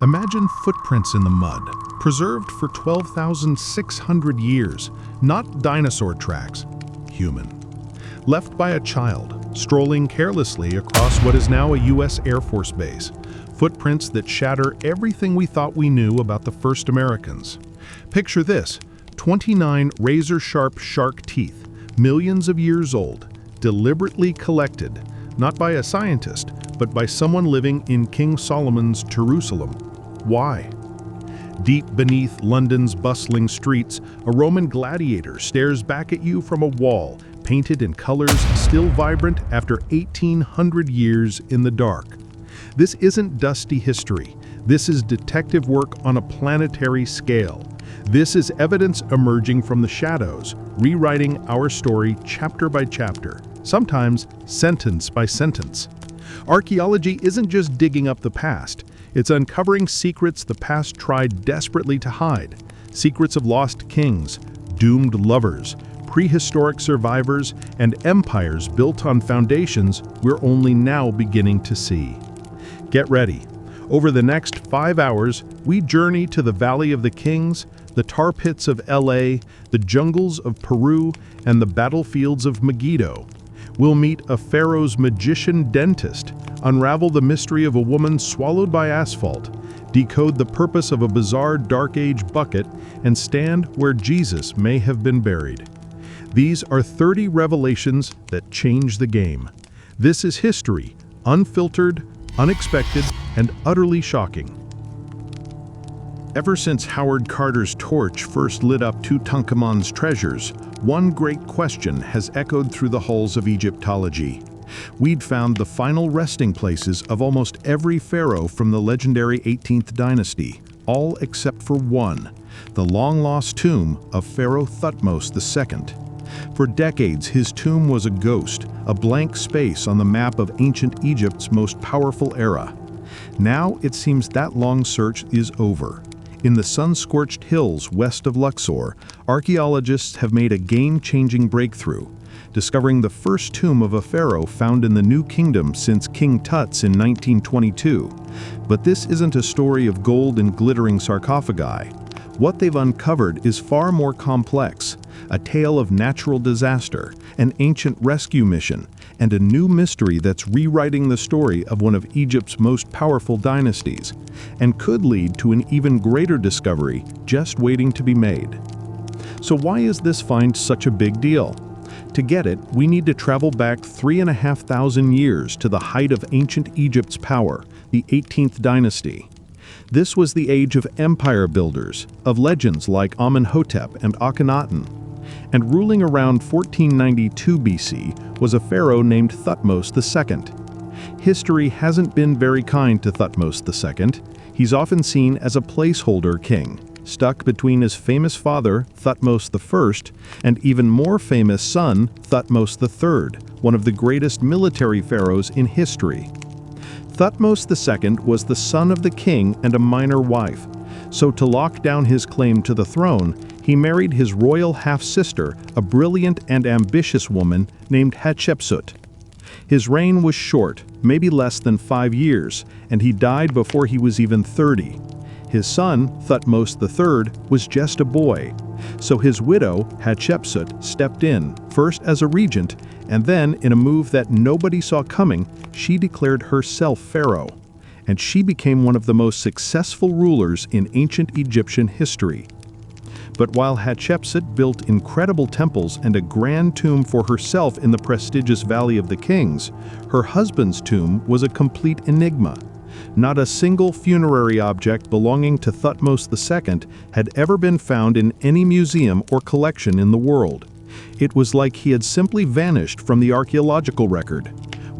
Imagine footprints in the mud, preserved for 12,600 years, not dinosaur tracks, human. Left by a child, strolling carelessly across what is now a U.S. Air Force base. Footprints that shatter everything we thought we knew about the first Americans. Picture this, 29 razor-sharp shark teeth, millions of years old, deliberately collected, not by a scientist, but by someone living in King Solomon's Jerusalem. Why? Deep beneath London's bustling streets, a Roman gladiator stares back at you from a wall, painted in colors still vibrant after 1,800 years in the dark. This isn't dusty history. This is detective work on a planetary scale. This is evidence emerging from the shadows, rewriting our story chapter by chapter, sometimes sentence by sentence. Archaeology isn't just digging up the past. It's uncovering secrets the past tried desperately to hide. Secrets of lost kings, doomed lovers, prehistoric survivors, and empires built on foundations we're only now beginning to see. Get ready. Over the next 5 hours, we journey to the Valley of the Kings, the tar pits of LA, the jungles of Peru, and the battlefields of Megiddo. We'll meet a pharaoh's magician dentist, unravel the mystery of a woman swallowed by asphalt, decode the purpose of a bizarre Dark Age bucket, and stand where Jesus may have been buried. These are 30 revelations that change the game. This is history, unfiltered, unexpected, and utterly shocking. Ever since Howard Carter's torch first lit up Tutankhamun's treasures, one great question has echoed through the halls of Egyptology. We'd found the final resting places of almost every pharaoh from the legendary 18th dynasty, all except for one, the long-lost tomb of Pharaoh Thutmose II. For decades, his tomb was a ghost, a blank space on the map of ancient Egypt's most powerful era. Now it seems that long search is over. In the sun-scorched hills west of Luxor, archaeologists have made a game-changing breakthrough, discovering the first tomb of a pharaoh found in the New Kingdom since King Tut's in 1922. But this isn't a story of gold and glittering sarcophagi. What they've uncovered is far more complex, a tale of natural disaster, an ancient rescue mission, and a new mystery that's rewriting the story of one of Egypt's most powerful dynasties, and could lead to an even greater discovery just waiting to be made. So why is this find such a big deal? To get it, we need to travel back 3,500 years to the height of ancient Egypt's power, the 18th dynasty. This was the age of empire builders, of legends like Amenhotep and Akhenaten. And ruling around 1492 BC was a pharaoh named Thutmose II. History hasn't been very kind to Thutmose II. He's often seen as a placeholder king, stuck between his famous father, Thutmose I, and even more famous son, Thutmose III, one of the greatest military pharaohs in history. Thutmose II was the son of the king and a minor wife, so to lock down his claim to the throne, he married his royal half-sister, a brilliant and ambitious woman named Hatshepsut. His reign was short, maybe less than 5 years, and he died before he was even 30. His son, Thutmose III, was just a boy, so his widow, Hatshepsut, stepped in, first as a regent, and then, in a move that nobody saw coming, she declared herself pharaoh. And she became one of the most successful rulers in ancient Egyptian history. But while Hatshepsut built incredible temples and a grand tomb for herself in the prestigious Valley of the Kings, her husband's tomb was a complete enigma. Not a single funerary object belonging to Thutmose II had ever been found in any museum or collection in the world. It was like he had simply vanished from the archaeological record.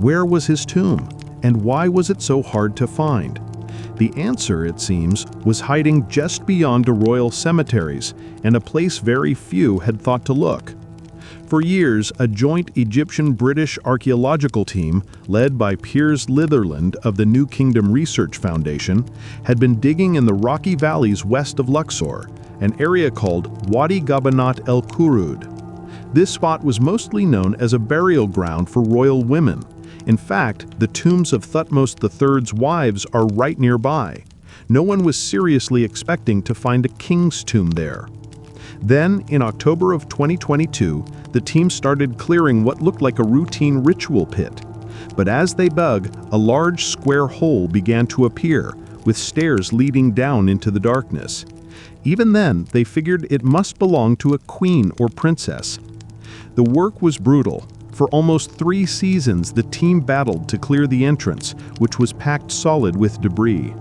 Where was his tomb? And why was it so hard to find? The answer, it seems, was hiding just beyond the royal cemeteries, and a place very few had thought to look. For years, a joint Egyptian-British archaeological team, led by Piers Litherland of the New Kingdom Research Foundation, had been digging in the rocky valleys west of Luxor, an area called Wadi Gabanat el Kurud. This spot was mostly known as a burial ground for royal women. In fact, the tombs of Thutmose III's wives are right nearby. No one was seriously expecting to find a king's tomb there. Then, in October of 2022, the team started clearing what looked like a routine ritual pit. But as they dug, a large square hole began to appear, with stairs leading down into the darkness. Even then, they figured it must belong to a queen or princess. The work was brutal. For almost 3 seasons, the team battled to clear the entrance, which was packed solid with debris.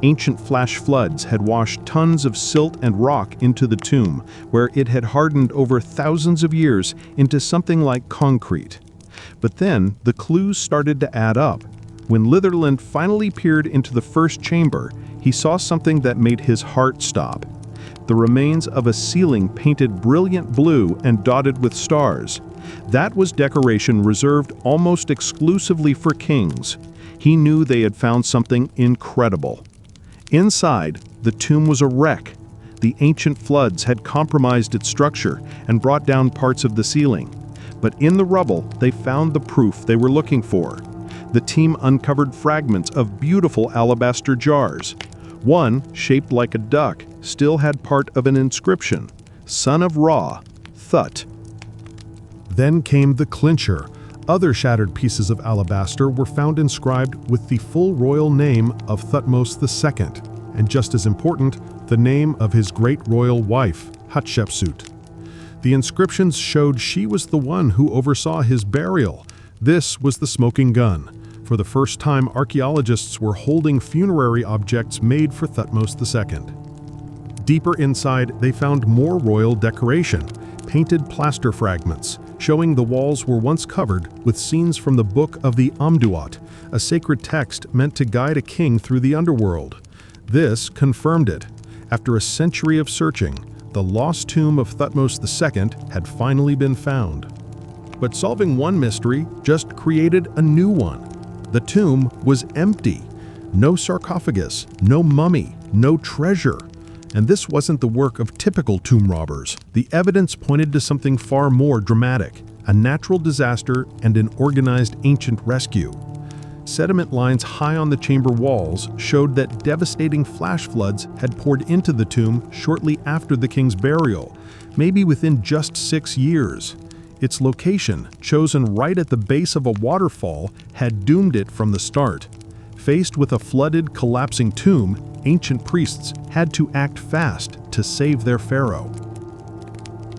Ancient flash floods had washed tons of silt and rock into the tomb, where it had hardened over thousands of years into something like concrete. But then, the clues started to add up. When Litherland finally peered into the first chamber, he saw something that made his heart stop. The remains of a ceiling painted brilliant blue and dotted with stars. That was decoration reserved almost exclusively for kings. He knew they had found something incredible. Inside, the tomb was a wreck. The ancient floods had compromised its structure and brought down parts of the ceiling. But in the rubble, they found the proof they were looking for. The team uncovered fragments of beautiful alabaster jars. One, shaped like a duck, still had part of an inscription, "Son of Ra, Thut." Then came the clincher. Other shattered pieces of alabaster were found inscribed with the full royal name of Thutmose II, and just as important, the name of his great royal wife, Hatshepsut. The inscriptions showed she was the one who oversaw his burial. This was the smoking gun. For the first time, archaeologists were holding funerary objects made for Thutmose II. Deeper inside, they found more royal decoration, painted plaster fragments, showing the walls were once covered with scenes from the Book of the Amduat, a sacred text meant to guide a king through the underworld. This confirmed it. After a century of searching, the lost tomb of Thutmose II had finally been found. But solving one mystery just created a new one. The tomb was empty. No sarcophagus, no mummy, no treasure. And this wasn't the work of typical tomb robbers. The evidence pointed to something far more dramatic, a natural disaster and an organized ancient rescue. Sediment lines high on the chamber walls showed that devastating flash floods had poured into the tomb shortly after the king's burial, maybe within just 6 years. Its location, chosen right at the base of a waterfall, had doomed it from the start. Faced with a flooded, collapsing tomb, ancient priests had to act fast to save their pharaoh.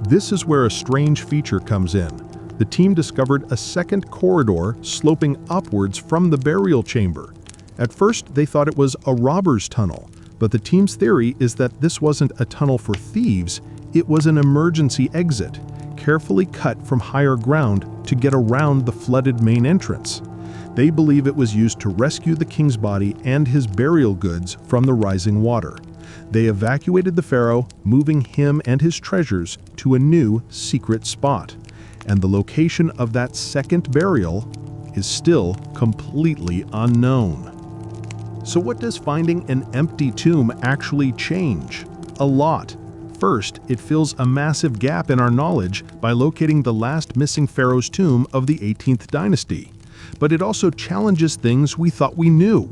This is where a strange feature comes in. The team discovered a second corridor sloping upwards from the burial chamber. At first, they thought it was a robber's tunnel, but the team's theory is that this wasn't a tunnel for thieves, it was an emergency exit, carefully cut from higher ground to get around the flooded main entrance. They believe it was used to rescue the king's body and his burial goods from the rising water. They evacuated the pharaoh, moving him and his treasures to a new secret spot. And the location of that second burial is still completely unknown. So what does finding an empty tomb actually change? A lot. First, it fills a massive gap in our knowledge by locating the last missing pharaoh's tomb of the 18th dynasty. But it also challenges things we thought we knew.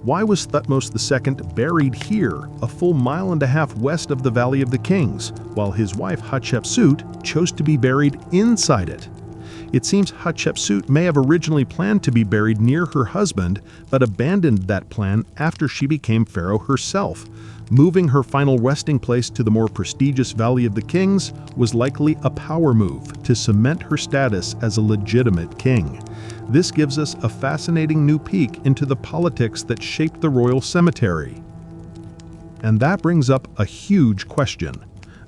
Why was Thutmose II buried here, a full 1.5 miles west of the Valley of the Kings, while his wife Hatshepsut chose to be buried inside it? It seems Hatshepsut may have originally planned to be buried near her husband, but abandoned that plan after she became pharaoh herself. Moving her final resting place to the more prestigious Valley of the Kings was likely a power move to cement her status as a legitimate king. This gives us a fascinating new peek into the politics that shaped the royal cemetery. And that brings up a huge question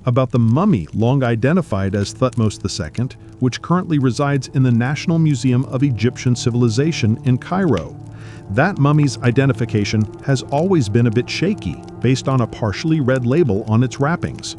about the mummy long identified as Thutmose II, which currently resides in the National Museum of Egyptian Civilization in Cairo. That mummy's identification has always been a bit shaky, based on a partially red label on its wrappings.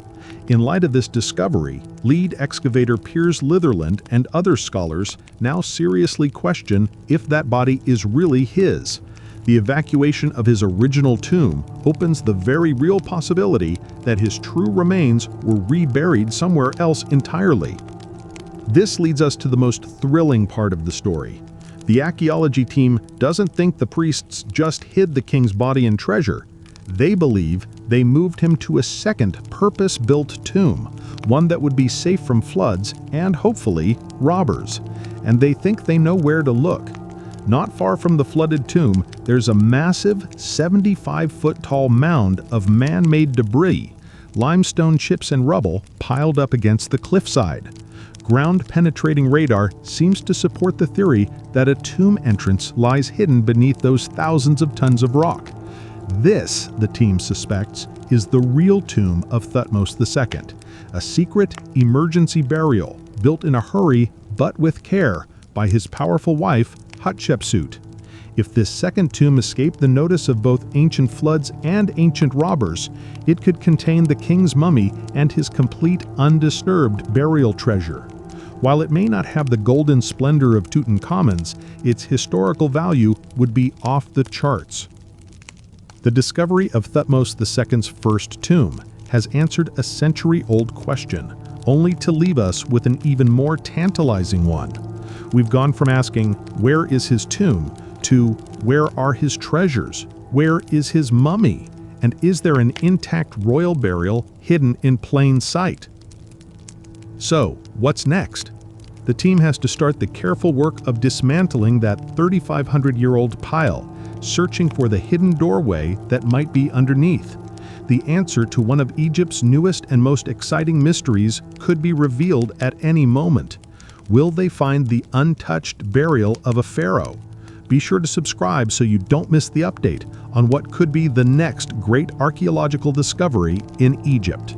In light of this discovery, lead excavator Piers Litherland and other scholars now seriously question if that body is really his. The evacuation of his original tomb opens the very real possibility that his true remains were reburied somewhere else entirely. This leads us to the most thrilling part of the story. The archaeology team doesn't think the priests just hid the king's body and treasure. They believe they moved him to a second purpose-built tomb, one that would be safe from floods and, hopefully, robbers. And they think they know where to look. Not far from the flooded tomb, there's a massive 75-foot-tall mound of man-made debris, limestone chips and rubble piled up against the cliffside. Ground-penetrating radar seems to support the theory that a tomb entrance lies hidden beneath those thousands of tons of rock. This, the team suspects, is the real tomb of Thutmose II, a secret emergency burial built in a hurry but with care by his powerful wife, Hatshepsut. If this second tomb escaped the notice of both ancient floods and ancient robbers, it could contain the king's mummy and his complete undisturbed burial treasure. While it may not have the golden splendor of Tutankhamun's, its historical value would be off the charts. The discovery of Thutmose II's first tomb has answered a century-old question, only to leave us with an even more tantalizing one. We've gone from asking, where is his tomb, to where are his treasures? Where is his mummy? And is there an intact royal burial hidden in plain sight? So, what's next? The team has to start the careful work of dismantling that 3,500-year-old pile, searching for the hidden doorway that might be underneath. The answer to one of Egypt's newest and most exciting mysteries could be revealed at any moment. Will they find the untouched burial of a pharaoh? Be sure to subscribe so you don't miss the update on what could be the next great archaeological discovery in Egypt.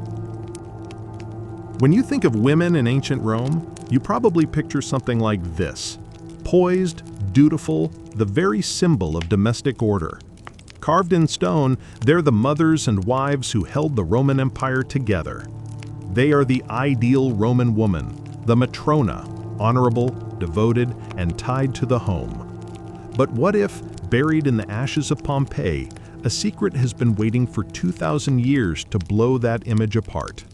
When you think of women in ancient Rome, you probably picture something like this: poised, dutiful, the very symbol of domestic order. Carved in stone, they're the mothers and wives who held the Roman Empire together. They are the ideal Roman woman, the matrona, honorable, devoted, and tied to the home. But what if, buried in the ashes of Pompeii, a secret has been waiting for 2,000 years to blow that image apart?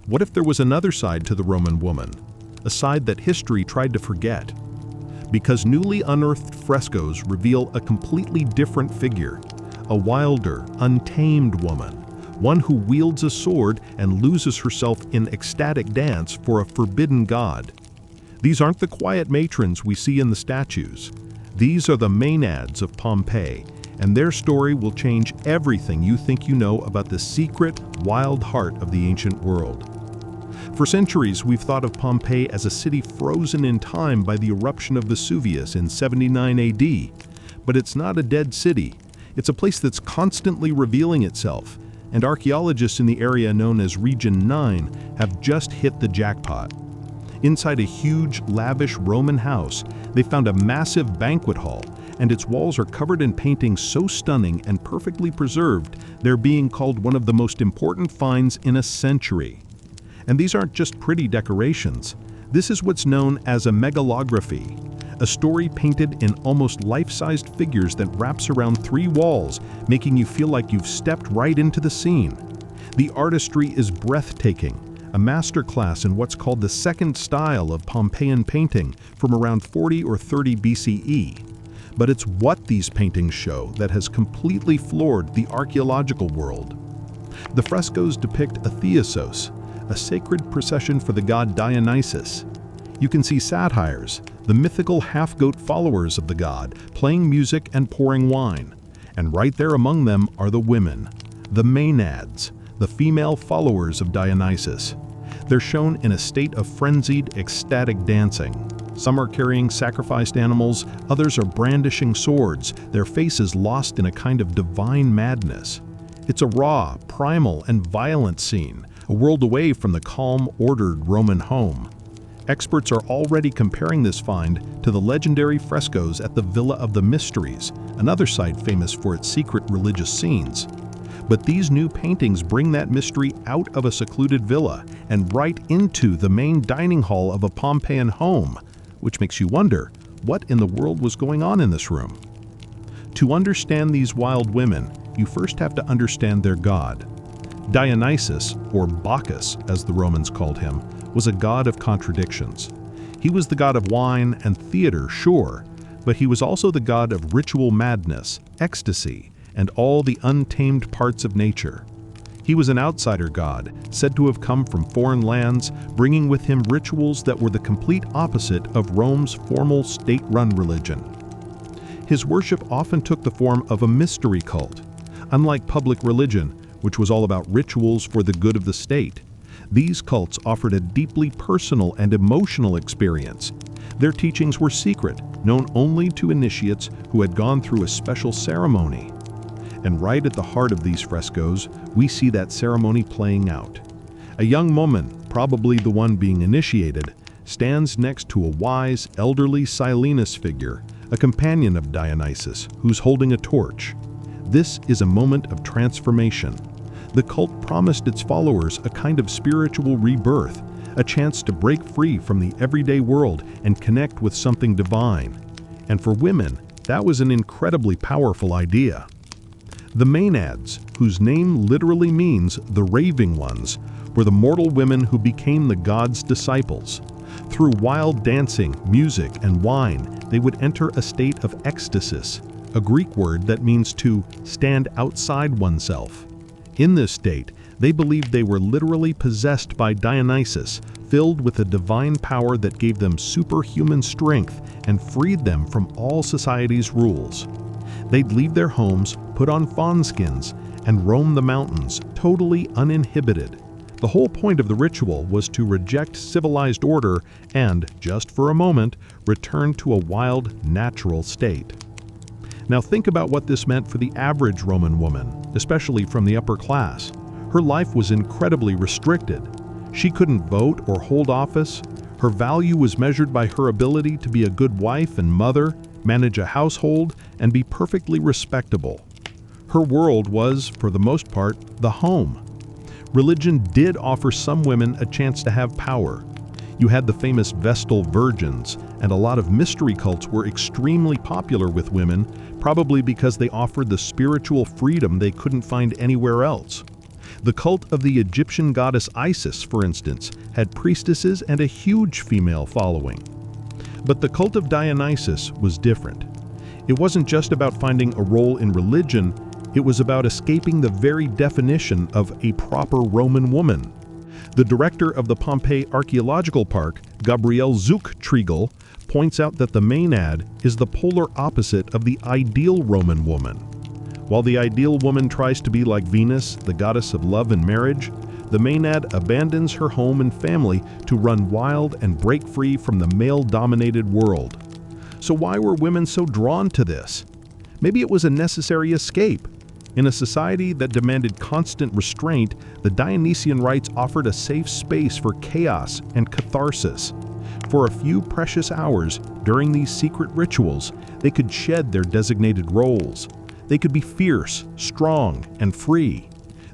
What if there was another side to the Roman woman, a side that history tried to forget? Because newly unearthed frescoes reveal a completely different figure, a wilder, untamed woman, one who wields a sword and loses herself in ecstatic dance for a forbidden god. These aren't the quiet matrons we see in the statues. These are the Maenads of Pompeii, and their story will change everything you think you know about the secret, wild heart of the ancient world. For centuries, we've thought of Pompeii as a city frozen in time by the eruption of Vesuvius in 79 AD. But it's not a dead city. It's a place that's constantly revealing itself, and archaeologists in the area known as Region 9 have just hit the jackpot. Inside a huge, lavish Roman house, they found a massive banquet hall, and its walls are covered in paintings so stunning and perfectly preserved, they're being called one of the most important finds in a century. And these aren't just pretty decorations. This is what's known as a megalography, a story painted in almost life-sized figures that wraps around 3 walls, making you feel like you've stepped right into the scene. The artistry is breathtaking, a masterclass in what's called the second style of Pompeian painting from around 40 or 30 BCE. But it's what these paintings show that has completely floored the archaeological world. The frescoes depict a theosos, a sacred procession for the god Dionysius. You can see satyrs, the mythical half-goat followers of the god, playing music and pouring wine. And right there among them are the women, the Maenads, the female followers of Dionysius. They're shown in a state of frenzied, ecstatic dancing. Some are carrying sacrificed animals, others are brandishing swords, their faces lost in a kind of divine madness. It's a raw, primal, and violent scene, a world away from the calm, ordered Roman home. Experts are already comparing this find to the legendary frescoes at the Villa of the Mysteries, another site famous for its secret religious scenes. But these new paintings bring that mystery out of a secluded villa and right into the main dining hall of a Pompeian home, which makes you wonder, what in the world was going on in this room? To understand these wild women, you first have to understand their god. Dionysius, or Bacchus as the Romans called him, was a god of contradictions. He was the god of wine and theater, sure, but he was also the god of ritual madness, ecstasy, and all the untamed parts of nature. He was an outsider god, said to have come from foreign lands, bringing with him rituals that were the complete opposite of Rome's formal state-run religion. His worship often took the form of a mystery cult. Unlike public religion, which was all about rituals for the good of the state, these cults offered a deeply personal and emotional experience. Their teachings were secret, known only to initiates who had gone through a special ceremony. And right at the heart of these frescoes, we see that ceremony playing out. A young woman, probably the one being initiated, stands next to a wise, elderly Silenus figure, a companion of Dionysus, who's holding a torch. This is a moment of transformation. The cult promised its followers a kind of spiritual rebirth, a chance to break free from the everyday world and connect with something divine. And for women, that was an incredibly powerful idea. The Maenads, whose name literally means the raving ones, were the mortal women who became the gods' disciples. Through wild dancing, music, and wine, they would enter a state of ecstasis, a Greek word that means to stand outside oneself. In this state, they believed they were literally possessed by Dionysus, filled with a divine power that gave them superhuman strength and freed them from all society's rules. They'd leave their homes, put on fawn skins, and roam the mountains, totally uninhibited. The whole point of the ritual was to reject civilized order and, just for a moment, return to a wild, natural state. Now think about what this meant for the average Roman woman, especially from the upper class. Her life was incredibly restricted. She couldn't vote or hold office. Her value was measured by her ability to be a good wife and mother, manage a household, and be perfectly respectable. Her world was, for the most part, the home. Religion did offer some women a chance to have power. You had the famous Vestal Virgins, and a lot of mystery cults were extremely popular with women, probably because they offered the spiritual freedom they couldn't find anywhere else. The cult of the Egyptian goddess Isis, for instance, had priestesses and a huge female following. But the cult of Dionysus was different. It wasn't just about finding a role in religion, it was about escaping the very definition of a proper Roman woman. The director of the Pompeii Archaeological Park, Gabriel Zuchtriegel, points out that the Maenad is the polar opposite of the ideal Roman woman. While the ideal woman tries to be like Venus, the goddess of love and marriage, the Maenad abandons her home and family to run wild and break free from the male-dominated world. So why were women so drawn to this? Maybe it was a necessary escape. In a society that demanded constant restraint, the Dionysian rites offered a safe space for chaos and catharsis. For a few precious hours during these secret rituals, they could shed their designated roles. They could be fierce, strong, and free.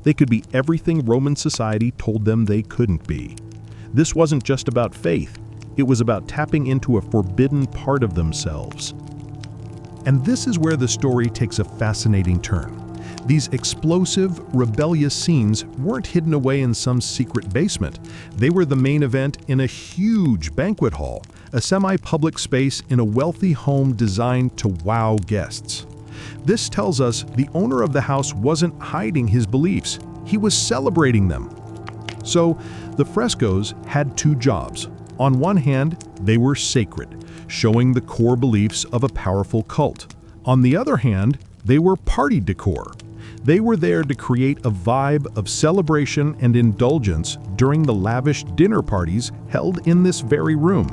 They could be everything Roman society told them they couldn't be. This wasn't just about faith, it was about tapping into a forbidden part of themselves. And this is where the story takes a fascinating turn. These explosive, rebellious scenes weren't hidden away in some secret basement. They were the main event in a huge banquet hall, a semi-public space in a wealthy home designed to wow guests. This tells us the owner of the house wasn't hiding his beliefs, he was celebrating them. So, the frescoes had two jobs. On one hand, they were sacred, showing the core beliefs of a powerful cult. On the other hand, they were party decor. They were there to create a vibe of celebration and indulgence during the lavish dinner parties held in this very room.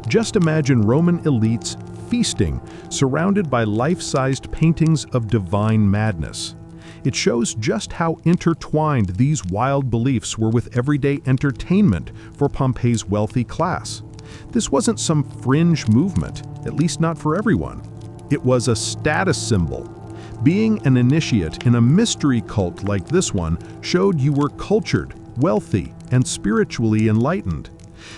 Just imagine Roman elites feasting, surrounded by life-sized paintings of divine madness. It shows just how intertwined these wild beliefs were with everyday entertainment for Pompeii's wealthy class. This wasn't some fringe movement, at least not for everyone. It was a status symbol. Being an initiate in a mystery cult like this one showed you were cultured, wealthy, and spiritually enlightened.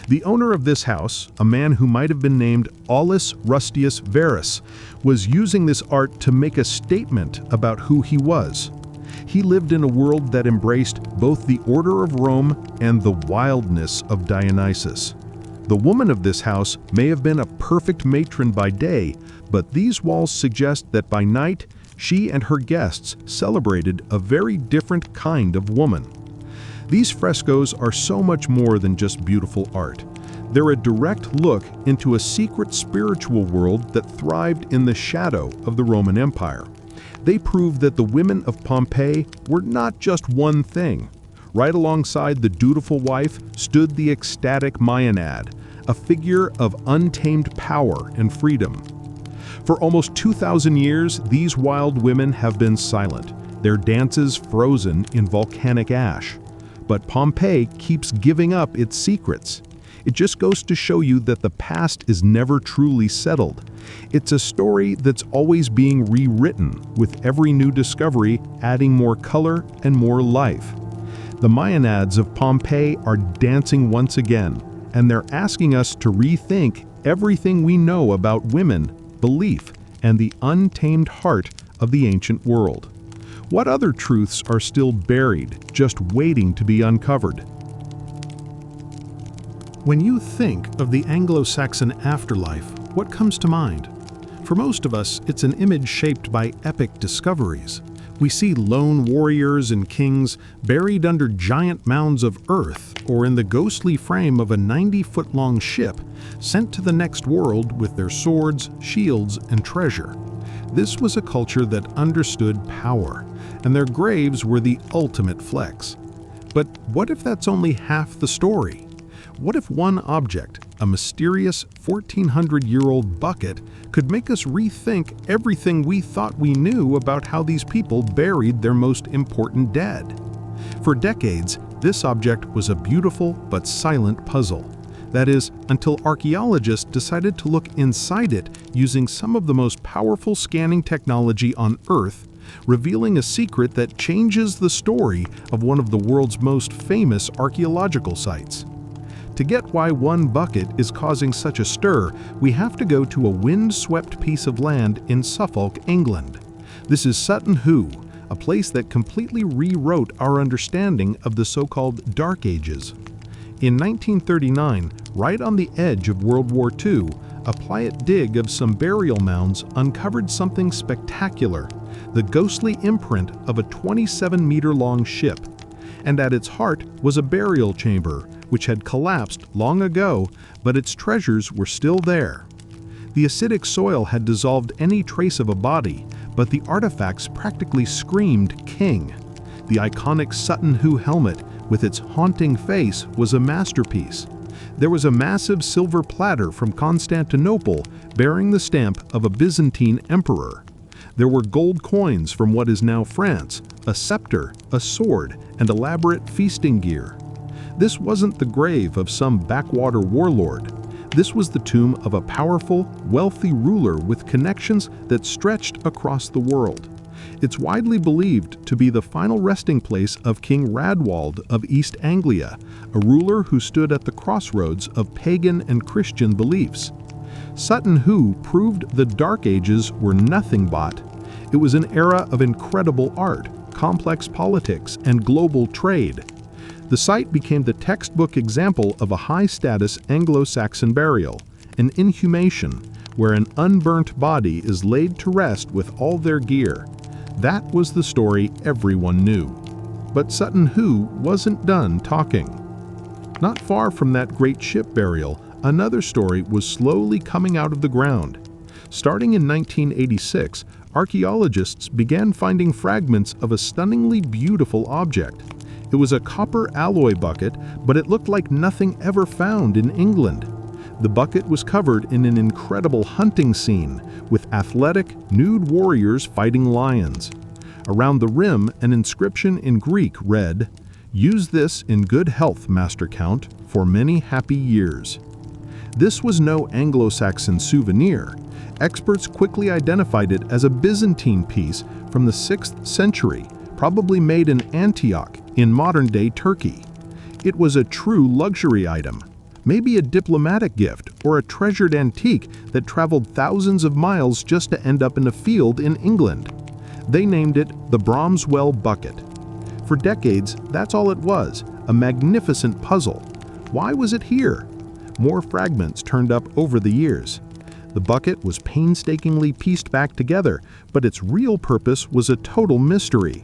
The owner of this house, a man who might have been named Aulus Rustius Verus, was using this art to make a statement about who he was. He lived in a world that embraced both the order of Rome and the wildness of Dionysus. The woman of this house may have been a perfect matron by day, but these walls suggest that by night, she and her guests celebrated a very different kind of woman. These frescoes are so much more than just beautiful art. They're a direct look into a secret spiritual world that thrived in the shadow of the Roman Empire. They prove that the women of Pompeii were not just one thing. Right alongside the dutiful wife stood the ecstatic Maenad, a figure of untamed power and freedom. For almost 2,000 years, these wild women have been silent, their dances frozen in volcanic ash. But Pompeii keeps giving up its secrets. It just goes to show you that the past is never truly settled. It's a story that's always being rewritten, with every new discovery adding more color and more life. The Maenads of Pompeii are dancing once again, and they're asking us to rethink everything we know about women, belief, and the untamed heart of the ancient world. What other truths are still buried, just waiting to be uncovered? When you think of the Anglo-Saxon afterlife, what comes to mind? For most of us, it's an image shaped by epic discoveries. We see lone warriors and kings buried under giant mounds of earth or in the ghostly frame of a 90-foot-long ship sent to the next world with their swords, shields, and treasure. This was a culture that understood power, and their graves were the ultimate flex. But what if that's only half the story? What if one object, a mysterious 1,400-year-old bucket, could make us rethink everything we thought we knew about how these people buried their most important dead? For decades, this object was a beautiful but silent puzzle. That is, until archaeologists decided to look inside it using some of the most powerful scanning technology on Earth, revealing a secret that changes the story of one of the world's most famous archaeological sites. To get why one bucket is causing such a stir, we have to go to a wind-swept piece of land in Suffolk, England. This is Sutton Hoo, a place that completely rewrote our understanding of the so-called Dark Ages. In 1939, right on the edge of World War II, a pliant dig of some burial mounds uncovered something spectacular, the ghostly imprint of a 27-meter-long ship. And at its heart was a burial chamber, which had collapsed long ago, but its treasures were still there. The acidic soil had dissolved any trace of a body, but the artifacts practically screamed king. The iconic Sutton Hoo helmet, with its haunting face, was a masterpiece. There was a massive silver platter from Constantinople bearing the stamp of a Byzantine emperor. There were gold coins from what is now France, a scepter, a sword, and elaborate feasting gear. This wasn't the grave of some backwater warlord. This was the tomb of a powerful, wealthy ruler with connections that stretched across the world. It's widely believed to be the final resting place of King Radwald of East Anglia, a ruler who stood at the crossroads of pagan and Christian beliefs. Sutton Hoo proved the Dark Ages were nothing but. It was an era of incredible art, complex politics, and global trade. The site became the textbook example of a high-status Anglo-Saxon burial, an inhumation, where an unburnt body is laid to rest with all their gear. That was the story everyone knew. But Sutton Hoo wasn't done talking. Not far from that great ship burial, another story was slowly coming out of the ground. Starting in 1986, archaeologists began finding fragments of a stunningly beautiful object. It was a copper alloy bucket, but it looked like nothing ever found in England. The bucket was covered in an incredible hunting scene, with athletic, nude warriors fighting lions. Around the rim, an inscription in Greek read, "Use this in good health, Master Count, for many happy years." This was no Anglo-Saxon souvenir. Experts quickly identified it as a Byzantine piece from the 6th century, probably made in Antioch, in modern-day Turkey. It was a true luxury item, maybe a diplomatic gift or a treasured antique that traveled thousands of miles just to end up in a field in England. They named it the Bromeswell bucket. For decades, that's all it was, a magnificent puzzle. Why was it here? More fragments turned up over the years. The bucket was painstakingly pieced back together, but its real purpose was a total mystery.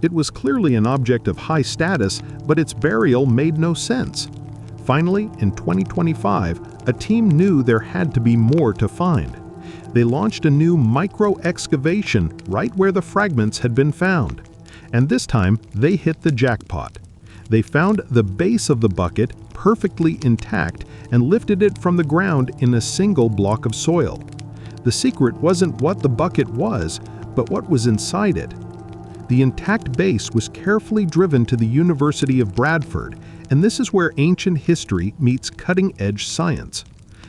It was clearly an object of high status, but its burial made no sense. Finally, in 2025, a team knew there had to be more to find. They launched a new micro-excavation right where the fragments had been found. And this time, they hit the jackpot. They found the base of the bucket perfectly intact and lifted it from the ground in a single block of soil. The secret wasn't what the bucket was, but what was inside it. The intact base was carefully driven to the University of Bradford, and this is where ancient history meets cutting-edge science.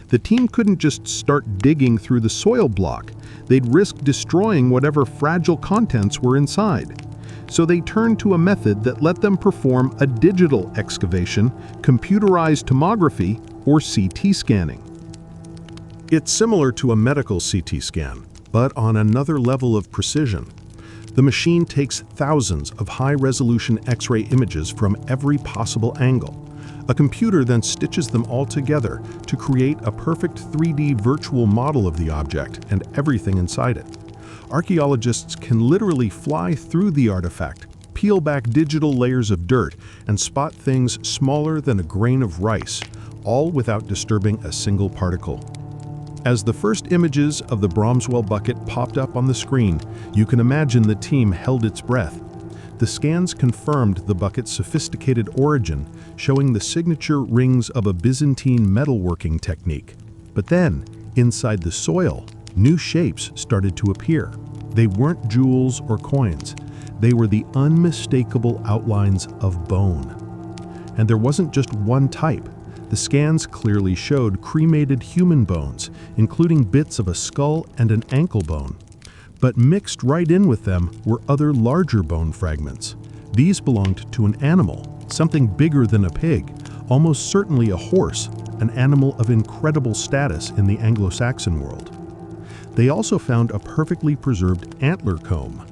The team couldn't just start digging through the soil block. They'd risk destroying whatever fragile contents were inside. So they turned to a method that let them perform a digital excavation, computerized tomography, or CT scanning. It's similar to a medical CT scan, but on another level of precision. The machine takes thousands of high-resolution X-ray images from every possible angle. A computer then stitches them all together to create a perfect 3D virtual model of the object and everything inside it. Archaeologists can literally fly through the artifact, peel back digital layers of dirt, and spot things smaller than a grain of rice, all without disturbing a single particle. As the first images of the Bromeswell bucket popped up on the screen, you can imagine the team held its breath. The scans confirmed the bucket's sophisticated origin, showing the signature rings of a Byzantine metalworking technique. But then, inside the soil, new shapes started to appear. They weren't jewels or coins. They were the unmistakable outlines of bone. And there wasn't just one type. The scans clearly showed cremated human bones, including bits of a skull and an ankle bone. But mixed right in with them were other larger bone fragments. These belonged to an animal, something bigger than a pig, almost certainly a horse, an animal of incredible status in the Anglo-Saxon world. They also found a perfectly preserved antler comb.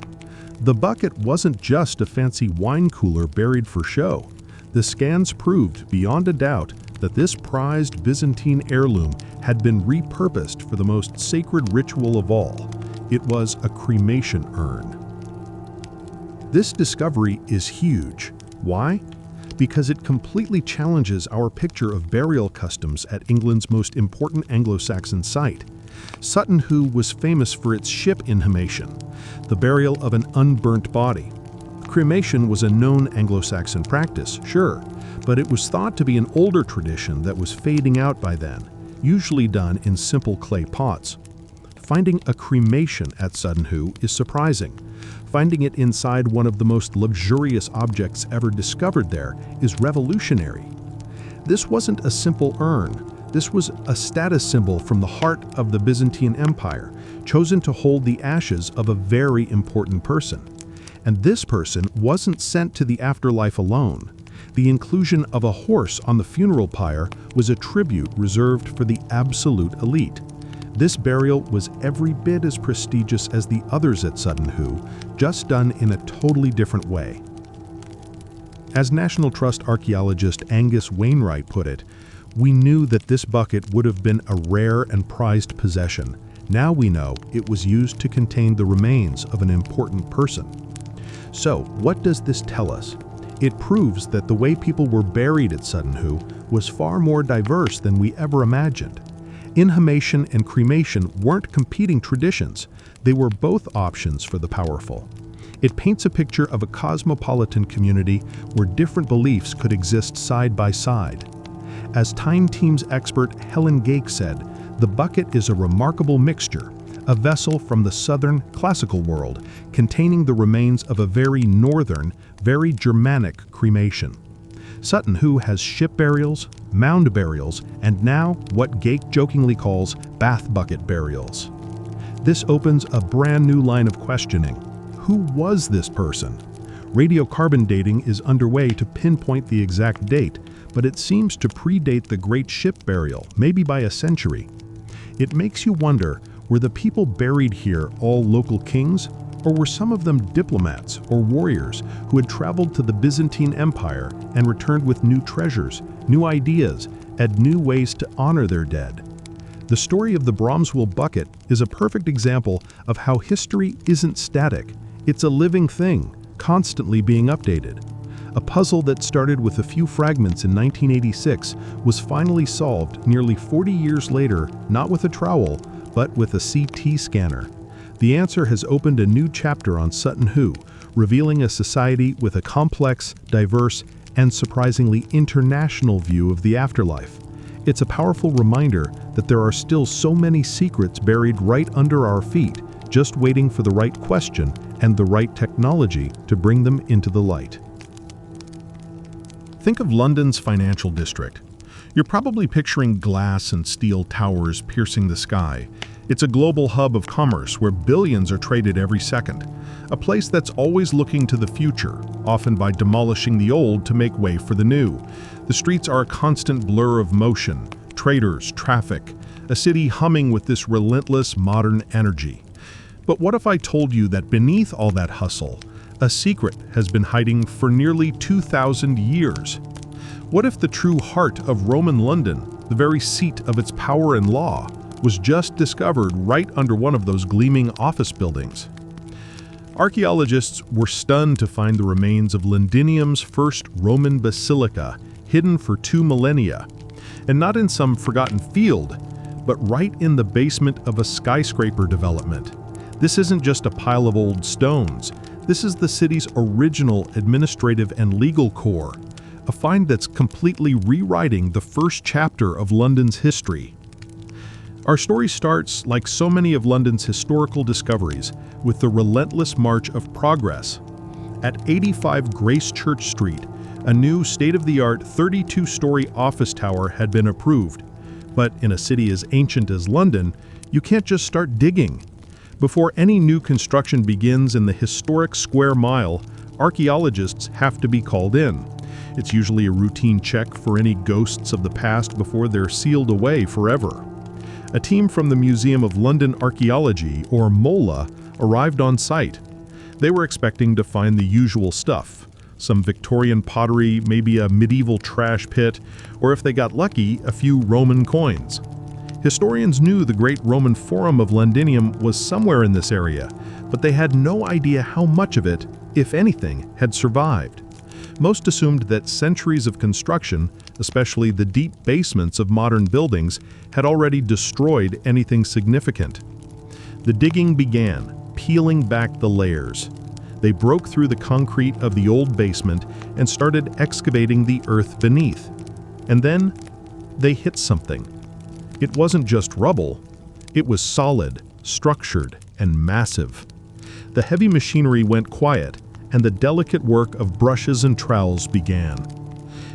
The bucket wasn't just a fancy wine cooler buried for show. The scans proved beyond a doubt that this prized Byzantine heirloom had been repurposed for the most sacred ritual of all. It was a cremation urn. This discovery is huge. Why? Because it completely challenges our picture of burial customs at England's most important Anglo-Saxon site. Sutton Hoo was famous for its ship inhumation, the burial of an unburnt body. Cremation was a known Anglo-Saxon practice, sure, but it was thought to be an older tradition that was fading out by then, usually done in simple clay pots. Finding a cremation at Sutton Hoo is surprising. Finding it inside one of the most luxurious objects ever discovered there is revolutionary. This wasn't a simple urn. This was a status symbol from the heart of the Byzantine Empire, chosen to hold the ashes of a very important person. And this person wasn't sent to the afterlife alone. The inclusion of a horse on the funeral pyre was a tribute reserved for the absolute elite. This burial was every bit as prestigious as the others at Sutton Hoo, just done in a totally different way. As National Trust archaeologist Angus Wainwright put it, we knew that this bucket would have been a rare and prized possession. Now we know it was used to contain the remains of an important person. So, what does this tell us? It proves that the way people were buried at Sutton Hoo was far more diverse than we ever imagined. Inhumation and cremation weren't competing traditions. They were both options for the powerful. It paints a picture of a cosmopolitan community where different beliefs could exist side by side. As Time Team's expert Helen Gake said, the bucket is a remarkable mixture, a vessel from the southern classical world containing the remains of a very northern, very Germanic cremation. Sutton Hoo has ship burials, mound burials, and now what Gake jokingly calls bath bucket burials. This opens a brand new line of questioning. Who was this person? Radiocarbon dating is underway to pinpoint the exact date, but it seems to predate the Great Ship Burial, maybe by a century. It makes you wonder, were the people buried here all local kings? Or were some of them diplomats or warriors who had traveled to the Byzantine Empire and returned with new treasures, new ideas, and new ways to honor their dead? The story of the Bromeswell bucket is a perfect example of how history isn't static. It's a living thing, constantly being updated. A puzzle that started with a few fragments in 1986 was finally solved nearly 40 years later, not with a trowel, but with a CT scanner. The answer has opened a new chapter on Sutton Hoo, revealing a society with a complex, diverse, and surprisingly international view of the afterlife. It's a powerful reminder that there are still so many secrets buried right under our feet, just waiting for the right question and the right technology to bring them into the light. Think of London's financial district. You're probably picturing glass and steel towers piercing the sky. It's a global hub of commerce where billions are traded every second. A place that's always looking to the future, often by demolishing the old to make way for the new. The streets are a constant blur of motion, traders, traffic, a city humming with this relentless modern energy. But what if I told you that beneath all that hustle, a secret has been hiding for nearly 2,000 years? What if the true heart of Roman London, the very seat of its power and law, was just discovered right under one of those gleaming office buildings? Archaeologists were stunned to find the remains of Londinium's first Roman basilica, hidden for 2 millennia, and not in some forgotten field, but right in the basement of a skyscraper development. This isn't just a pile of old stones. This is the city's original administrative and legal core, a find that's completely rewriting the first chapter of London's history. Our story starts, like so many of London's historical discoveries, with the relentless march of progress. At 85 Grace Church Street, a new state-of-the-art 32-story office tower had been approved. But in a city as ancient as London, you can't just start digging. Before any new construction begins in the historic Square Mile, archaeologists have to be called in. It's usually a routine check for any ghosts of the past before they're sealed away forever. A team from the Museum of London Archaeology, or MOLA, arrived on site. They were expecting to find the usual stuff, some Victorian pottery, maybe a medieval trash pit, or if they got lucky, a few Roman coins. Historians knew the great Roman Forum of Londinium was somewhere in this area, but they had no idea how much of it, if anything, had survived. Most assumed that centuries of construction, especially the deep basements of modern buildings, had already destroyed anything significant. The digging began, peeling back the layers. They broke through the concrete of the old basement and started excavating the earth beneath. And then they hit something. It wasn't just rubble. It was solid, structured, and massive. The heavy machinery went quiet, and the delicate work of brushes and trowels began.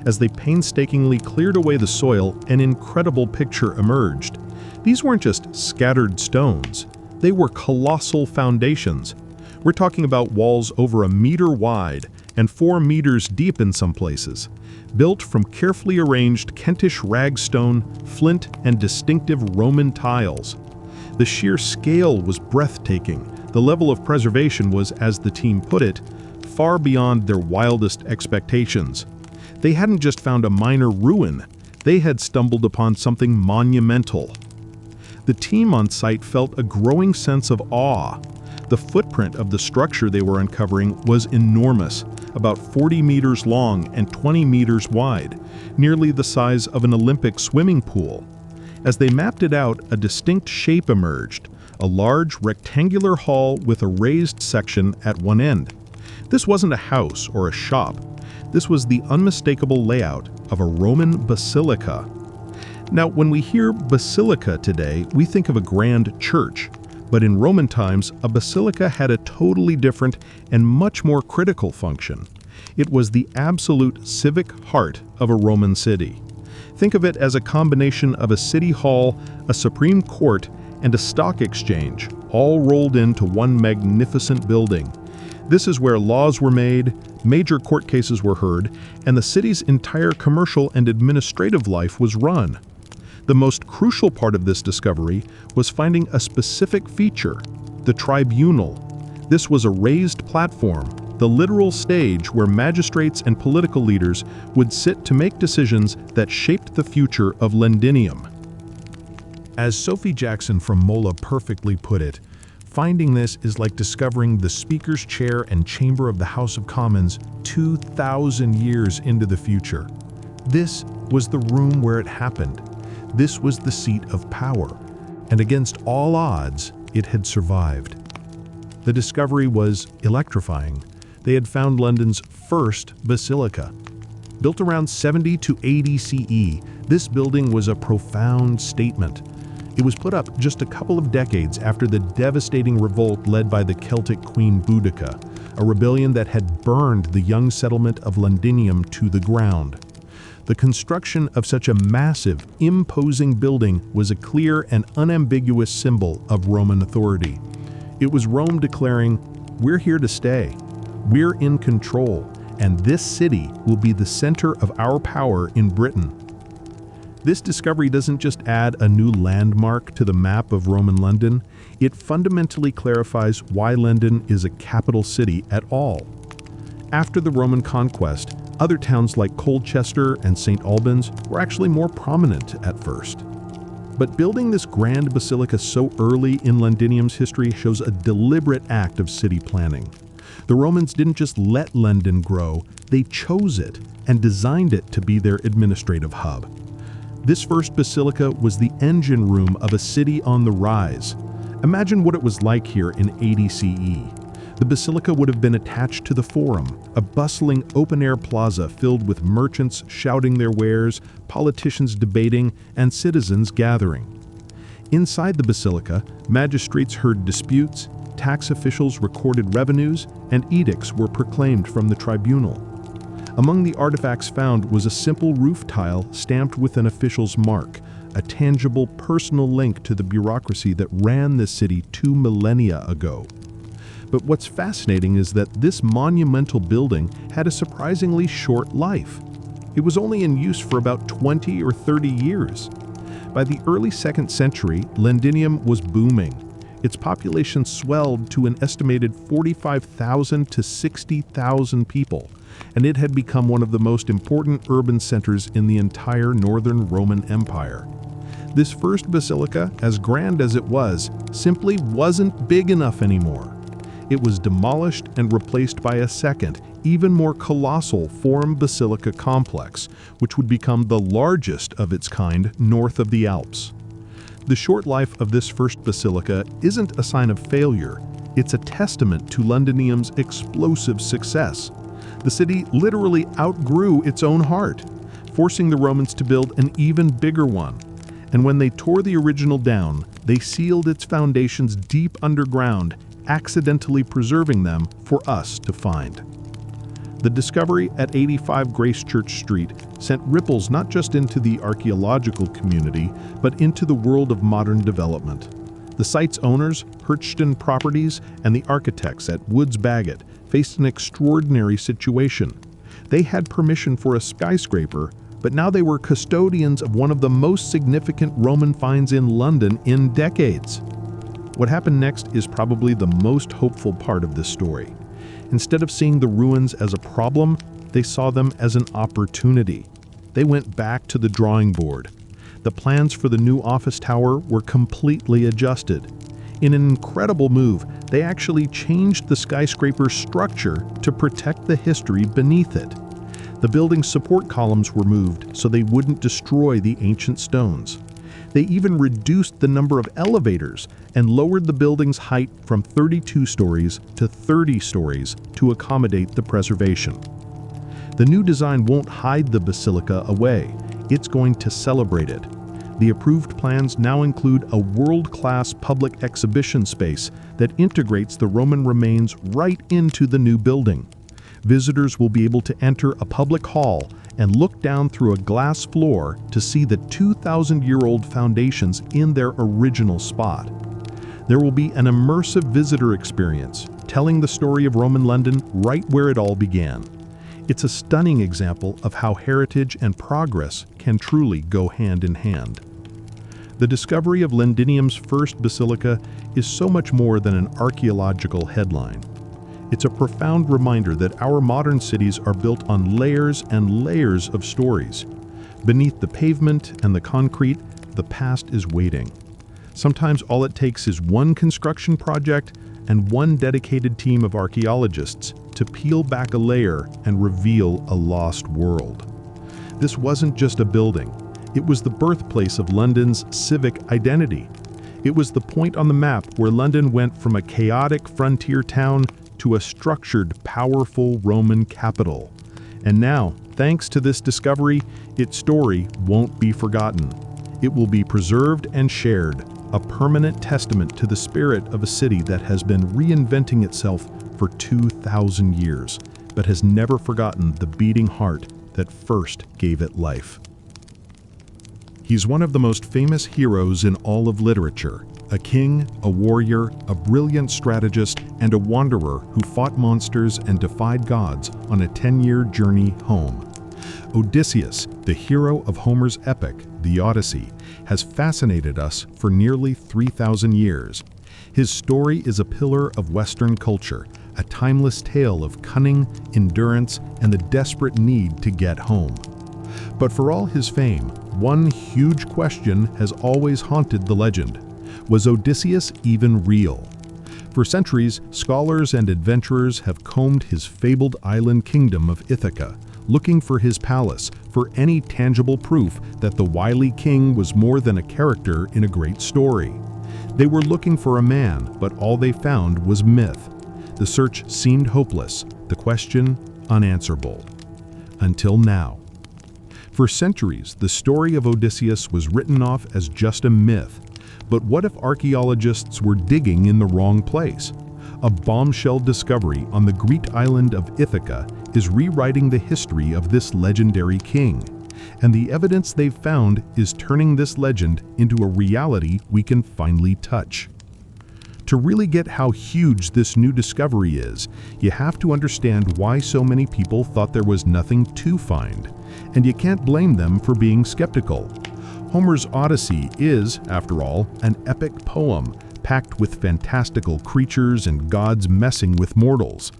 As they painstakingly cleared away the soil, an incredible picture emerged. These weren't just scattered stones. They were colossal foundations. We're talking about walls over 1 meter wide and 4 meters deep in some places, built from carefully arranged Kentish ragstone, flint, and distinctive Roman tiles. The sheer scale was breathtaking. The level of preservation was, as the team put it, far beyond their wildest expectations. They hadn't just found a minor ruin, they had stumbled upon something monumental. The team on site felt a growing sense of awe. The footprint of the structure they were uncovering was enormous, about 40 meters long and 20 meters wide, nearly the size of an Olympic swimming pool. As they mapped it out, a distinct shape emerged, a large rectangular hall with a raised section at one end. This wasn't a house or a shop. This was the unmistakable layout of a Roman basilica. Now, when we hear basilica today, we think of a grand church. But in Roman times, a basilica had a totally different and much more critical function. It was the absolute civic heart of a Roman city. Think of it as a combination of a city hall, a supreme court, and a stock exchange, all rolled into one magnificent building. This is where laws were made, major court cases were heard, and the city's entire commercial and administrative life was run. The most crucial part of this discovery was finding a specific feature, the tribunal. This was a raised platform, the literal stage where magistrates and political leaders would sit to make decisions that shaped the future of Londinium. As Sophie Jackson from MOLA perfectly put it, finding this is like discovering the Speaker's chair and chamber of the House of Commons 2,000 years into the future. This was the room where it happened. This was the seat of power, and against all odds, it had survived. The discovery was electrifying. They had found London's first basilica. Built around 70 to 80 CE, this building was a profound statement. It was put up just a couple of decades after the devastating revolt led by the Celtic Queen Boudica, a rebellion that had burned the young settlement of Londinium to the ground. The construction of such a massive, imposing building was a clear and unambiguous symbol of Roman authority. It was Rome declaring, "We're here to stay. We're in control, and this city will be the center of our power in Britain." This discovery doesn't just add a new landmark to the map of Roman London, it fundamentally clarifies why London is a capital city at all. After the Roman conquest, other towns like Colchester and St. Albans were actually more prominent at first. But building this grand basilica so early in Londinium's history shows a deliberate act of city planning. The Romans didn't just let London grow, they chose it and designed it to be their administrative hub. This first basilica was the engine room of a city on the rise. Imagine what it was like here in 80 CE. The basilica would have been attached to the Forum, a bustling open-air plaza filled with merchants shouting their wares, politicians debating, and citizens gathering. Inside the basilica, magistrates heard disputes, tax officials recorded revenues, and edicts were proclaimed from the tribunal. Among the artifacts found was a simple roof tile stamped with an official's mark, a tangible personal link to the bureaucracy that ran this city 2 millennia ago. But what's fascinating is that this monumental building had a surprisingly short life. It was only in use for about 20 or 30 years. By the early 2nd century, Londinium was booming. Its population swelled to an estimated 45,000 to 60,000 people, and it had become one of the most important urban centers in the entire northern Roman Empire. This first basilica, as grand as it was, simply wasn't big enough anymore. It was demolished and replaced by a second, even more colossal Forum Basilica complex, which would become the largest of its kind north of the Alps. The short life of this first basilica isn't a sign of failure, it's a testament to Londinium's explosive success. The city literally outgrew its own heart, forcing the Romans to build an even bigger one. And when they tore the original down, they sealed its foundations deep underground, accidentally preserving them for us to find. The discovery at 85 Grace Church Street sent ripples not just into the archaeological community, but into the world of modern development. The site's owners, Hirchton Properties, and the architects at Woods Bagot faced an extraordinary situation. They had permission for a skyscraper, but now they were custodians of one of the most significant Roman finds in London in decades. What happened next is probably the most hopeful part of this story. Instead of seeing the ruins as a problem, they saw them as an opportunity. They went back to the drawing board. The plans for the new office tower were completely adjusted. In an incredible move, they actually changed the skyscraper's structure to protect the history beneath it. The building's support columns were moved so they wouldn't destroy the ancient stones. They even reduced the number of elevators and lowered the building's height from 32 stories to 30 stories to accommodate the preservation. The new design won't hide the basilica away, it's going to celebrate it. The approved plans now include a world-class public exhibition space that integrates the Roman remains right into the new building. Visitors will be able to enter a public hall and look down through a glass floor to see the 2,000-year-old foundations in their original spot. There will be an immersive visitor experience, telling the story of Roman London right where it all began. It's a stunning example of how heritage and progress can truly go hand in hand. The discovery of Londinium's first basilica is so much more than an archaeological headline. It's a profound reminder that our modern cities are built on layers and layers of stories. Beneath the pavement and the concrete, the past is waiting. Sometimes all it takes is one construction project and one dedicated team of archaeologists to peel back a layer and reveal a lost world. This wasn't just a building. It was the birthplace of London's civic identity. It was the point on the map where London went from a chaotic frontier town to a structured, powerful Roman capital. And now, thanks to this discovery, its story won't be forgotten. It will be preserved and shared, a permanent testament to the spirit of a city that has been reinventing itself for 2,000 years, but has never forgotten the beating heart that first gave it life. He's one of the most famous heroes in all of literature, a king, a warrior, a brilliant strategist, and a wanderer who fought monsters and defied gods on a 10-year journey home. Odysseus, the hero of Homer's epic, the Odyssey, has fascinated us for nearly 3,000 years. His story is a pillar of Western culture, a timeless tale of cunning, endurance, and the desperate need to get home. But for all his fame, one huge question has always haunted the legend. Was Odysseus even real? For centuries, scholars and adventurers have combed his fabled island kingdom of Ithaca, looking for his palace, for any tangible proof that the wily king was more than a character in a great story. They were looking for a man, but all they found was myth. The search seemed hopeless, the question unanswerable. Until now. For centuries, the story of Odysseus was written off as just a myth. But what if archaeologists were digging in the wrong place? A bombshell discovery on the Greek island of Ithaca is rewriting the history of this legendary king. And the evidence they've found is turning this legend into a reality we can finally touch. To really get how huge this new discovery is, you have to understand why so many people thought there was nothing to find. And you can't blame them for being skeptical. Homer's Odyssey is, after all, an epic poem, packed with fantastical creatures and gods messing with mortals.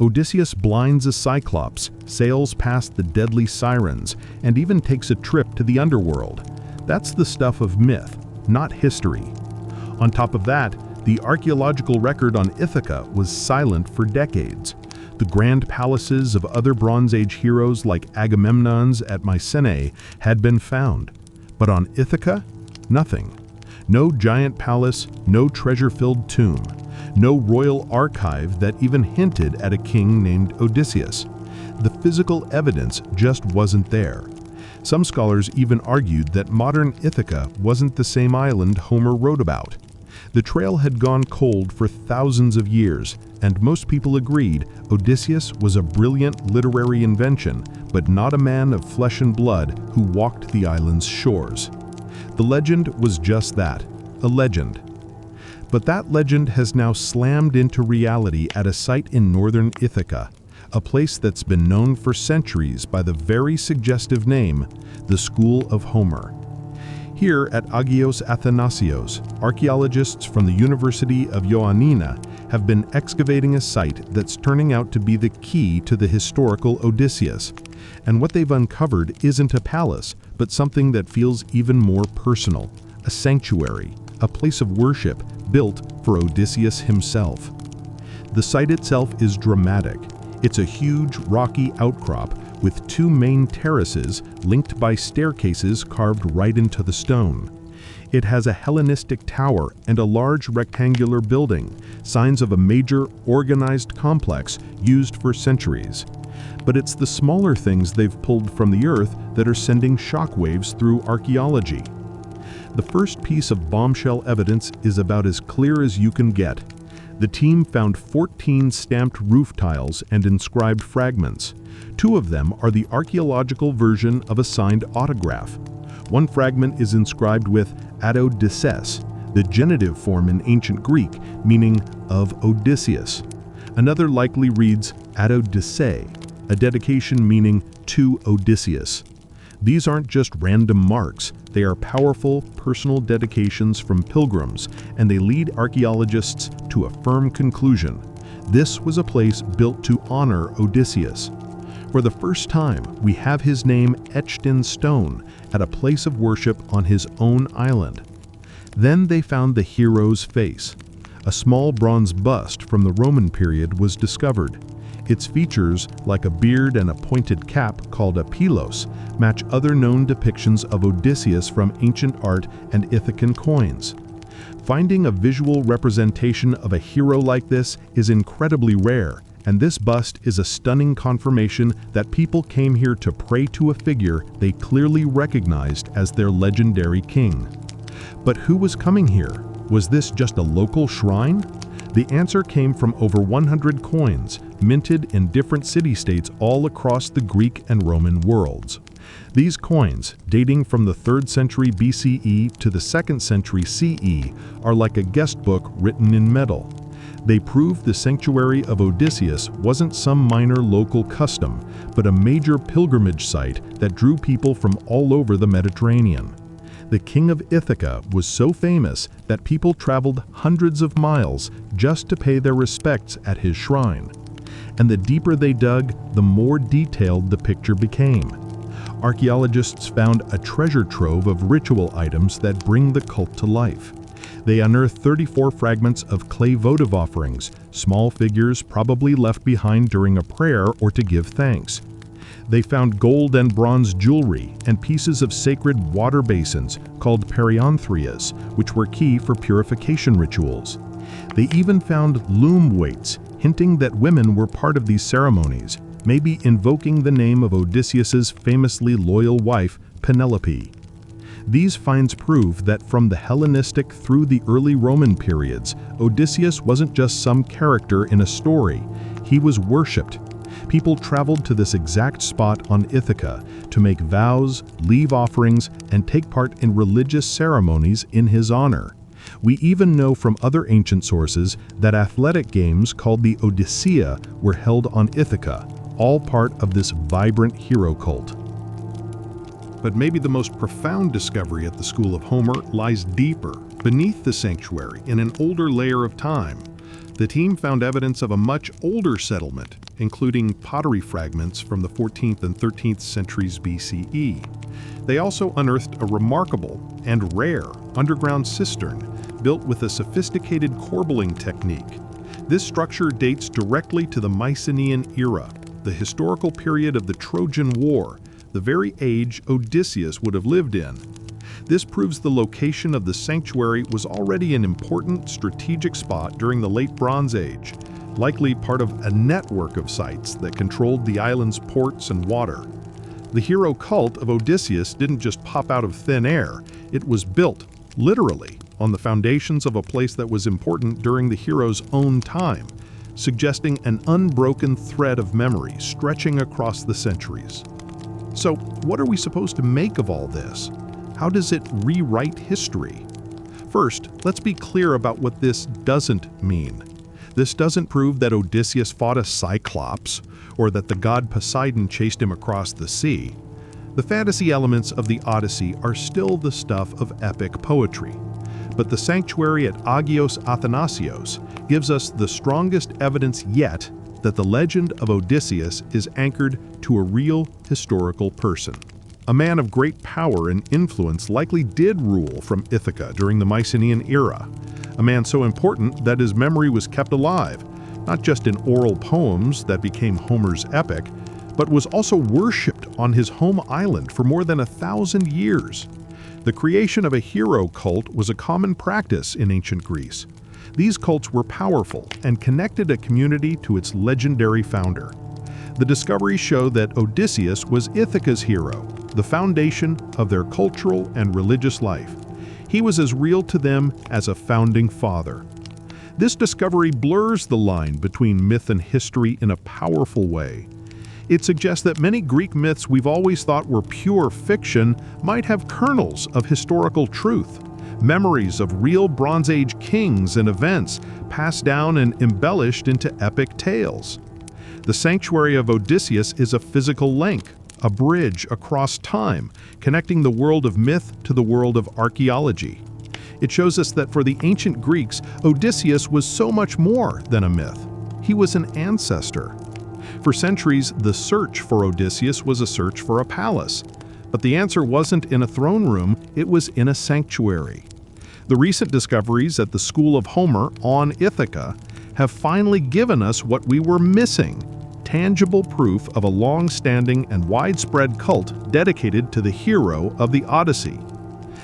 Odysseus blinds a cyclops, sails past the deadly sirens, and even takes a trip to the underworld. That's the stuff of myth, not history. On top of that, the archaeological record on Ithaca was silent for decades. The grand palaces of other Bronze Age heroes like Agamemnon's at Mycenae had been found. But on Ithaca, nothing. No giant palace, no treasure-filled tomb, no royal archive that even hinted at a king named Odysseus. The physical evidence just wasn't there. Some scholars even argued that modern Ithaca wasn't the same island Homer wrote about. The trail had gone cold for thousands of years, and most people agreed Odysseus was a brilliant literary invention, but not a man of flesh and blood who walked the island's shores. The legend was just that, a legend. But that legend has now slammed into reality at a site in northern Ithaca, a place that's been known for centuries by the very suggestive name, the School of Homer. Here at Agios Athanasios, archaeologists from the University of Ioannina have been excavating a site that's turning out to be the key to the historical Odysseus. And what they've uncovered isn't a palace, but something that feels even more personal, a sanctuary, a place of worship built for Odysseus himself. The site itself is dramatic. It's a huge rocky outcrop with two main terraces linked by staircases carved right into the stone. It has a Hellenistic tower and a large rectangular building, signs of a major organized complex used for centuries. But it's the smaller things they've pulled from the earth that are sending shockwaves through archaeology. The first piece of bombshell evidence is about as clear as you can get. The team found 14 stamped roof tiles and inscribed fragments. 2 of them are the archaeological version of a signed autograph. One fragment is inscribed with Abydos, the genitive form in ancient Greek, meaning of Odysseus. Another likely reads Abydos, a dedication meaning to Odysseus. These aren't just random marks, they are powerful personal dedications from pilgrims, and they lead archaeologists to a firm conclusion. This was a place built to honor Odysseus. For the first time, we have his name etched in stone at a place of worship on his own island. Then they found the hero's face. A small bronze bust from the Roman period was discovered. Its features, like a beard and a pointed cap called a pilos, match other known depictions of Odysseus from ancient art and Ithacan coins. Finding a visual representation of a hero like this is incredibly rare, and this bust is a stunning confirmation that people came here to pray to a figure they clearly recognized as their legendary king. But who was coming here? Was this just a local shrine? The answer came from over 100 coins, minted in different city-states all across the Greek and Roman worlds. These coins, dating from the 3rd century BCE to the 2nd century CE, are like a guest book written in metal. They prove the Sanctuary of Odysseus wasn't some minor local custom, but a major pilgrimage site that drew people from all over the Mediterranean. The king of Ithaca was so famous that people traveled hundreds of miles just to pay their respects at his shrine. And the deeper they dug, the more detailed the picture became. Archaeologists found a treasure trove of ritual items that bring the cult to life. They unearthed 34 fragments of clay votive offerings, small figures probably left behind during a prayer or to give thanks. They found gold and bronze jewelry and pieces of sacred water basins called perionthrias, which were key for purification rituals. They even found loom weights, hinting that women were part of these ceremonies, maybe invoking the name of Odysseus's famously loyal wife, Penelope. These finds prove that from the Hellenistic through the early Roman periods, Odysseus wasn't just some character in a story. He was worshipped. People traveled to this exact spot on Ithaca to make vows, leave offerings, and take part in religious ceremonies in his honor. We even know from other ancient sources that athletic games called the Odyssea were held on Ithaca, all part of this vibrant hero cult. But maybe the most profound discovery at the School of Homer lies deeper, beneath the sanctuary, in an older layer of time. The team found evidence of a much older settlement, including pottery fragments from the 14th and 13th centuries BCE. They also unearthed a remarkable and rare underground cistern built with a sophisticated corbelling technique. This structure dates directly to the Mycenaean era, the historical period of the Trojan War, the very age Odysseus would have lived in. This proves the location of the sanctuary was already an important strategic spot during the Late Bronze Age, likely part of a network of sites that controlled the island's ports and water. The hero cult of Odysseus didn't just pop out of thin air, it was built, literally, on the foundations of a place that was important during the hero's own time, suggesting an unbroken thread of memory stretching across the centuries. So, what are we supposed to make of all this? How does it rewrite history? First, let's be clear about what this doesn't mean. This doesn't prove that Odysseus fought a cyclops, or that the god Poseidon chased him across the sea. The fantasy elements of the Odyssey are still the stuff of epic poetry. But the sanctuary at Agios Athanasios gives us the strongest evidence yet that the legend of Odysseus is anchored to a real historical person. A man of great power and influence likely did rule from Ithaca during the Mycenaean era. A man so important that his memory was kept alive, not just in oral poems that became Homer's epic, but was also worshipped on his home island for more than 1,000 years. The creation of a hero cult was a common practice in ancient Greece. These cults were powerful and connected a community to its legendary founder. The discoveries show that Odysseus was Ithaca's hero, the foundation of their cultural and religious life. He was as real to them as a founding father. This discovery blurs the line between myth and history in a powerful way. It suggests that many Greek myths we've always thought were pure fiction might have kernels of historical truth, memories of real Bronze Age kings and events passed down and embellished into epic tales. The Sanctuary of Odysseus is a physical link, a bridge across time, connecting the world of myth to the world of archaeology. It shows us that for the ancient Greeks, Odysseus was so much more than a myth. He was an ancestor. For centuries, the search for Odysseus was a search for a palace. But the answer wasn't in a throne room, it was in a sanctuary. The recent discoveries at the School of Homer on Ithaca have finally given us what we were missing: tangible proof of a long-standing and widespread cult dedicated to the hero of the Odyssey.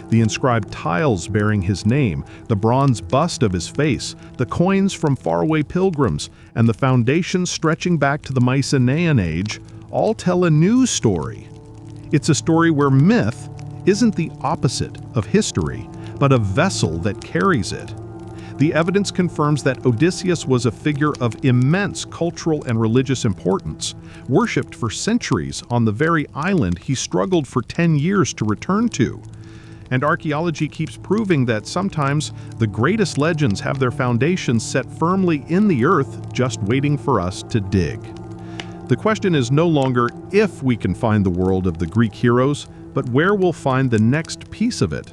The inscribed tiles bearing his name, the bronze bust of his face, the coins from faraway pilgrims, and the foundations stretching back to the Mycenaean age all tell a new story. It's a story where myth isn't the opposite of history, but a vessel that carries it. The evidence confirms that Odysseus was a figure of immense cultural and religious importance, worshipped for centuries on the very island he struggled for 10 years to return to. And archaeology keeps proving that sometimes the greatest legends have their foundations set firmly in the earth, just waiting for us to dig. The question is no longer if we can find the world of the Greek heroes, but where we'll find the next piece of it.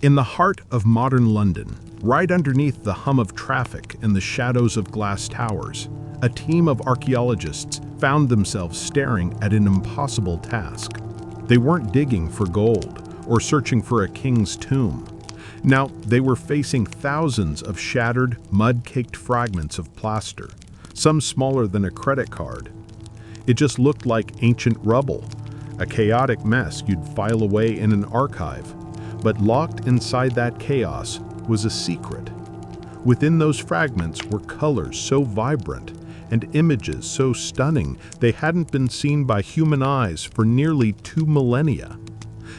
In the heart of modern London, right underneath the hum of traffic and the shadows of glass towers, a team of archaeologists found themselves staring at an impossible task. They weren't digging for gold or searching for a king's tomb. Now, they were facing thousands of shattered, mud-caked fragments of plaster, some smaller than a credit card. It just looked like ancient rubble, a chaotic mess you'd file away in an archive. But locked inside that chaos was a secret. Within those fragments were colors so vibrant and images so stunning they hadn't been seen by human eyes for nearly 2 millennia.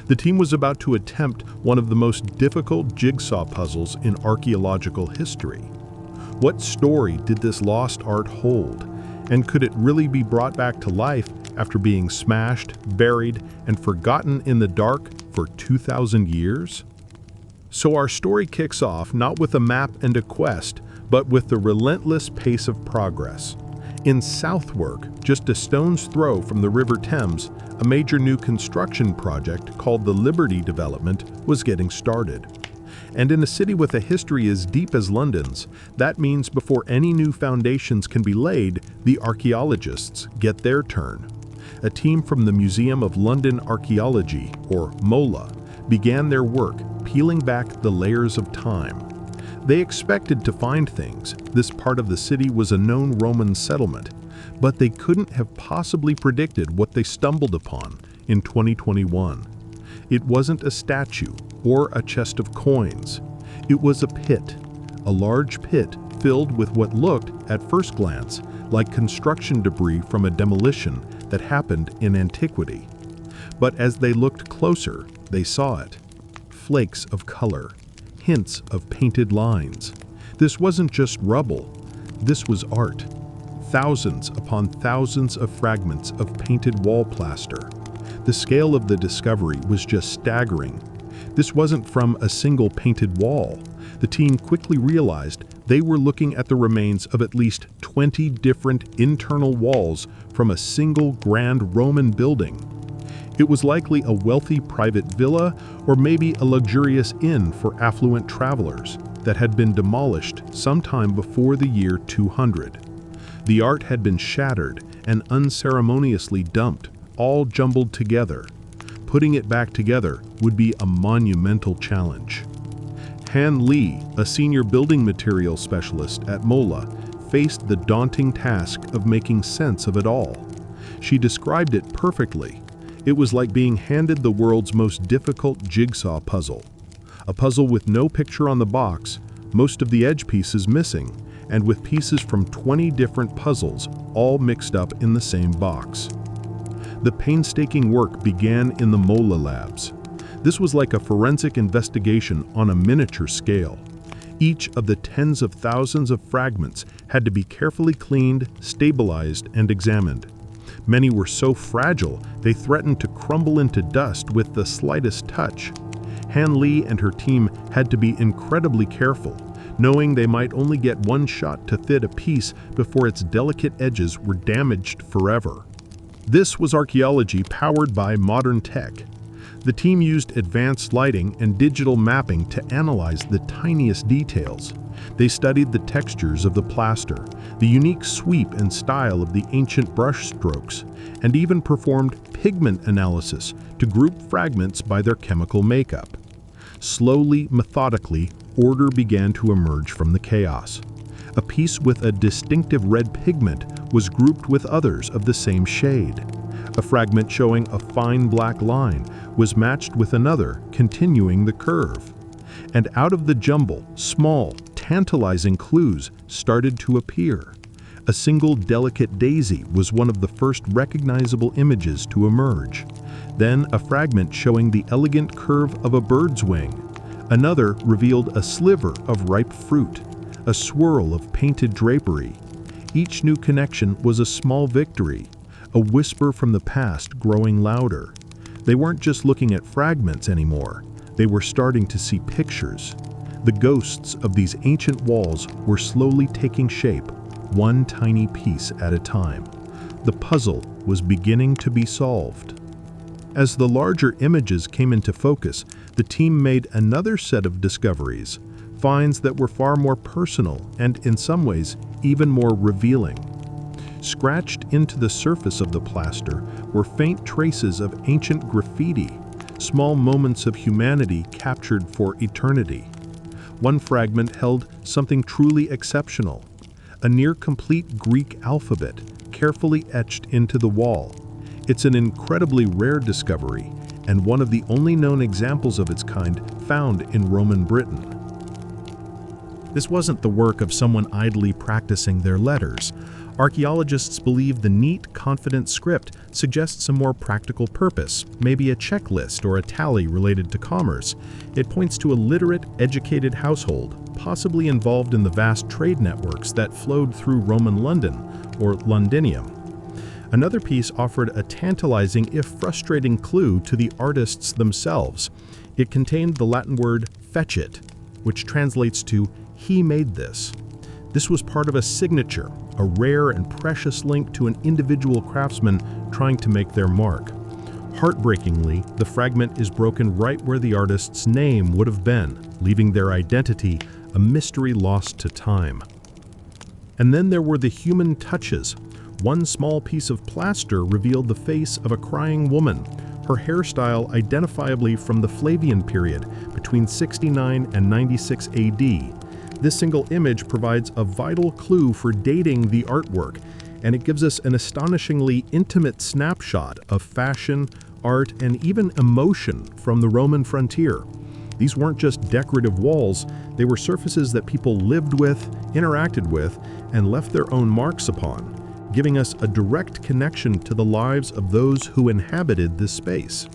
The team was about to attempt one of the most difficult jigsaw puzzles in archaeological history. What story did this lost art hold, and could it really be brought back to life after being smashed, buried, and forgotten in the dark for 2,000 years? So our story kicks off not with a map and a quest, but with the relentless pace of progress. In Southwark, just a stone's throw from the River Thames, a major new construction project called the Liberty Development was getting started. And in a city with a history as deep as London's, that means before any new foundations can be laid, the archaeologists get their turn. A team from the Museum of London Archaeology, or MOLA, began their work peeling back the layers of time. They expected to find things. This part of the city was a known Roman settlement, but they couldn't have possibly predicted what they stumbled upon in 2021. It wasn't a statue or a chest of coins. It was a pit, a large pit filled with what looked, at first glance, like construction debris from a demolition that happened in antiquity. But as they looked closer, they saw it. Flakes of color, hints of painted lines. This wasn't just rubble, this was art. Thousands upon thousands of fragments of painted wall plaster. The scale of the discovery was just staggering. This wasn't from a single painted wall. The team quickly realized they were looking at the remains of at least 20 different internal walls from a single grand Roman building. It was likely a wealthy private villa or maybe a luxurious inn for affluent travelers that had been demolished sometime before the year 200. The art had been shattered and unceremoniously dumped, all jumbled together. Putting it back together would be a monumental challenge. Han Lee, a senior building material specialist at MOLA, faced the daunting task of making sense of it all. She described it perfectly. It was like being handed the world's most difficult jigsaw puzzle. A puzzle with no picture on the box, most of the edge pieces missing, and with pieces from 20 different puzzles all mixed up in the same box. The painstaking work began in the MOLA labs. This was like a forensic investigation on a miniature scale. Each of the tens of thousands of fragments had to be carefully cleaned, stabilized, and examined. Many were so fragile they threatened to crumble into dust with the slightest touch. Han Lee and her team had to be incredibly careful, knowing they might only get one shot to fit a piece before its delicate edges were damaged forever. This was archaeology powered by modern tech. The team used advanced lighting and digital mapping to analyze the tiniest details. They studied the textures of the plaster, the unique sweep and style of the ancient brush strokes, and even performed pigment analysis to group fragments by their chemical makeup. Slowly, methodically, order began to emerge from the chaos. A piece with a distinctive red pigment was grouped with others of the same shade. A fragment showing a fine black line was matched with another, continuing the curve. And out of the jumble, small, tantalizing clues started to appear. A single delicate daisy was one of the first recognizable images to emerge. Then a fragment showing the elegant curve of a bird's wing. Another revealed a sliver of ripe fruit, a swirl of painted drapery. Each new connection was a small victory, a whisper from the past growing louder. They weren't just looking at fragments anymore. They were starting to see pictures. The ghosts of these ancient walls were slowly taking shape, one tiny piece at a time. The puzzle was beginning to be solved. As the larger images came into focus, the team made another set of discoveries, finds that were far more personal and, in some ways, even more revealing. Scratched into the surface of the plaster were faint traces of ancient graffiti, small moments of humanity captured for eternity. One fragment held something truly exceptional, a near-complete Greek alphabet carefully etched into the wall. It's an incredibly rare discovery and one of the only known examples of its kind found in Roman Britain. This wasn't the work of someone idly practicing their letters. Archaeologists believe the neat, confident script suggests a more practical purpose, maybe a checklist or a tally related to commerce. It points to a literate, educated household, possibly involved in the vast trade networks that flowed through Roman London, or Londinium. Another piece offered a tantalizing, if frustrating, clue to the artists themselves. It contained the Latin word fecit, which translates to "he made this." This was part of a signature, a rare and precious link to an individual craftsman trying to make their mark. Heartbreakingly, the fragment is broken right where the artist's name would have been, leaving their identity a mystery lost to time. And then there were the human touches. One small piece of plaster revealed the face of a crying woman, her hairstyle identifiably from the Flavian period between 69 and 96 AD. This single image provides a vital clue for dating the artwork, and it gives us an astonishingly intimate snapshot of fashion, art, and even emotion from the Roman frontier. These weren't just decorative walls, they were surfaces that people lived with, interacted with, and left their own marks upon, giving us a direct connection to the lives of those who inhabited this space.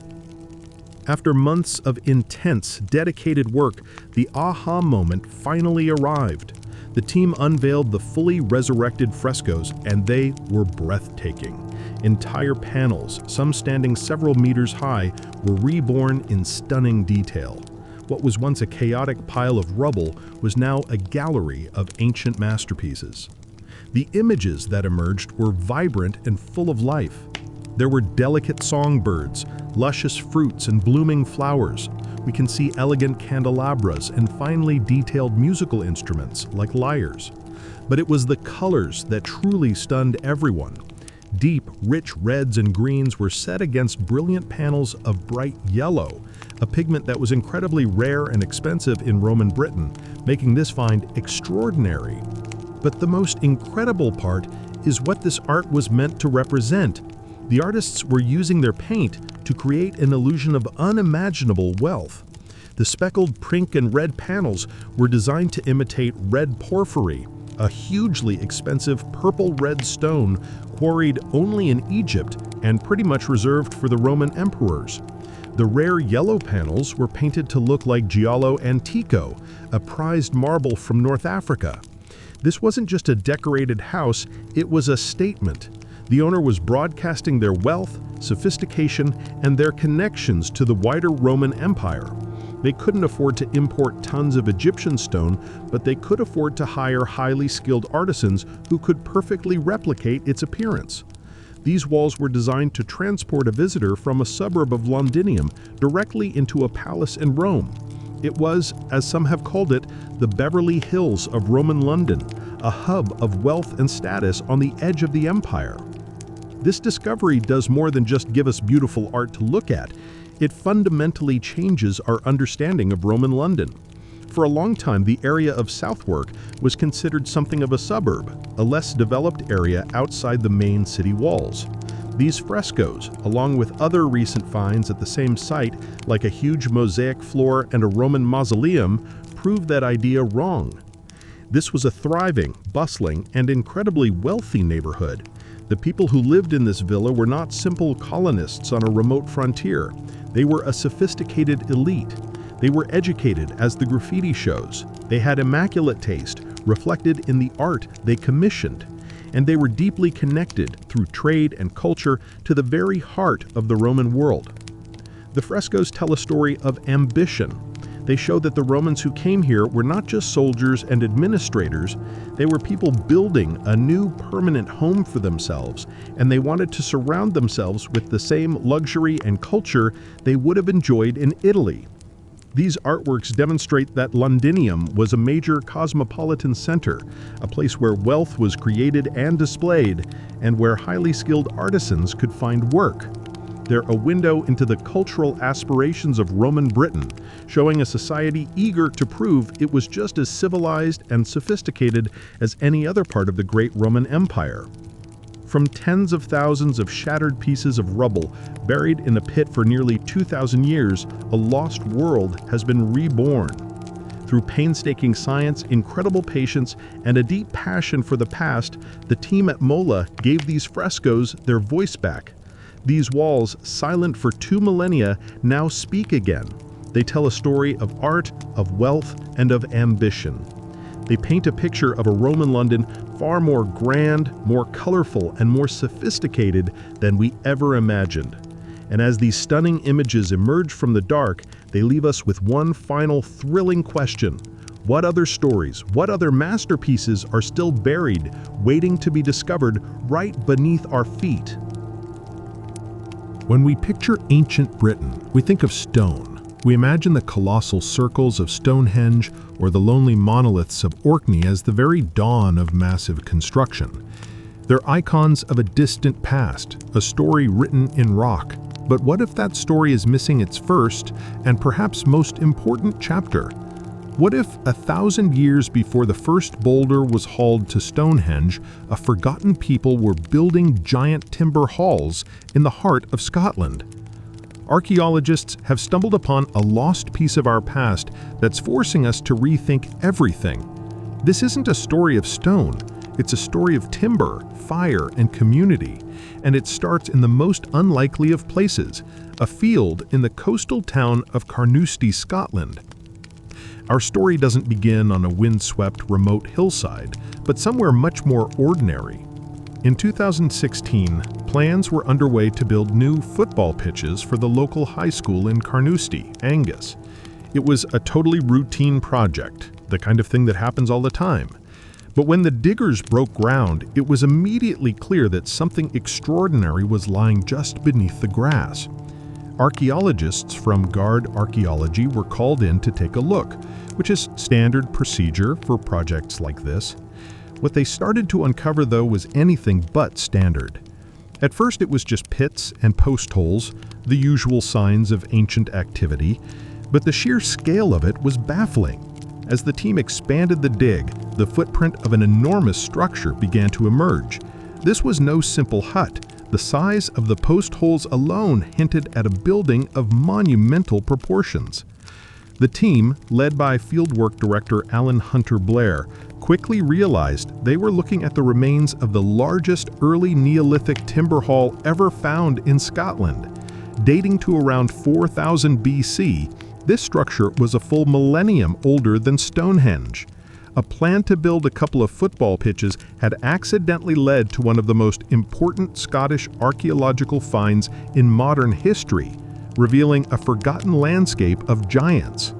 After months of intense, dedicated work, the aha moment finally arrived. The team unveiled the fully resurrected frescoes, and they were breathtaking. Entire panels, some standing several meters high, were reborn in stunning detail. What was once a chaotic pile of rubble was now a gallery of ancient masterpieces. The images that emerged were vibrant and full of life. There were delicate songbirds, luscious fruits, and blooming flowers. We can see elegant candelabras and finely detailed musical instruments like lyres. But it was the colors that truly stunned everyone. Deep, rich reds and greens were set against brilliant panels of bright yellow, a pigment that was incredibly rare and expensive in Roman Britain, making this find extraordinary. But the most incredible part is what this art was meant to represent. The artists were using their paint to create an illusion of unimaginable wealth. The speckled pink and red panels were designed to imitate red porphyry, a hugely expensive purple-red stone quarried only in Egypt and pretty much reserved for the Roman emperors. The rare yellow panels were painted to look like giallo antico, a prized marble from North Africa. This wasn't just a decorated house, it was a statement. The owner was broadcasting their wealth, sophistication, and their connections to the wider Roman Empire. They couldn't afford to import tons of Egyptian stone, but they could afford to hire highly skilled artisans who could perfectly replicate its appearance. These walls were designed to transport a visitor from a suburb of Londinium directly into a palace in Rome. It was, as some have called it, the Beverly Hills of Roman London, a hub of wealth and status on the edge of the empire. This discovery does more than just give us beautiful art to look at. It fundamentally changes our understanding of Roman London. For a long time, the area of Southwark was considered something of a suburb, a less developed area outside the main city walls. These frescoes, along with other recent finds at the same site, like a huge mosaic floor and a Roman mausoleum, prove that idea wrong. This was a thriving, bustling, and incredibly wealthy neighborhood. The people who lived in this villa were not simple colonists on a remote frontier. They were a sophisticated elite. They were educated, as the graffiti shows. They had immaculate taste, reflected in the art they commissioned. And they were deeply connected, through trade and culture, to the very heart of the Roman world. The frescoes tell a story of ambition. They show that the Romans who came here were not just soldiers and administrators, they were people building a new permanent home for themselves, and they wanted to surround themselves with the same luxury and culture they would have enjoyed in Italy. These artworks demonstrate that Londinium was a major cosmopolitan center, a place where wealth was created and displayed, and where highly skilled artisans could find work. They're a window into the cultural aspirations of Roman Britain, showing a society eager to prove it was just as civilized and sophisticated as any other part of the great Roman Empire. From tens of thousands of shattered pieces of rubble buried in a pit for nearly 2,000 years, a lost world has been reborn. Through painstaking science, incredible patience, and a deep passion for the past, the team at MoLA gave these frescoes their voice back. These walls, silent for 2 millennia, now speak again. They tell a story of art, of wealth, and of ambition. They paint a picture of a Roman London far more grand, more colorful, and more sophisticated than we ever imagined. And as these stunning images emerge from the dark, they leave us with one final thrilling question. What other stories, what other masterpieces are still buried, waiting to be discovered right beneath our feet? When we picture ancient Britain, we think of stone. We imagine the colossal circles of Stonehenge or the lonely monoliths of Orkney as the very dawn of massive construction. They're icons of a distant past, a story written in rock. But what if that story is missing its first and perhaps most important chapter? What if 1,000 years before the first boulder was hauled to Stonehenge, a forgotten people were building giant timber halls in the heart of Scotland? Archaeologists have stumbled upon a lost piece of our past that's forcing us to rethink everything. This isn't a story of stone, it's a story of timber, fire, and community. And it starts in the most unlikely of places, a field in the coastal town of Carnoustie, Scotland. Our story doesn't begin on a windswept, remote hillside, but somewhere much more ordinary. In 2016, plans were underway to build new football pitches for the local high school in Carnoustie, Angus. It was a totally routine project, the kind of thing that happens all the time. But when the diggers broke ground, it was immediately clear that something extraordinary was lying just beneath the grass. Archaeologists from Guard Archaeology were called in to take a look, which is standard procedure for projects like this. What they started to uncover, though, was anything but standard. At first, it was just pits and post holes, the usual signs of ancient activity, but the sheer scale of it was baffling. As the team expanded the dig, the footprint of an enormous structure began to emerge. This was no simple hut. The size of the post holes alone hinted at a building of monumental proportions. The team, led by Fieldwork Director Alan Hunter Blair, quickly realized they were looking at the remains of the largest early Neolithic timber hall ever found in Scotland. Dating to around 4000 BC, this structure was a full millennium older than Stonehenge. A plan to build a couple of football pitches had accidentally led to one of the most important Scottish archaeological finds in modern history, revealing a forgotten landscape of giants.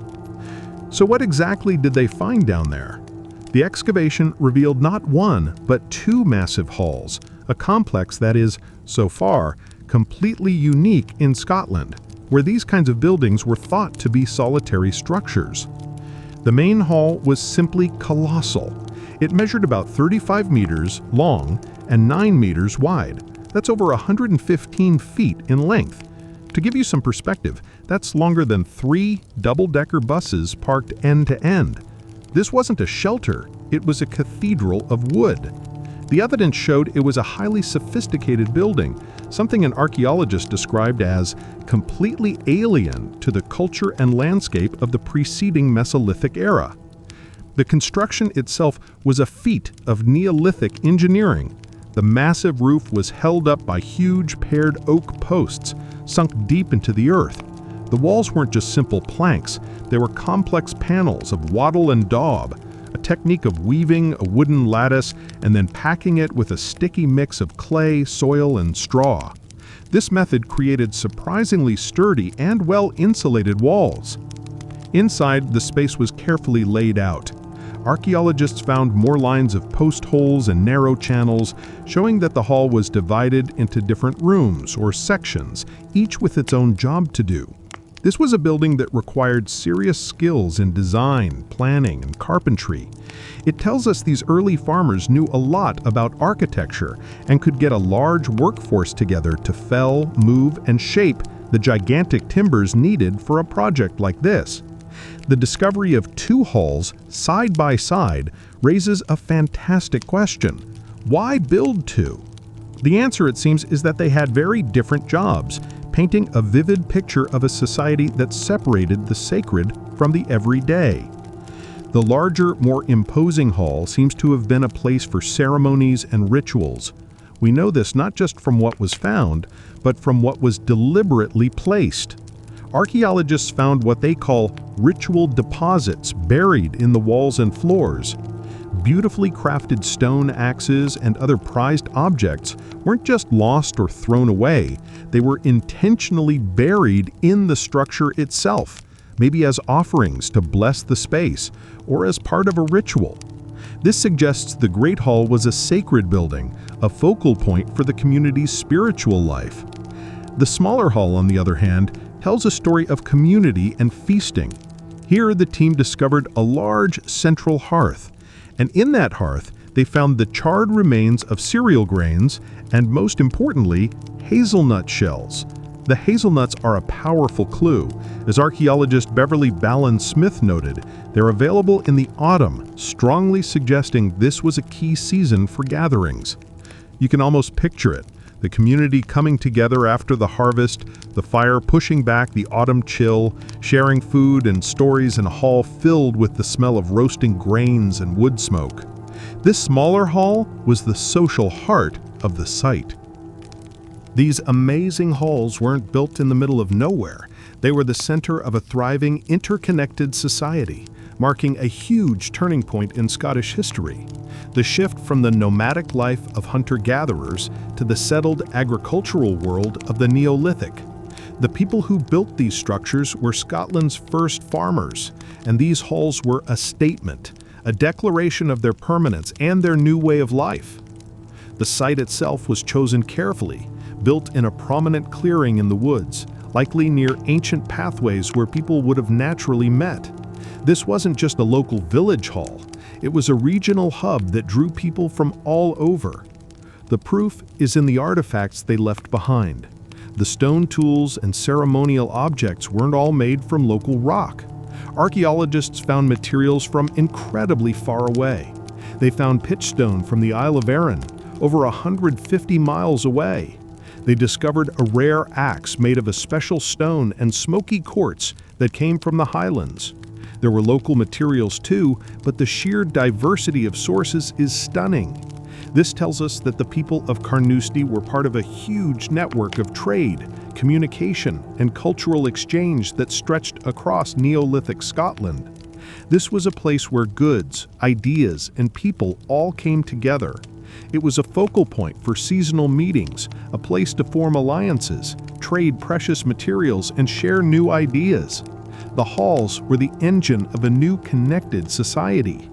So what exactly did they find down there? The excavation revealed not one, but 2 massive halls, a complex that is, so far, completely unique in Scotland, where these kinds of buildings were thought to be solitary structures. The main hall was simply colossal. It measured about 35 meters long and 9 meters wide. That's over 115 feet in length. To give you some perspective, that's longer than 3 double-decker buses parked end to end. This wasn't a shelter, it was a cathedral of wood. The evidence showed it was a highly sophisticated building, something an archaeologist described as completely alien to the culture and landscape of the preceding Mesolithic era. The construction itself was a feat of Neolithic engineering. The massive roof was held up by huge paired oak posts, sunk deep into the earth. The walls weren't just simple planks, they were complex panels of wattle and daub, a technique of weaving a wooden lattice and then packing it with a sticky mix of clay, soil, and straw. This method created surprisingly sturdy and well-insulated walls. Inside, the space was carefully laid out. Archaeologists found more lines of post holes and narrow channels, showing that the hall was divided into different rooms or sections, each with its own job to do. This was a building that required serious skills in design, planning, and carpentry. It tells us these early farmers knew a lot about architecture and could get a large workforce together to fell, move, and shape the gigantic timbers needed for a project like this. The discovery of 2 halls side by side raises a fantastic question. Why build 2? The answer, it seems, is that they had very different jobs, painting a vivid picture of a society that separated the sacred from the everyday. The larger, more imposing hall seems to have been a place for ceremonies and rituals. We know this not just from what was found, but from what was deliberately placed. Archaeologists found what they call ritual deposits buried in the walls and floors. Beautifully crafted stone axes and other prized objects weren't just lost or thrown away, they were intentionally buried in the structure itself, maybe as offerings to bless the space or as part of a ritual. This suggests the Great Hall was a sacred building, a focal point for the community's spiritual life. The smaller hall, on the other hand, tells a story of community and feasting. Here, the team discovered a large central hearth, and in that hearth, they found the charred remains of cereal grains and, most importantly, hazelnut shells. The hazelnuts are a powerful clue. As archaeologist Beverly Ballin Smith noted, they're available in the autumn, strongly suggesting this was a key season for gatherings. You can almost picture it. The community coming together after the harvest, the fire pushing back the autumn chill, sharing food and stories in a hall filled with the smell of roasting grains and wood smoke. This smaller hall was the social heart of the site. These amazing halls weren't built in the middle of nowhere. They were the center of a thriving, interconnected society, marking a huge turning point in Scottish history. The shift from the nomadic life of hunter-gatherers to the settled agricultural world of the Neolithic. The people who built these structures were Scotland's first farmers, and these halls were a statement, a declaration of their permanence and their new way of life. The site itself was chosen carefully, built in a prominent clearing in the woods, likely near ancient pathways where people would have naturally met. This wasn't just a local village hall, it was a regional hub that drew people from all over. The proof is in the artifacts they left behind. The stone tools and ceremonial objects weren't all made from local rock. Archaeologists found materials from incredibly far away. They found pitchstone from the Isle of Arran, over 150 miles away. They discovered a rare axe made of a special stone and smoky quartz that came from the Highlands. There were local materials too, but the sheer diversity of sources is stunning. This tells us that the people of Carnoustie were part of a huge network of trade, communication, and cultural exchange that stretched across Neolithic Scotland. This was a place where goods, ideas, and people all came together. It was a focal point for seasonal meetings, a place to form alliances, trade precious materials, and share new ideas. The halls were the engine of a new connected society.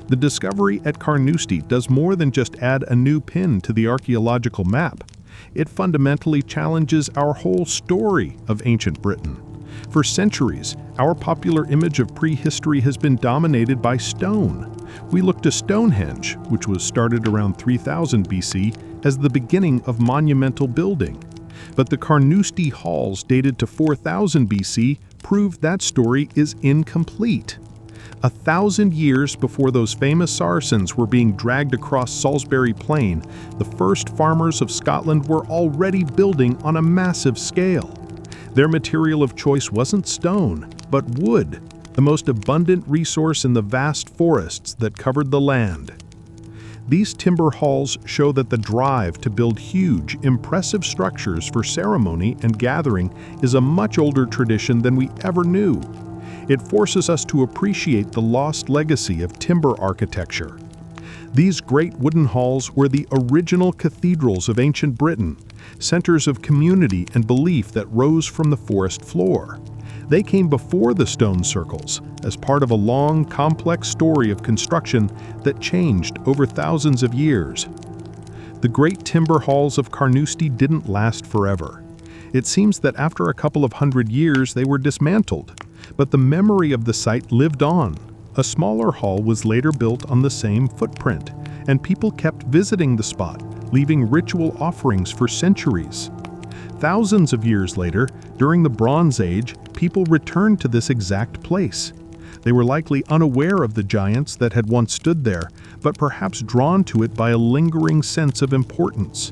The discovery at Carnoustie does more than just add a new pin to the archaeological map. It fundamentally challenges our whole story of ancient Britain. For centuries, our popular image of prehistory has been dominated by stone. We look to Stonehenge, which was started around 3000 BC, as the beginning of monumental building. But the Carnoustie halls dated to 4000 BC prove that story is incomplete. 1,000 years before those famous Saracens were being dragged across Salisbury Plain, the first farmers of Scotland were already building on a massive scale. Their material of choice wasn't stone, but wood, the most abundant resource in the vast forests that covered the land. These timber halls show that the drive to build huge, impressive structures for ceremony and gathering is a much older tradition than we ever knew. It forces us to appreciate the lost legacy of timber architecture. These great wooden halls were the original cathedrals of ancient Britain, centers of community and belief that rose from the forest floor. They came before the stone circles, as part of a long, complex story of construction that changed over thousands of years. The great timber halls of Carnoustie didn't last forever. It seems that after a couple of hundred years they were dismantled, but the memory of the site lived on. A smaller hall was later built on the same footprint, and people kept visiting the spot, leaving ritual offerings for centuries. Thousands of years later, during the Bronze Age, people returned to this exact place. They were likely unaware of the giants that had once stood there, but perhaps drawn to it by a lingering sense of importance.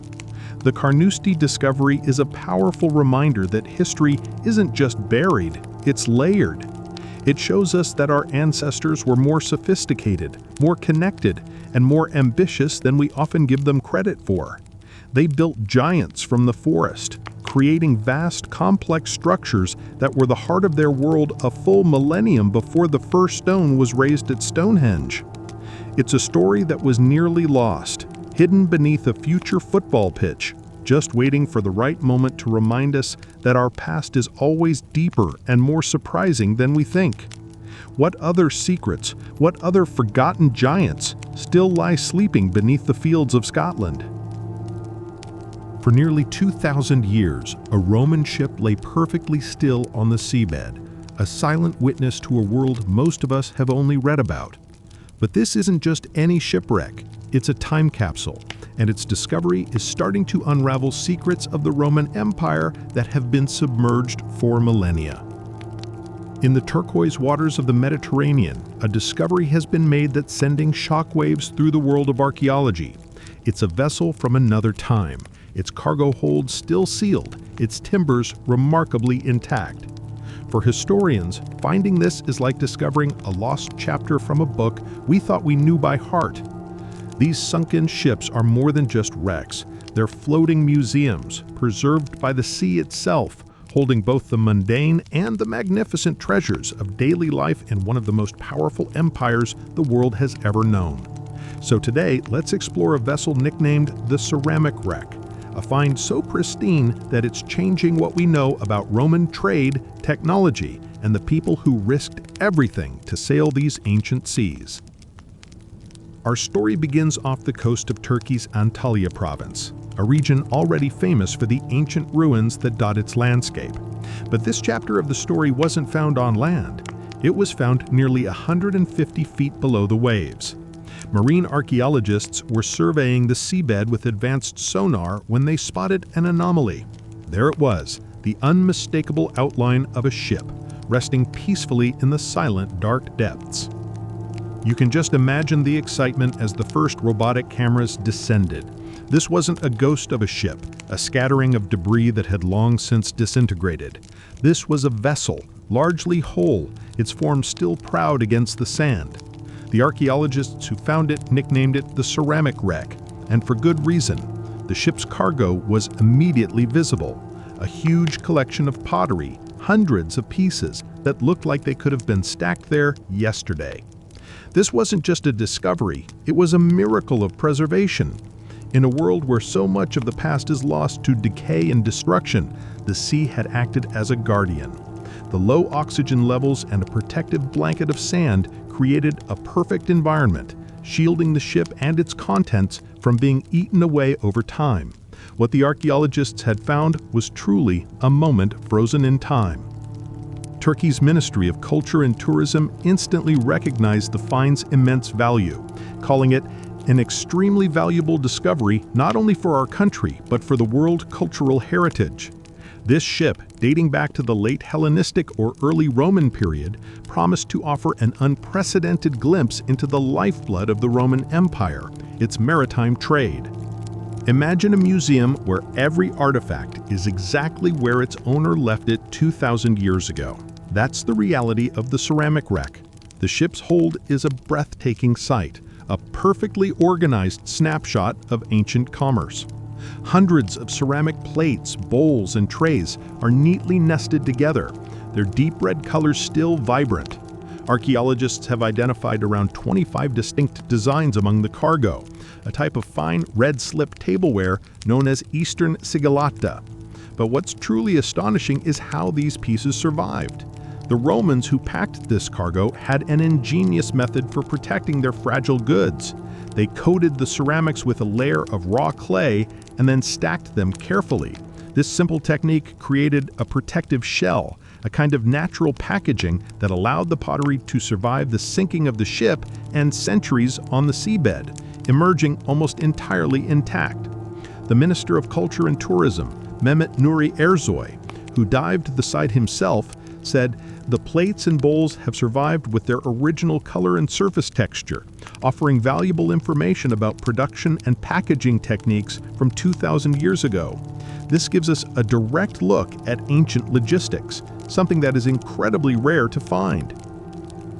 The Carnoustie discovery is a powerful reminder that history isn't just buried, it's layered. It shows us that our ancestors were more sophisticated, more connected, and more ambitious than we often give them credit for. They built giants from the forest, creating vast, complex structures that were the heart of their world a full millennium before the first stone was raised at Stonehenge. It's a story that was nearly lost, hidden beneath a future football pitch, just waiting for the right moment to remind us that our past is always deeper and more surprising than we think. What other secrets, what other forgotten giants still lie sleeping beneath the fields of Scotland? For nearly 2,000 years, a Roman ship lay perfectly still on the seabed, a silent witness to a world most of us have only read about. But this isn't just any shipwreck, it's a time capsule, and its discovery is starting to unravel secrets of the Roman Empire that have been submerged for millennia. In the turquoise waters of the Mediterranean, a discovery has been made that's sending shockwaves through the world of archaeology. It's a vessel from another time, its cargo hold still sealed, its timbers remarkably intact. For historians, finding this is like discovering a lost chapter from a book we thought we knew by heart. These sunken ships are more than just wrecks. They're floating museums, preserved by the sea itself, holding both the mundane and the magnificent treasures of daily life in one of the most powerful empires the world has ever known. So today, let's explore a vessel nicknamed the Ceramic Wreck, a find so pristine that it's changing what we know about Roman trade, technology, and the people who risked everything to sail these ancient seas. Our story begins off the coast of Turkey's Antalya province, a region already famous for the ancient ruins that dot its landscape. But this chapter of the story wasn't found on land. It was found nearly 150 feet below the waves. Marine archaeologists were surveying the seabed with advanced sonar when they spotted an anomaly. There it was, the unmistakable outline of a ship, resting peacefully in the silent, dark depths. You can just imagine the excitement as the first robotic cameras descended. This wasn't a ghost of a ship, a scattering of debris that had long since disintegrated. This was a vessel, largely whole, its form still proud against the sand. The archaeologists who found it nicknamed it the Ceramic Wreck, and for good reason. The ship's cargo was immediately visible, a huge collection of pottery, hundreds of pieces that looked like they could have been stacked there yesterday. This wasn't just a discovery, it was a miracle of preservation. In a world where so much of the past is lost to decay and destruction, the sea had acted as a guardian. The low oxygen levels and a protective blanket of sand created a perfect environment, shielding the ship and its contents from being eaten away over time. What the archaeologists had found was truly a moment frozen in time. Turkey's Ministry of Culture and Tourism instantly recognized the find's immense value, calling it An extremely valuable discovery not only for our country, but for the world cultural heritage. This ship, dating back to the late Hellenistic or early Roman period, promised to offer an unprecedented glimpse into the lifeblood of the Roman Empire, its maritime trade. Imagine a museum where every artifact is exactly where its owner left it 2,000 years ago. That's the reality of the ceramic wreck. The ship's hold is a breathtaking sight, a perfectly organized snapshot of ancient commerce. Hundreds of ceramic plates, bowls, and trays are neatly nested together, their deep red colors still vibrant. Archaeologists have identified around 25 distinct designs among the cargo, a type of fine red slip tableware known as Eastern sigillata. But what's truly astonishing is how these pieces survived. The Romans who packed this cargo had an ingenious method for protecting their fragile goods. They coated the ceramics with a layer of raw clay and then stacked them carefully. This simple technique created a protective shell, a kind of natural packaging that allowed the pottery to survive the sinking of the ship and centuries on the seabed, emerging almost entirely intact. The Minister of Culture and Tourism, Mehmet Nuri Ersoy, who dived the site himself, said, "The plates and bowls have survived with their original color and surface texture, offering valuable information about production and packaging techniques from 2,000 years ago. This gives us a direct look at ancient logistics, something that is incredibly rare to find."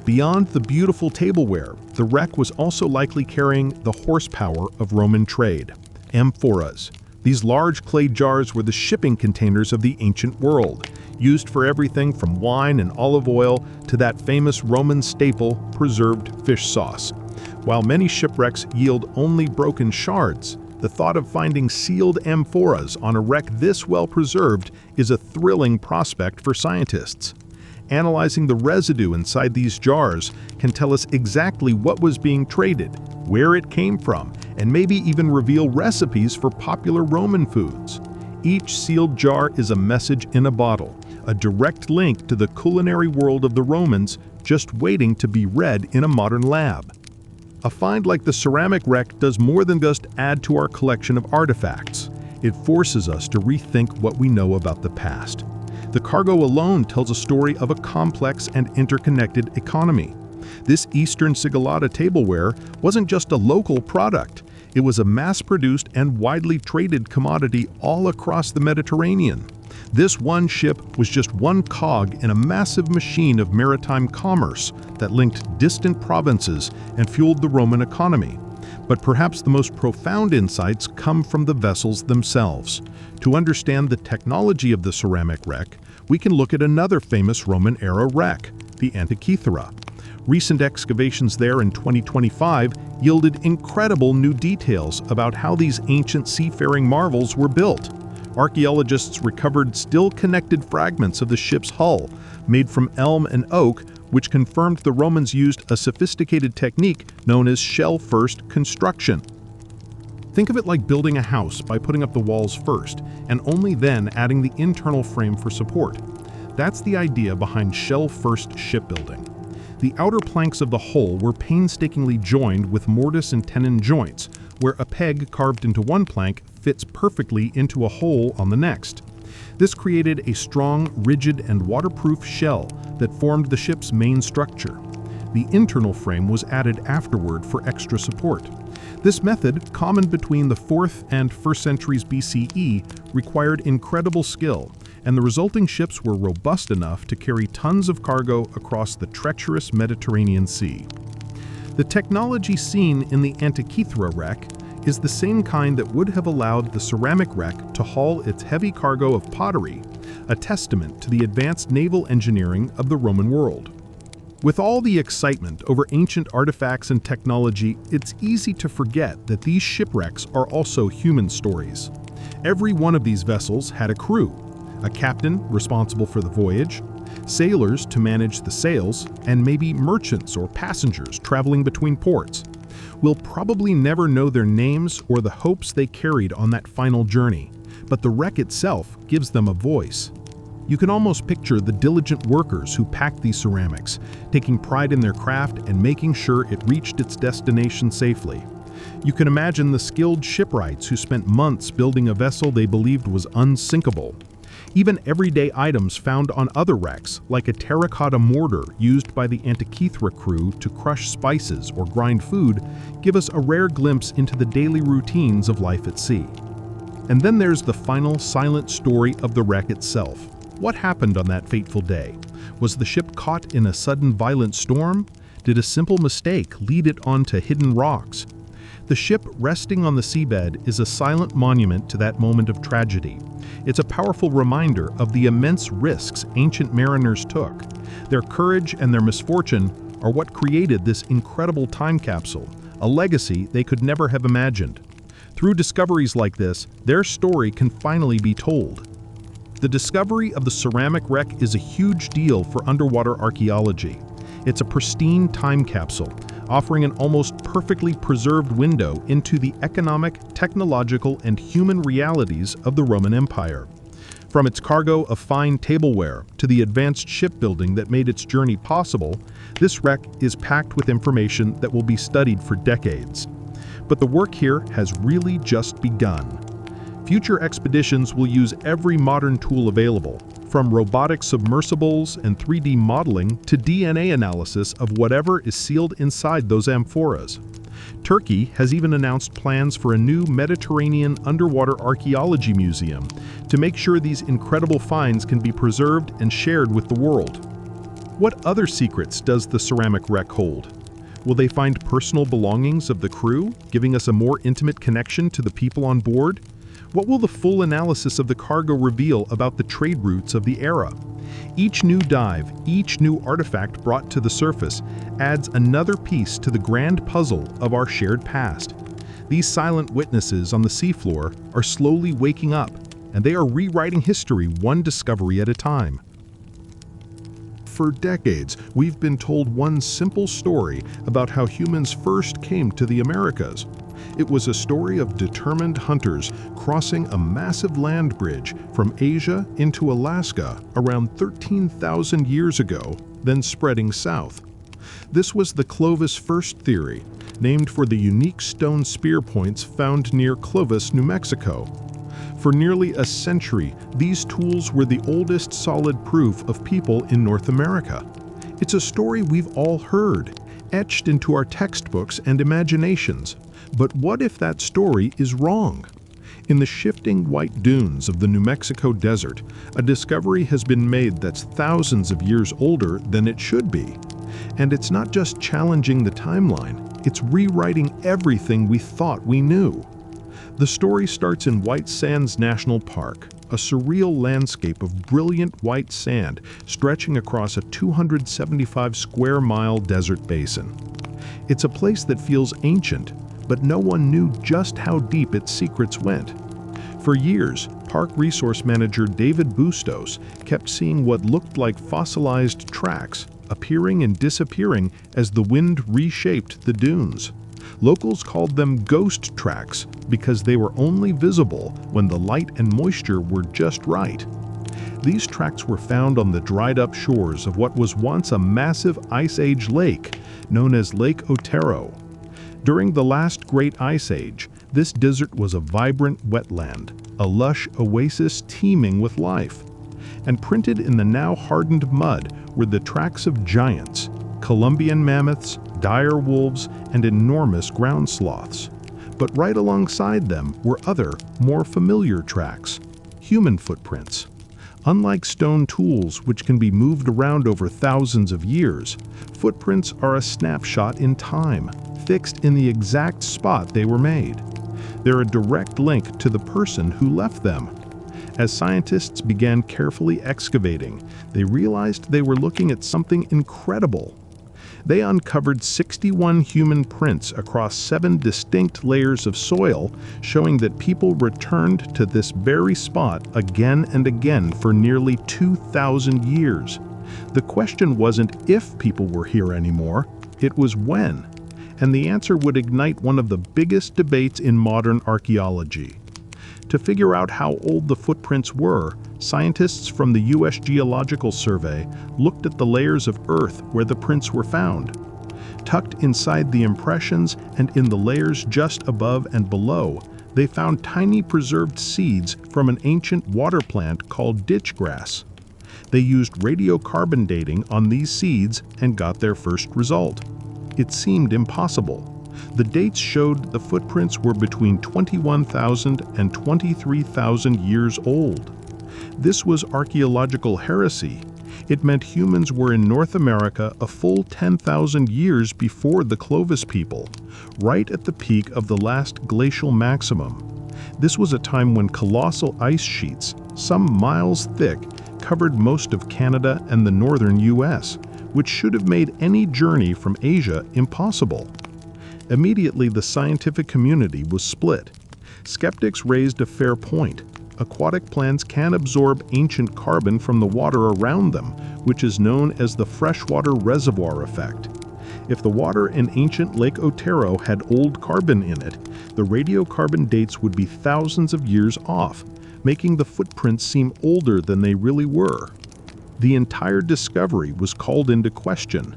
Beyond the beautiful tableware, the wreck was also likely carrying the horsepower of Roman trade. Amphoras. These large clay jars were the shipping containers of the ancient world, used for everything from wine and olive oil to that famous Roman staple, preserved fish sauce. While many shipwrecks yield only broken shards, the thought of finding sealed amphoras on a wreck this well preserved is a thrilling prospect for scientists. Analyzing the residue inside these jars can tell us exactly what was being traded, where it came from, and maybe even reveal recipes for popular Roman foods. Each sealed jar is a message in a bottle, a direct link to the culinary world of the Romans just waiting to be read in a modern lab. A find like the ceramic wreck does more than just add to our collection of artifacts. It forces us to rethink what we know about the past. The cargo alone tells a story of a complex and interconnected economy. This Eastern sigillata tableware wasn't just a local product. It was a mass-produced and widely traded commodity all across the Mediterranean. This one ship was just one cog in a massive machine of maritime commerce that linked distant provinces and fueled the Roman economy. But perhaps the most profound insights come from the vessels themselves. To understand the technology of the ceramic wreck, we can look at another famous Roman-era wreck, the Antikythera. Recent excavations there in 2025 yielded incredible new details about how these ancient seafaring marvels were built. Archaeologists recovered still-connected fragments of the ship's hull, made from elm and oak, which confirmed the Romans used a sophisticated technique known as shell-first construction. Think of it like building a house by putting up the walls first, and only then adding the internal frame for support. That's the idea behind shell-first shipbuilding. The outer planks of the hull were painstakingly joined with mortise and tenon joints, where a peg carved into one plank fits perfectly into a hole on the next. This created a strong, rigid, and waterproof shell that formed the ship's main structure. The internal frame was added afterward for extra support. This method, common between the 4th and 1st centuries BCE, required incredible skill, and the resulting ships were robust enough to carry tons of cargo across the treacherous Mediterranean Sea. The technology seen in the Antikythera wreck is the same kind that would have allowed the ceramic wreck to haul its heavy cargo of pottery, a testament to the advanced naval engineering of the Roman world. With all the excitement over ancient artifacts and technology, it's easy to forget that these shipwrecks are also human stories. Every one of these vessels had a crew, a captain responsible for the voyage, sailors to manage the sails, and maybe merchants or passengers traveling between ports. We'll probably never know their names or the hopes they carried on that final journey, but the wreck itself gives them a voice. You can almost picture the diligent workers who packed these ceramics, taking pride in their craft and making sure it reached its destination safely. You can imagine the skilled shipwrights who spent months building a vessel they believed was unsinkable. Even everyday items found on other wrecks, like a terracotta mortar used by the Antikythera crew to crush spices or grind food, give us a rare glimpse into the daily routines of life at sea. And then there's the final silent story of the wreck itself. What happened on that fateful day? Was the ship caught in a sudden violent storm? Did a simple mistake lead it onto hidden rocks? The ship resting on the seabed is a silent monument to that moment of tragedy. It's a powerful reminder of the immense risks ancient mariners took. Their courage and their misfortune are what created this incredible time capsule, a legacy they could never have imagined. Through discoveries like this, their story can finally be told. The discovery of the ceramic wreck is a huge deal for underwater archaeology. It's a pristine time capsule, offering an almost perfectly preserved window into the economic, technological, and human realities of the Roman Empire. From its cargo of fine tableware to the advanced shipbuilding that made its journey possible, this wreck is packed with information that will be studied for decades. But the work here has really just begun. Future expeditions will use every modern tool available, from robotic submersibles and 3D modeling to DNA analysis of whatever is sealed inside those amphoras. Turkey has even announced plans for a new Mediterranean underwater archaeology museum to make sure these incredible finds can be preserved and shared with the world. What other secrets does the ceramic wreck hold? Will they find personal belongings of the crew, giving us a more intimate connection to the people on board? What will the full analysis of the cargo reveal about the trade routes of the era? Each new dive, each new artifact brought to the surface, adds another piece to the grand puzzle of our shared past. These silent witnesses on the seafloor are slowly waking up, and they are rewriting history one discovery at a time. For decades, we've been told one simple story about how humans first came to the Americas. It was a story of determined hunters crossing a massive land bridge from Asia into Alaska around 13,000 years ago, then spreading south. This was the Clovis First theory, named for the unique stone spear points found near Clovis, New Mexico. For nearly a century, these tools were the oldest solid proof of people in North America. It's a story we've all heard, etched into our textbooks and imaginations. But what if that story is wrong? In the shifting white dunes of the New Mexico desert, a discovery has been made that's thousands of years older than it should be. And it's not just challenging the timeline, it's rewriting everything we thought we knew. The story starts in White Sands National Park, a surreal landscape of brilliant white sand stretching across a 275-square-mile desert basin. It's a place that feels ancient, but no one knew just how deep its secrets went. For years, Park Resource Manager David Bustos kept seeing what looked like fossilized tracks, appearing and disappearing as the wind reshaped the dunes. Locals called them ghost tracks because they were only visible when the light and moisture were just right. These tracks were found on the dried-up shores of what was once a massive Ice Age lake, known as Lake Otero. During the last Great Ice Age, this desert was a vibrant wetland, a lush oasis teeming with life. And printed in the now hardened mud were the tracks of giants, Columbian mammoths, dire wolves, and enormous ground sloths. But right alongside them were other, more familiar tracks, human footprints. Unlike stone tools, which can be moved around over thousands of years, footprints are a snapshot in time, fixed in the exact spot they were made. They're a direct link to the person who left them. As scientists began carefully excavating, they realized they were looking at something incredible. They uncovered 61 human prints across 7 distinct layers of soil, showing that people returned to this very spot again and again for nearly 2,000 years. The question wasn't if people were here anymore, it was when. And the answer would ignite one of the biggest debates in modern archaeology. To figure out how old the footprints were, scientists from the U.S. Geological Survey looked at the layers of earth where the prints were found. Tucked inside the impressions and in the layers just above and below, they found tiny preserved seeds from an ancient water plant called ditch grass. They used radiocarbon dating on these seeds and got their first result. It seemed impossible. The dates showed the footprints were between 21,000 and 23,000 years old. This was archaeological heresy. It meant humans were in North America a full 10,000 years before the Clovis people, right at the peak of the last glacial maximum. This was a time when colossal ice sheets, some miles thick, covered most of Canada and the northern US, which should have made any journey from Asia impossible. Immediately, the scientific community was split. Skeptics raised a fair point. Aquatic plants can absorb ancient carbon from the water around them, which is known as the freshwater reservoir effect. If the water in ancient Lake Otero had old carbon in it, the radiocarbon dates would be thousands of years off, making the footprints seem older than they really were. The entire discovery was called into question.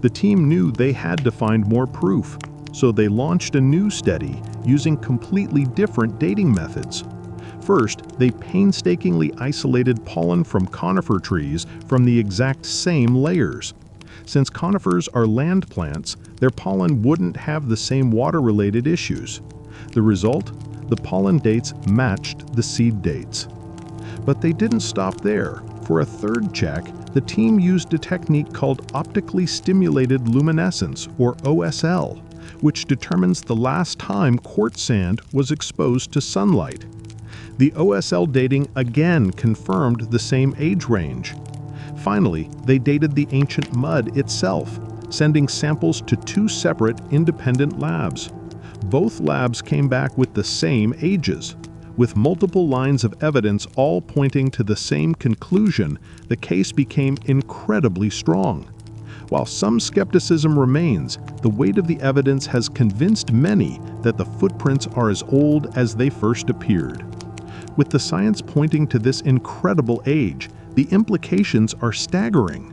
The team knew they had to find more proof, so they launched a new study using completely different dating methods. First, they painstakingly isolated pollen from conifer trees from the exact same layers. Since conifers are land plants, their pollen wouldn't have the same water-related issues. The result? The pollen dates matched the seed dates. But they didn't stop there. For a third check, the team used a technique called optically stimulated luminescence, or OSL, which determines the last time quartz sand was exposed to sunlight. The OSL dating again confirmed the same age range. Finally, they dated the ancient mud itself, sending samples to two separate independent labs. Both labs came back with the same ages. With multiple lines of evidence all pointing to the same conclusion, the case became incredibly strong. While some skepticism remains, the weight of the evidence has convinced many that the footprints are as old as they first appeared. With the science pointing to this incredible age, the implications are staggering.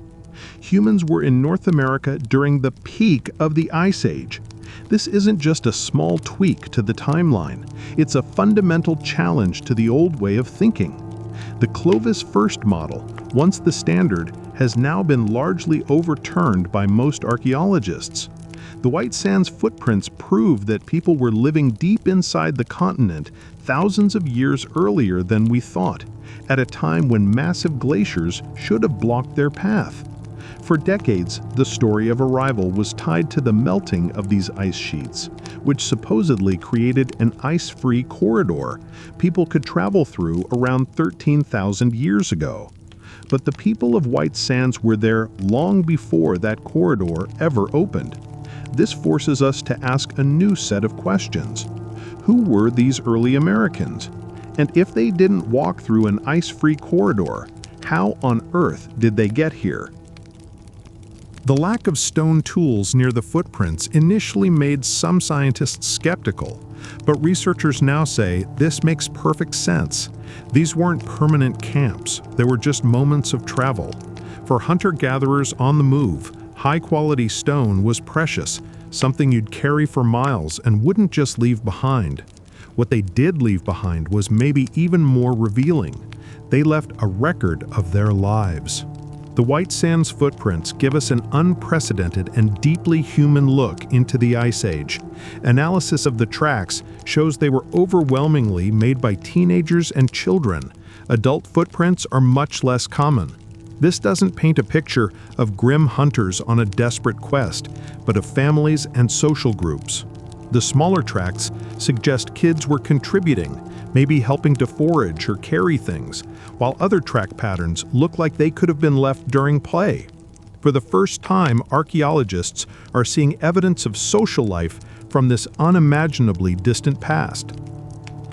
Humans were in North America during the peak of the Ice Age. This isn't just a small tweak to the timeline. It's a fundamental challenge to the old way of thinking. The Clovis first model, once the standard, has now been largely overturned by most archaeologists. The White Sands footprints prove that people were living deep inside the continent thousands of years earlier than we thought, at a time when massive glaciers should have blocked their path. For decades, the story of arrival was tied to the melting of these ice sheets, which supposedly created an ice-free corridor people could travel through around 13,000 years ago. But the people of White Sands were there long before that corridor ever opened. This forces us to ask a new set of questions. Who were these early Americans? And if they didn't walk through an ice-free corridor, how on earth did they get here? The lack of stone tools near the footprints initially made some scientists skeptical, but researchers now say this makes perfect sense. These weren't permanent camps, they were just moments of travel. For hunter-gatherers on the move, high-quality stone was precious, something you'd carry for miles and wouldn't just leave behind. What they did leave behind was maybe even more revealing. They left a record of their lives. The White Sands footprints give us an unprecedented and deeply human look into the Ice Age. Analysis of the tracks shows they were overwhelmingly made by teenagers and children. Adult footprints are much less common. This doesn't paint a picture of grim hunters on a desperate quest, but of families and social groups. The smaller tracks suggest kids were contributing, maybe helping to forage or carry things, while other track patterns look like they could have been left during play. For the first time, archaeologists are seeing evidence of social life from this unimaginably distant past.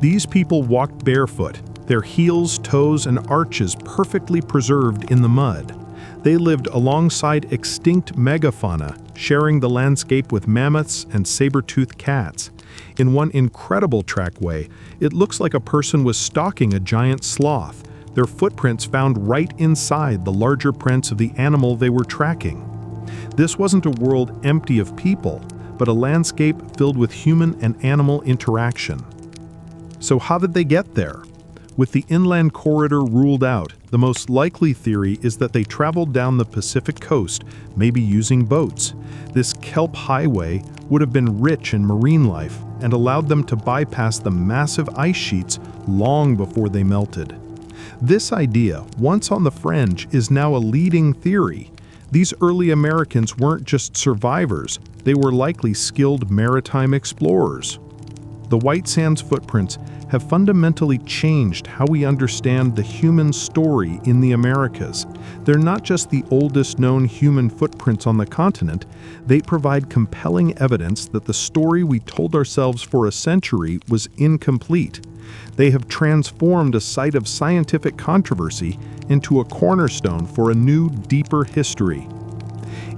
These people walked barefoot, their heels, toes, and arches perfectly preserved in the mud. They lived alongside extinct megafauna, sharing the landscape with mammoths and saber-toothed cats. In one incredible trackway, it looks like a person was stalking a giant sloth, their footprints found right inside the larger prints of the animal they were tracking. This wasn't a world empty of people, but a landscape filled with human and animal interaction. So how did they get there? With the inland corridor ruled out, the most likely theory is that they traveled down the Pacific coast, maybe using boats. This kelp highway would have been rich in marine life and allowed them to bypass the massive ice sheets long before they melted. This idea, once on the fringe, is now a leading theory. These early Americans weren't just survivors, they were likely skilled maritime explorers. The White Sands footprints have fundamentally changed how we understand the human story in the Americas. They're not just the oldest known human footprints on the continent, they provide compelling evidence that the story we told ourselves for a century was incomplete. They have transformed a site of scientific controversy into a cornerstone for a new, deeper history.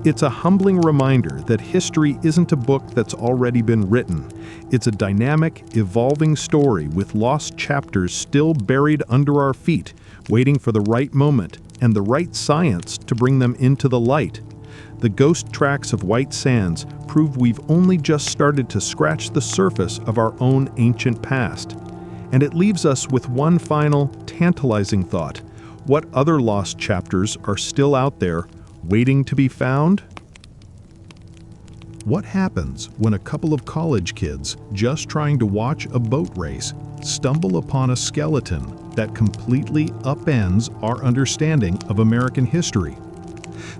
It's a humbling reminder that history isn't a book that's already been written. It's a dynamic, evolving story with lost chapters still buried under our feet, waiting for the right moment and the right science to bring them into the light. The ghost tracks of White Sands prove we've only just started to scratch the surface of our own ancient past. And it leaves us with one final, tantalizing thought. What other lost chapters are still out there, waiting to be found? What happens when a couple of college kids, just trying to watch a boat race, stumble upon a skeleton that completely upends our understanding of American history?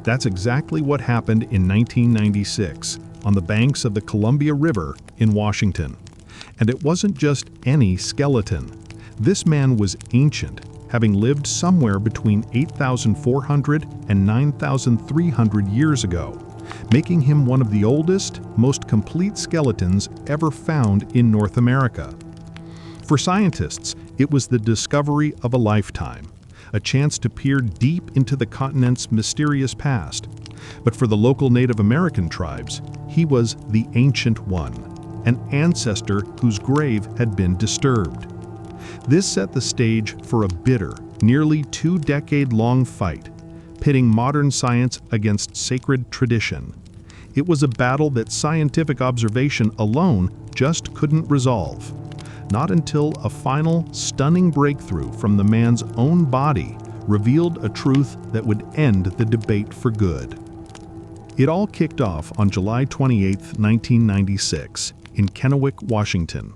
That's exactly what happened in 1996 on the banks of the Columbia River in Washington. And it wasn't just any skeleton. This man was ancient, having lived somewhere between 8,400 and 9,300 years ago, making him one of the oldest, most complete skeletons ever found in North America. For scientists, it was the discovery of a lifetime, a chance to peer deep into the continent's mysterious past. But for the local Native American tribes, he was the Ancient One, an ancestor whose grave had been disturbed. This set the stage for a bitter, nearly 2-decade-long fight, pitting modern science against sacred tradition. It was a battle that scientific observation alone just couldn't resolve. Not until a final, stunning breakthrough from the man's own body revealed a truth that would end the debate for good. It all kicked off on July 28, 1996, in Kennewick, Washington.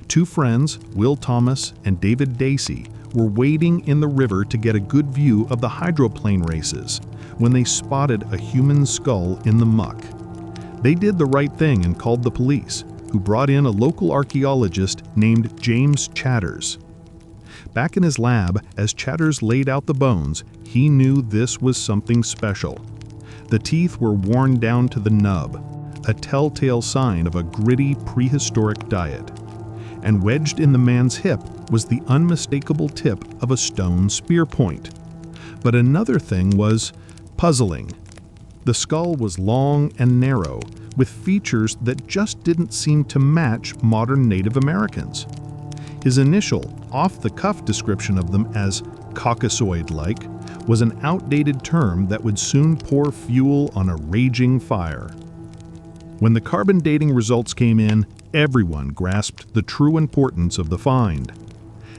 Two friends, Will Thomas and David Dacey, were wading in the river to get a good view of the hydroplane races when they spotted a human skull in the muck. They did the right thing and called the police, who brought in a local archaeologist named James Chatters. Back in his lab, as Chatters laid out the bones, he knew this was something special. The teeth were worn down to the nub, a telltale sign of a gritty prehistoric diet. And wedged in the man's hip was the unmistakable tip of a stone spear point. But another thing was puzzling. The skull was long and narrow, with features that just didn't seem to match modern Native Americans. His initial, off-the-cuff description of them as Caucasoid-like was an outdated term that would soon pour fuel on a raging fire. When the carbon dating results came in, everyone grasped the true importance of the find.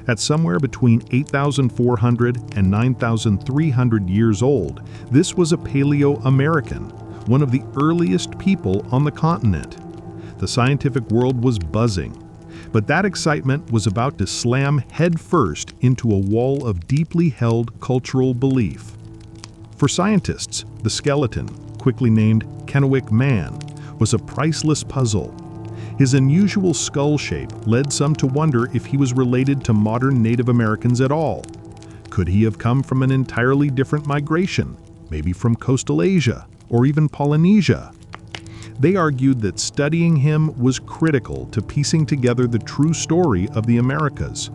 At somewhere between 8,400 and 9,300 years old, this was a Paleo-American, one of the earliest people on the continent. The scientific world was buzzing, but that excitement was about to slam headfirst into a wall of deeply held cultural belief. For scientists, the skeleton, quickly named Kennewick Man, was a priceless puzzle. His unusual skull shape led some to wonder if he was related to modern Native Americans at all. Could he have come from an entirely different migration, maybe from coastal Asia or even Polynesia? They argued that studying him was critical to piecing together the true story of the Americas.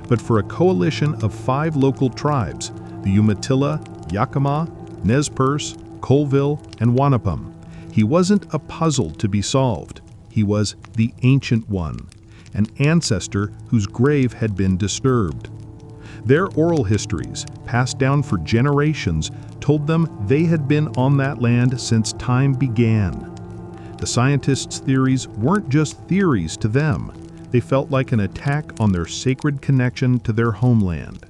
But for a coalition of 5 local tribes, the Umatilla, Yakima, Nez Perce, Colville, and Wanapum, he wasn't a puzzle to be solved. He was the Ancient One, an ancestor whose grave had been disturbed. Their oral histories, passed down for generations, told them they had been on that land since time began. The scientists' theories weren't just theories to them. They felt like an attack on their sacred connection to their homeland.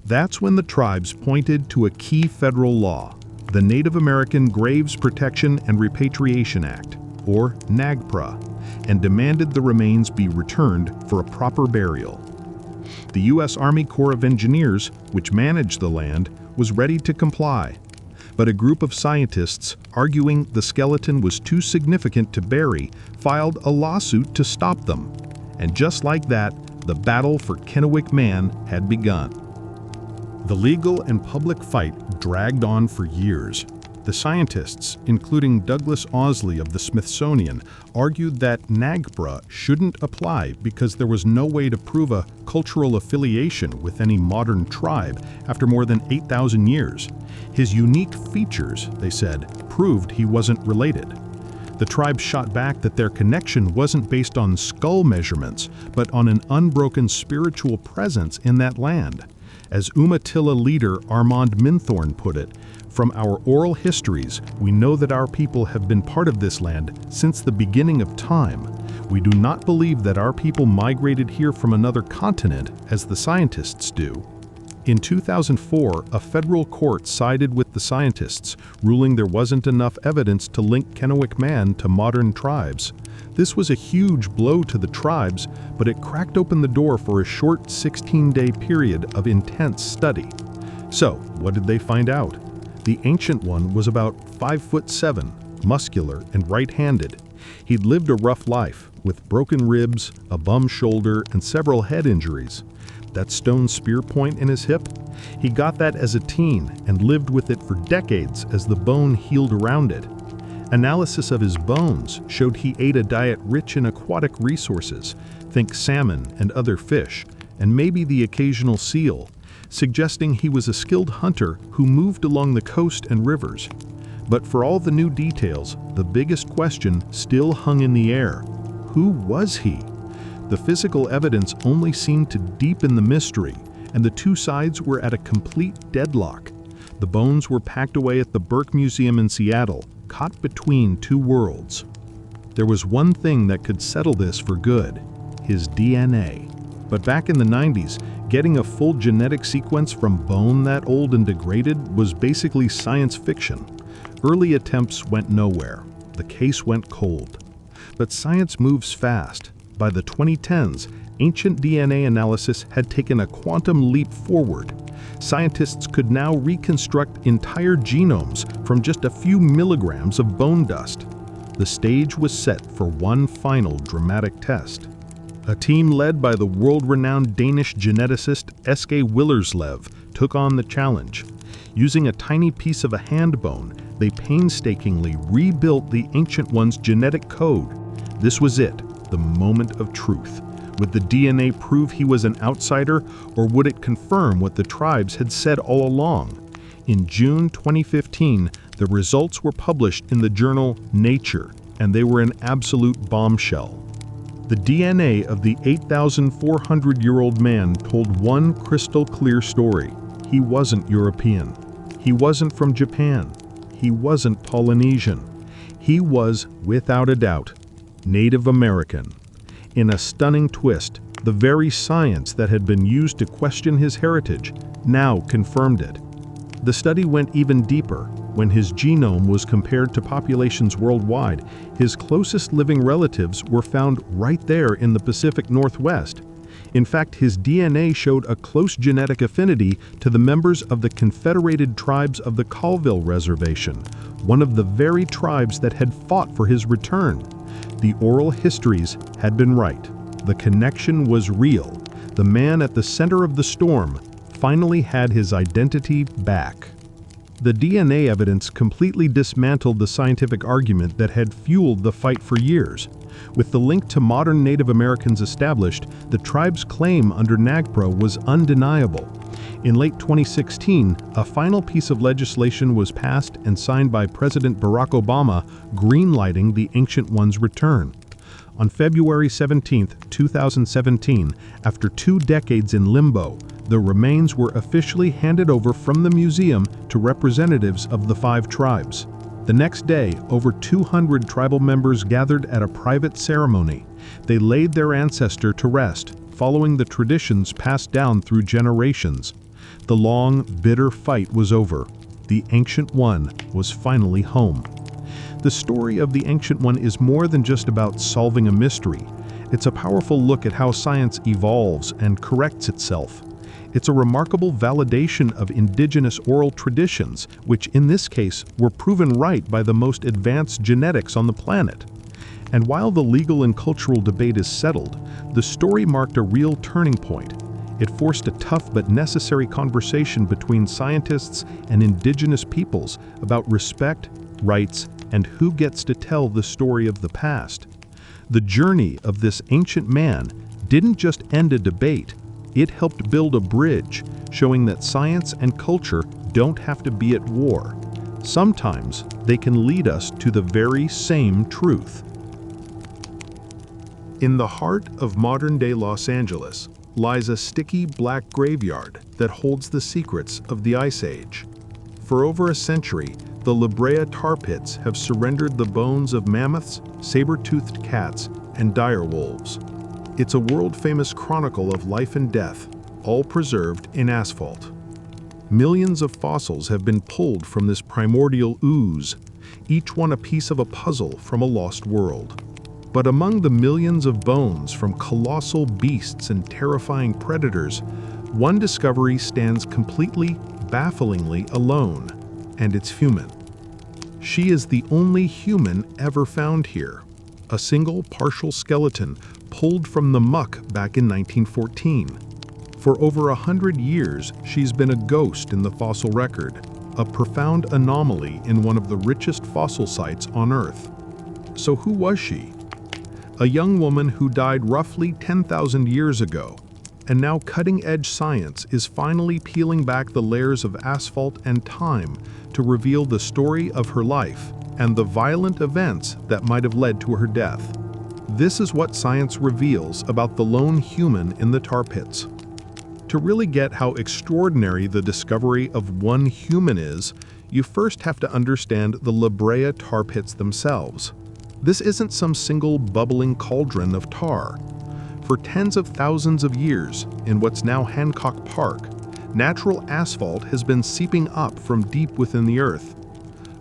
That's when the tribes pointed to a key federal law, the Native American Graves Protection and Repatriation Act, or NAGPRA, and demanded the remains be returned for a proper burial. The U.S. Army Corps of Engineers, which managed the land, was ready to comply. But a group of scientists, arguing the skeleton was too significant to bury, filed a lawsuit to stop them. And just like that, the battle for Kennewick Man had begun. The legal and public fight dragged on for years. The scientists, including Douglas Owsley of the Smithsonian, argued that NAGPRA shouldn't apply because there was no way to prove a cultural affiliation with any modern tribe after more than 8,000 years. His unique features, they said, proved he wasn't related. The tribe shot back that their connection wasn't based on skull measurements, but on an unbroken spiritual presence in that land. As Umatilla leader Armand Minthorn put it, "From our oral histories, we know that our people have been part of this land since the beginning of time. We do not believe that our people migrated here from another continent, as the scientists do." In 2004, a federal court sided with the scientists, ruling there wasn't enough evidence to link Kennewick Man to modern tribes. This was a huge blow to the tribes, but it cracked open the door for a short 16-day period of intense study. So, what did they find out? The Ancient One was about 5'7", muscular and right-handed. He'd lived a rough life, with broken ribs, a bum shoulder, and several head injuries. That stone spear point in his hip? He got that as a teen and lived with it for decades as the bone healed around it. Analysis of his bones showed he ate a diet rich in aquatic resources, think salmon and other fish, and maybe the occasional seal, suggesting he was a skilled hunter who moved along the coast and rivers. But for all the new details, the biggest question still hung in the air. Who was he? The physical evidence only seemed to deepen the mystery, and the two sides were at a complete deadlock. The bones were packed away at the Burke Museum in Seattle, caught between two worlds. There was one thing that could settle this for good: his DNA. But back in the 90s, getting a full genetic sequence from bone that old and degraded was basically science fiction. Early attempts went nowhere. The case went cold. But science moves fast. By the 2010s, ancient DNA analysis had taken a quantum leap forward. Scientists could now reconstruct entire genomes from just a few milligrams of bone dust. The stage was set for one final dramatic test. A team led by the world-renowned Danish geneticist Eske Willerslev took on the challenge. Using a tiny piece of a hand bone, they painstakingly rebuilt the Ancient One's genetic code. This was it, the moment of truth. Would the DNA prove he was an outsider, or would it confirm what the tribes had said all along? In June 2015, the results were published in the journal Nature, and they were an absolute bombshell. The DNA of the 8,400-year-old man told one crystal-clear story. He wasn't European. He wasn't from Japan. He wasn't Polynesian. He was, without a doubt, Native American. In a stunning twist, the very science that had been used to question his heritage now confirmed it. The study went even deeper. When his genome was compared to populations worldwide, his closest living relatives were found right there in the Pacific Northwest. In fact, his DNA showed a close genetic affinity to the members of the Confederated Tribes of the Colville Reservation, one of the very tribes that had fought for his return. The oral histories had been right. The connection was real. The man at the center of the storm finally had his identity back. The DNA evidence completely dismantled the scientific argument that had fueled the fight for years. With the link to modern Native Americans established, the tribe's claim under NAGPRA was undeniable. In late 2016, a final piece of legislation was passed and signed by President Barack Obama, greenlighting the Ancient One's return. On February 17, 2017, after 2 decades in limbo, the remains were officially handed over from the museum to representatives of the 5 tribes. The next day, over 200 tribal members gathered at a private ceremony. They laid their ancestor to rest, following the traditions passed down through generations. The long, bitter fight was over. The Ancient One was finally home. The story of the Ancient One is more than just about solving a mystery. It's a powerful look at how science evolves and corrects itself. It's a remarkable validation of indigenous oral traditions, which in this case were proven right by the most advanced genetics on the planet. And while the legal and cultural debate is settled, the story marked a real turning point. It forced a tough but necessary conversation between scientists and indigenous peoples about respect, rights, and who gets to tell the story of the past. The journey of this ancient man didn't just end a debate, it helped build a bridge, showing that science and culture don't have to be at war. Sometimes they can lead us to the very same truth. In the heart of modern-day Los Angeles lies a sticky black graveyard that holds the secrets of the Ice Age. For over a century, the La Brea tar pits have surrendered the bones of mammoths, saber-toothed cats, and dire wolves. It's a world-famous chronicle of life and death, all preserved in asphalt. Millions of fossils have been pulled from this primordial ooze, each one a piece of a puzzle from a lost world. But among the millions of bones from colossal beasts and terrifying predators, one discovery stands completely, bafflingly alone, and it's human. She is the only human ever found here, a single partial skeleton pulled from the muck back in 1914. For over 100 years, she's been a ghost in the fossil record, a profound anomaly in one of the richest fossil sites on Earth. So who was she? A young woman who died roughly 10,000 years ago, and now cutting-edge science is finally peeling back the layers of asphalt and time to reveal the story of her life and the violent events that might have led to her death. This is what science reveals about the lone human in the tar pits. To really get how extraordinary the discovery of one human is, you first have to understand the La Brea tar pits themselves. This isn't some single bubbling cauldron of tar. For tens of thousands of years, in what's now Hancock Park, natural asphalt has been seeping up from deep within the earth.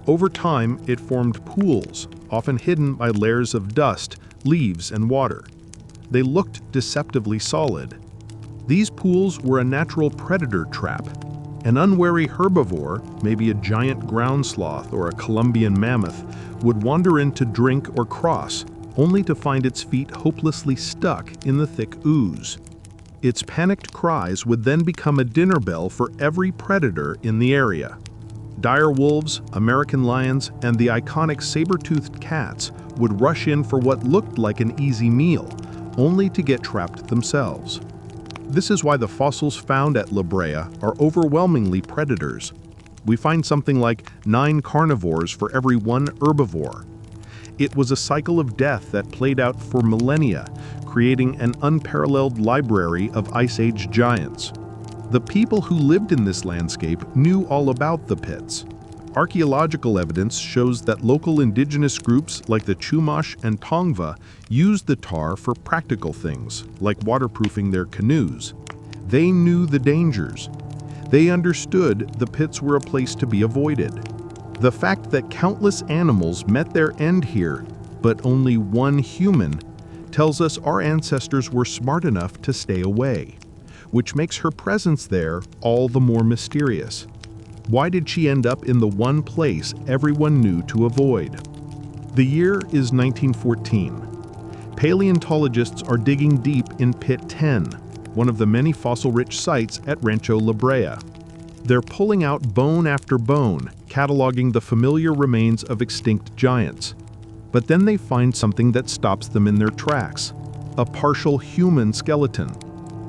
Over time, it formed pools, often hidden by layers of dust, leaves, and water. They looked deceptively solid. These pools were a natural predator trap. An unwary herbivore, maybe a giant ground sloth or a Columbian mammoth, would wander in to drink or cross, only to find its feet hopelessly stuck in the thick ooze. Its panicked cries would then become a dinner bell for every predator in the area. Dire wolves, American lions, and the iconic saber-toothed cats would rush in for what looked like an easy meal, only to get trapped themselves. This is why the fossils found at La Brea are overwhelmingly predators. We find something like 9 carnivores for every 1 herbivore. It was a cycle of death that played out for millennia, creating an unparalleled library of Ice Age giants. The people who lived in this landscape knew all about the pits. Archaeological evidence shows that local indigenous groups like the Chumash and Tongva used the tar for practical things, like waterproofing their canoes. They knew the dangers. They understood the pits were a place to be avoided. The fact that countless animals met their end here, but only one human, tells us our ancestors were smart enough to stay away, which makes her presence there all the more mysterious. Why did she end up in the one place everyone knew to avoid? The year is 1914. Paleontologists are digging deep in Pit 10, one of the many fossil-rich sites at Rancho La Brea. They're pulling out bone after bone, cataloging the familiar remains of extinct giants. But then they find something that stops them in their tracks: a partial human skeleton,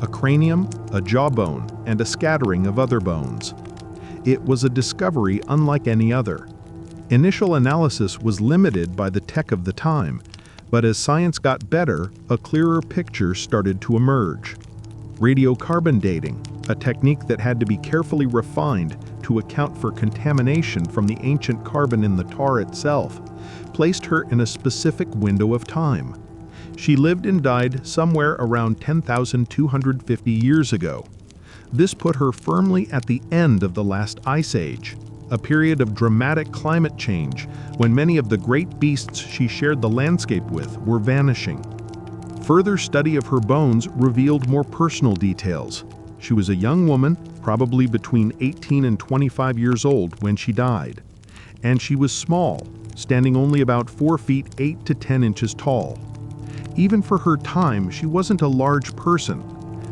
a cranium, a jawbone, and a scattering of other bones. It was a discovery unlike any other. Initial analysis was limited by the tech of the time, But as science got better, a clearer picture started to emerge. Radiocarbon dating, a technique that had to be carefully refined to account for contamination from the ancient carbon in the tar itself, placed her in a specific window of time. She lived and died somewhere around 10,250 years ago. This put her firmly at the end of the last ice age, a period of dramatic climate change when many of the great beasts she shared the landscape with were vanishing. Further study of her bones revealed more personal details. She was a young woman, probably between 18 and 25 years old when she died. And she was small, standing only about 4 feet 8 to 10 inches tall. Even for her time, she wasn't a large person,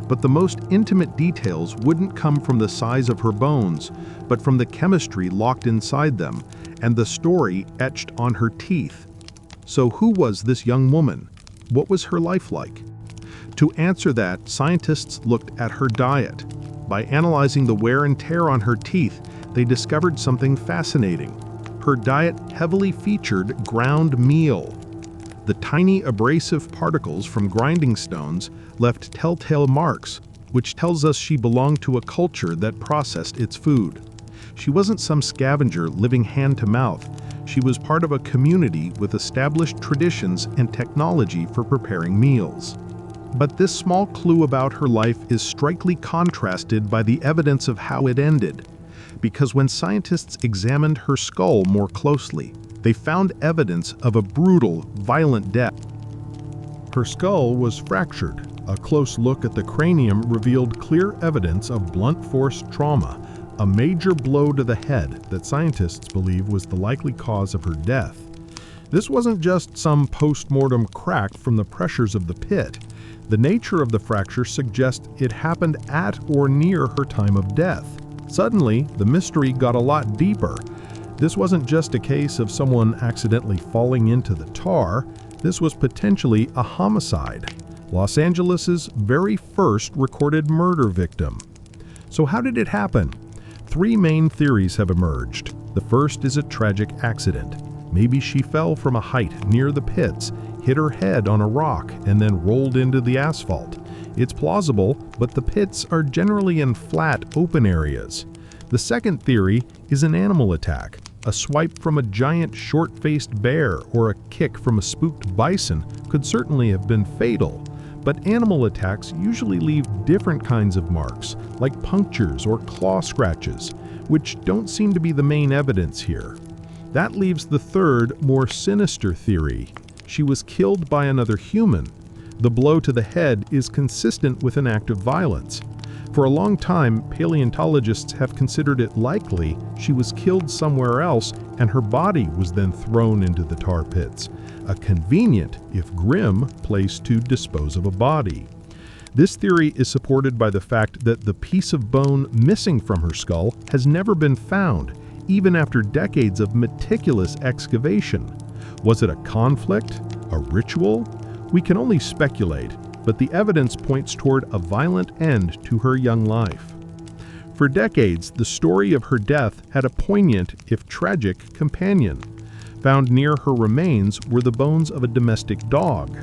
but the most intimate details wouldn't come from the size of her bones, but from the chemistry locked inside them and the story etched on her teeth. So who was this young woman? What was her life like? To answer that, scientists looked at her diet. By analyzing the wear and tear on her teeth, they discovered something fascinating. Her diet heavily featured ground meal. The tiny abrasive particles from grinding stones left telltale marks, which tells us she belonged to a culture that processed its food. She wasn't some scavenger living hand to mouth. She was part of a community with established traditions and technology for preparing meals. But this small clue about her life is strikingly contrasted by the evidence of how it ended. Because when scientists examined her skull more closely, they found evidence of a brutal, violent death. Her skull was fractured. A close look at the cranium revealed clear evidence of blunt force trauma, a major blow to the head that scientists believe was the likely cause of her death. This wasn't just some post-mortem crack from the pressures of the pit. The nature of the fracture suggests it happened at or near her time of death. Suddenly, the mystery got a lot deeper. This wasn't just a case of someone accidentally falling into the tar. This was potentially a homicide, Los Angeles's very first recorded murder victim. So how did it happen? 3 main theories have emerged. The first is a tragic accident. Maybe she fell from a height near the pits, hit her head on a rock, and then rolled into the asphalt. It's plausible, but the pits are generally in flat, open areas. The second theory is an animal attack. A swipe from a giant short-faced bear or a kick from a spooked bison could certainly have been fatal. But animal attacks usually leave different kinds of marks, like punctures or claw scratches, which don't seem to be the main evidence here. That leaves the third, more sinister theory. She was killed by another human. The blow to the head is consistent with an act of violence. For a long time, paleontologists have considered it likely she was killed somewhere else and her body was then thrown into the tar pits. A convenient, if grim, place to dispose of a body. This theory is supported by the fact that the piece of bone missing from her skull has never been found, even after decades of meticulous excavation. Was it a conflict? A ritual? We can only speculate, but the evidence points toward a violent end to her young life. For decades, the story of her death had a poignant, if tragic, companion. Found near her remains were the bones of a domestic dog.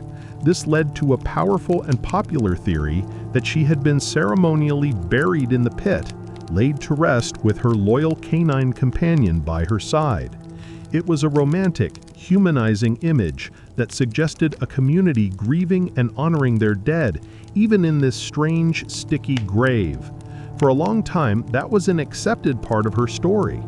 This led to a powerful and popular theory that she had been ceremonially buried in the pit, laid to rest with her loyal canine companion by her side. It was a romantic, humanizing image that suggested a community grieving and honoring their dead, even in this strange, sticky grave. For a long time, that was an accepted part of her story.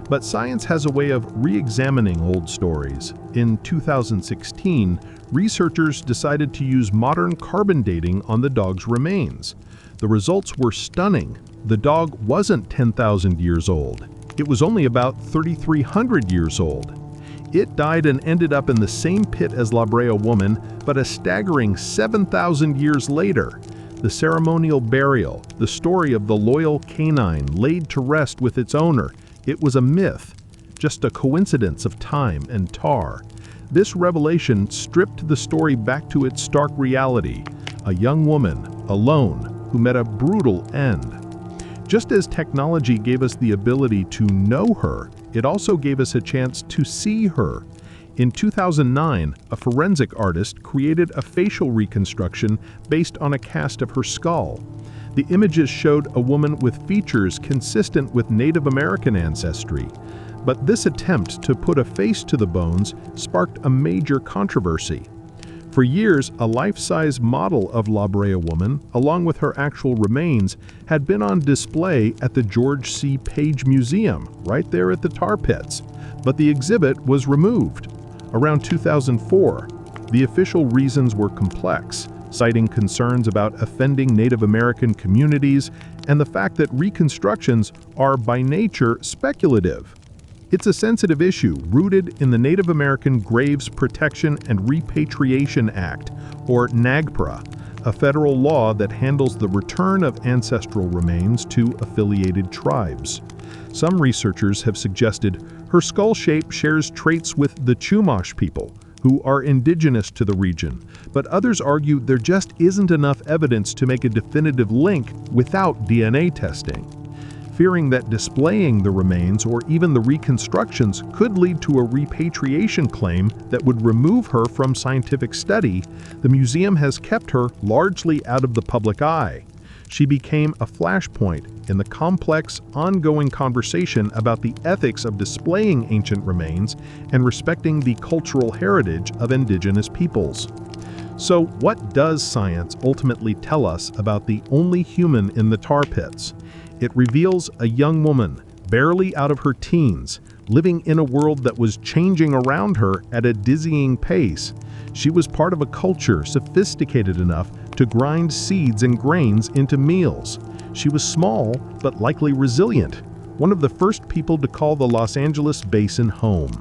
But science has a way of re-examining old stories. In 2016, researchers decided to use modern carbon dating on the dog's remains. The results were stunning. The dog wasn't 10,000 years old. It was only about 3,300 years old. It died and ended up in the same pit as Brea Woman, but a staggering 7,000 years later. The ceremonial burial, the story of the loyal canine laid to rest with its owner, it was a myth, just a coincidence of time and tar. This revelation stripped the story back to its stark reality, a young woman, alone, who met a brutal end. Just as technology gave us the ability to know her, it also gave us a chance to see her. In 2009, a forensic artist created a facial reconstruction based on a cast of her skull. The images showed a woman with features consistent with Native American ancestry. But this attempt to put a face to the bones sparked a major controversy. For years, a life-size model of Brea Woman, along with her actual remains, had been on display at the George C. Page Museum, right there at the tar pits. But the exhibit was removed. Around 2004, the official reasons were complex, citing concerns about offending Native American communities and the fact that reconstructions are by nature speculative. It's a sensitive issue rooted in the Native American Graves Protection and Repatriation Act, or NAGPRA, a federal law that handles the return of ancestral remains to affiliated tribes. Some researchers have suggested her skull shape shares traits with the Chumash people, who are indigenous to the region, but others argue there just isn't enough evidence to make a definitive link without DNA testing. Fearing that displaying the remains or even the reconstructions could lead to a repatriation claim that would remove her from scientific study, the museum has kept her largely out of the public eye. She became a flashpoint in the complex, ongoing conversation about the ethics of displaying ancient remains and respecting the cultural heritage of indigenous peoples. So, what does science ultimately tell us about the only human in the tar pits? It reveals a young woman, barely out of her teens, living in a world that was changing around her at a dizzying pace. She was part of a culture sophisticated enough to grind seeds and grains into meals. She was small, but likely resilient, one of the first people to call the Los Angeles basin home.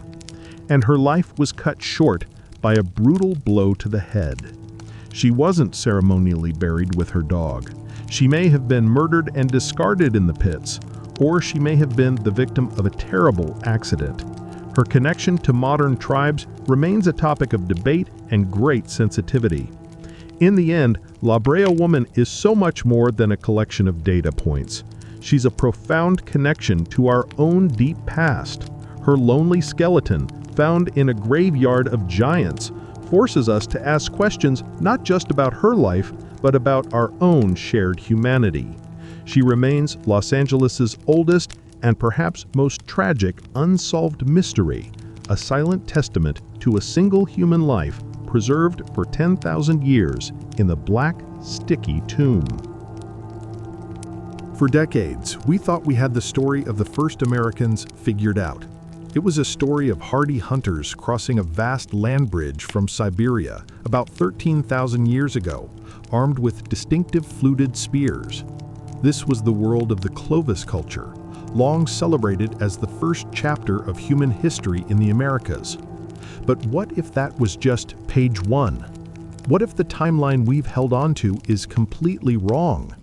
And her life was cut short by a brutal blow to the head. She wasn't ceremonially buried with her dog. She may have been murdered and discarded in the pits, or she may have been the victim of a terrible accident. Her connection to modern tribes remains a topic of debate and great sensitivity. In the end, Brea Woman is so much more than a collection of data points. She's a profound connection to our own deep past. Her lonely skeleton, found in a graveyard of giants, forces us to ask questions not just about her life, but about our own shared humanity. She remains Los Angeles's oldest and perhaps most tragic unsolved mystery, a silent testament to a single human life preserved for 10,000 years in the black, sticky tomb. For decades, we thought we had the story of the first Americans figured out. It was a story of hardy hunters crossing a vast land bridge from Siberia about 13,000 years ago, armed with distinctive fluted spears. This was the world of the Clovis culture, long celebrated as the first chapter of human history in the Americas. But what if that was just page one? What if the timeline we've held onto is completely wrong?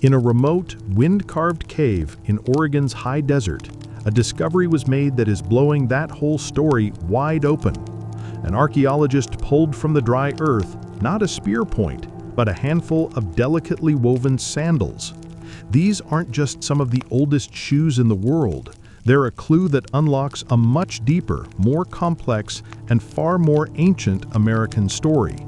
In a remote, wind-carved cave in Oregon's high desert, a discovery was made that is blowing that whole story wide open. An archaeologist pulled from the dry earth not a spear point, but a handful of delicately woven sandals. These aren't just some of the oldest shoes in the world. They're a clue that unlocks a much deeper, more complex, and far more ancient American story.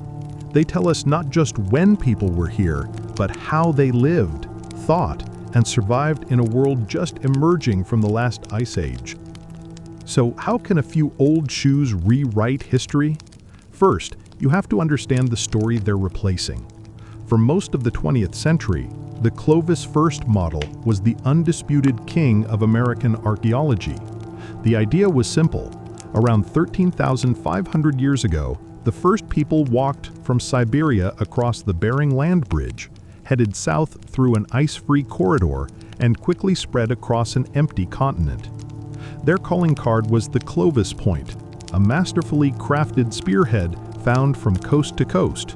They tell us not just when people were here, but how they lived, thought, and survived in a world just emerging from the last ice age. So how can a few old shoes rewrite history? First, you have to understand the story they're replacing. For most of the 20th century, the Clovis first model was the undisputed king of American archaeology. The idea was simple. Around 13,500 years ago, the first people walked from Siberia across the Bering Land Bridge, headed south through an ice-free corridor, and quickly spread across an empty continent. Their calling card was the Clovis Point, a masterfully crafted spearhead found from coast to coast.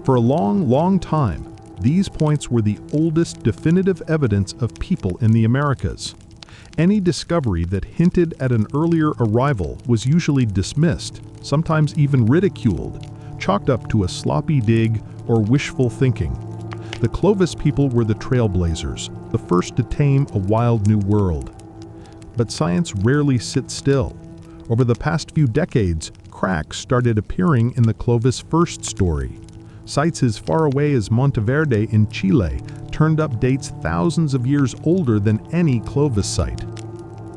For a long time, these points were the oldest definitive evidence of people in the Americas. Any discovery that hinted at an earlier arrival was usually dismissed, sometimes even ridiculed, chalked up to a sloppy dig or wishful thinking. The Clovis people were the trailblazers, the first to tame a wild new world. But science rarely sits still. Over the past few decades, cracks started appearing in the Clovis first story. Sites as far away as Monteverde in Chile turned up dates thousands of years older than any Clovis site.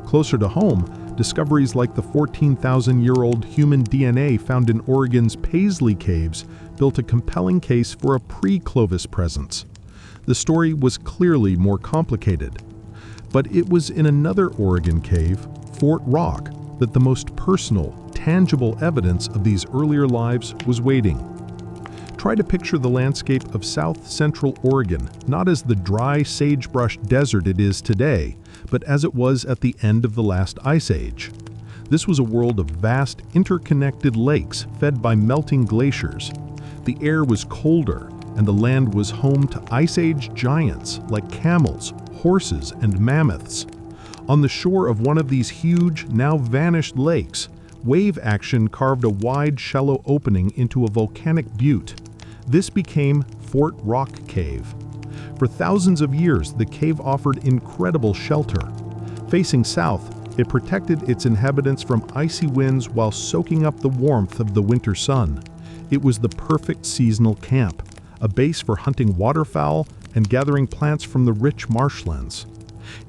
Closer to home, discoveries like the 14,000-year-old human DNA found in Oregon's Paisley Caves built a compelling case for a pre-Clovis presence. The story was clearly more complicated. But it was in another Oregon cave, Fort Rock, that the most personal, tangible evidence of these earlier lives was waiting. Try to picture the landscape of south-central Oregon not as the dry sagebrush desert it is today, but as it was at the end of the last ice age. This was a world of vast, interconnected lakes fed by melting glaciers. The air was colder, and the land was home to Ice Age giants like camels, horses, and mammoths. On the shore of one of these huge, now vanished lakes, wave action carved a wide, shallow opening into a volcanic butte. This became Fort Rock Cave. For thousands of years, the cave offered incredible shelter. Facing south, it protected its inhabitants from icy winds while soaking up the warmth of the winter sun. It was the perfect seasonal camp, a base for hunting waterfowl and gathering plants from the rich marshlands.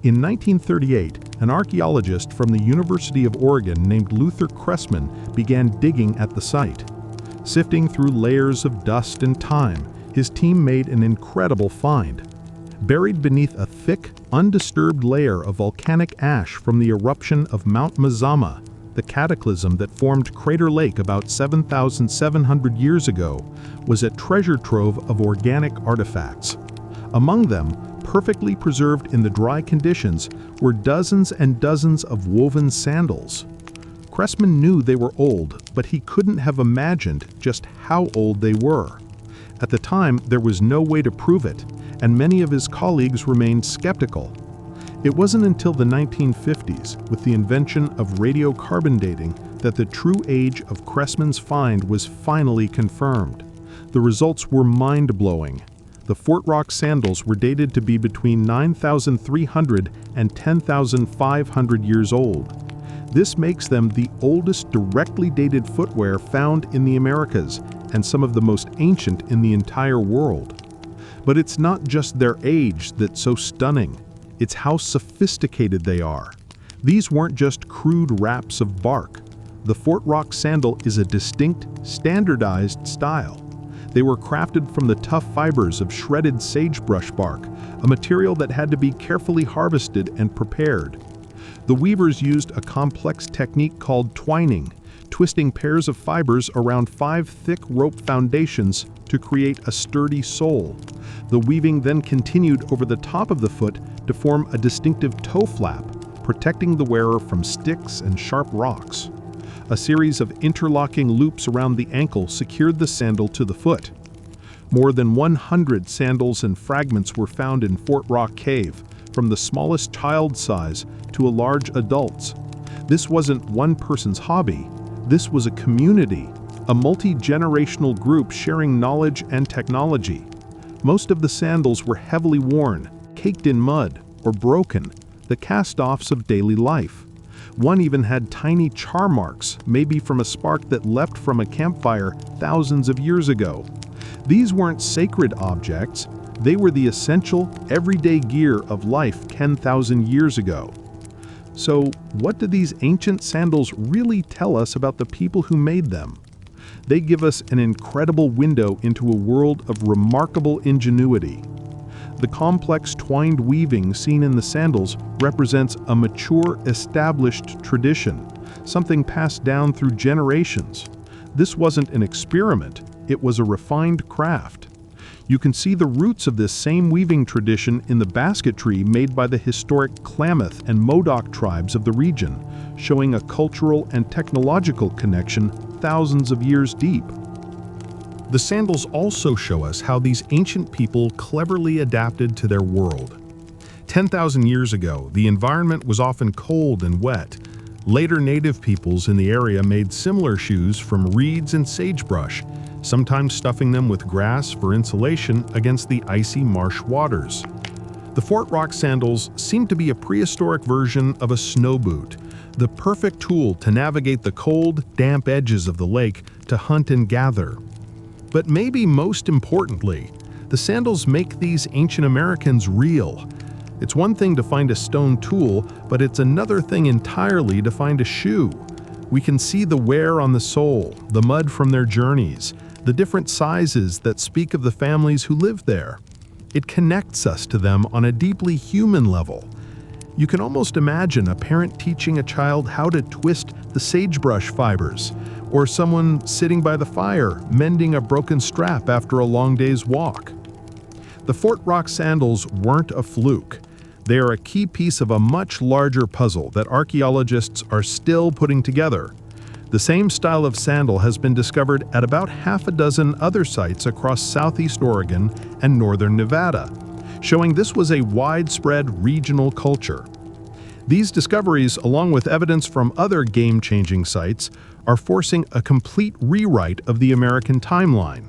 In 1938, an archaeologist from the University of Oregon named Luther Cressman began digging at the site. Sifting through layers of dust and time, his team made an incredible find. Buried beneath a thick, undisturbed layer of volcanic ash from the eruption of Mount Mazama, the cataclysm that formed Crater Lake about 7,700 years ago, was a treasure trove of organic artifacts. Among them, perfectly preserved in the dry conditions, were dozens and dozens of woven sandals. Cressman knew they were old, but he couldn't have imagined just how old they were. At the time, there was no way to prove it, and many of his colleagues remained skeptical. It wasn't until the 1950s, with the invention of radiocarbon dating, that the true age of Cressman's find was finally confirmed. The results were mind-blowing. The Fort Rock sandals were dated to be between 9,300 and 10,500 years old. This makes them the oldest directly dated footwear found in the Americas and some of the most ancient in the entire world. But it's not just their age that's so stunning, it's how sophisticated they are. These weren't just crude wraps of bark. The Fort Rock sandal is a distinct, standardized style. They were crafted from the tough fibers of shredded sagebrush bark, a material that had to be carefully harvested and prepared. The weavers used a complex technique called twining, twisting pairs of fibers around 5 thick rope foundations to create a sturdy sole. The weaving then continued over the top of the foot to form a distinctive toe flap, protecting the wearer from sticks and sharp rocks. A series of interlocking loops around the ankle secured the sandal to the foot. More than 100 sandals and fragments were found in Fort Rock Cave, from the smallest child size to a large adults. This wasn't one person's hobby. This was a community, a multi-generational group sharing knowledge and technology. Most of the sandals were heavily worn, caked in mud, or broken, the cast-offs of daily life. One even had tiny char marks, maybe from a spark that leapt from a campfire thousands of years ago. These weren't sacred objects. They were the essential, everyday gear of life 10,000 years ago. So, what do these ancient sandals really tell us about the people who made them? They give us an incredible window into a world of remarkable ingenuity. The complex twined weaving seen in the sandals represents a mature, established tradition, something passed down through generations. This wasn't an experiment, it was a refined craft. You can see the roots of this same weaving tradition in the basketry made by the historic Klamath and Modoc tribes of the region, showing a cultural and technological connection thousands of years deep. The sandals also show us how these ancient people cleverly adapted to their world. 10,000 years ago, the environment was often cold and wet. Later native peoples in the area made similar shoes from reeds and sagebrush, sometimes stuffing them with grass for insulation against the icy marsh waters. The Fort Rock sandals seem to be a prehistoric version of a snow boot, the perfect tool to navigate the cold, damp edges of the lake to hunt and gather. But maybe most importantly, the sandals make these ancient Americans real. It's one thing to find a stone tool, but it's another thing entirely to find a shoe. We can see the wear on the sole, the mud from their journeys, the different sizes that speak of the families who lived there. It connects us to them on a deeply human level. You can almost imagine a parent teaching a child how to twist the sagebrush fibers, or someone sitting by the fire mending a broken strap after a long day's walk. The Fort Rock sandals weren't a fluke. They are a key piece of a much larger puzzle that archaeologists are still putting together. The same style of sandal has been discovered at about half a dozen other sites across southeast Oregon and northern Nevada, showing this was a widespread regional culture. These discoveries, along with evidence from other game-changing sites, are forcing a complete rewrite of the American timeline.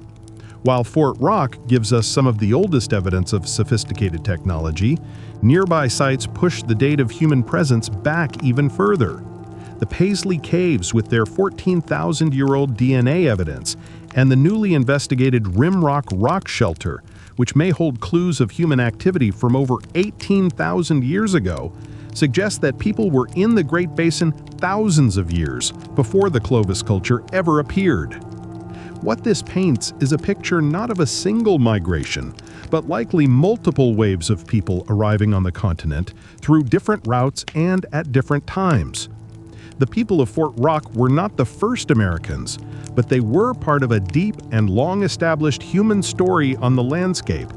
While Fort Rock gives us some of the oldest evidence of sophisticated technology, nearby sites push the date of human presence back even further. The Paisley Caves with their 14,000-year-old DNA evidence, and the newly investigated Rimrock rock shelter, which may hold clues of human activity from over 18,000 years ago, suggest that people were in the Great Basin thousands of years before the Clovis culture ever appeared. What this paints is a picture not of a single migration, but likely multiple waves of people arriving on the continent through different routes and at different times. The people of Fort Rock were not the first Americans, but they were part of a deep and long-established human story on the landscape.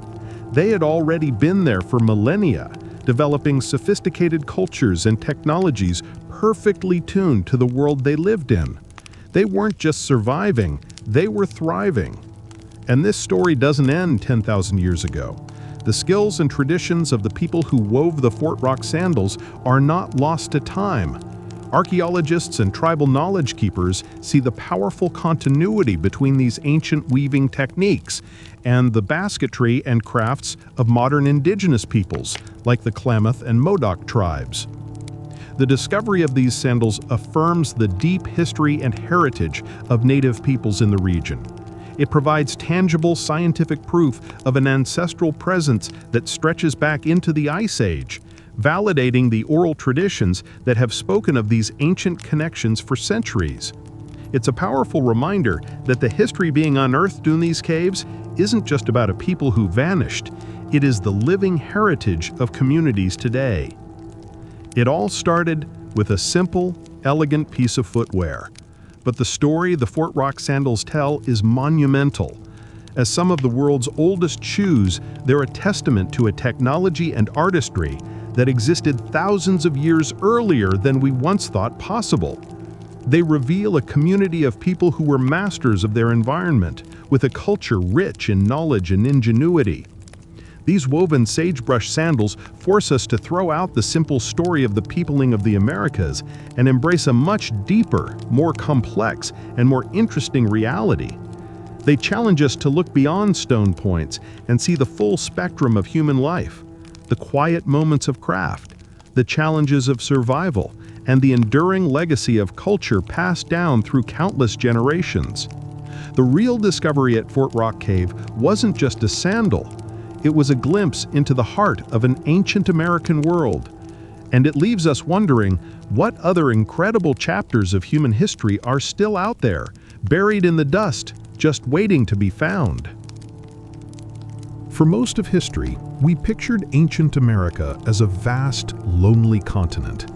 They had already been there for millennia, developing sophisticated cultures and technologies perfectly tuned to the world they lived in. They weren't just surviving, they were thriving. And this story doesn't end 10,000 years ago. The skills and traditions of the people who wove the Fort Rock sandals are not lost to time. Archaeologists and tribal knowledge keepers see the powerful continuity between these ancient weaving techniques and the basketry and crafts of modern indigenous peoples, like the Klamath and Modoc tribes. The discovery of these sandals affirms the deep history and heritage of native peoples in the region. It provides tangible scientific proof of an ancestral presence that stretches back into the Ice Age, validating the oral traditions that have spoken of these ancient connections for centuries. It's a powerful reminder that the history being unearthed in these caves isn't just about a people who vanished, it is the living heritage of communities today. It all started with a simple, elegant piece of footwear. But the story the Fort Rock sandals tell is monumental. As some of the world's oldest shoes, they're a testament to a technology and artistry that existed thousands of years earlier than we once thought possible. They reveal a community of people who were masters of their environment, with a culture rich in knowledge and ingenuity. These woven sagebrush sandals force us to throw out the simple story of the peopling of the Americas and embrace a much deeper, more complex, and more interesting reality. They challenge us to look beyond stone points and see the full spectrum of human life, the quiet moments of craft, the challenges of survival, and the enduring legacy of culture passed down through countless generations. The real discovery at Fort Rock Cave wasn't just a sandal, it was a glimpse into the heart of an ancient American world. And it leaves us wondering what other incredible chapters of human history are still out there, buried in the dust, just waiting to be found. For most of history, we pictured ancient America as a vast, lonely continent.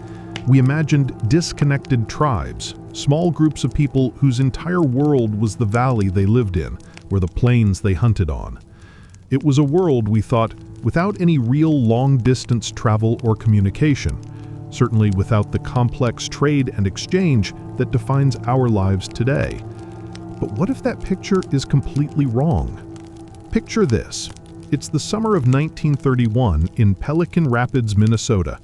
We imagined disconnected tribes, small groups of people whose entire world was the valley they lived in, or the plains they hunted on. It was a world, we thought, without any real long-distance travel or communication, certainly without the complex trade and exchange that defines our lives today. But what if that picture is completely wrong? Picture this. It's the summer of 1931 in Pelican Rapids, Minnesota.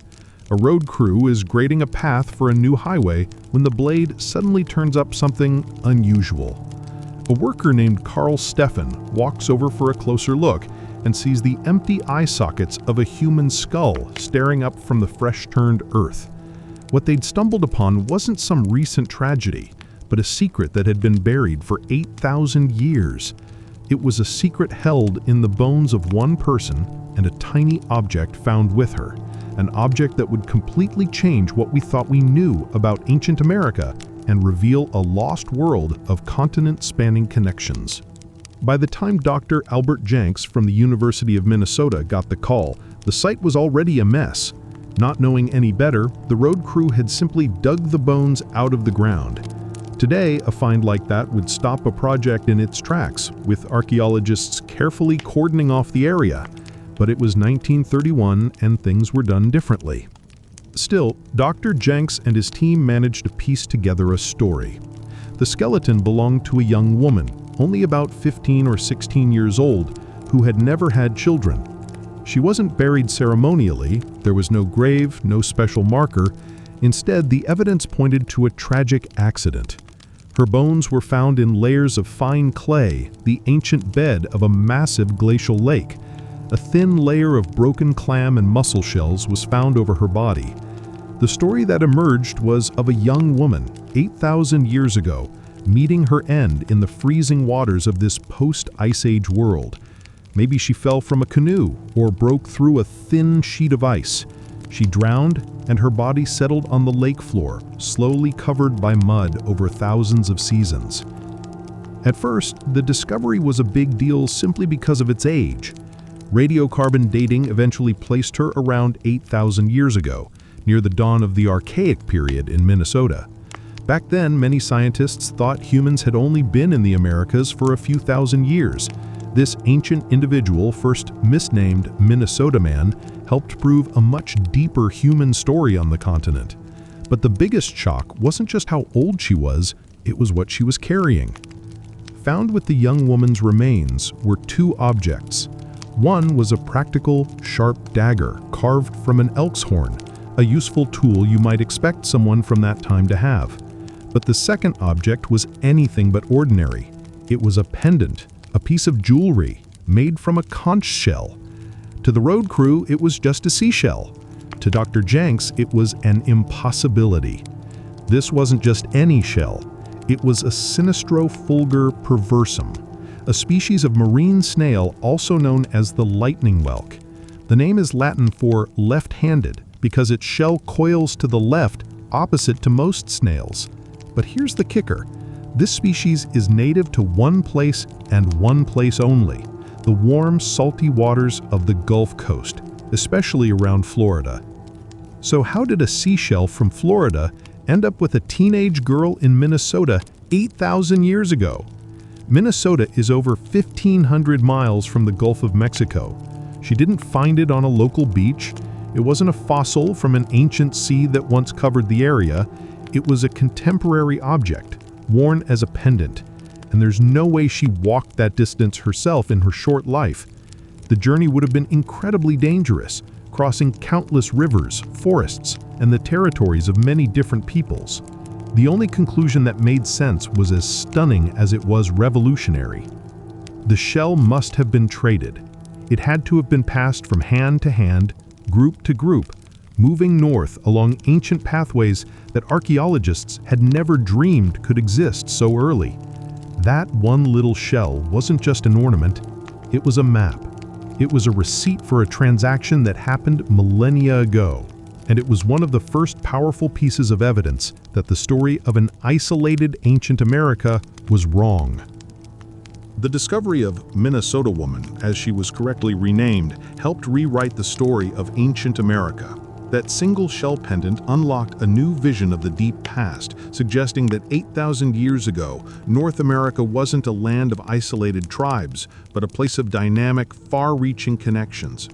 A road crew is grading a path for a new highway when the blade suddenly turns up something unusual. A worker named Carl Steffen walks over for a closer look and sees the empty eye sockets of a human skull staring up from the fresh-turned earth. What they'd stumbled upon wasn't some recent tragedy, but a secret that had been buried for 8,000 years. It was a secret held in the bones of one person and a tiny object found with her, an object that would completely change what we thought we knew about ancient America and reveal a lost world of continent-spanning connections. By the time Dr. Albert Jenks from the University of Minnesota got the call, the site was already a mess. Not knowing any better, the road crew had simply dug the bones out of the ground. Today, a find like that would stop a project in its tracks, with archaeologists carefully cordoning off the area. But it was 1931 and things were done differently. Still, Dr. Jenks and his team managed to piece together a story. The skeleton belonged to a young woman, only about 15 or 16 years old, who had never had children. She wasn't buried ceremonially, there was no grave, no special marker. Instead, the evidence pointed to a tragic accident. Her bones were found in layers of fine clay, the ancient bed of a massive glacial lake. A thin layer of broken clam and mussel shells was found over her body. The story that emerged was of a young woman, 8,000 years ago, meeting her end in the freezing waters of this post-Ice Age world. Maybe she fell from a canoe or broke through a thin sheet of ice. She drowned, and her body settled on the lake floor, slowly covered by mud over thousands of seasons. At first, the discovery was a big deal simply because of its age. Radiocarbon dating eventually placed her around 8,000 years ago, near the dawn of the Archaic period in Minnesota. Back then, many scientists thought humans had only been in the Americas for a few thousand years. This ancient individual, first misnamed Minnesota Man, helped prove a much deeper human story on the continent. But the biggest shock wasn't just how old she was, it was what she was carrying. Found with the young woman's remains were two objects. One was a practical, sharp dagger carved from an elk's horn, a useful tool you might expect someone from that time to have. But the second object was anything but ordinary. It was a pendant, a piece of jewelry, made from a conch shell. To the road crew, it was just a seashell. To Dr. Jenks, it was an impossibility. This wasn't just any shell. It was a Sinistro fulgur perversum, a species of marine snail also known as the lightning whelk. The name is Latin for left-handed because its shell coils to the left, opposite to most snails. But here's the kicker. This species is native to one place and one place only, the warm, salty waters of the Gulf Coast, especially around Florida. So how did a seashell from Florida end up with a teenage girl in Minnesota 8,000 years ago? Minnesota is over 1,500 miles from the Gulf of Mexico. She didn't find it on a local beach. It wasn't a fossil from an ancient sea that once covered the area. It was a contemporary object, worn as a pendant, and there's no way she walked that distance herself in her short life. The journey would have been incredibly dangerous, crossing countless rivers, forests, and the territories of many different peoples. The only conclusion that made sense was as stunning as it was revolutionary. The shell must have been traded. It had to have been passed from hand to hand, group to group, moving north along ancient pathways that archaeologists had never dreamed could exist so early. That one little shell wasn't just an ornament, it was a map. It was a receipt for a transaction that happened millennia ago, and it was one of the first powerful pieces of evidence that the story of an isolated ancient America was wrong. The discovery of Minnesota Woman, as she was correctly renamed, helped rewrite the story of ancient America. That single shell pendant unlocked a new vision of the deep past, suggesting that 8,000 years ago, North America wasn't a land of isolated tribes, but a place of dynamic, far-reaching connections.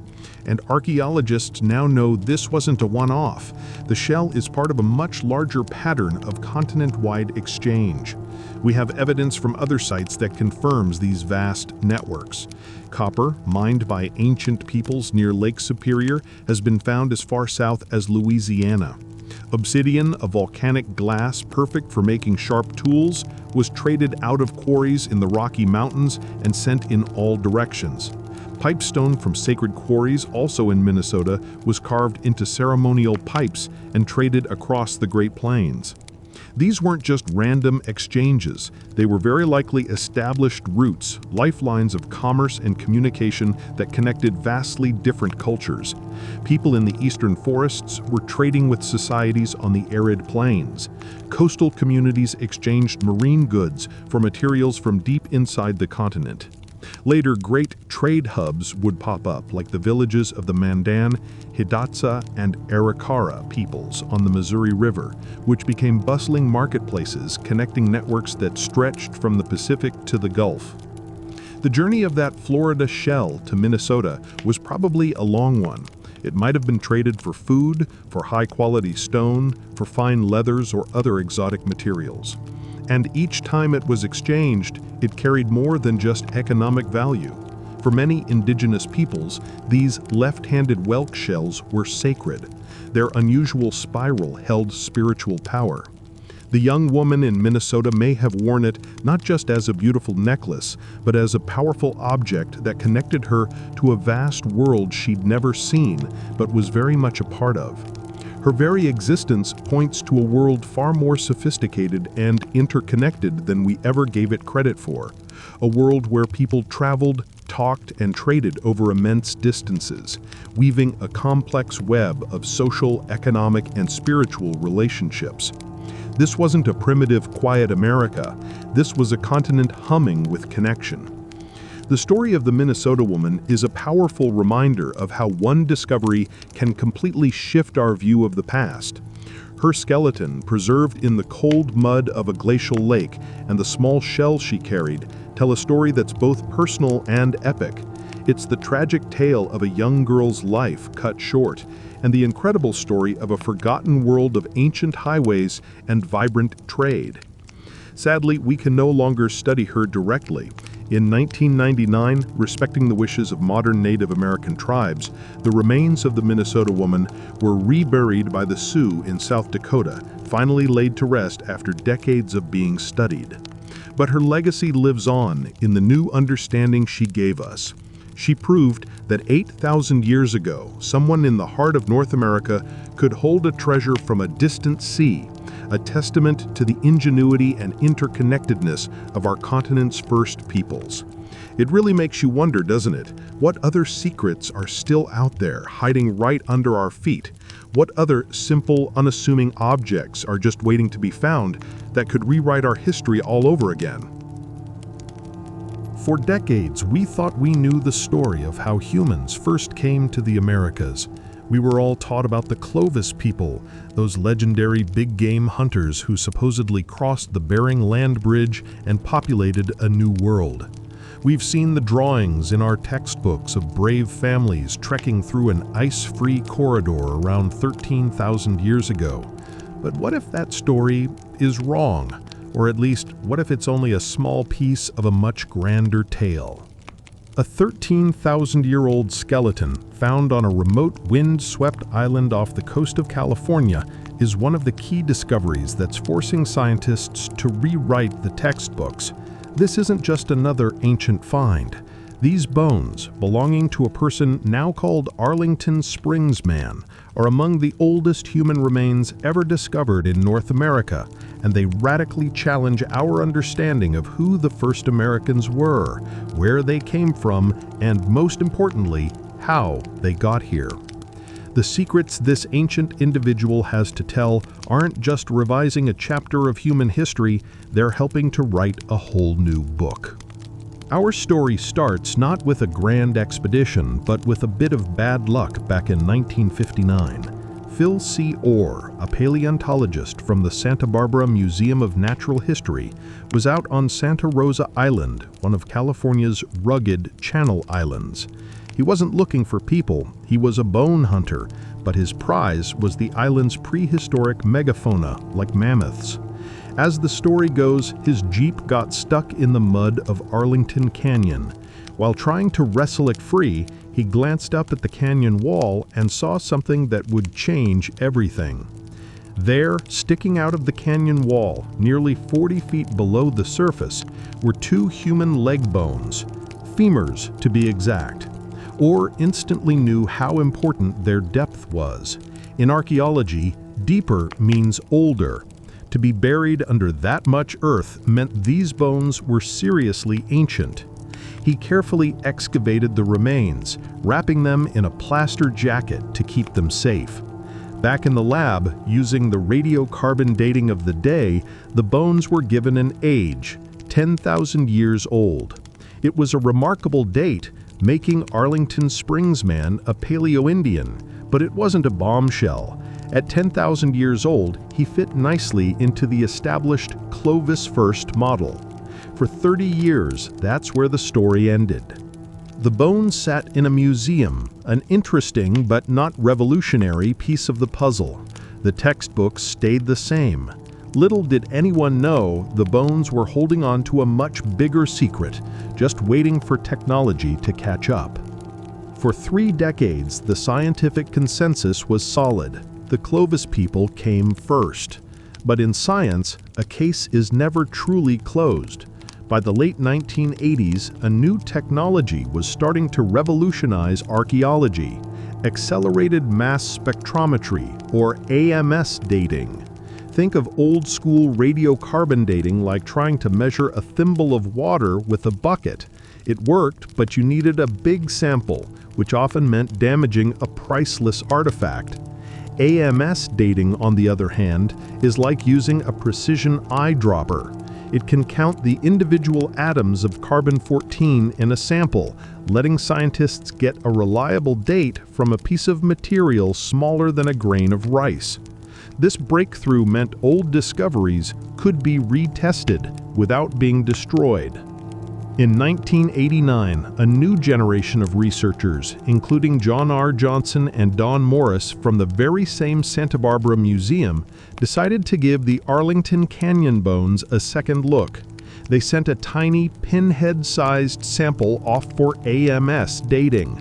And archaeologists now know this wasn't a one-off. The shell is part of a much larger pattern of continent-wide exchange. We have evidence from other sites that confirms these vast networks. Copper, mined by ancient peoples near Lake Superior, has been found as far south as Louisiana. Obsidian, a volcanic glass perfect for making sharp tools, was traded out of quarries in the Rocky Mountains and sent in all directions. Pipestone from sacred quarries, also in Minnesota, was carved into ceremonial pipes and traded across the Great Plains. These weren't just random exchanges. They were very likely established routes, lifelines of commerce and communication that connected vastly different cultures. People in the eastern forests were trading with societies on the arid plains. Coastal communities exchanged marine goods for materials from deep inside the continent. Later, great trade hubs would pop up, like the villages of the Mandan, Hidatsa, and Arikara peoples on the Missouri River, which became bustling marketplaces connecting networks that stretched from the Pacific to the Gulf. The journey of that Florida shell to Minnesota was probably a long one. It might have been traded for food, for high-quality stone, for fine leathers or other exotic materials. And each time it was exchanged, it carried more than just economic value. For many indigenous peoples, these left-handed whelk shells were sacred. Their unusual spiral held spiritual power. The young woman in Minnesota may have worn it not just as a beautiful necklace, but as a powerful object that connected her to a vast world she'd never seen, but was very much a part of. Her very existence points to a world far more sophisticated and interconnected than we ever gave it credit for. A world where people traveled, talked, and traded over immense distances, weaving a complex web of social, economic, and spiritual relationships. This wasn't a primitive, quiet America. This was a continent humming with connection. The story of the Minnesota woman is a powerful reminder of how one discovery can completely shift our view of the past. Her skeleton, preserved in the cold mud of a glacial lake, and the small shell she carried, tell a story that's both personal and epic. It's the tragic tale of a young girl's life cut short, and the incredible story of a forgotten world of ancient highways and vibrant trade. Sadly, we can no longer study her directly. In 1999, respecting the wishes of modern Native American tribes, the remains of the Minnesota woman were reburied by the Sioux in South Dakota, finally laid to rest after decades of being studied. But her legacy lives on in the new understanding she gave us. She proved that 8,000 years ago, someone in the heart of North America could hold a treasure from a distant sea, a testament to the ingenuity and interconnectedness of our continent's first peoples. It really makes you wonder, doesn't it? What other secrets are still out there, hiding right under our feet? What other simple, unassuming objects are just waiting to be found that could rewrite our history all over again? For decades, we thought we knew the story of how humans first came to the Americas. We were all taught about the Clovis people, those legendary big-game hunters who supposedly crossed the Bering Land Bridge and populated a new world. We've seen the drawings in our textbooks of brave families trekking through an ice-free corridor around 13,000 years ago. But what if that story is wrong? Or at least, what if it's only a small piece of a much grander tale? A 13,000-year-old skeleton found on a remote wind-swept island off the coast of California is one of the key discoveries that's forcing scientists to rewrite the textbooks. This isn't just another ancient find. These bones, belonging to a person now called Arlington Springs Man, are among the oldest human remains ever discovered in North America, and they radically challenge our understanding of who the first Americans were, where they came from, and most importantly, how they got here. The secrets this ancient individual has to tell aren't just revising a chapter of human history, they're helping to write a whole new book. Our story starts not with a grand expedition, but with a bit of bad luck back in 1959. Phil C. Orr, a paleontologist from the Santa Barbara Museum of Natural History, was out on Santa Rosa Island, one of California's rugged Channel Islands. He wasn't looking for people, he was a bone hunter, but his prize was the island's prehistoric megafauna, like mammoths. As the story goes, his Jeep got stuck in the mud of Arlington Canyon. While trying to wrestle it free, he glanced up at the canyon wall and saw something that would change everything. There, sticking out of the canyon wall, nearly 40 feet below the surface, were two human leg bones, femurs to be exact. or instantly knew how important their depth was. In archaeology, deeper means older. To be buried under that much earth meant these bones were seriously ancient. He carefully excavated the remains, wrapping them in a plaster jacket to keep them safe. Back in the lab, using the radiocarbon dating of the day, the bones were given an age, 10,000 years old. It was a remarkable date, making Arlington Springs Man a Paleo-Indian, but it wasn't a bombshell. At 10,000 years old, he fit nicely into the established Clovis I model. For 30 years, that's where the story ended. The bones sat in a museum, an interesting but not revolutionary piece of the puzzle. The textbooks stayed the same. Little did anyone know the bones were holding on to a much bigger secret, just waiting for technology to catch up. For 3 decades, the scientific consensus was solid. The Clovis people came first. But in science, a case is never truly closed. By the late 1980s, a new technology was starting to revolutionize archaeology: accelerated mass spectrometry, or AMS dating. Think of old-school radiocarbon dating like trying to measure a thimble of water with a bucket. It worked, but you needed a big sample, which often meant damaging a priceless artifact. AMS dating, on the other hand, is like using a precision eyedropper. It can count the individual atoms of carbon-14 in a sample, letting scientists get a reliable date from a piece of material smaller than a grain of rice. This breakthrough meant old discoveries could be retested without being destroyed. In 1989, a new generation of researchers, including John R. Johnson and Don Morris from the very same Santa Barbara Museum, decided to give the Arlington Canyon bones a second look. They sent a tiny, pinhead-sized sample off for AMS dating.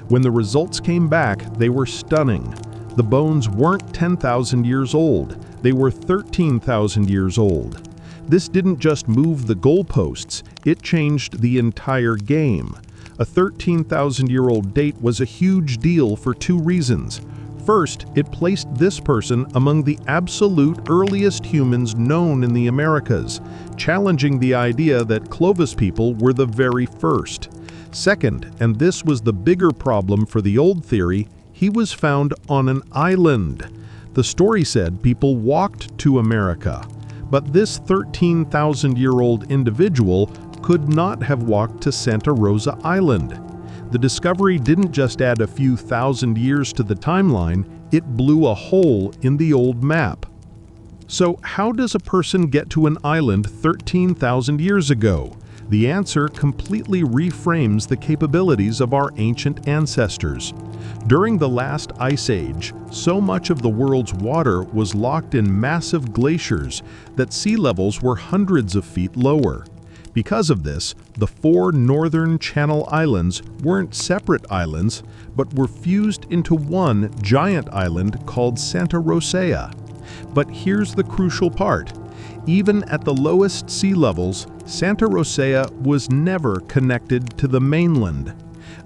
When the results came back, they were stunning. The bones weren't 10,000 years old, they were 13,000 years old. This didn't just move the goalposts, it changed the entire game. A 13,000-year-old date was a huge deal for 2 reasons. First, it placed this person among the absolute earliest humans known in the Americas, challenging the idea that Clovis people were the very first. Second, and this was the bigger problem for the old theory, he was found on an island. The story said people walked to America. But this 13,000-year-old individual could not have walked to Santa Rosa Island. The discovery didn't just add a few thousand years to the timeline, it blew a hole in the old map. So how does a person get to an island 13,000 years ago? The answer completely reframes the capabilities of our ancient ancestors. During the last ice age, so much of the world's water was locked in massive glaciers that sea levels were hundreds of feet lower. Because of this, the 4 northern Channel Islands weren't separate islands, but were fused into one giant island called Santa Rosa. But here's the crucial part. Even at the lowest sea levels, Santa Rosa was never connected to the mainland.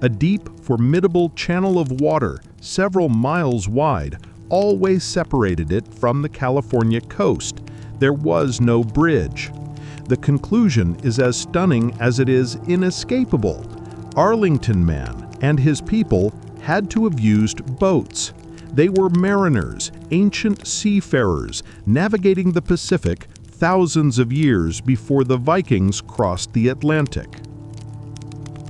A deep, formidable channel of water, several miles wide, always separated it from the California coast. There was no bridge. The conclusion is as stunning as it is inescapable. Arlington Man and his people had to have used boats. They were mariners, ancient seafarers, navigating the Pacific thousands of years before the Vikings crossed the Atlantic.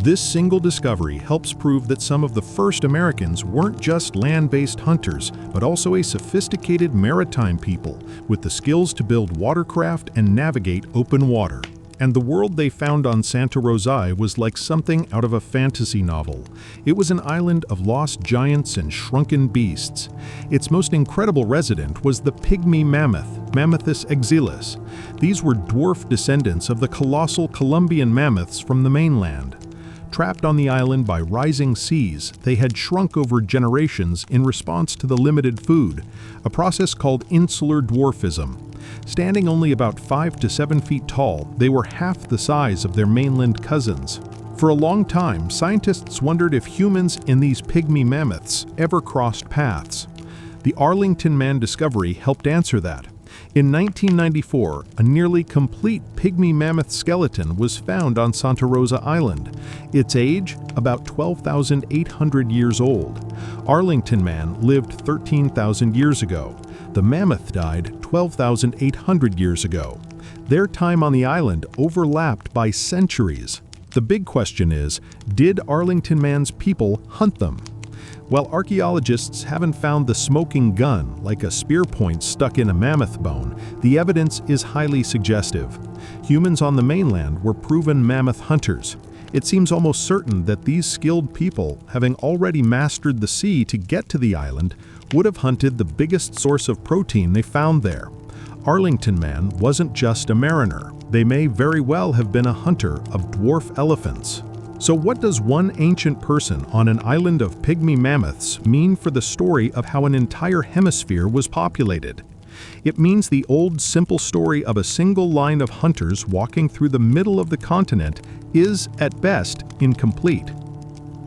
This single discovery helps prove that some of the first Americans weren't just land-based hunters, but also a sophisticated maritime people with the skills to build watercraft and navigate open water. And the world they found on Santa Rosa was like something out of a fantasy novel. It was an island of lost giants and shrunken beasts. Its most incredible resident was the pygmy mammoth, Mammuthus exilis. These were dwarf descendants of the colossal Columbian mammoths from the mainland. Trapped on the island by rising seas, they had shrunk over generations in response to the limited food, a process called insular dwarfism. Standing only about 5 to 7 feet tall, they were half the size of their mainland cousins. For a long time, scientists wondered if humans and these pygmy mammoths ever crossed paths. The Arlington Man discovery helped answer that. In 1994, a nearly complete pygmy mammoth skeleton was found on Santa Rosa Island. Its age, about 12,800 years old. Arlington Man lived 13,000 years ago. The mammoth died 12,800 years ago. Their time on the island overlapped by centuries. The big question is, did Arlington Man's people hunt them? While archaeologists haven't found the smoking gun, like a spear point stuck in a mammoth bone, the evidence is highly suggestive. Humans on the mainland were proven mammoth hunters. It seems almost certain that these skilled people, having already mastered the sea to get to the island, would have hunted the biggest source of protein they found there. Arlington Man wasn't just a mariner. They may very well have been a hunter of dwarf elephants. So what does one ancient person on an island of pygmy mammoths mean for the story of how an entire hemisphere was populated? It means the old simple story of a single line of hunters walking through the middle of the continent is, at best, incomplete.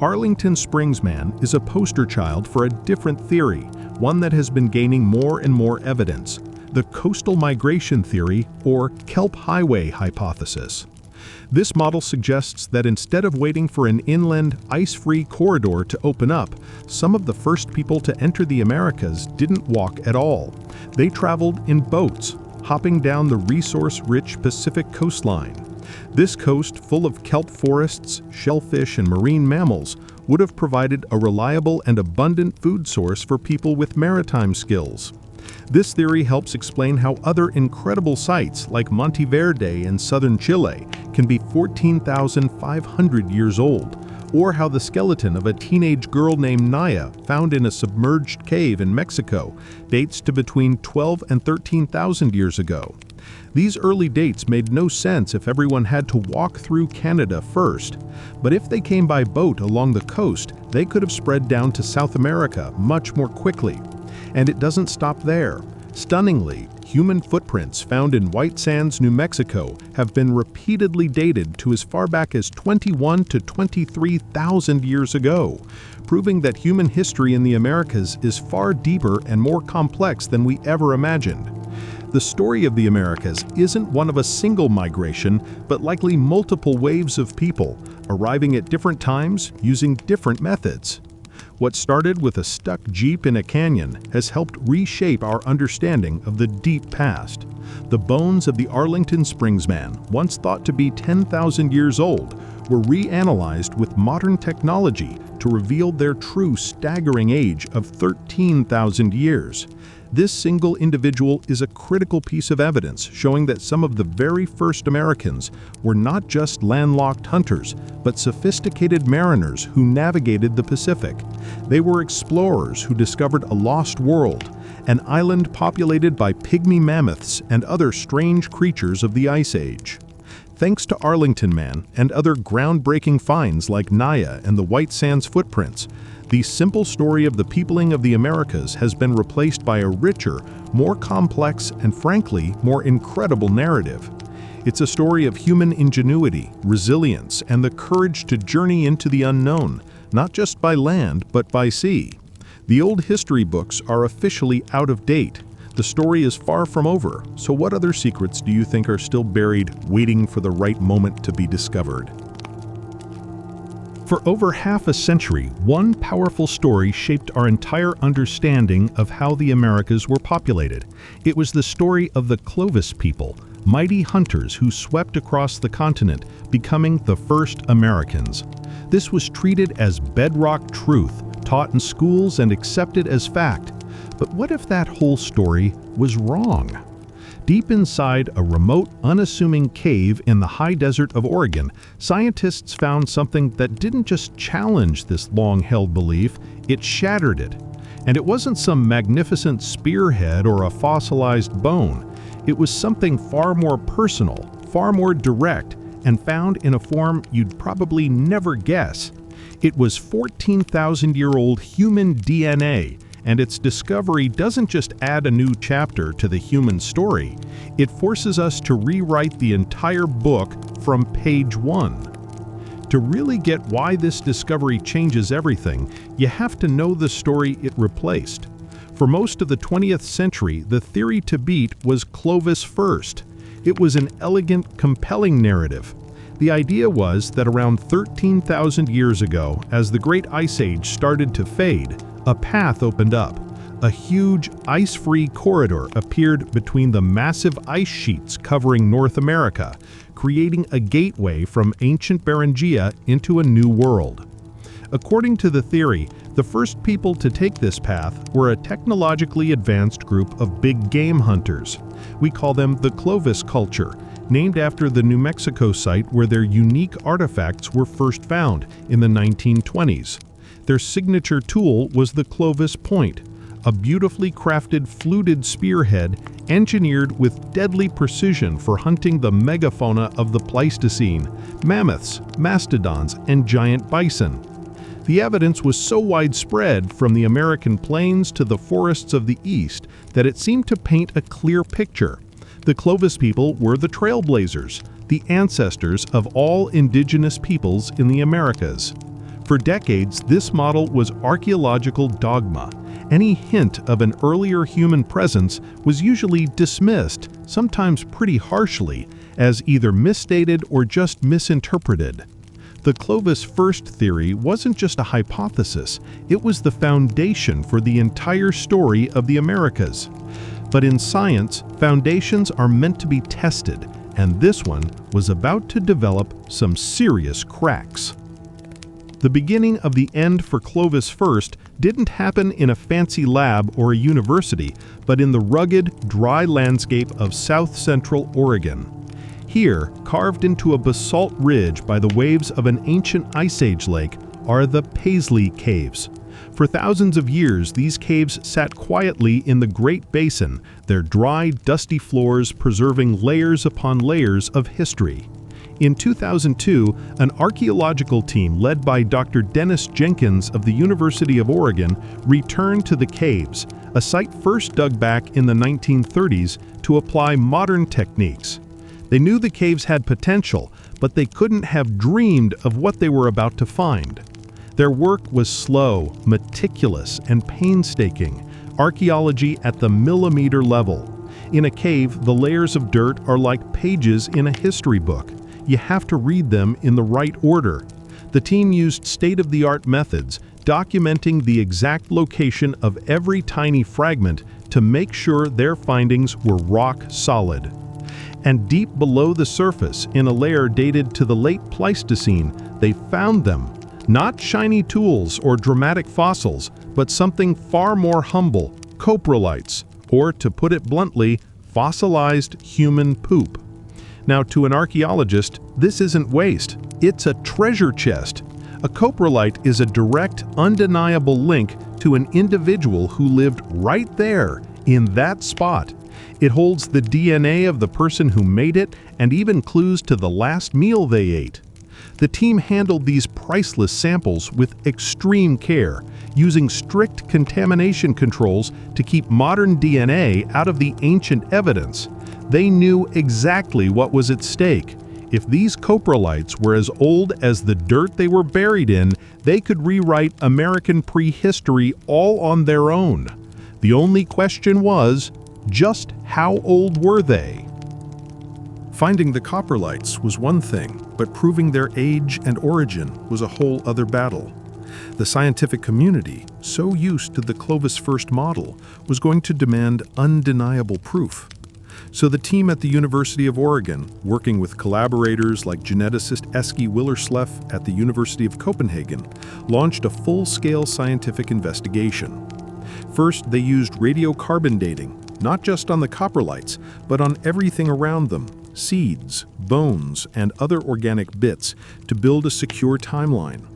Arlington Springs Man is a poster child for a different theory, one that has been gaining more and more evidence: the coastal migration theory, or kelp highway hypothesis. This model suggests that instead of waiting for an inland, ice-free corridor to open up, some of the first people to enter the Americas didn't walk at all. They traveled in boats, hopping down the resource-rich Pacific coastline. This coast, full of kelp forests, shellfish, and marine mammals, would have provided a reliable and abundant food source for people with maritime skills. This theory helps explain how other incredible sites like Monteverde in southern Chile can be 14,500 years old, or how the skeleton of a teenage girl named Naya, found in a submerged cave in Mexico, dates to between 12 and 13,000 years ago. These early dates made no sense if everyone had to walk through Canada first, but if they came by boat along the coast, they could have spread down to South America much more quickly. And it doesn't stop there. Stunningly, human footprints found in White Sands, New Mexico have been repeatedly dated to as far back as 21 to 23,000 years ago, proving that human history in the Americas is far deeper and more complex than we ever imagined. The story of the Americas isn't one of a single migration, but likely multiple waves of people, arriving at different times using different methods. What started with a stuck jeep in a canyon has helped reshape our understanding of the deep past. The bones of the Arlington Springs Man, once thought to be 10,000 years old, were reanalyzed with modern technology to reveal their true staggering age of 13,000 years. This single individual is a critical piece of evidence showing that some of the very first Americans were not just landlocked hunters, but sophisticated mariners who navigated the Pacific. They were explorers who discovered a lost world, an island populated by pygmy mammoths and other strange creatures of the Ice Age. Thanks to Arlington Man and other groundbreaking finds like Naya and the White Sands footprints, the simple story of the peopling of the Americas has been replaced by a richer, more complex, and frankly, more incredible narrative. It's a story of human ingenuity, resilience, and the courage to journey into the unknown, not just by land, but by sea. The old history books are officially out of date. The story is far from over, so what other secrets do you think are still buried, waiting for the right moment to be discovered? For over half a century, one powerful story shaped our entire understanding of how the Americas were populated. It was the story of the Clovis people, mighty hunters who swept across the continent, becoming the first Americans. This was treated as bedrock truth, taught in schools and accepted as fact. But what if that whole story was wrong? Deep inside a remote, unassuming cave in the high desert of Oregon, scientists found something that didn't just challenge this long-held belief, it shattered it. And it wasn't some magnificent spearhead or a fossilized bone. It was something far more personal, far more direct, and found in a form you'd probably never guess. It was 14,000-year-old human DNA, and its discovery doesn't just add a new chapter to the human story, it forces us to rewrite the entire book from page one. To really get why this discovery changes everything, you have to know the story it replaced. For most of the 20th century, the theory to beat was Clovis first. It was an elegant, compelling narrative. The idea was that around 13,000 years ago, as the Great Ice Age started to fade, a path opened up. A huge, ice-free corridor appeared between the massive ice sheets covering North America, creating a gateway from ancient Beringia into a new world. According to the theory, the first people to take this path were a technologically advanced group of big game hunters. We call them the Clovis culture, named after the New Mexico site where their unique artifacts were first found in the 1920s. Their signature tool was the Clovis point, a beautifully crafted fluted spearhead engineered with deadly precision for hunting the megafauna of the Pleistocene, mammoths, mastodons, and giant bison. The evidence was so widespread from the American plains to the forests of the East that it seemed to paint a clear picture. The Clovis people were the trailblazers, the ancestors of all indigenous peoples in the Americas. For decades, this model was archaeological dogma. Any hint of an earlier human presence was usually dismissed, sometimes pretty harshly, as either misstated or just misinterpreted. The Clovis first theory wasn't just a hypothesis, it was the foundation for the entire story of the Americas. But in science, foundations are meant to be tested, and this one was about to develop some serious cracks. The beginning of the end for Clovis first didn't happen in a fancy lab or a university, but in the rugged, dry landscape of south-central Oregon. Here, carved into a basalt ridge by the waves of an ancient Ice Age lake, are the Paisley Caves. For thousands of years, these caves sat quietly in the Great Basin, their dry, dusty floors preserving layers upon layers of history. In 2002, an archaeological team led by Dr. Dennis Jenkins of the University of Oregon returned to the caves, a site first dug back in the 1930s to apply modern techniques. They knew the caves had potential, but they couldn't have dreamed of what they were about to find. Their work was slow, meticulous, and painstaking, archaeology at the millimeter level. In a cave, the layers of dirt are like pages in a history book. You have to read them in the right order. The team used state-of-the-art methods, documenting the exact location of every tiny fragment to make sure their findings were rock solid. And deep below the surface, in a layer dated to the late Pleistocene, they found them. Not shiny tools or dramatic fossils, but something far more humble, coprolites, or to put it bluntly, fossilized human poop. Now, to an archaeologist, this isn't waste, it's a treasure chest. A coprolite is a direct, undeniable link to an individual who lived right there, in that spot. It holds the DNA of the person who made it and even clues to the last meal they ate. The team handled these priceless samples with extreme care, using strict contamination controls to keep modern DNA out of the ancient evidence. They knew exactly what was at stake. If these coprolites were as old as the dirt they were buried in, they could rewrite American prehistory all on their own. The only question was, just how old were they? Finding the coprolites was one thing, but proving their age and origin was a whole other battle. The scientific community, so used to the Clovis first model, was going to demand undeniable proof. So the team at the University of Oregon, working with collaborators like geneticist Eske Willersleff at the University of Copenhagen, launched a full-scale scientific investigation. First, they used radiocarbon dating, not just on the coprolites, but on everything around them, seeds, bones, and other organic bits, to build a secure timeline.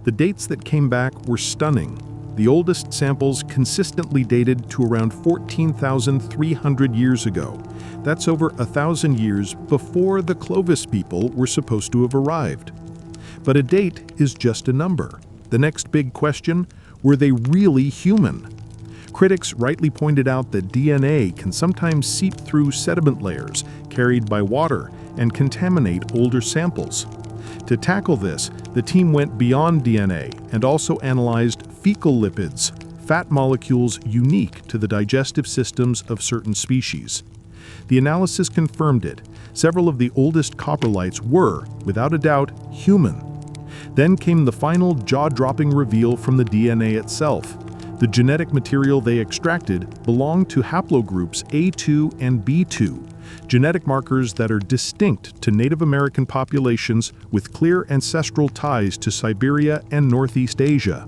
The dates that came back were stunning. The oldest samples consistently dated to around 14,300 years ago. That's over 1,000 years before the Clovis people were supposed to have arrived. But a date is just a number. The next big question, were they really human? Critics rightly pointed out that DNA can sometimes seep through sediment layers carried by water and contaminate older samples. To tackle this, the team went beyond DNA and also analyzed fecal lipids, fat molecules unique to the digestive systems of certain species. The analysis confirmed it. Several of the oldest coprolites were, without a doubt, human. Then came the final jaw-dropping reveal from the DNA itself. The genetic material they extracted belonged to haplogroups A2 and B2, genetic markers that are distinct to Native American populations with clear ancestral ties to Siberia and Northeast Asia.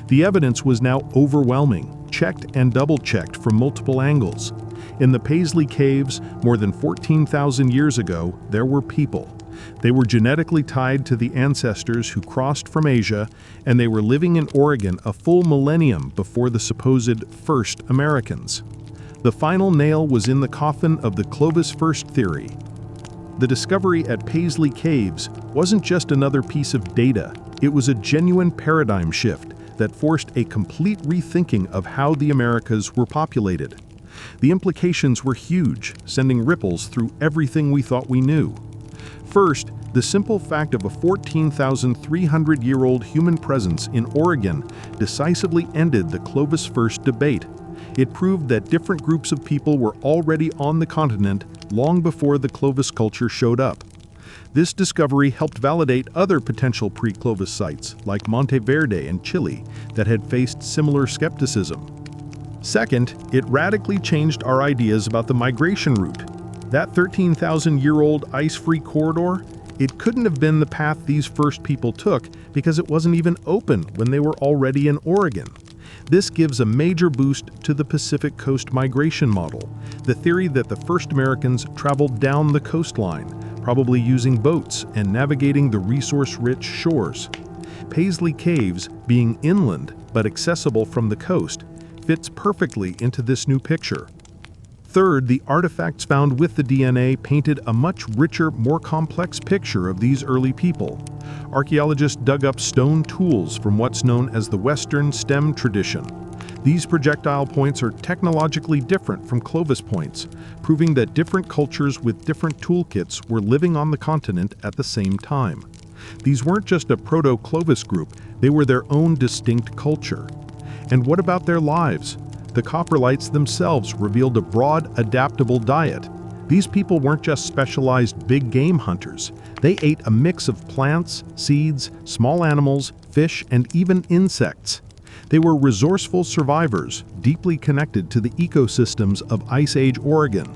The evidence was now overwhelming, checked and double-checked from multiple angles. In the Paisley Caves, more than 14,000 years ago, there were people. They were genetically tied to the ancestors who crossed from Asia, and they were living in Oregon a full millennium before the supposed first Americans. The final nail was in the coffin of the Clovis first theory. The discovery at Paisley Caves wasn't just another piece of data, it was a genuine paradigm shift that forced a complete rethinking of how the Americas were populated. The implications were huge, sending ripples through everything we thought we knew. First, the simple fact of a 14,300-year-old human presence in Oregon decisively ended the Clovis first debate. It proved that different groups of people were already on the continent long before the Clovis culture showed up. This discovery helped validate other potential pre-Clovis sites, like Monteverde in Chile, that had faced similar skepticism. Second, it radically changed our ideas about the migration route. That 13,000-year-old ice-free corridor, it couldn't have been the path these first people took because it wasn't even open when they were already in Oregon. This gives a major boost to the Pacific Coast migration model, the theory that the first Americans traveled down the coastline, probably using boats and navigating the resource-rich shores. Paisley Caves, being inland but accessible from the coast, fits perfectly into this new picture. Third, the artifacts found with the DNA painted a much richer, more complex picture of these early people. Archaeologists dug up stone tools from what's known as the Western stem tradition. These projectile points are technologically different from Clovis points, proving that different cultures with different toolkits were living on the continent at the same time. These weren't just a proto-Clovis group, they were their own distinct culture. And what about their lives? The coprolites themselves revealed a broad, adaptable diet. These people weren't just specialized big game hunters. They ate a mix of plants, seeds, small animals, fish, and even insects. They were resourceful survivors, deeply connected to the ecosystems of Ice Age Oregon.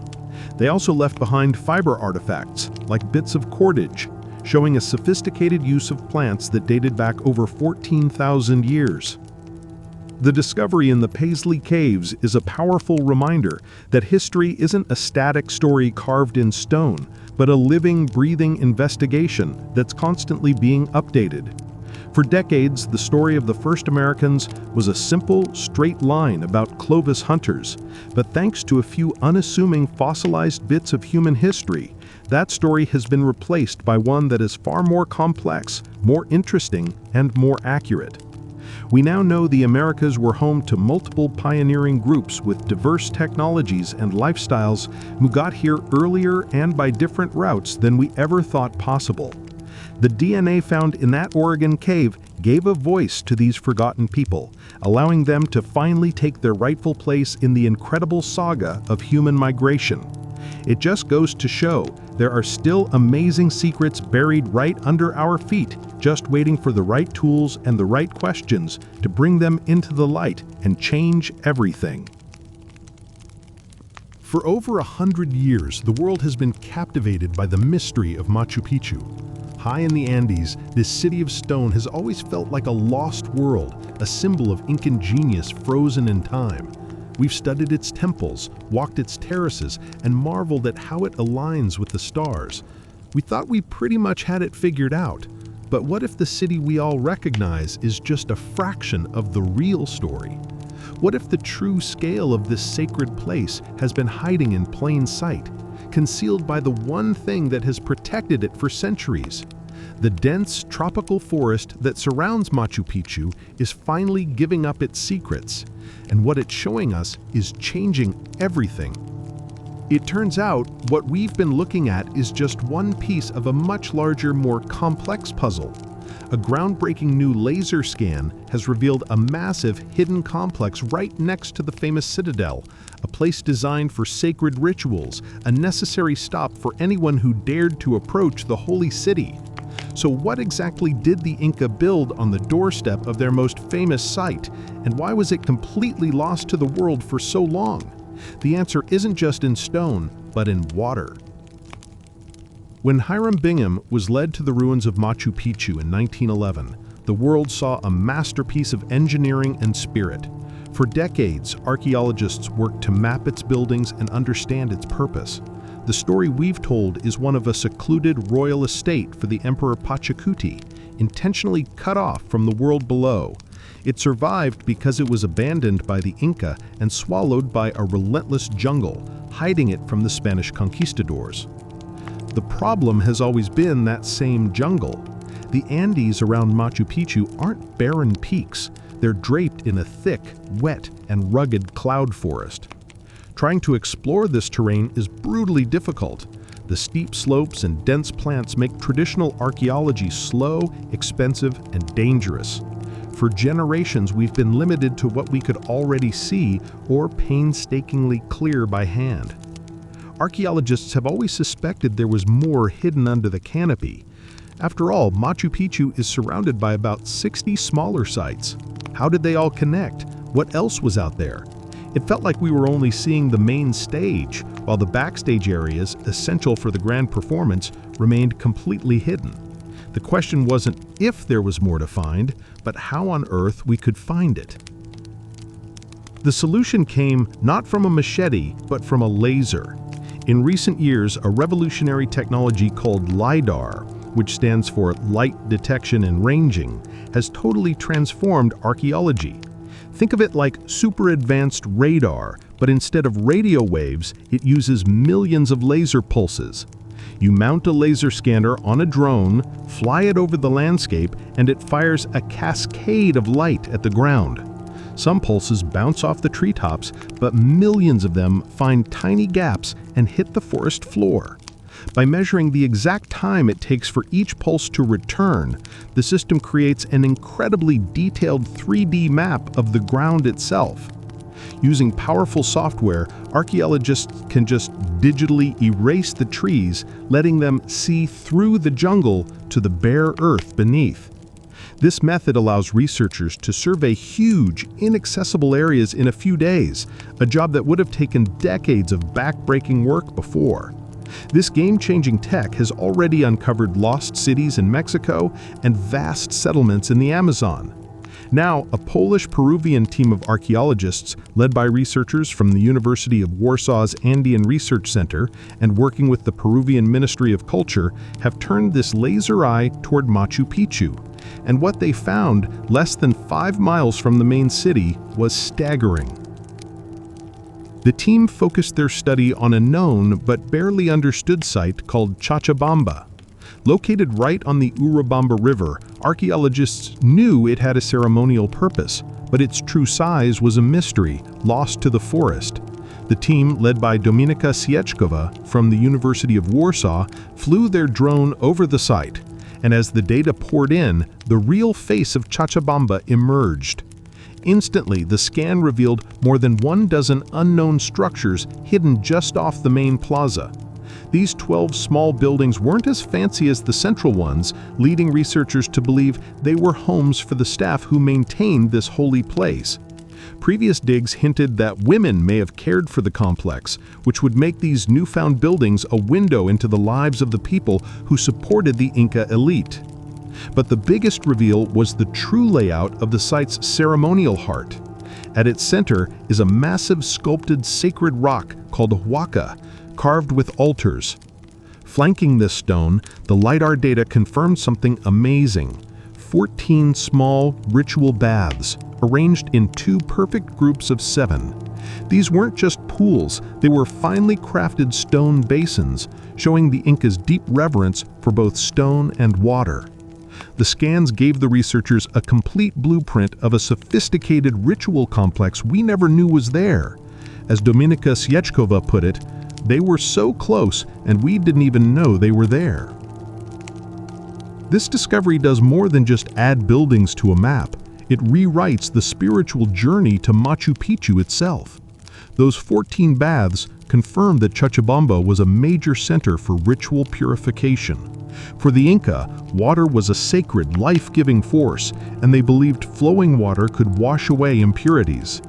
They also left behind fiber artifacts, like bits of cordage, showing a sophisticated use of plants that dated back over 14,000 years. The discovery in the Paisley Caves is a powerful reminder that history isn't a static story carved in stone, but a living, breathing investigation that's constantly being updated. For decades, the story of the first Americans was a simple, straight line about Clovis hunters, but thanks to a few unassuming fossilized bits of human history, that story has been replaced by one that is far more complex, more interesting, and more accurate. We now know the Americas were home to multiple pioneering groups with diverse technologies and lifestyles who got here earlier and by different routes than we ever thought possible. The DNA found in that Oregon cave gave a voice to these forgotten people, allowing them to finally take their rightful place in the incredible saga of human migration. It just goes to show there are still amazing secrets buried right under our feet, just waiting for the right tools and the right questions to bring them into the light and change everything. For over 100 years, the world has been captivated by the mystery of Machu Picchu. High in the Andes, this city of stone has always felt like a lost world, a symbol of Incan genius frozen in time. We've studied its temples, walked its terraces, and marveled at how it aligns with the stars. We thought we pretty much had it figured out. But what if the city we all recognize is just a fraction of the real story? What if the true scale of this sacred place has been hiding in plain sight, concealed by the one thing that has protected it for centuries? The dense tropical forest that surrounds Machu Picchu is finally giving up its secrets, and what it's showing us is changing everything. It turns out what we've been looking at is just one piece of a much larger, more complex puzzle. A groundbreaking new laser scan has revealed a massive hidden complex right next to the famous citadel, a place designed for sacred rituals, a necessary stop for anyone who dared to approach the holy city. So what exactly did the Inca build on the doorstep of their most famous site, and why was it completely lost to the world for so long? The answer isn't just in stone, but in water. When Hiram Bingham was led to the ruins of Machu Picchu in 1911, the world saw a masterpiece of engineering and spirit. For decades, archaeologists worked to map its buildings and understand its purpose. The story we've told is one of a secluded royal estate for the Emperor Pachacuti, intentionally cut off from the world below. It survived because it was abandoned by the Inca and swallowed by a relentless jungle, hiding it from the Spanish conquistadors. The problem has always been that same jungle. The Andes around Machu Picchu aren't barren peaks. They're draped in a thick, wet, and rugged cloud forest. Trying to explore this terrain is brutally difficult. The steep slopes and dense plants make traditional archaeology slow, expensive, and dangerous. For generations, we've been limited to what we could already see or painstakingly clear by hand. Archaeologists have always suspected there was more hidden under the canopy. After all, Machu Picchu is surrounded by about 60 smaller sites. How did they all connect? What else was out there? It felt like we were only seeing the main stage, while the backstage areas, essential for the grand performance, remained completely hidden. The question wasn't if there was more to find, but how on earth we could find it. The solution came not from a machete, but from a laser. In recent years, a revolutionary technology called LiDAR, which stands for Light Detection and Ranging, has totally transformed archaeology. Think of it like super advanced radar, but instead of radio waves, it uses millions of laser pulses. You mount a laser scanner on a drone, fly it over the landscape, and it fires a cascade of light at the ground. Some pulses bounce off the treetops, but millions of them find tiny gaps and hit the forest floor. By measuring the exact time it takes for each pulse to return, the system creates an incredibly detailed 3D map of the ground itself. Using powerful software, archaeologists can just digitally erase the trees, letting them see through the jungle to the bare earth beneath. This method allows researchers to survey huge, inaccessible areas in a few days, a job that would have taken decades of back-breaking work before. This game-changing tech has already uncovered lost cities in Mexico and vast settlements in the Amazon. Now, a Polish-Peruvian team of archaeologists, led by researchers from the University of Warsaw's Andean Research Center and working with the Peruvian Ministry of Culture, have turned this laser eye toward Machu Picchu. And what they found, less than 5 miles from the main city, was staggering. The team focused their study on a known but barely understood site called Cochabamba. Located right on the Urubamba River, archaeologists knew it had a ceremonial purpose, but its true size was a mystery, lost to the forest. The team, led by Dominika Sieczkova from the University of Warsaw, flew their drone over the site, and as the data poured in, the real face of Cochabamba emerged. Instantly, the scan revealed more than 12 unknown structures hidden just off the main plaza. These 12 small buildings weren't as fancy as the central ones, leading researchers to believe they were homes for the staff who maintained this holy place. Previous digs hinted that women may have cared for the complex, which would make these newfound buildings a window into the lives of the people who supported the Inca elite. But the biggest reveal was the true layout of the site's ceremonial heart. At its center is a massive sculpted sacred rock called Huaca, carved with altars. Flanking this stone, the LiDAR data confirmed something amazing. 14 small ritual baths, arranged in 2 perfect groups of 7. These weren't just pools, they were finely crafted stone basins, showing the Incas' deep reverence for both stone and water. The scans gave the researchers a complete blueprint of a sophisticated ritual complex we never knew was there. As Dominika Sieczkova put it, They were so close, and we didn't even know they were there. This discovery does more than just add buildings to a map. It rewrites the spiritual journey to Machu Picchu itself. Those 14 baths confirm that Cochabamba was a major center for ritual purification. For the Inca, water was a sacred, life-giving force, and they believed flowing water could wash away impurities.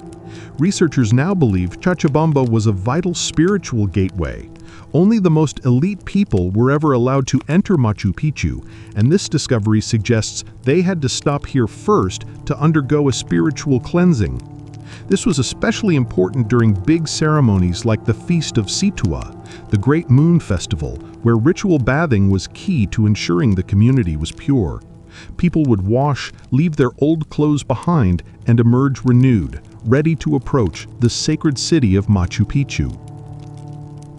Researchers now believe Cochabamba was a vital spiritual gateway. Only the most elite people were ever allowed to enter Machu Picchu, and this discovery suggests they had to stop here first to undergo a spiritual cleansing. This was especially important during big ceremonies like the Feast of Situa, the Great Moon Festival, where ritual bathing was key to ensuring the community was pure. People would wash, leave their old clothes behind, and emerge renewed, ready to approach the sacred city of Machu Picchu.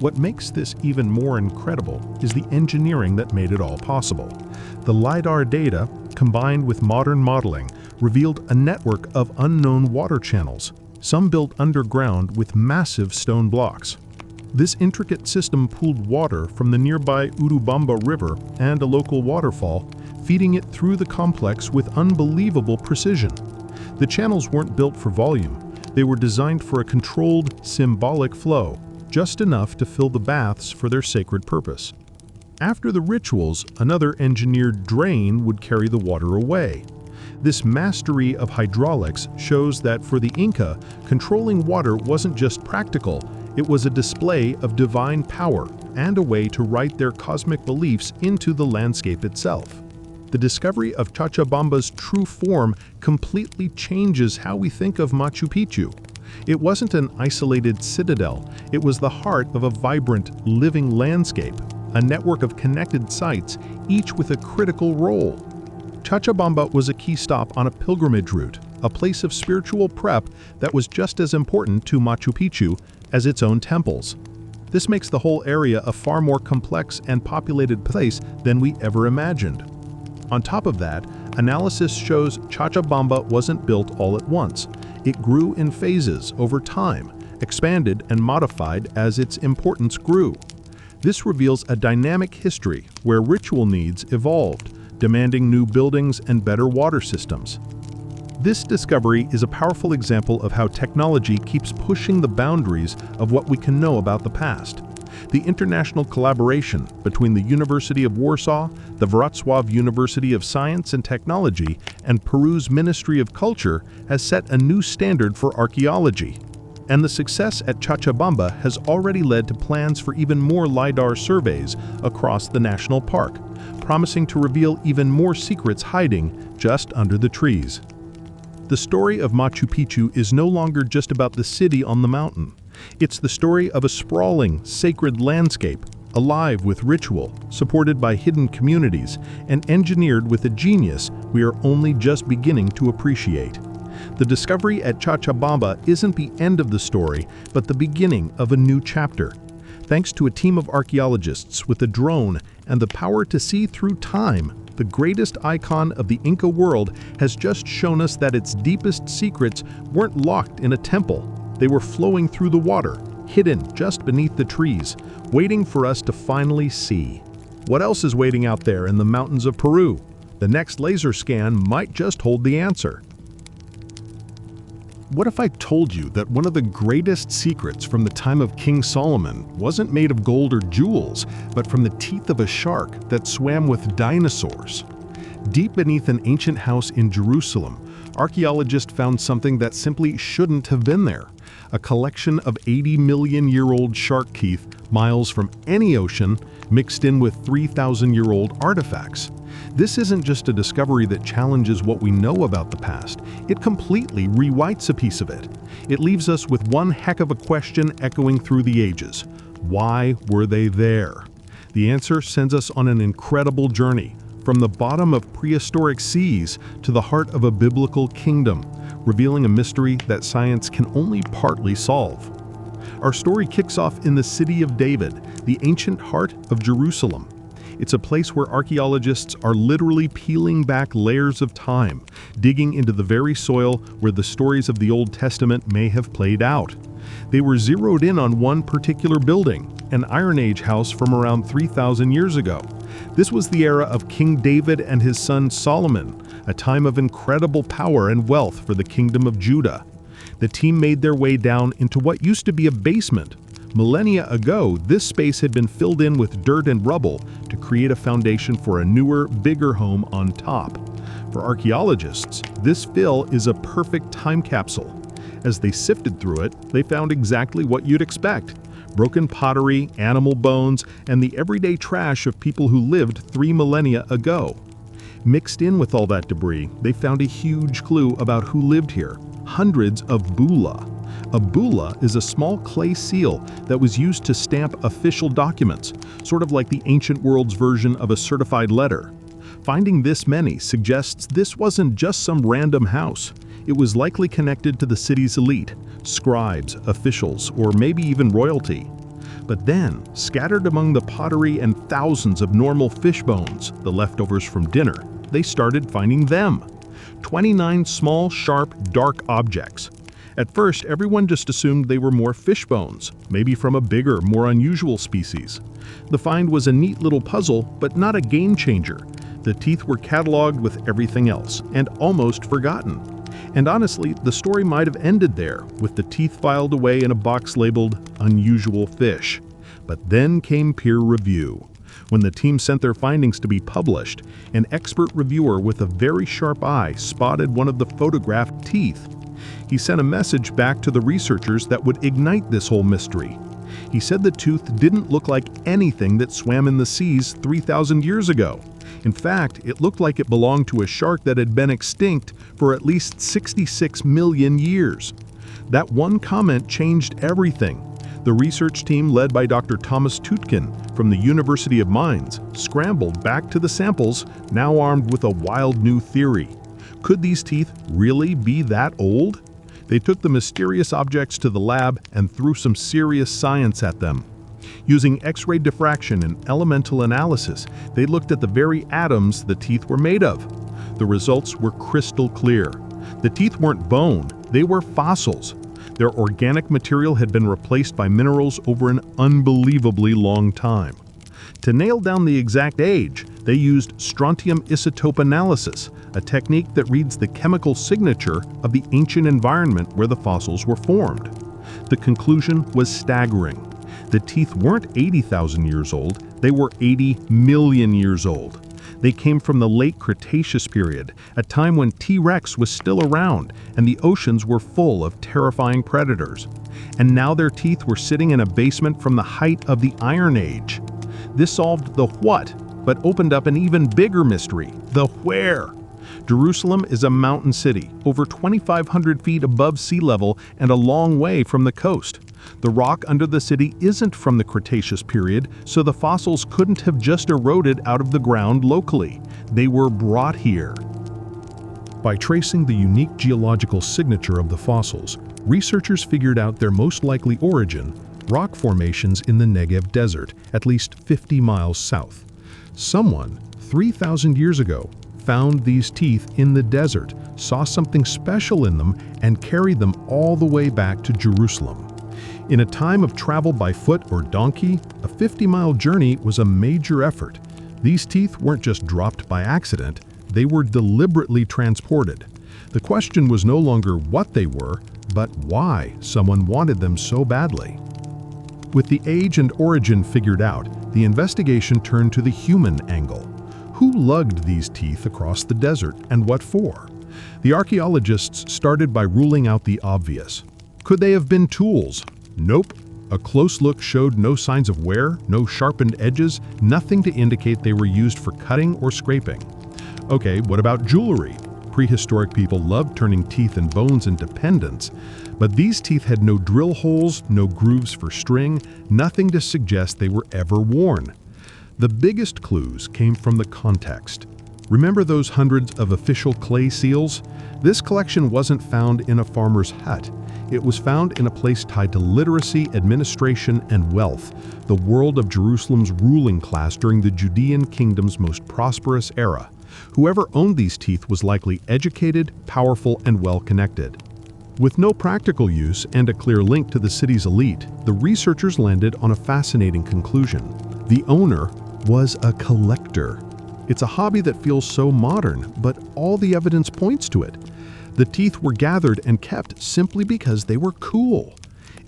What makes this even more incredible is the engineering that made it all possible. The LiDAR data, combined with modern modeling, revealed a network of unknown water channels, some built underground with massive stone blocks. This intricate system pooled water from the nearby Urubamba River and a local waterfall, feeding it through the complex with unbelievable precision. The channels weren't built for volume. They were designed for a controlled, symbolic flow, just enough to fill the baths for their sacred purpose. After the rituals, another engineered drain would carry the water away. This mastery of hydraulics shows that for the Inca, controlling water wasn't just practical, it was a display of divine power and a way to write their cosmic beliefs into the landscape itself. The discovery of Cochabamba's true form completely changes how we think of Machu Picchu. It wasn't an isolated citadel, it was the heart of a vibrant, living landscape, a network of connected sites, each with a critical role. Cochabamba was a key stop on a pilgrimage route, a place of spiritual prep that was just as important to Machu Picchu as its own temples. This makes the whole area a far more complex and populated place than we ever imagined. On top of that, analysis shows Cochabamba wasn't built all at once. It grew in phases over time, expanded and modified as its importance grew. This reveals a dynamic history where ritual needs evolved, demanding new buildings and better water systems. This discovery is a powerful example of how technology keeps pushing the boundaries of what we can know about the past. The international collaboration between the University of Warsaw, the Wrocław University of Science and Technology, and Peru's Ministry of Culture has set a new standard for archaeology. And the success at Cochabamba has already led to plans for even more LiDAR surveys across the national park, promising to reveal even more secrets hiding just under the trees. The story of Machu Picchu is no longer just about the city on the mountain. It's the story of a sprawling, sacred landscape, alive with ritual, supported by hidden communities, and engineered with a genius we are only just beginning to appreciate. The discovery at Cochabamba isn't the end of the story, but the beginning of a new chapter. Thanks to a team of archaeologists with a drone and the power to see through time, the greatest icon of the Inca world has just shown us that its deepest secrets weren't locked in a temple. They were flowing through the water, hidden just beneath the trees, waiting for us to finally see. What else is waiting out there in the mountains of Peru? The next laser scan might just hold the answer. What if I told you that one of the greatest secrets from the time of King Solomon wasn't made of gold or jewels, but from the teeth of a shark that swam with dinosaurs? Deep beneath an ancient house in Jerusalem, archaeologists found something that simply shouldn't have been there. A collection of 80-million-year-old shark teeth miles from any ocean, mixed in with 3,000-year-old artifacts. This isn't just a discovery that challenges what we know about the past. It completely rewrites a piece of it. It leaves us with one heck of a question echoing through the ages. Why were they there? The answer sends us on an incredible journey, from the bottom of prehistoric seas to the heart of a biblical kingdom, revealing a mystery that science can only partly solve. Our story kicks off in the city of David, the ancient heart of Jerusalem. It's a place where archaeologists are literally peeling back layers of time, digging into the very soil where the stories of the Old Testament may have played out. They were zeroed in on one particular building, an Iron Age house from around 3,000 years ago. This was the era of King David and his son Solomon, a time of incredible power and wealth for the Kingdom of Judah. The team made their way down into what used to be a basement. Millennia ago, this space had been filled in with dirt and rubble to create a foundation for a newer, bigger home on top. For archaeologists, this fill is a perfect time capsule. As they sifted through it, they found exactly what you'd expect: broken pottery, animal bones, and the everyday trash of people who lived 3 millennia ago. Mixed in with all that debris, they found a huge clue about who lived here: hundreds of bulla. A bulla is a small clay seal that was used to stamp official documents, sort of like the ancient world's version of a certified letter. Finding this many suggests this wasn't just some random house. It was likely connected to the city's elite, scribes, officials, or maybe even royalty. But then, scattered among the pottery and thousands of normal fish bones, the leftovers from dinner, they started finding them. 29 small, sharp, dark objects. At first, everyone just assumed they were more fish bones, maybe from a bigger, more unusual species. The find was a neat little puzzle, but not a game changer. The teeth were cataloged with everything else, and almost forgotten. And honestly, the story might have ended there, with the teeth filed away in a box labeled "Unusual Fish." But then came peer review. When the team sent their findings to be published, an expert reviewer with a very sharp eye spotted one of the photographed teeth. He sent a message back to the researchers that would ignite this whole mystery. He said the tooth didn't look like anything that swam in the seas 3,000 years ago. In fact, it looked like it belonged to a shark that had been extinct for at least 66 million years. That one comment changed everything. The research team, led by Dr. Thomas Tutkin from the University of Mainz, scrambled back to the samples, now armed with a wild new theory. Could these teeth really be that old? They took the mysterious objects to the lab and threw some serious science at them. Using X-ray diffraction and elemental analysis, they looked at the very atoms the teeth were made of. The results were crystal clear. The teeth weren't bone, they were fossils. Their organic material had been replaced by minerals over an unbelievably long time. To nail down the exact age, they used strontium isotope analysis, a technique that reads the chemical signature of the ancient environment where the fossils were formed. The conclusion was staggering. The teeth weren't 80,000 years old, they were 80 million years old. They came from the late Cretaceous period, a time when T-Rex was still around and the oceans were full of terrifying predators. And now their teeth were sitting in a basement from the height of the Iron Age. This solved the what, but opened up an even bigger mystery: the where. Jerusalem is a mountain city, over 2,500 feet above sea level and a long way from the coast. The rock under the city isn't from the Cretaceous period, so the fossils couldn't have just eroded out of the ground locally. They were brought here. By tracing the unique geological signature of the fossils, researchers figured out their most likely origin: rock formations in the Negev Desert, at least 50 miles south. Someone, 3,000 years ago, found these teeth in the desert, saw something special in them, and carried them all the way back to Jerusalem. In a time of travel by foot or donkey, a 50-mile journey was a major effort. These teeth weren't just dropped by accident, they were deliberately transported. The question was no longer what they were, but why someone wanted them so badly. With the age and origin figured out, the investigation turned to the human angle. Who lugged these teeth across the desert, and what for? The archaeologists started by ruling out the obvious. Could they have been tools? Nope. A close look showed no signs of wear, no sharpened edges, nothing to indicate they were used for cutting or scraping. Okay, what about jewelry? Prehistoric people loved turning teeth and bones into pendants, but these teeth had no drill holes, no grooves for string, nothing to suggest they were ever worn. The biggest clues came from the context. Remember those hundreds of official clay seals? This collection wasn't found in a farmer's hut. It was found in a place tied to literacy, administration, and wealth, the world of Jerusalem's ruling class during the Judean kingdom's most prosperous era. Whoever owned these teeth was likely educated, powerful, and well-connected. With no practical use and a clear link to the city's elite, the researchers landed on a fascinating conclusion. The owner was a collector. It's a hobby that feels so modern, but all the evidence points to it. The teeth were gathered and kept simply because they were cool.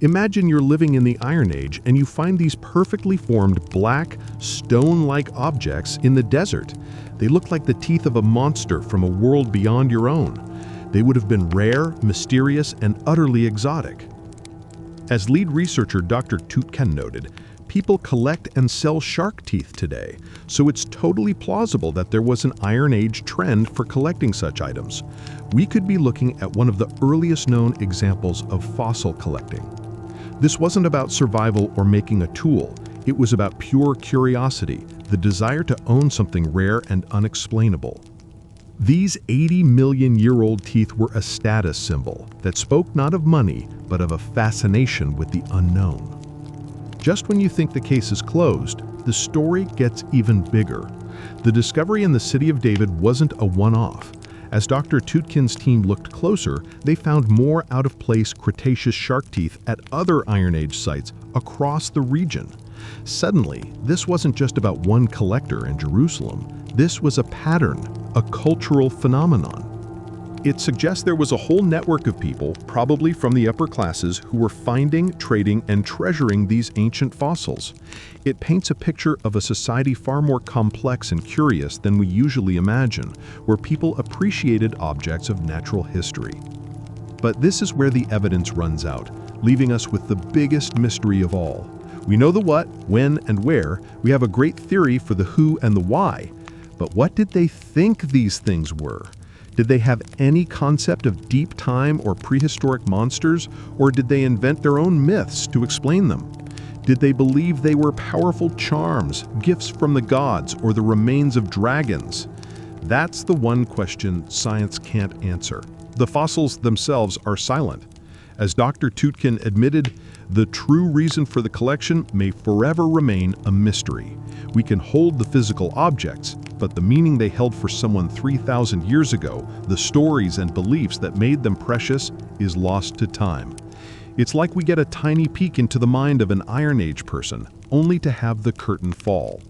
Imagine you're living in the Iron Age and you find these perfectly formed black, stone-like objects in the desert. They look like the teeth of a monster from a world beyond your own. They would have been rare, mysterious, and utterly exotic. As lead researcher Dr. Tutken noted, people collect and sell shark teeth today, so it's totally plausible that there was an Iron Age trend for collecting such items. We could be looking at one of the earliest known examples of fossil collecting. This wasn't about survival or making a tool. It was about pure curiosity, the desire to own something rare and unexplainable. These 80-million-year-old teeth were a status symbol that spoke not of money, but of a fascination with the unknown. Just when you think the case is closed, the story gets even bigger. The discovery in the city of David wasn't a one-off. As Dr. Tutkin's team looked closer, they found more out-of-place Cretaceous shark teeth at other Iron Age sites across the region. Suddenly, this wasn't just about one collector in Jerusalem. This was a pattern, a cultural phenomenon. It suggests there was a whole network of people, probably from the upper classes, who were finding, trading, and treasuring these ancient fossils. It paints a picture of a society far more complex and curious than we usually imagine, where people appreciated objects of natural history. But this is where the evidence runs out, leaving us with the biggest mystery of all. We know the what, when, and where. We have a great theory for the who and the why. But what did they think these things were? Did they have any concept of deep time or prehistoric monsters, or did they invent their own myths to explain them? Did they believe they were powerful charms, gifts from the gods, or the remains of dragons? That's the one question science can't answer. The fossils themselves are silent. As Dr. Tutkin admitted, the true reason for the collection may forever remain a mystery. We can hold the physical objects, but the meaning they held for someone 3,000 years ago, the stories and beliefs that made them precious, is lost to time. It's like we get a tiny peek into the mind of an Iron Age person, only to have the curtain fall.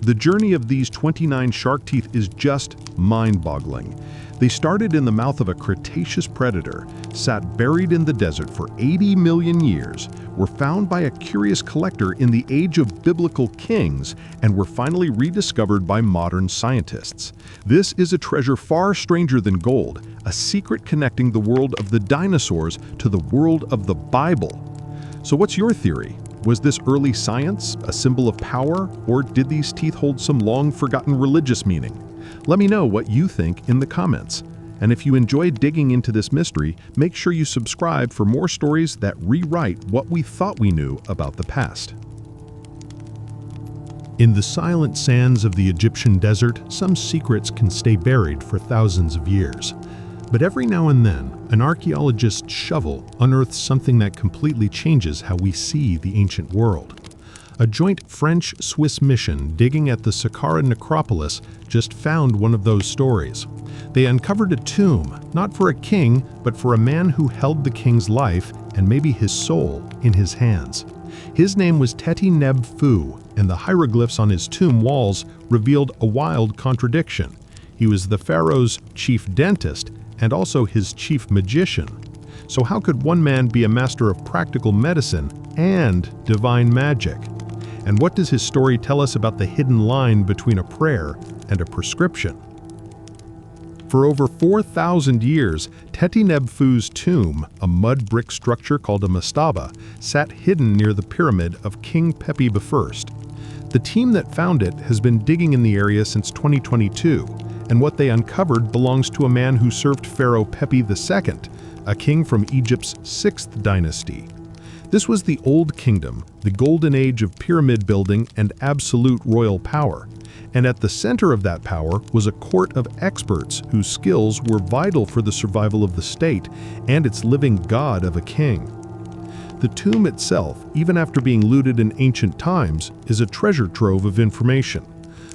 The journey of these 29 shark teeth is just mind-boggling. They started in the mouth of a Cretaceous predator, sat buried in the desert for 80 million years, were found by a curious collector in the age of biblical kings, and were finally rediscovered by modern scientists. This is a treasure far stranger than gold, a secret connecting the world of the dinosaurs to the world of the Bible. So what's your theory? Was this early science, a symbol of power, or did these teeth hold some long-forgotten religious meaning? Let me know what you think in the comments. And if you enjoyed digging into this mystery, make sure you subscribe for more stories that rewrite what we thought we knew about the past. In the silent sands of the Egyptian desert, some secrets can stay buried for thousands of years. But every now and then, an archaeologist's shovel unearths something that completely changes how we see the ancient world. A joint French-Swiss mission digging at the Saqqara necropolis just found one of those stories. They uncovered a tomb, not for a king, but for a man who held the king's life, and maybe his soul, in his hands. His name was Teti Neb Fu, and the hieroglyphs on his tomb walls revealed a wild contradiction. He was the pharaoh's chief dentist, and also his chief magician. So how could one man be a master of practical medicine and divine magic? And what does his story tell us about the hidden line between a prayer and a prescription? For over 4,000 years, Teti Neb Fu's tomb, a mud brick structure called a mastaba, sat hidden near the pyramid of King Pepi I. The team that found it has been digging in the area since 2022, and what they uncovered belongs to a man who served Pharaoh Pepi II, a king from Egypt's 6th dynasty. This was the Old Kingdom, the golden age of pyramid building and absolute royal power. And at the center of that power was a court of experts whose skills were vital for the survival of the state and its living god of a king. The tomb itself, even after being looted in ancient times, is a treasure trove of information.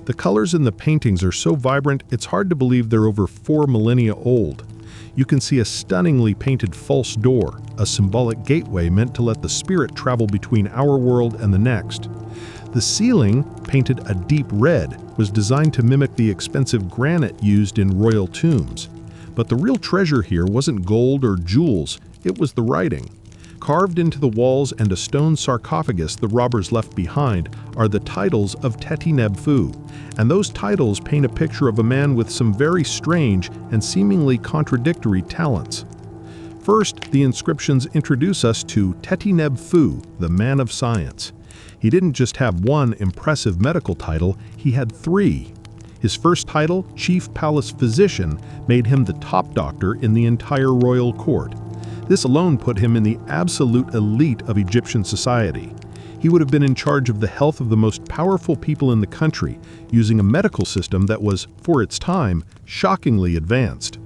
The colors in the paintings are so vibrant it's hard to believe they're over 4 millennia old. You can see a stunningly painted false door, a symbolic gateway meant to let the spirit travel between our world and the next. The ceiling, painted a deep red, was designed to mimic the expensive granite used in royal tombs. But the real treasure here wasn't gold or jewels, it was the writing. Carved into the walls and a stone sarcophagus the robbers left behind are the titles of Teti Neb Fu, and those titles paint a picture of a man with some very strange and seemingly contradictory talents. First, the inscriptions introduce us to Teti Neb Fu, the man of science. He didn't just have one impressive medical title, he had three. His first title, Chief Palace Physician, made him the top doctor in the entire royal court. This alone put him in the absolute elite of Egyptian society. He would have been in charge of the health of the most powerful people in the country, using a medical system that was, for its time, shockingly advanced.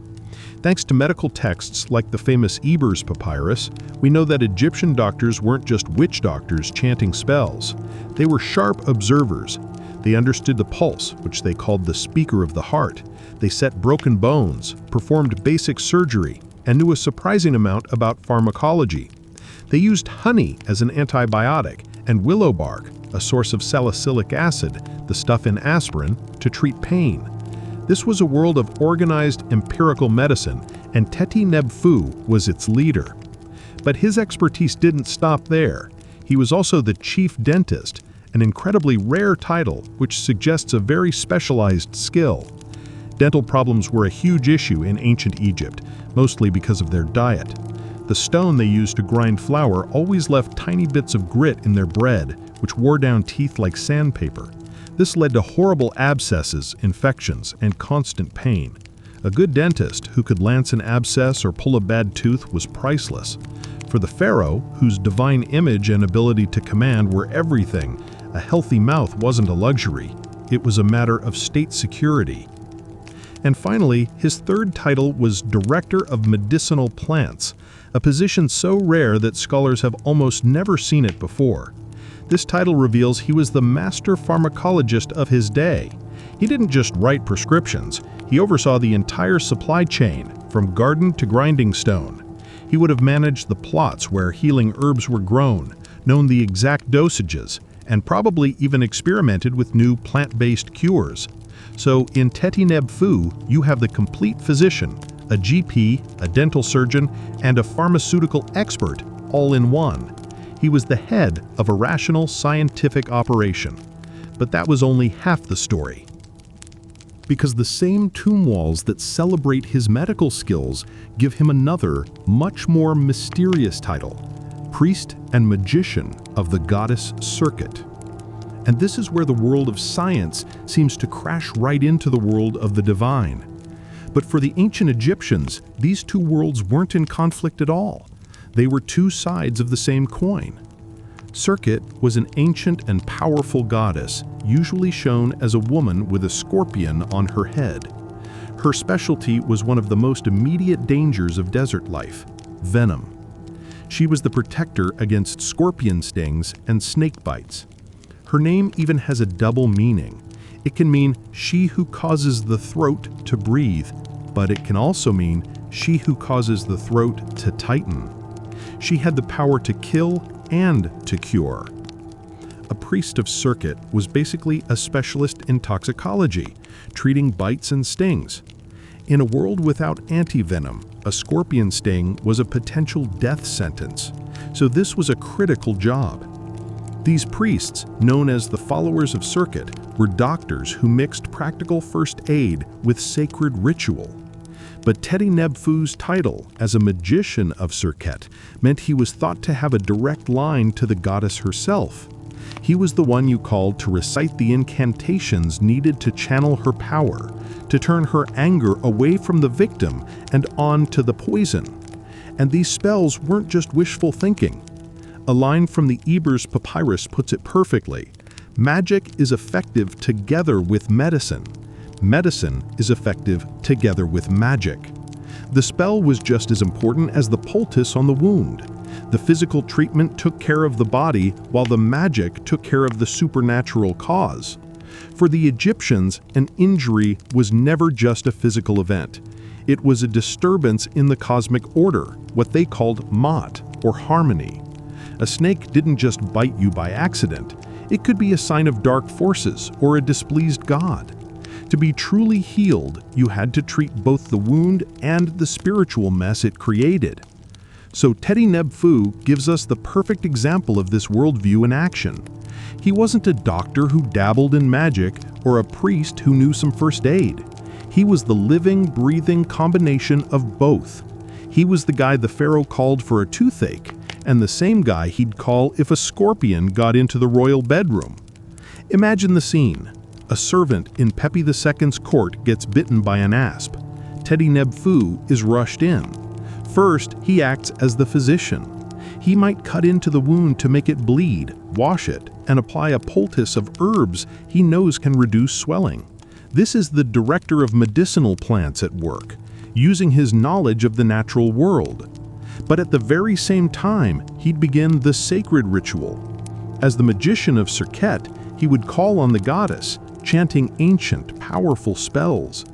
Thanks to medical texts like the famous Ebers Papyrus, we know that Egyptian doctors weren't just witch doctors chanting spells. They were sharp observers. They understood the pulse, which they called the speaker of the heart. They set broken bones, performed basic surgery, and knew a surprising amount about pharmacology. They used honey as an antibiotic and willow bark, a source of salicylic acid, the stuff in aspirin, to treat pain. This was a world of organized empirical medicine, and Teti Neb Fu was its leader. But his expertise didn't stop there. He was also the chief dentist, an incredibly rare title which suggests a very specialized skill. Dental problems were a huge issue in ancient Egypt, mostly because of their diet. The stone they used to grind flour always left tiny bits of grit in their bread, which wore down teeth like sandpaper. This led to horrible abscesses, infections, and constant pain. A good dentist who could lance an abscess or pull a bad tooth was priceless. For the pharaoh, whose divine image and ability to command were everything, a healthy mouth wasn't a luxury. It was a matter of state security. And finally, his third title was Director of Medicinal Plants, a position so rare that scholars have almost never seen it before. This title reveals he was the master pharmacologist of his day. He didn't just write prescriptions, he oversaw the entire supply chain, from garden to grinding stone. He would have managed the plots where healing herbs were grown, known the exact dosages, and probably even experimented with new plant-based cures. So in Teti Neb Fu, you have the complete physician, a GP, a dental surgeon, and a pharmaceutical expert, all in one. He was the head of a rational scientific operation. But that was only half the story. Because the same tomb walls that celebrate his medical skills give him another, much more mysterious title, priest and magician of the goddess Serket. And this is where the world of science seems to crash right into the world of the divine. But for the ancient Egyptians, these two worlds weren't in conflict at all. They were two sides of the same coin. Serket was an ancient and powerful goddess, usually shown as a woman with a scorpion on her head. Her specialty was one of the most immediate dangers of desert life, venom. She was the protector against scorpion stings and snake bites. Her name even has a double meaning. It can mean she who causes the throat to breathe, but it can also mean she who causes the throat to tighten. She had the power to kill and to cure. A priest of Serket was basically a specialist in toxicology, treating bites and stings. In a world without antivenom, a scorpion sting was a potential death sentence, so this was a critical job. These priests, known as the followers of Serket, were doctors who mixed practical first aid with sacred ritual. But Teti Neb Fu's title as a magician of Serket meant he was thought to have a direct line to the goddess herself. He was the one you called to recite the incantations needed to channel her power, to turn her anger away from the victim and on to the poison. And these spells weren't just wishful thinking. A line from the Ebers Papyrus puts it perfectly. Magic is effective together with medicine. Medicine is effective together with magic. The spell was just as important as the poultice on the wound. The physical treatment took care of the body, while the magic took care of the supernatural cause. For the Egyptians, an injury was never just a physical event. It was a disturbance in the cosmic order, what they called Mot, or harmony. A snake didn't just bite you by accident. It could be a sign of dark forces or a displeased god. To be truly healed, you had to treat both the wound and the spiritual mess it created. So Teti Neb Fu gives us the perfect example of this worldview in action. He wasn't a doctor who dabbled in magic or a priest who knew some first aid. He was the living, breathing combination of both. He was the guy the pharaoh called for a toothache, and the same guy he'd call if a scorpion got into the royal bedroom. Imagine the scene. A servant in Pepi II's court gets bitten by an asp. Teti Neb Fu is rushed in. First, he acts as the physician. He might cut into the wound to make it bleed, wash it, and apply a poultice of herbs he knows can reduce swelling. This is the director of medicinal plants at work, using his knowledge of the natural world. But at the very same time, he'd begin the sacred ritual. As the magician of Serket, he would call on the goddess, chanting ancient, powerful spells.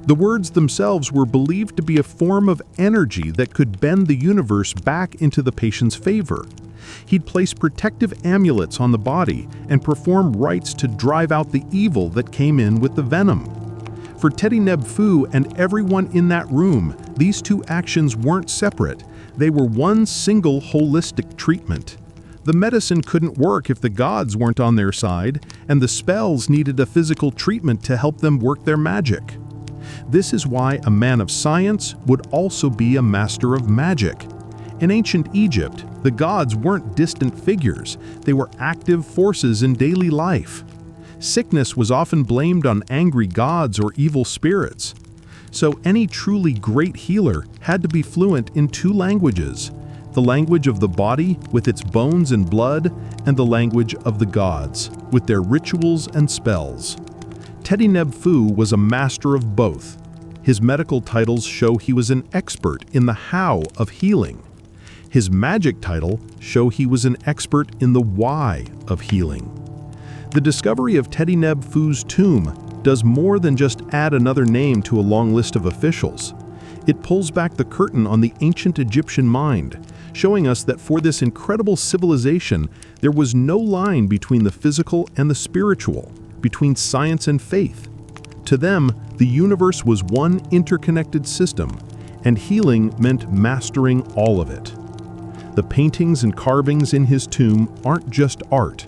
The words themselves were believed to be a form of energy that could bend the universe back into the patient's favor. He'd place protective amulets on the body and perform rites to drive out the evil that came in with the venom. For Teti Neb Fu and everyone in that room, these two actions weren't separate. They were one single holistic treatment. The medicine couldn't work if the gods weren't on their side, and the spells needed a physical treatment to help them work their magic. This is why a man of science would also be a master of magic. In ancient Egypt, the gods weren't distant figures, they were active forces in daily life. Sickness was often blamed on angry gods or evil spirits. So any truly great healer had to be fluent in two languages: the language of the body with its bones and blood, and the language of the gods with their rituals and spells. Teti Neb Fu was a master of both. His medical titles show he was an expert in the how of healing. His magic title show he was an expert in the why of healing. The discovery of Teti Neb Fu's tomb does more than just add another name to a long list of officials. It pulls back the curtain on the ancient Egyptian mind, showing us that for this incredible civilization, there was no line between the physical and the spiritual, between science and faith. To them, the universe was one interconnected system, and healing meant mastering all of it. The paintings and carvings in his tomb aren't just art.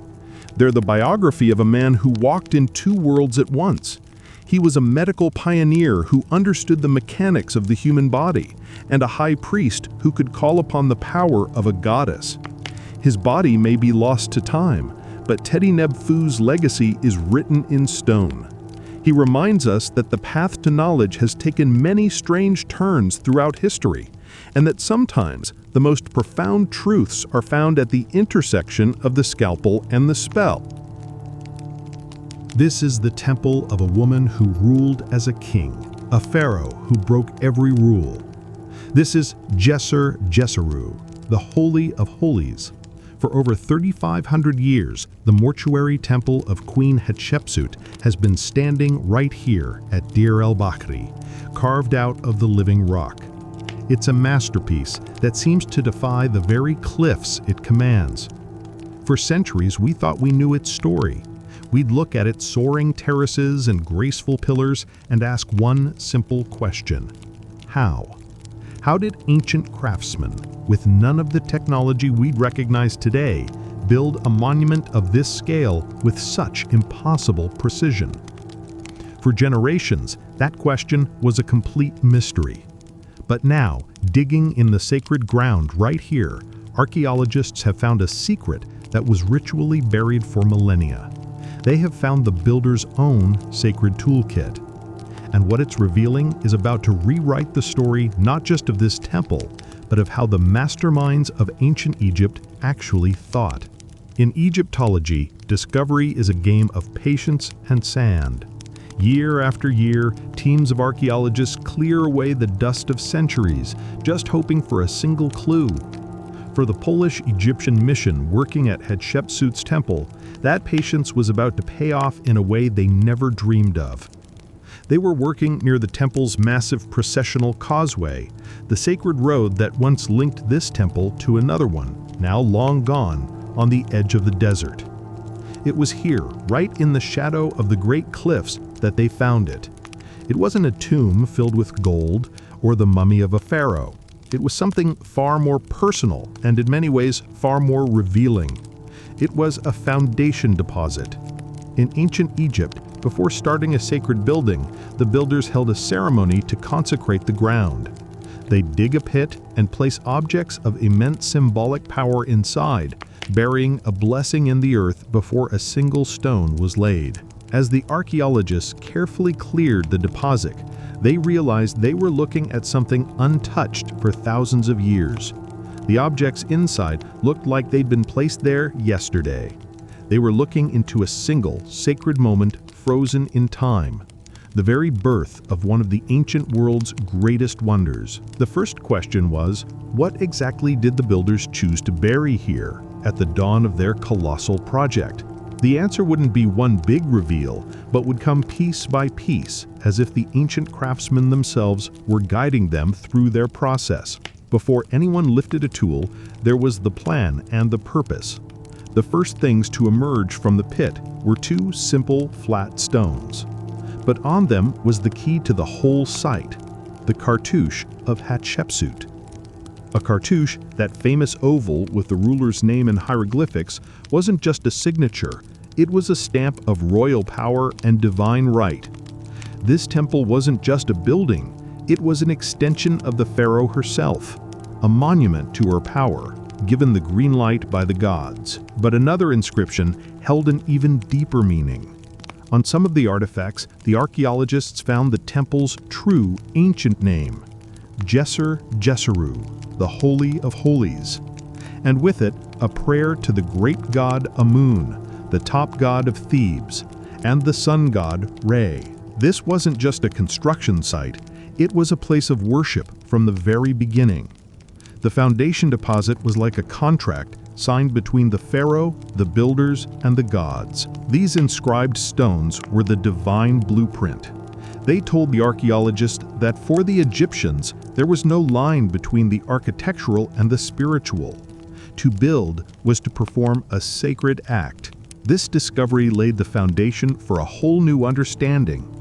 They're the biography of a man who walked in two worlds at once. He was a medical pioneer who understood the mechanics of the human body, and a high priest who could call upon the power of a goddess. His body may be lost to time, but Teti Neb Fu's legacy is written in stone. He reminds us that the path to knowledge has taken many strange turns throughout history, and that sometimes the most profound truths are found at the intersection of the scalpel and the spell. This is the temple of a woman who ruled as a king, a pharaoh who broke every rule. This is Djeser Djeseru, the Holy of Holies. For over 3,500 years, the mortuary temple of Queen Hatshepsut has been standing right here at Deir el-Bakhri, carved out of the living rock. It's a masterpiece that seems to defy the very cliffs it commands. For centuries, we thought we knew its story. We'd look at its soaring terraces and graceful pillars and ask one simple question: how? How did ancient craftsmen, with none of the technology we'd recognize today, build a monument of this scale with such impossible precision? For generations, that question was a complete mystery. But now, digging in the sacred ground right here, archaeologists have found a secret that was ritually buried for millennia. They have found the builder's own sacred toolkit. And what it's revealing is about to rewrite the story not just of this temple, but of how the masterminds of ancient Egypt actually thought. In Egyptology, discovery is a game of patience and sand. Year after year, teams of archaeologists clear away the dust of centuries, just hoping for a single clue. For the Polish-Egyptian mission working at Hatshepsut's temple, that patience was about to pay off in a way they never dreamed of. They were working near the temple's massive processional causeway, the sacred road that once linked this temple to another one, now long gone, on the edge of the desert. It was here, right in the shadow of the great cliffs, that they found it. It wasn't a tomb filled with gold or the mummy of a pharaoh. It was something far more personal and in many ways far more revealing. It was a foundation deposit. In ancient Egypt, before starting a sacred building, the builders held a ceremony to consecrate the ground. They dig a pit and place objects of immense symbolic power inside, burying a blessing in the earth before a single stone was laid. As the archaeologists carefully cleared the deposit, they realized they were looking at something untouched for thousands of years. The objects inside looked like they'd been placed there yesterday. They were looking into a single sacred moment frozen in time, the very birth of one of the ancient world's greatest wonders. The first question was, what exactly did the builders choose to bury here at the dawn of their colossal project? The answer wouldn't be one big reveal, but would come piece by piece, as if the ancient craftsmen themselves were guiding them through their process. Before anyone lifted a tool, there was the plan and the purpose. The first things to emerge from the pit were two simple, flat stones. But on them was the key to the whole site, the cartouche of Hatshepsut. A cartouche, that famous oval with the ruler's name in hieroglyphics, wasn't just a signature, it was a stamp of royal power and divine right. This temple wasn't just a building, it was an extension of the pharaoh herself, a monument to her power, given the green light by the gods. But another inscription held an even deeper meaning. On some of the artifacts, the archaeologists found the temple's true ancient name, Djeser Djeseru, the Holy of Holies, and with it, a prayer to the great god Amun, the top god of Thebes, and the sun god Re. This wasn't just a construction site, it was a place of worship from the very beginning. The foundation deposit was like a contract signed between the pharaoh, the builders, and the gods. These inscribed stones were the divine blueprint. They told the archaeologists that for the Egyptians, there was no line between the architectural and the spiritual. To build was to perform a sacred act. This discovery laid the foundation for a whole new understanding.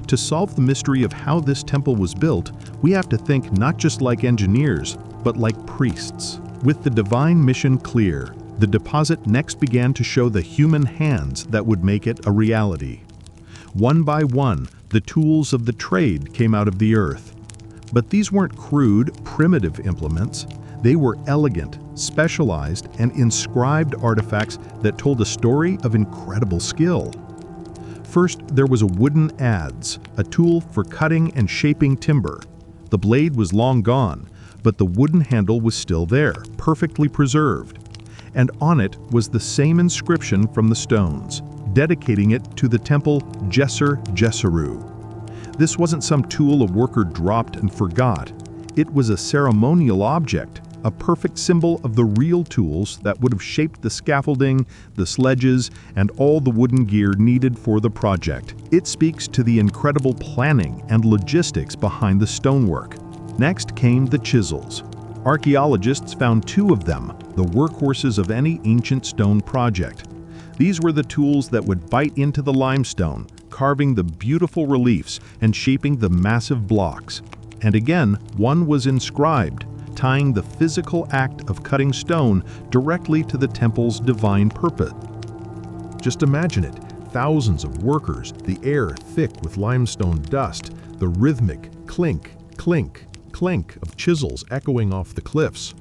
To solve the mystery of how this temple was built, we have to think not just like engineers, but like priests. With the divine mission clear, the deposit next began to show the human hands that would make it a reality. One by one, the tools of the trade came out of the earth. But these weren't crude, primitive implements. They were elegant, specialized, and inscribed artifacts that told a story of incredible skill. First, there was a wooden adze, a tool for cutting and shaping timber. The blade was long gone, but the wooden handle was still there, perfectly preserved. And on it was the same inscription from the stones, dedicating it to the temple Djeser Djeseru. This wasn't some tool a worker dropped and forgot. It was a ceremonial object, a perfect symbol of the real tools that would have shaped the scaffolding, the sledges, and all the wooden gear needed for the project. It speaks to the incredible planning and logistics behind the stonework. Next came the chisels. Archaeologists found two of them, the workhorses of any ancient stone project. These were the tools that would bite into the limestone, carving the beautiful reliefs and shaping the massive blocks. And again, one was inscribed, tying the physical act of cutting stone directly to the temple's divine purpose. Just imagine it, thousands of workers, the air thick with limestone dust, the rhythmic clink, clink, clink of chisels echoing off the cliffs.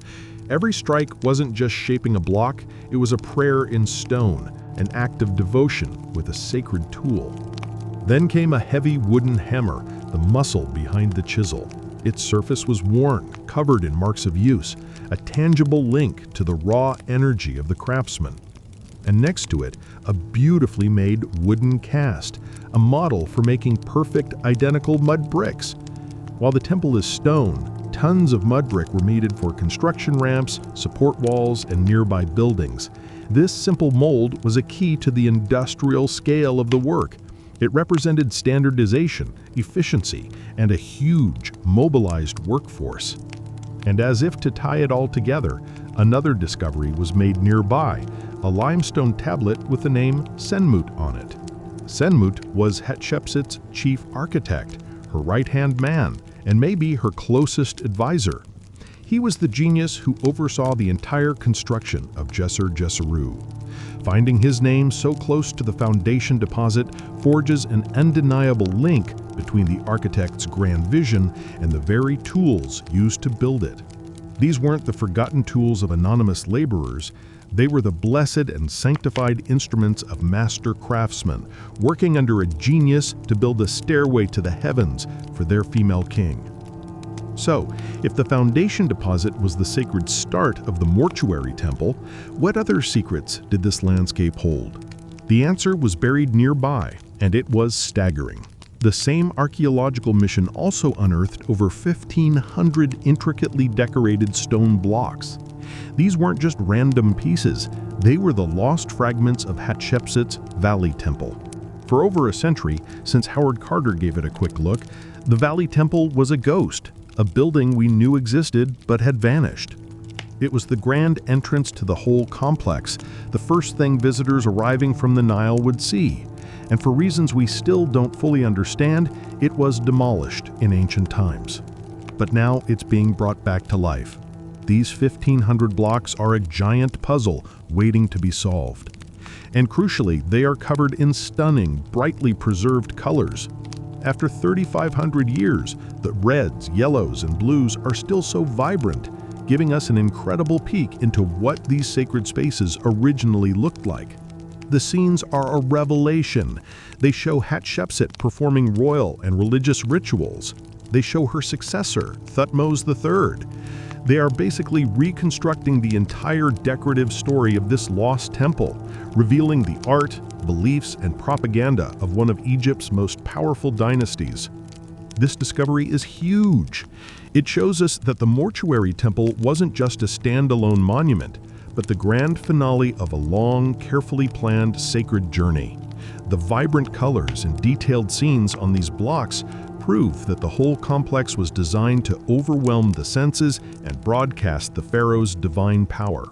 Every strike wasn't just shaping a block, it was a prayer in stone, an act of devotion with a sacred tool. Then came a heavy wooden hammer, the muscle behind the chisel. Its surface was worn, covered in marks of use, a tangible link to the raw energy of the craftsman. And next to it, a beautifully made wooden cast, a model for making perfect, identical mud bricks. While the temple is stone, tons of mud brick were needed for construction ramps, support walls, and nearby buildings. This simple mold was a key to the industrial scale of the work. It represented standardization, efficiency, and a huge, mobilized workforce. And as if to tie it all together, another discovery was made nearby, a limestone tablet with the name Senmut on it. Senmut was Hatshepsut's chief architect, her right-hand man, and maybe her closest advisor. He was the genius who oversaw the entire construction of Djeser-Djeseru. Finding his name so close to the foundation deposit forges an undeniable link between the architect's grand vision and the very tools used to build it. These weren't the forgotten tools of anonymous laborers. They were the blessed and sanctified instruments of master craftsmen, working under a genius to build a stairway to the heavens for their female king. So, if the foundation deposit was the sacred start of the mortuary temple, what other secrets did this landscape hold? The answer was buried nearby, and it was staggering. The same archaeological mission also unearthed over 1,500 intricately decorated stone blocks. These weren't just random pieces, they were the lost fragments of Hatshepsut's Valley Temple. For over a century, since Howard Carter gave it a quick look, the Valley Temple was a ghost, a building we knew existed but had vanished. It was the grand entrance to the whole complex, the first thing visitors arriving from the Nile would see. And for reasons we still don't fully understand, it was demolished in ancient times. But now it's being brought back to life. These 1,500 blocks are a giant puzzle waiting to be solved. And crucially, they are covered in stunning, brightly preserved colors. After 3,500 years, the reds, yellows, and blues are still so vibrant, giving us an incredible peek into what these sacred spaces originally looked like. The scenes are a revelation. They show Hatshepsut performing royal and religious rituals. They show her successor, Thutmose III. They are basically reconstructing the entire decorative story of this lost temple, revealing the art, beliefs, and propaganda of one of Egypt's most powerful dynasties. This discovery is huge. It shows us that the mortuary temple wasn't just a standalone monument, but the grand finale of a long, carefully planned sacred journey. The vibrant colors and detailed scenes on these blocks prove that the whole complex was designed to overwhelm the senses and broadcast the pharaoh's divine power.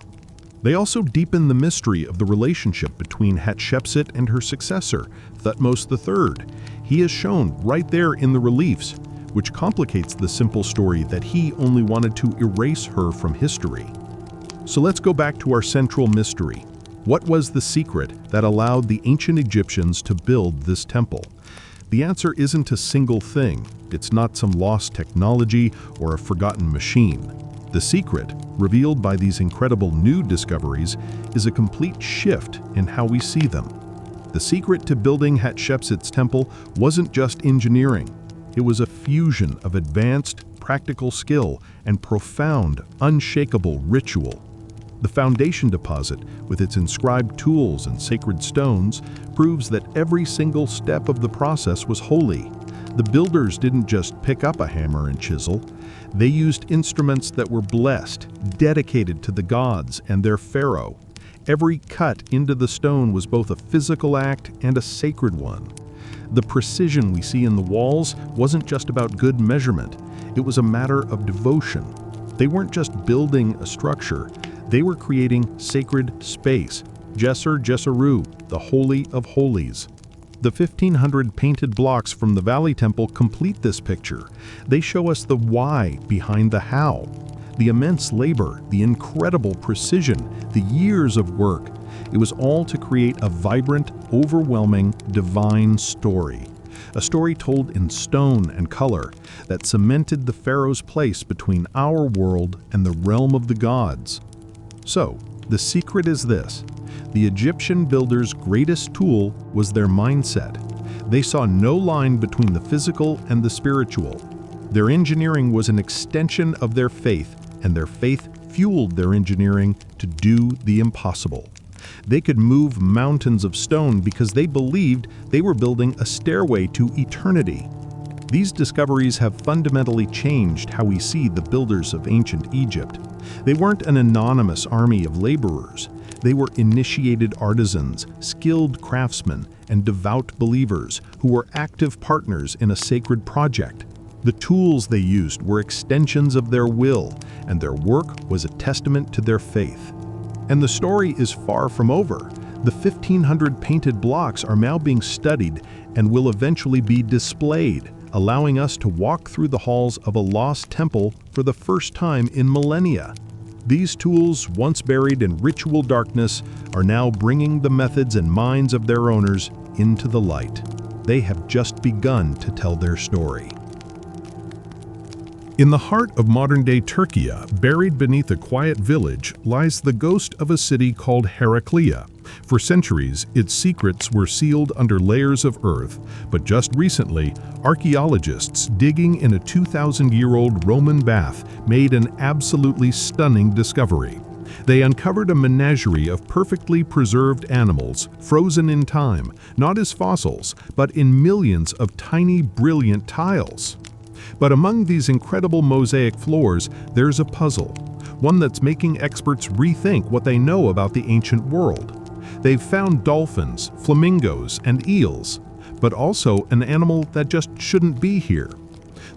They also deepen the mystery of the relationship between Hatshepsut and her successor, Thutmose III. He is shown right there in the reliefs, which complicates the simple story that he only wanted to erase her from history. So let's go back to our central mystery. What was the secret that allowed the ancient Egyptians to build this temple? The answer isn't a single thing. It's not some lost technology or a forgotten machine. The secret, revealed by these incredible new discoveries, is a complete shift in how we see them. The secret to building Hatshepsut's temple wasn't just engineering. It was a fusion of advanced, practical skill and profound, unshakable ritual. The foundation deposit, with its inscribed tools and sacred stones, proves that every single step of the process was holy. The builders didn't just pick up a hammer and chisel. They used instruments that were blessed, dedicated to the gods and their pharaoh. Every cut into the stone was both a physical act and a sacred one. The precision we see in the walls wasn't just about good measurement. It was a matter of devotion. They weren't just building a structure. They were creating sacred space, Djeser-Djeseru, the Holy of Holies. The 1,500 painted blocks from the Valley Temple complete this picture. They show us the why behind the how, the immense labor, the incredible precision, the years of work. It was all to create a vibrant, overwhelming, divine story. A story told in stone and color that cemented the pharaoh's place between our world and the realm of the gods. So, the secret is this. The Egyptian builders' greatest tool was their mindset. They saw no line between the physical and the spiritual. Their engineering was an extension of their faith, and their faith fueled their engineering to do the impossible. They could move mountains of stone because they believed they were building a stairway to eternity. These discoveries have fundamentally changed how we see the builders of ancient Egypt. They weren't an anonymous army of laborers. They were initiated artisans, skilled craftsmen, and devout believers who were active partners in a sacred project. The tools they used were extensions of their will, and their work was a testament to their faith. And the story is far from over. The 1,500 painted blocks are now being studied and will eventually be displayed, allowing us to walk through the halls of a lost temple for the first time in millennia. These tools, once buried in ritual darkness, are now bringing the methods and minds of their owners into the light. They have just begun to tell their story. In the heart of modern-day Turkey, buried beneath a quiet village, lies the ghost of a city called Heraclea. For centuries, its secrets were sealed under layers of earth, but just recently, archaeologists digging in a 2,000-year-old Roman bath made an absolutely stunning discovery. They uncovered a menagerie of perfectly preserved animals, frozen in time, not as fossils, but in millions of tiny, brilliant tiles. But among these incredible mosaic floors, there's a puzzle, one that's making experts rethink what they know about the ancient world. They've found dolphins, flamingos, and eels, but also an animal that just shouldn't be here.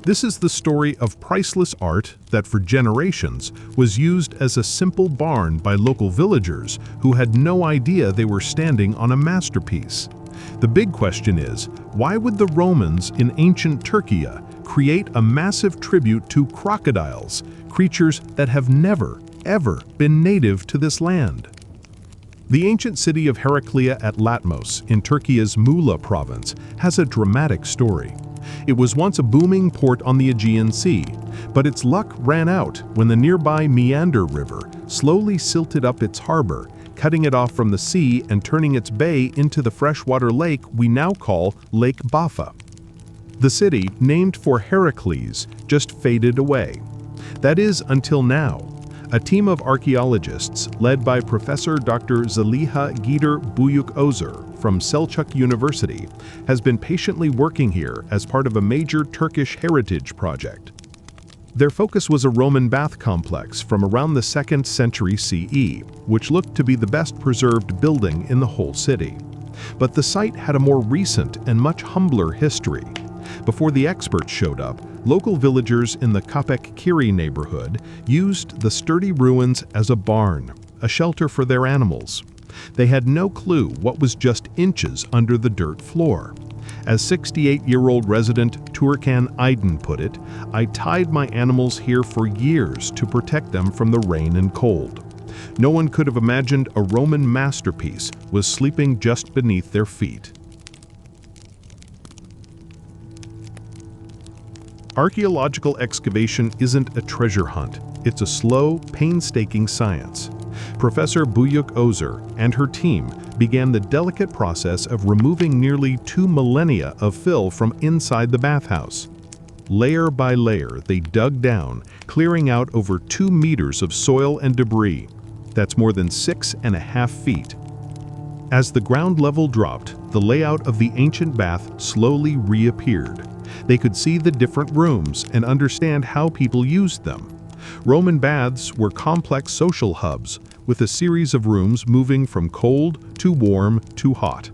This is the story of priceless art that for generations was used as a simple barn by local villagers who had no idea they were standing on a masterpiece. The big question is, why would the Romans in ancient Turkey create a massive tribute to crocodiles, creatures that have never, ever been native to this land? The ancient city of Heraclea at Latmos in Turkey's Muğla province has a dramatic story. It was once a booming port on the Aegean Sea, but its luck ran out when the nearby Meander River slowly silted up its harbor, cutting it off from the sea and turning its bay into the freshwater lake we now call Lake Baffa. The city, named for Heracles, just faded away. That is, until now. A team of archaeologists, led by Professor Dr. Zeliha Gider Buyuk Özer from Selçuk University, has been patiently working here as part of a major Turkish heritage project. Their focus was a Roman bath complex from around the 2nd century CE, which looked to be the best preserved building in the whole city. But the site had a more recent and much humbler history. Before the experts showed up, local villagers in the Kapek Kiri neighborhood used the sturdy ruins as a barn, a shelter for their animals. They had no clue what was just inches under the dirt floor. As 68-year-old resident Turkan Aydin put it, "I tied my animals here for years to protect them from the rain and cold." No one could have imagined a Roman masterpiece was sleeping just beneath their feet. Archaeological excavation isn't a treasure hunt. It's a slow, painstaking science. Professor Buyuk Özer and her team began the delicate process of removing nearly 2 millennia of fill from inside the bathhouse. Layer by layer, they dug down, clearing out over 2 meters of soil and debris. That's more than 6.5 feet. As the ground level dropped, the layout of the ancient bath slowly reappeared. They could see the different rooms and understand how people used them. Roman baths were complex social hubs, with a series of rooms moving from cold to warm to hot.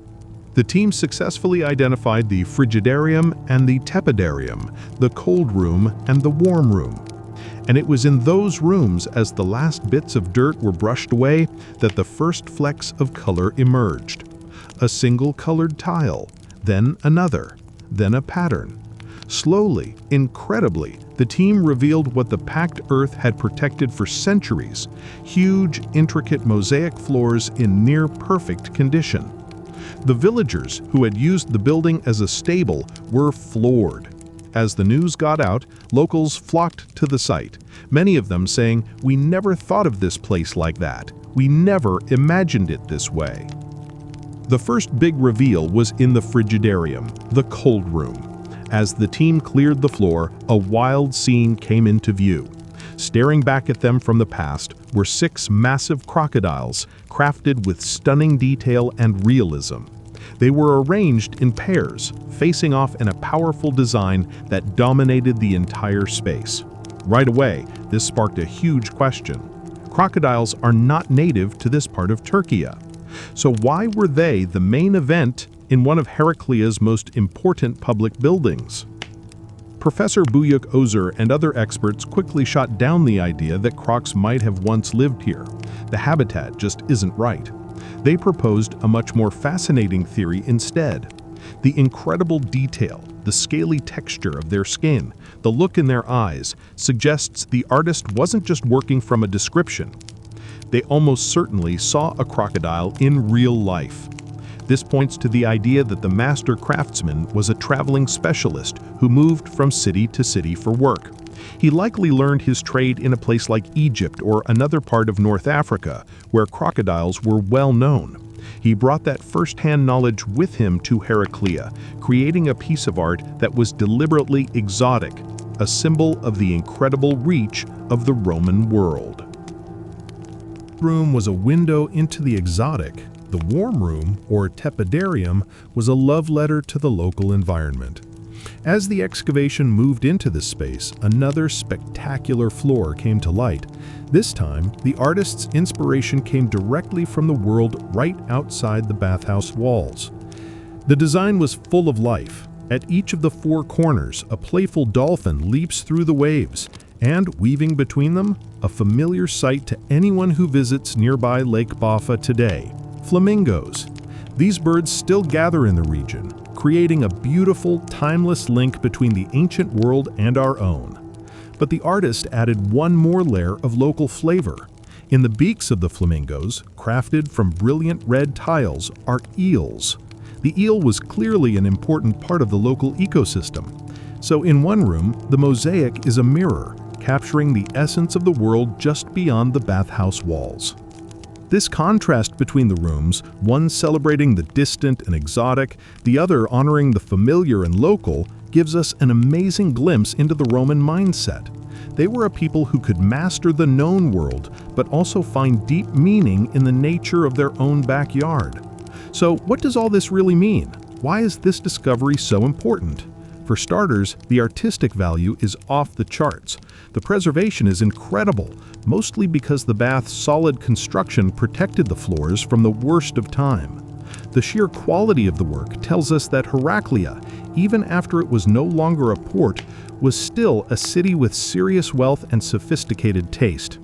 The team successfully identified the frigidarium and the tepidarium, the cold room and the warm room. And it was in those rooms, as the last bits of dirt were brushed away, that the first flecks of color emerged. A single colored tile, then another, then a pattern. Slowly, incredibly, the team revealed what the packed earth had protected for centuries: huge, intricate mosaic floors in near-perfect condition. The villagers who had used the building as a stable were floored. As the news got out, locals flocked to the site, many of them saying, "We never thought of this place like that. We never imagined it this way." The first big reveal was in the frigidarium, the cold room. As the team cleared the floor, a wild scene came into view. Staring back at them from the past were 6 massive crocodiles, crafted with stunning detail and realism. They were arranged in pairs, facing off in a powerful design that dominated the entire space. Right away, this sparked a huge question. Crocodiles are not native to this part of Turkey. So why were they the main event in one of Heracleia's most important public buildings? Professor Buyuk Özer and other experts quickly shot down the idea that crocs might have once lived here. The habitat just isn't right. They proposed a much more fascinating theory instead. The incredible detail, the scaly texture of their skin, the look in their eyes, suggests the artist wasn't just working from a description. They almost certainly saw a crocodile in real life. This points to the idea that the master craftsman was a traveling specialist who moved from city to city for work. He likely learned his trade in a place like Egypt or another part of North Africa, where crocodiles were well known. He brought that first-hand knowledge with him to Heraclea, creating a piece of art that was deliberately exotic, a symbol of the incredible reach of the Roman world. The room was a window into the exotic. The warm room, or tepidarium, was a love letter to the local environment. As the excavation moved into this space, another spectacular floor came to light. This time, the artist's inspiration came directly from the world right outside the bathhouse walls. The design was full of life. At each of the four corners, a playful dolphin leaps through the waves, and weaving between them, a familiar sight to anyone who visits nearby Lake Baffa today: flamingos. These birds still gather in the region, creating a beautiful, timeless link between the ancient world and our own. But the artist added one more layer of local flavor. In the beaks of the flamingos, crafted from brilliant red tiles, are eels. The eel was clearly an important part of the local ecosystem. So in one room, the mosaic is a mirror, capturing the essence of the world just beyond the bathhouse walls. This contrast between the rooms, one celebrating the distant and exotic, the other honoring the familiar and local, gives us an amazing glimpse into the Roman mindset. They were a people who could master the known world, but also find deep meaning in the nature of their own backyard. So what does all this really mean? Why is this discovery so important? For starters, the artistic value is off the charts. The preservation is incredible, mostly because the bath's solid construction protected the floors from the worst of time. The sheer quality of the work tells us that Heraclea, even after it was no longer a port, was still a city with serious wealth and sophisticated taste.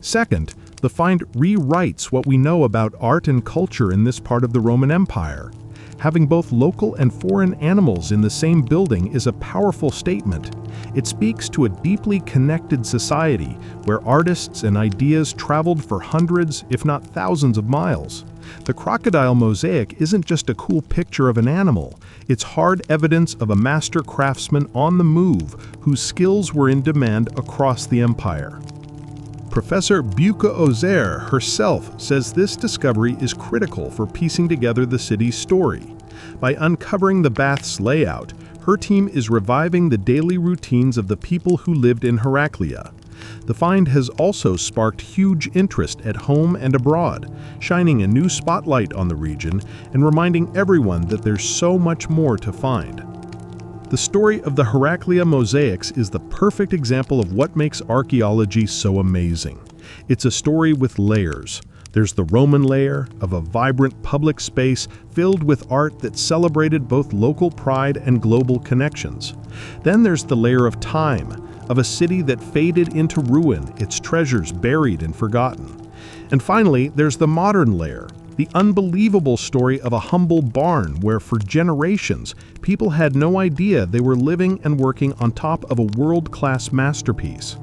Second, the find rewrites what we know about art and culture in this part of the Roman Empire. Having both local and foreign animals in the same building is a powerful statement. It speaks to a deeply connected society where artists and ideas traveled for hundreds, if not thousands of miles. The crocodile mosaic isn't just a cool picture of an animal, it's hard evidence of a master craftsman on the move whose skills were in demand across the empire. Professor Buyuk Özer herself says this discovery is critical for piecing together the city's story. By uncovering the bath's layout, her team is reviving the daily routines of the people who lived in Heraclea. The find has also sparked huge interest at home and abroad, shining a new spotlight on the region and reminding everyone that there's so much more to find. The story of the Heraclea mosaics is the perfect example of what makes archaeology so amazing. It's a story with layers. There's the Roman layer of a vibrant public space filled with art that celebrated both local pride and global connections. Then there's the layer of time, of a city that faded into ruin, its treasures buried and forgotten. And finally, there's the modern layer, the unbelievable story of a humble barn where for generations, people had no idea they were living and working on top of a world-class masterpiece.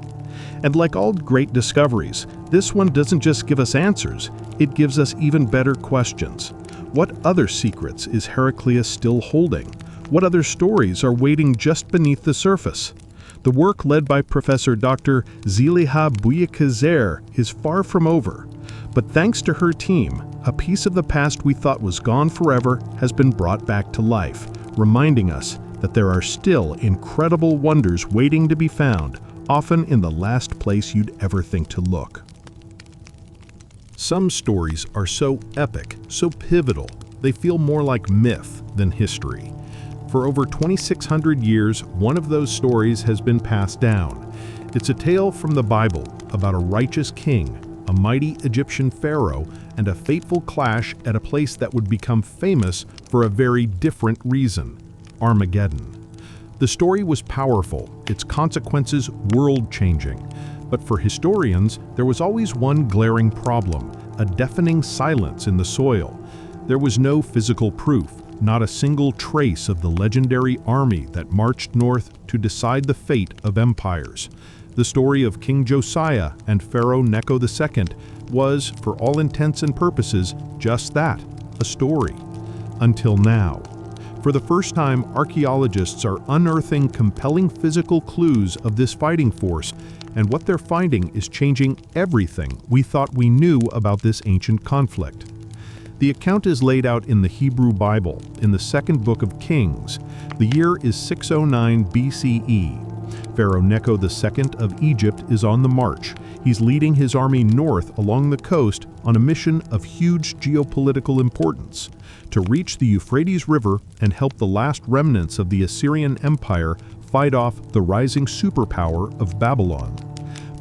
And like all great discoveries, this one doesn't just give us answers, it gives us even better questions. What other secrets is Heraclea still holding? What other stories are waiting just beneath the surface? The work led by Professor Dr. Zeliha Buyuk Özer is far from over. But thanks to her team, a piece of the past we thought was gone forever has been brought back to life, reminding us that there are still incredible wonders waiting to be found, often in the last place you'd ever think to look. Some stories are so epic, so pivotal, they feel more like myth than history. For over 2,600 years, one of those stories has been passed down. It's a tale from the Bible about a righteous king a mighty Egyptian pharaoh, and a fateful clash at a place that would become famous for a very different reason: Armageddon. The story was powerful, its consequences world-changing. But for historians, there was always one glaring problem: a deafening silence in the soil. There was no physical proof, not a single trace of the legendary army that marched north to decide the fate of empires. The story of King Josiah and Pharaoh Necho II was, for all intents and purposes, just that, a story. Until now. For the first time, archaeologists are unearthing compelling physical clues of this fighting force, and what they're finding is changing everything we thought we knew about this ancient conflict. The account is laid out in the Hebrew Bible, in the second book of Kings. The year is 609 BCE. Pharaoh Necho II of Egypt is on the march. He's leading his army north along the coast on a mission of huge geopolitical importance: to reach the Euphrates River and help the last remnants of the Assyrian Empire fight off the rising superpower of Babylon.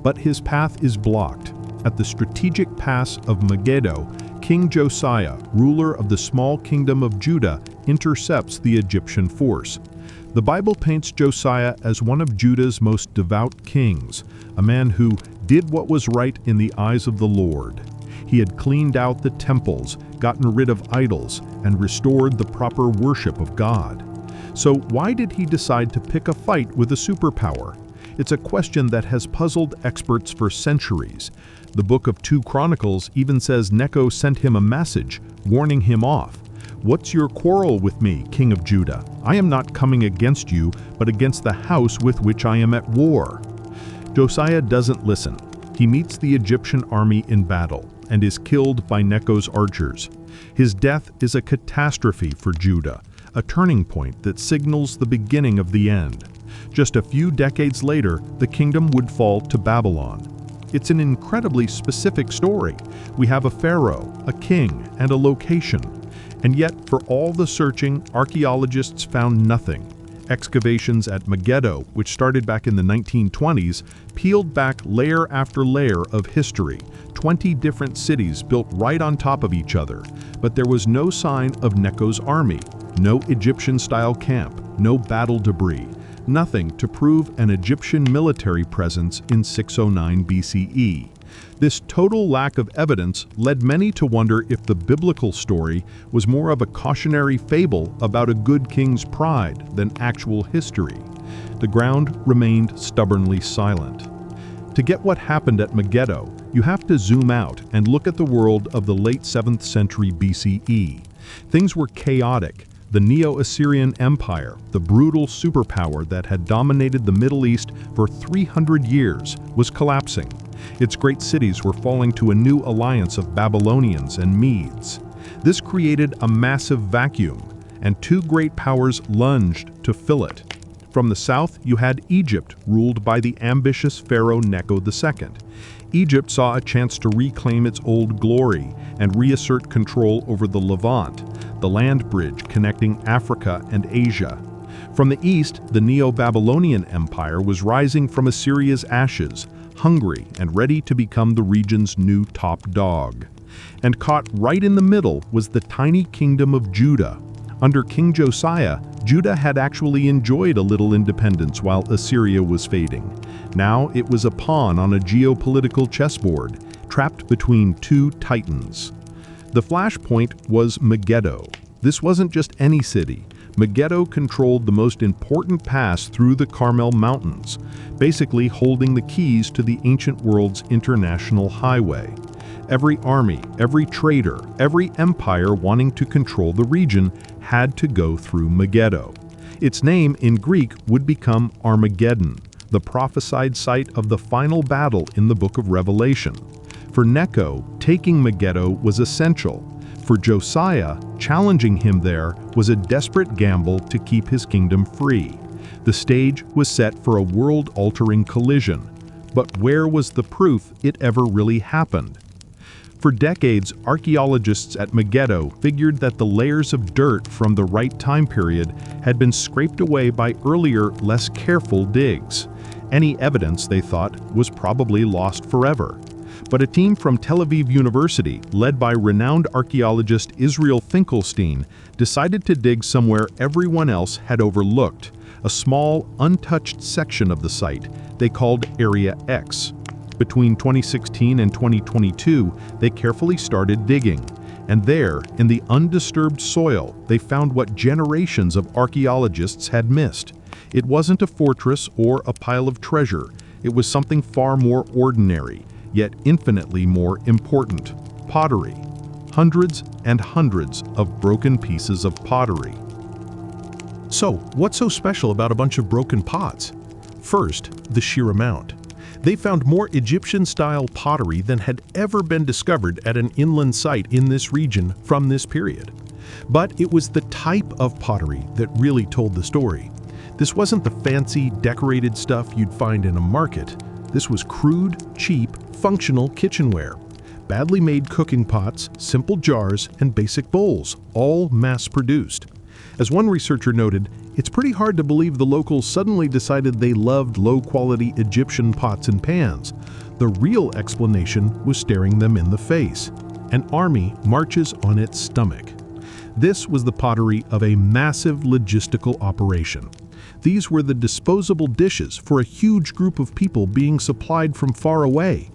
But his path is blocked. At the strategic pass of Megiddo, King Josiah, ruler of the small kingdom of Judah, intercepts the Egyptian force. The Bible paints Josiah as one of Judah's most devout kings, a man who did what was right in the eyes of the Lord. He had cleaned out the temples, gotten rid of idols, and restored the proper worship of God. So why did he decide to pick a fight with a superpower? It's a question that has puzzled experts for centuries. The book of 2 Chronicles even says Necho sent him a message, warning him off. "What's your quarrel with me, King of Judah? I am not coming against you, but against the house with which I am at war." Josiah doesn't listen. He meets the Egyptian army in battle and is killed by Necho's archers. His death is a catastrophe for Judah, a turning point that signals the beginning of the end. Just a few decades later, the kingdom would fall to Babylon. It's an incredibly specific story. We have a pharaoh, a king, and a location. And yet, for all the searching, archaeologists found nothing. Excavations at Megiddo, which started back in the 1920s, peeled back layer after layer of history, 20 different cities built right on top of each other. But there was no sign of Necho's army, no Egyptian-style camp, no battle debris, nothing to prove an Egyptian military presence in 609 BCE. This total lack of evidence led many to wonder if the biblical story was more of a cautionary fable about a good king's pride than actual history. The ground remained stubbornly silent. To get what happened at Megiddo, you have to zoom out and look at the world of the late 7th century BCE. Things were chaotic. The Neo-Assyrian Empire, the brutal superpower that had dominated the Middle East for 300 years, was collapsing. Its great cities were falling to a new alliance of Babylonians and Medes. This created a massive vacuum, and 2 great powers lunged to fill it. From the south, you had Egypt, ruled by the ambitious Pharaoh Necho II. Egypt saw a chance to reclaim its old glory and reassert control over the Levant, the land bridge connecting Africa and Asia. From the east, the Neo-Babylonian Empire was rising from Assyria's ashes, hungry and ready to become the region's new top dog. And caught right in the middle was the tiny kingdom of Judah. Under King Josiah, Judah had actually enjoyed a little independence while Assyria was fading. Now it was a pawn on a geopolitical chessboard, trapped between 2 titans. The flashpoint was Megiddo. This wasn't just any city. Megiddo controlled the most important pass through the Carmel Mountains, basically holding the keys to the ancient world's international highway. Every army, every trader, every empire wanting to control the region had to go through Megiddo. Its name in Greek would become Armageddon, the prophesied site of the final battle in the book of Revelation. For Necho, taking Megiddo was essential. For Josiah, challenging him there was a desperate gamble to keep his kingdom free. The stage was set for a world-altering collision. But where was the proof it ever really happened? For decades, archaeologists at Megiddo figured that the layers of dirt from the right time period had been scraped away by earlier, less careful digs. Any evidence, they thought, was probably lost forever. But a team from Tel Aviv University, led by renowned archaeologist Israel Finkelstein, decided to dig somewhere everyone else had overlooked, a small, untouched section of the site they called Area X. Between 2016 and 2022, they carefully started digging. And there, in the undisturbed soil, they found what generations of archaeologists had missed. It wasn't a fortress or a pile of treasure. It was something far more ordinary, yet infinitely more important: pottery. Hundreds and hundreds of broken pieces of pottery. So, what's so special about a bunch of broken pots? First, the sheer amount. They found more Egyptian-style pottery than had ever been discovered at an inland site in this region from this period. But it was the type of pottery that really told the story. This wasn't the fancy, decorated stuff you'd find in a market. This was crude, cheap, functional kitchenware. Badly made cooking pots, simple jars, and basic bowls, all mass-produced. As one researcher noted, it's pretty hard to believe the locals suddenly decided they loved low-quality Egyptian pots and pans. The real explanation was staring them in the face. An army marches on its stomach. This was the pottery of a massive logistical operation. These were the disposable dishes for a huge group of people being supplied from far away.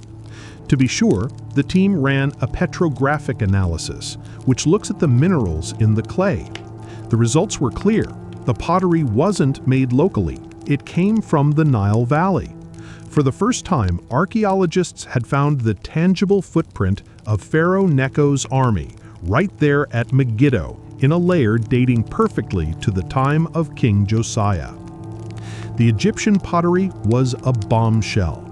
To be sure, the team ran a petrographic analysis, which looks at the minerals in the clay. The results were clear. The pottery wasn't made locally. It came from the Nile Valley. For the first time, archaeologists had found the tangible footprint of Pharaoh Necho's army, right there at Megiddo, in a layer dating perfectly to the time of King Josiah. The Egyptian pottery was a bombshell.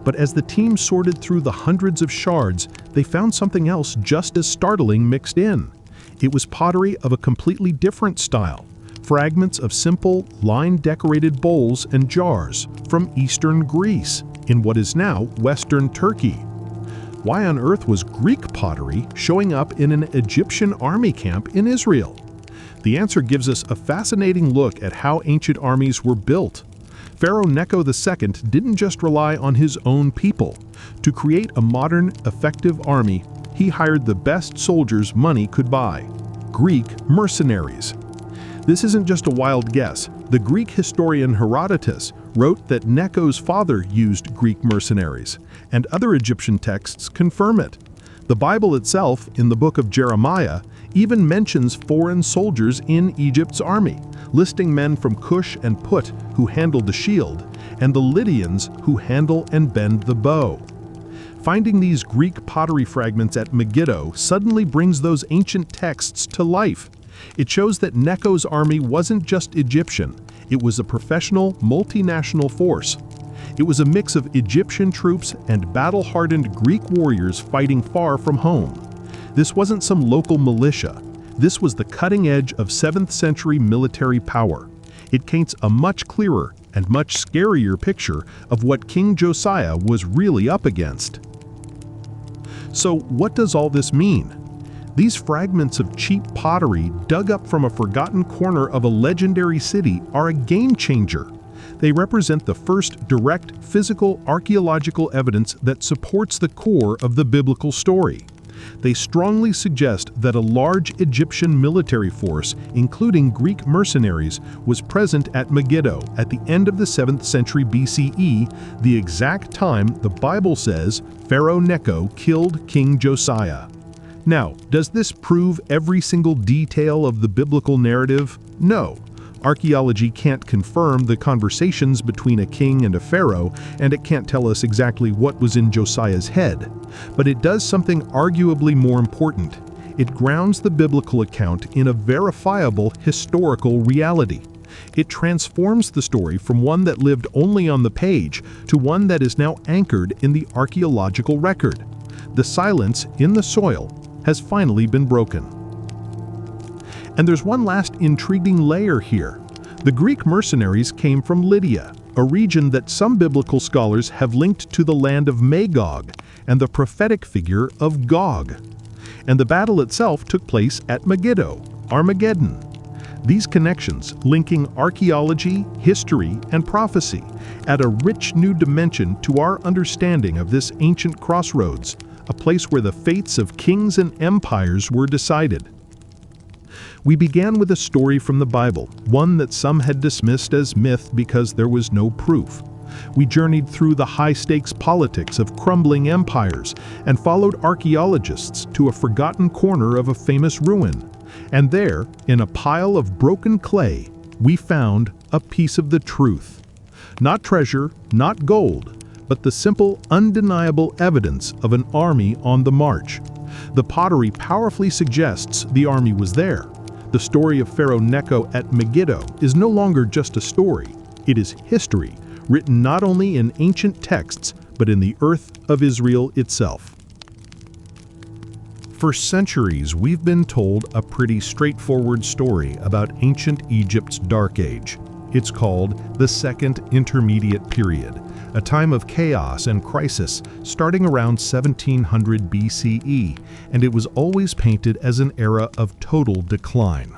But as the team sorted through the hundreds of shards, they found something else just as startling mixed in. It was pottery of a completely different style. Fragments of simple, line-decorated bowls and jars from eastern Greece, in what is now western Turkey. Why on earth was Greek pottery showing up in an Egyptian army camp in Israel? The answer gives us a fascinating look at how ancient armies were built. Pharaoh Necho II didn't just rely on his own people. To create a modern, effective army, he hired the best soldiers money could buy: Greek mercenaries. This isn't just a wild guess. The Greek historian Herodotus wrote that Necho's father used Greek mercenaries, and other Egyptian texts confirm it. The Bible itself, in the book of Jeremiah, even mentions foreign soldiers in Egypt's army, listing men from Cush and Put who handled the shield, and the Lydians who handle and bend the bow. Finding these Greek pottery fragments at Megiddo suddenly brings those ancient texts to life. It shows that Necho's army wasn't just Egyptian, it was a professional, multinational force. It was a mix of Egyptian troops and battle-hardened Greek warriors fighting far from home. This wasn't some local militia. This was the cutting edge of 7th century military power. It paints a much clearer and much scarier picture of what King Josiah was really up against. So what does all this mean? These fragments of cheap pottery dug up from a forgotten corner of a legendary city are a game changer. They represent the first direct physical archaeological evidence that supports the core of the biblical story. They strongly suggest that a large Egyptian military force, including Greek mercenaries, was present at Megiddo at the end of the 7th century BCE, the exact time the Bible says Pharaoh Necho killed King Josiah. Now, does this prove every single detail of the biblical narrative? No. Archaeology can't confirm the conversations between a king and a pharaoh, and it can't tell us exactly what was in Josiah's head. But it does something arguably more important. It grounds the biblical account in a verifiable historical reality. It transforms the story from one that lived only on the page to one that is now anchored in the archaeological record. The silence in the soil has finally been broken. And there's one last intriguing layer here. The Greek mercenaries came from Lydia, a region that some biblical scholars have linked to the land of Magog and the prophetic figure of Gog. And the battle itself took place at Megiddo, Armageddon. These connections, linking archaeology, history, and prophecy, add a rich new dimension to our understanding of this ancient crossroads, a place where the fates of kings and empires were decided. We began with a story from the Bible, one that some had dismissed as myth because there was no proof. We journeyed through the high-stakes politics of crumbling empires and followed archaeologists to a forgotten corner of a famous ruin. And there, in a pile of broken clay, we found a piece of the truth. Not treasure, not gold, but the simple, undeniable evidence of an army on the march. The pottery powerfully suggests the army was there. The story of Pharaoh Necho at Megiddo is no longer just a story. It is history, written not only in ancient texts, but in the earth of Israel itself. For centuries, we've been told a pretty straightforward story about ancient Egypt's Dark Age. It's called the Second Intermediate Period, a time of chaos and crisis starting around 1700 BCE, and it was always painted as an era of total decline.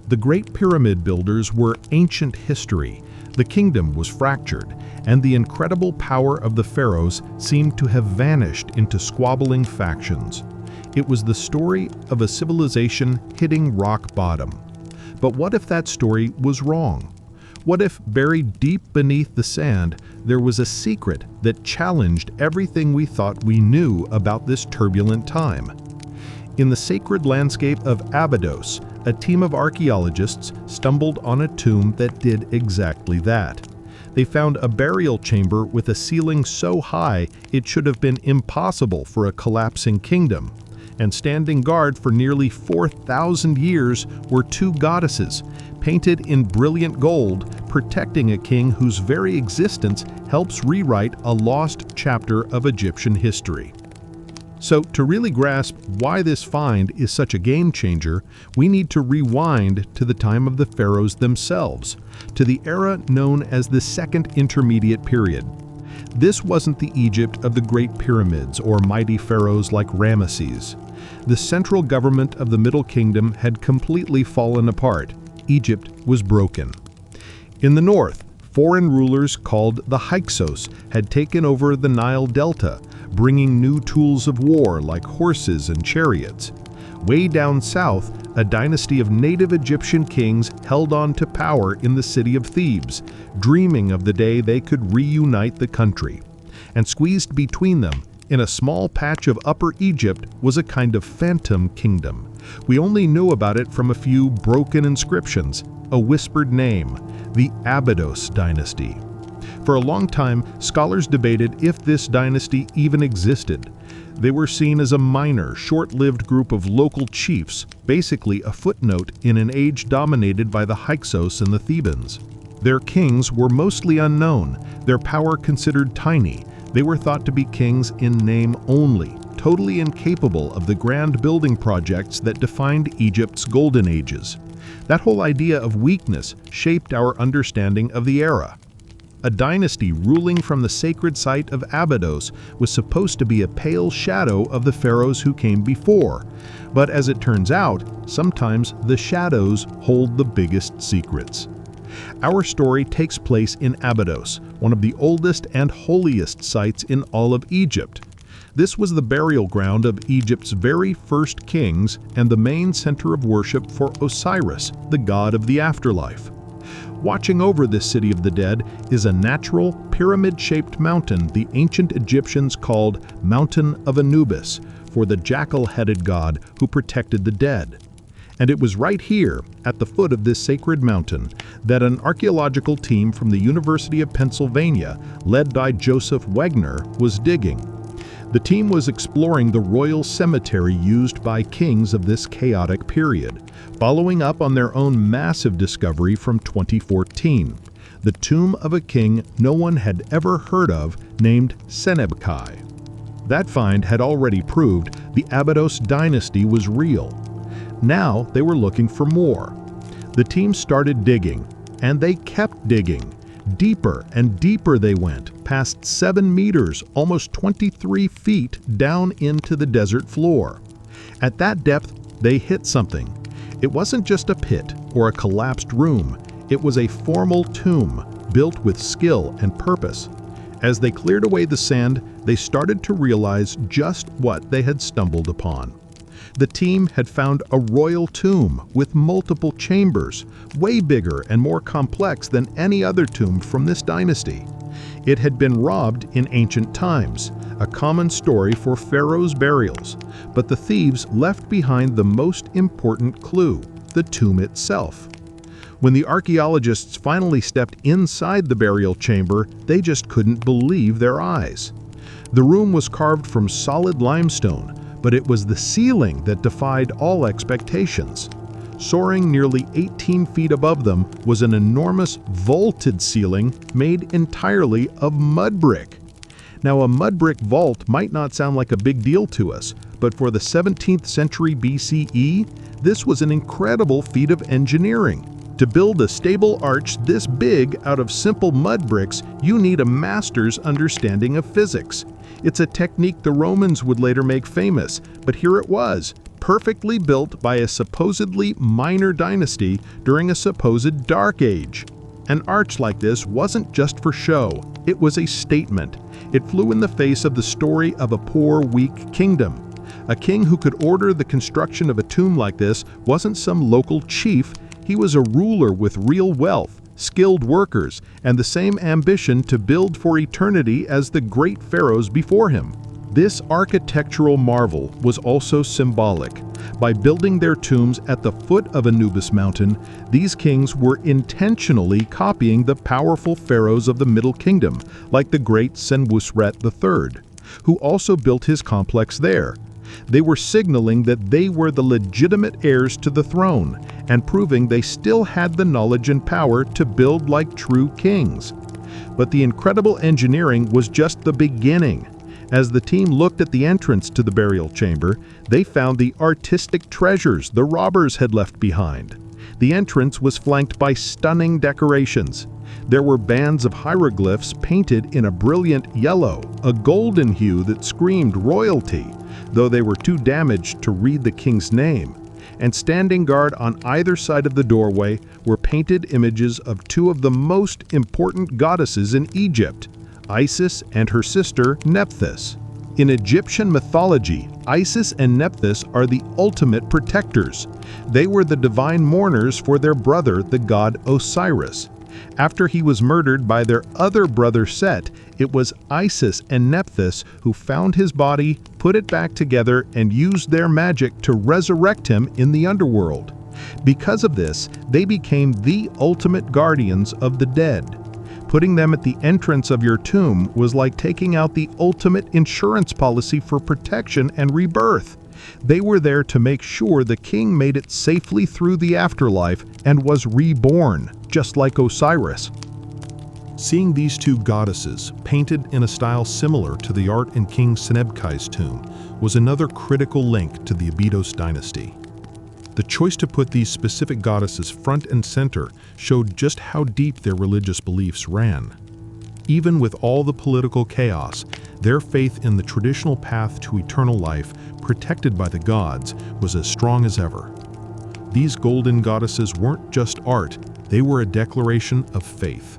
The Great Pyramid builders were ancient history. The kingdom was fractured, and the incredible power of the pharaohs seemed to have vanished into squabbling factions. It was the story of a civilization hitting rock bottom. But what if that story was wrong? What if, buried deep beneath the sand, there was a secret that challenged everything we thought we knew about this turbulent time? In the sacred landscape of Abydos, a team of archaeologists stumbled on a tomb that did exactly that. They found a burial chamber with a ceiling so high it should have been impossible for a collapsing kingdom. And standing guard for nearly 4,000 years were two goddesses, painted in brilliant gold, protecting a king whose very existence helps rewrite a lost chapter of Egyptian history. So, to really grasp why this find is such a game changer, we need to rewind to the time of the pharaohs themselves, to the era known as the Second Intermediate Period. This wasn't the Egypt of the Great Pyramids or mighty pharaohs like Ramesses. The central government of the Middle Kingdom had completely fallen apart. Egypt was broken. In the north, foreign rulers called the Hyksos had taken over the Nile Delta, bringing new tools of war like horses and chariots. Way down south, a dynasty of native Egyptian kings held on to power in the city of Thebes, dreaming of the day they could reunite the country. And squeezed between them, in a small patch of Upper Egypt, was a kind of phantom kingdom. We only knew about it from a few broken inscriptions, a whispered name, the Abydos Dynasty. For a long time, scholars debated if this dynasty even existed. They were seen as a minor, short-lived group of local chiefs, basically a footnote in an age dominated by the Hyksos and the Thebans. Their kings were mostly unknown, their power considered tiny. They were thought to be kings in name only, totally incapable of the grand building projects that defined Egypt's golden ages. That whole idea of weakness shaped our understanding of the era. A dynasty ruling from the sacred site of Abydos was supposed to be a pale shadow of the pharaohs who came before. But as it turns out, sometimes the shadows hold the biggest secrets. Our story takes place in Abydos, one of the oldest and holiest sites in all of Egypt. This was the burial ground of Egypt's very first kings and the main center of worship for Osiris, the god of the afterlife. Watching over this city of the dead is a natural, pyramid-shaped mountain the ancient Egyptians called Mountain of Anubis, for the jackal-headed god who protected the dead. And it was right here, at the foot of this sacred mountain, that an archaeological team from the University of Pennsylvania, led by Joseph Wegner, was digging. The team was exploring the royal cemetery used by kings of this chaotic period, following up on their own massive discovery from 2014, the tomb of a king no one had ever heard of named Senebkai. That find had already proved the Abydos dynasty was real. Now they were looking for more. The team started digging, and they kept digging. Deeper and deeper they went, past 7 meters, almost 23 feet down into the desert floor. At that depth, they hit something. It wasn't just a pit or a collapsed room. It was a formal tomb, built with skill and purpose. As they cleared away the sand, they started to realize just what they had stumbled upon. The team had found a royal tomb with multiple chambers, way bigger and more complex than any other tomb from this dynasty. It had been robbed in ancient times, a common story for pharaohs' burials, but the thieves left behind the most important clue, the tomb itself. When the archaeologists finally stepped inside the burial chamber, they just couldn't believe their eyes. The room was carved from solid limestone, but it was the ceiling that defied all expectations. Soaring nearly 18 feet above them was an enormous vaulted ceiling made entirely of mud brick. Now, a mud brick vault might not sound like a big deal to us, but for the 17th century BCE, this was an incredible feat of engineering. To build a stable arch this big out of simple mud bricks, you need a master's understanding of physics. It's a technique the Romans would later make famous, but here it was, perfectly built by a supposedly minor dynasty during a supposed dark age. An arch like this wasn't just for show, it was a statement. It flew in the face of the story of a poor, weak kingdom. A king who could order the construction of a tomb like this wasn't some local chief, he was a ruler with real wealth, skilled workers, and the same ambition to build for eternity as the great pharaohs before him. This architectural marvel was also symbolic. By building their tombs at the foot of Anubis Mountain, these kings were intentionally copying the powerful pharaohs of the Middle Kingdom, like the great Senusret III, who also built his complex there. They were signaling that they were the legitimate heirs to the throne, and proving they still had the knowledge and power to build like true kings. But the incredible engineering was just the beginning. As the team looked at the entrance to the burial chamber, they found the artistic treasures the robbers had left behind. The entrance was flanked by stunning decorations. There were bands of hieroglyphs painted in a brilliant yellow, a golden hue that screamed royalty, though they were too damaged to read the king's name. And standing guard on either side of the doorway were painted images of two of the most important goddesses in Egypt, Isis and her sister Nephthys. In Egyptian mythology, Isis and Nephthys are the ultimate protectors. They were the divine mourners for their brother, the god Osiris. After he was murdered by their other brother Set, it was Isis and Nephthys who found his body, put it back together, and used their magic to resurrect him in the underworld. Because of this, they became the ultimate guardians of the dead. Putting them at the entrance of your tomb was like taking out the ultimate insurance policy for protection and rebirth. They were there to make sure the king made it safely through the afterlife and was reborn, just like Osiris. Seeing these two goddesses, painted in a style similar to the art in King Senebkai's tomb, was another critical link to the Abydos Dynasty. The choice to put these specific goddesses front and center showed just how deep their religious beliefs ran. Even with all the political chaos, their faith in the traditional path to eternal life, protected by the gods, was as strong as ever. These golden goddesses weren't just art, they were a declaration of faith.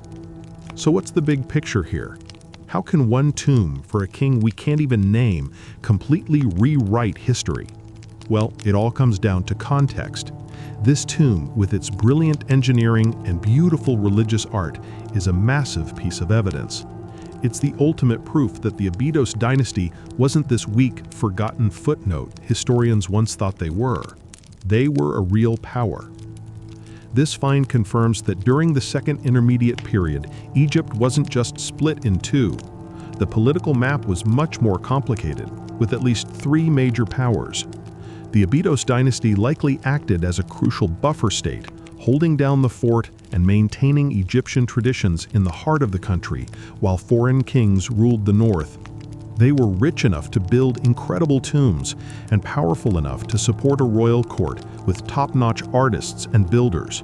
So what's the big picture here? How can one tomb for a king we can't even name completely rewrite history? Well, it all comes down to context. This tomb, with its brilliant engineering and beautiful religious art, is a massive piece of evidence. It's the ultimate proof that the Abydos dynasty wasn't this weak, forgotten footnote historians once thought they were. They were a real power. This find confirms that during the Second Intermediate Period, Egypt wasn't just split in two. The political map was much more complicated, with at least three major powers. The Abydos dynasty likely acted as a crucial buffer state, holding down the fort and maintaining Egyptian traditions in the heart of the country, while foreign kings ruled the north. They were rich enough to build incredible tombs and powerful enough to support a royal court with top-notch artists and builders.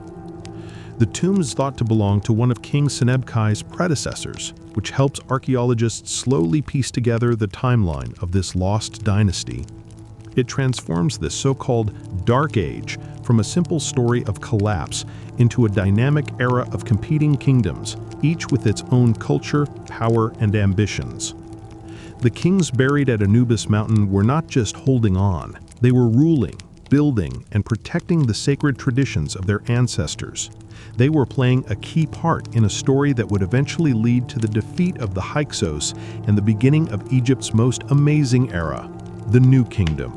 The tomb is thought to belong to one of King Senebkai's predecessors, which helps archaeologists slowly piece together the timeline of this lost dynasty. It transforms this so-called Dark Age from a simple story of collapse into a dynamic era of competing kingdoms, each with its own culture, power, and ambitions. The kings buried at Anubis Mountain were not just holding on, they were ruling, building, and protecting the sacred traditions of their ancestors. They were playing a key part in a story that would eventually lead to the defeat of the Hyksos and the beginning of Egypt's most amazing era, the New Kingdom.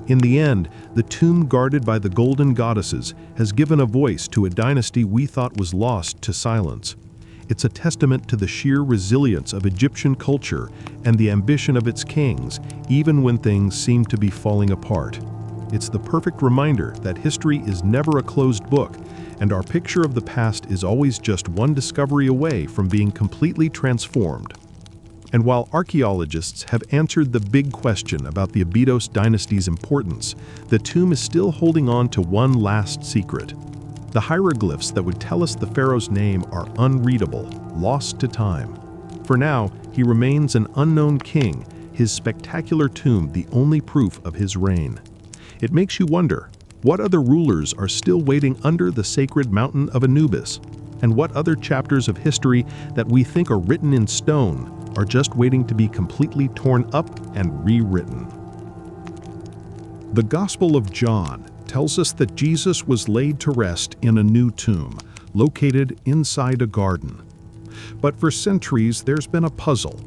In the end, the tomb guarded by the golden goddesses has given a voice to a dynasty we thought was lost to silence. It's a testament to the sheer resilience of Egyptian culture and the ambition of its kings, even when things seem to be falling apart. It's the perfect reminder that history is never a closed book, and our picture of the past is always just one discovery away from being completely transformed. And while archaeologists have answered the big question about the Abydos Dynasty's importance, the tomb is still holding on to one last secret. The hieroglyphs that would tell us the pharaoh's name are unreadable, lost to time. For now, he remains an unknown king, his spectacular tomb the only proof of his reign. It makes you wonder, what other rulers are still waiting under the sacred mountain of Anubis? And what other chapters of history that we think are written in stone are just waiting to be completely torn up and rewritten? The Gospel of John tells us that Jesus was laid to rest in a new tomb, located inside a garden. But for centuries, there's been a puzzle.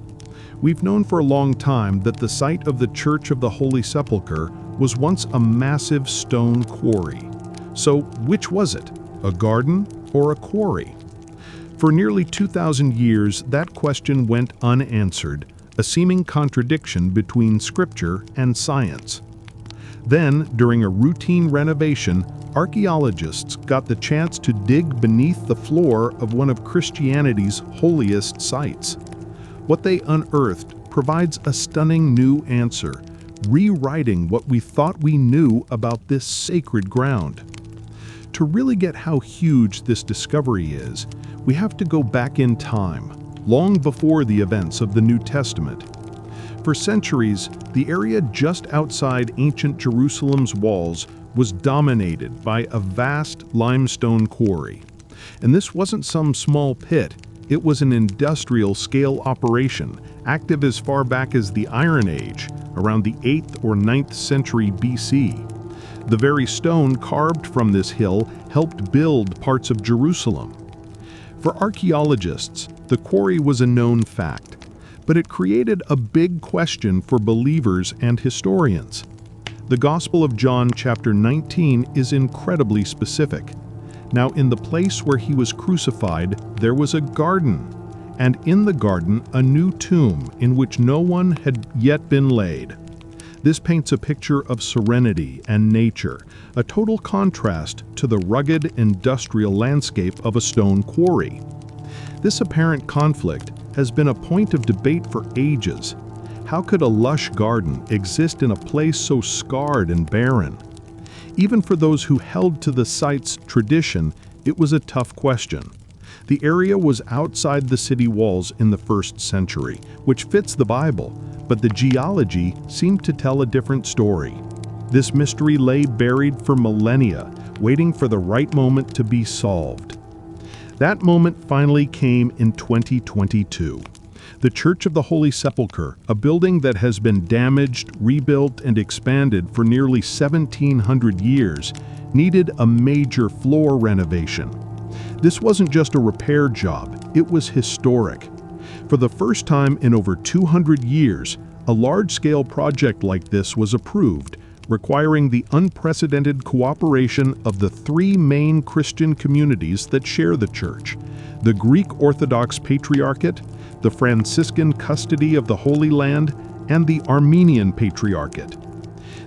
We've known for a long time that the site of the Church of the Holy Sepulchre was once a massive stone quarry. So which was it, a garden or a quarry? For nearly 2,000 years, that question went unanswered, a seeming contradiction between scripture and science. Then, during a routine renovation, archaeologists got the chance to dig beneath the floor of one of Christianity's holiest sites. What they unearthed provides a stunning new answer, rewriting what we thought we knew about this sacred ground. To really get how huge this discovery is, we have to go back in time, long before the events of the New Testament. For centuries, the area just outside ancient Jerusalem's walls was dominated by a vast limestone quarry. And this wasn't some small pit, it was an industrial-scale operation, active as far back as the Iron Age, around the 8th or 9th century BC. The very stone carved from this hill helped build parts of Jerusalem. For archaeologists, the quarry was a known fact, but it created a big question for believers and historians. The Gospel of John chapter 19 is incredibly specific. Now, in the place where he was crucified, there was a garden, and in the garden a new tomb in which no one had yet been laid. This paints a picture of serenity and nature, a total contrast to the rugged industrial landscape of a stone quarry. This apparent conflict has been a point of debate for ages. How could a lush garden exist in a place so scarred and barren? Even for those who held to the site's tradition, it was a tough question. The area was outside the city walls in the 1st century, which fits the Bible, but the geology seemed to tell a different story. This mystery lay buried for millennia, waiting for the right moment to be solved. That moment finally came in 2022. The Church of the Holy Sepulchre, a building that has been damaged, rebuilt, and expanded for nearly 1,700 years, needed a major floor renovation. This wasn't just a repair job, it was historic. For the first time in over 200 years, a large-scale project like this was approved, requiring the unprecedented cooperation of the 3 main Christian communities that share the church: the Greek Orthodox Patriarchate, the Franciscan Custody of the Holy Land, and the Armenian Patriarchate.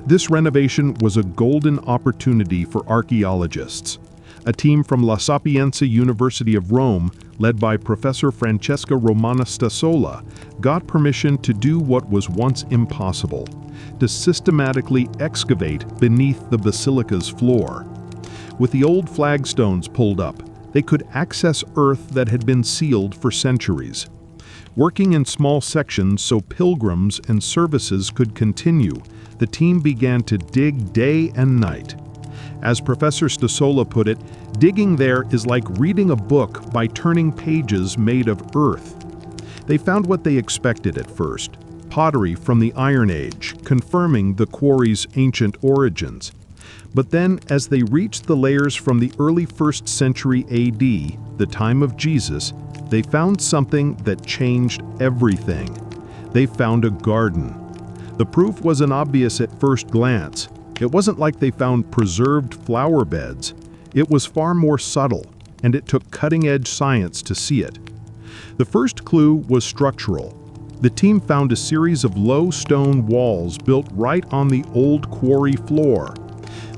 This renovation was a golden opportunity for archaeologists. A team from La Sapienza University of Rome, led by Professor Francesca Romana Stassola, got permission to do what was once impossible: to systematically excavate beneath the basilica's floor. With the old flagstones pulled up, they could access earth that had been sealed for centuries. Working in small sections so pilgrims and services could continue, the team began to dig day and night. As Professor Stasola put it, digging there is like reading a book by turning pages made of earth. They found what they expected at first: pottery from the Iron Age, confirming the quarry's ancient origins. But then, as they reached the layers from the early 1st century AD, the time of Jesus, they found something that changed everything. They found a garden. The proof wasn't obvious at first glance. It wasn't like they found preserved flower beds. It was far more subtle, and it took cutting-edge science to see it. The first clue was structural. The team found a series of low stone walls built right on the old quarry floor.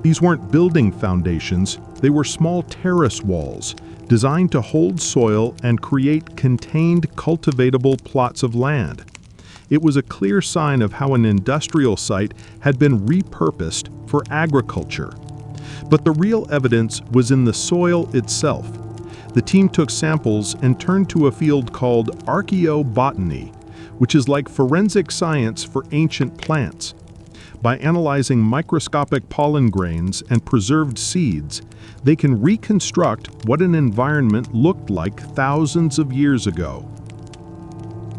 These weren't building foundations, they were small terrace walls, designed to hold soil and create contained cultivatable plots of land. It was a clear sign of how an industrial site had been repurposed for agriculture. But the real evidence was in the soil itself. The team took samples and turned to a field called archaeobotany, which is like forensic science for ancient plants. By analyzing microscopic pollen grains and preserved seeds, they can reconstruct what an environment looked like thousands of years ago.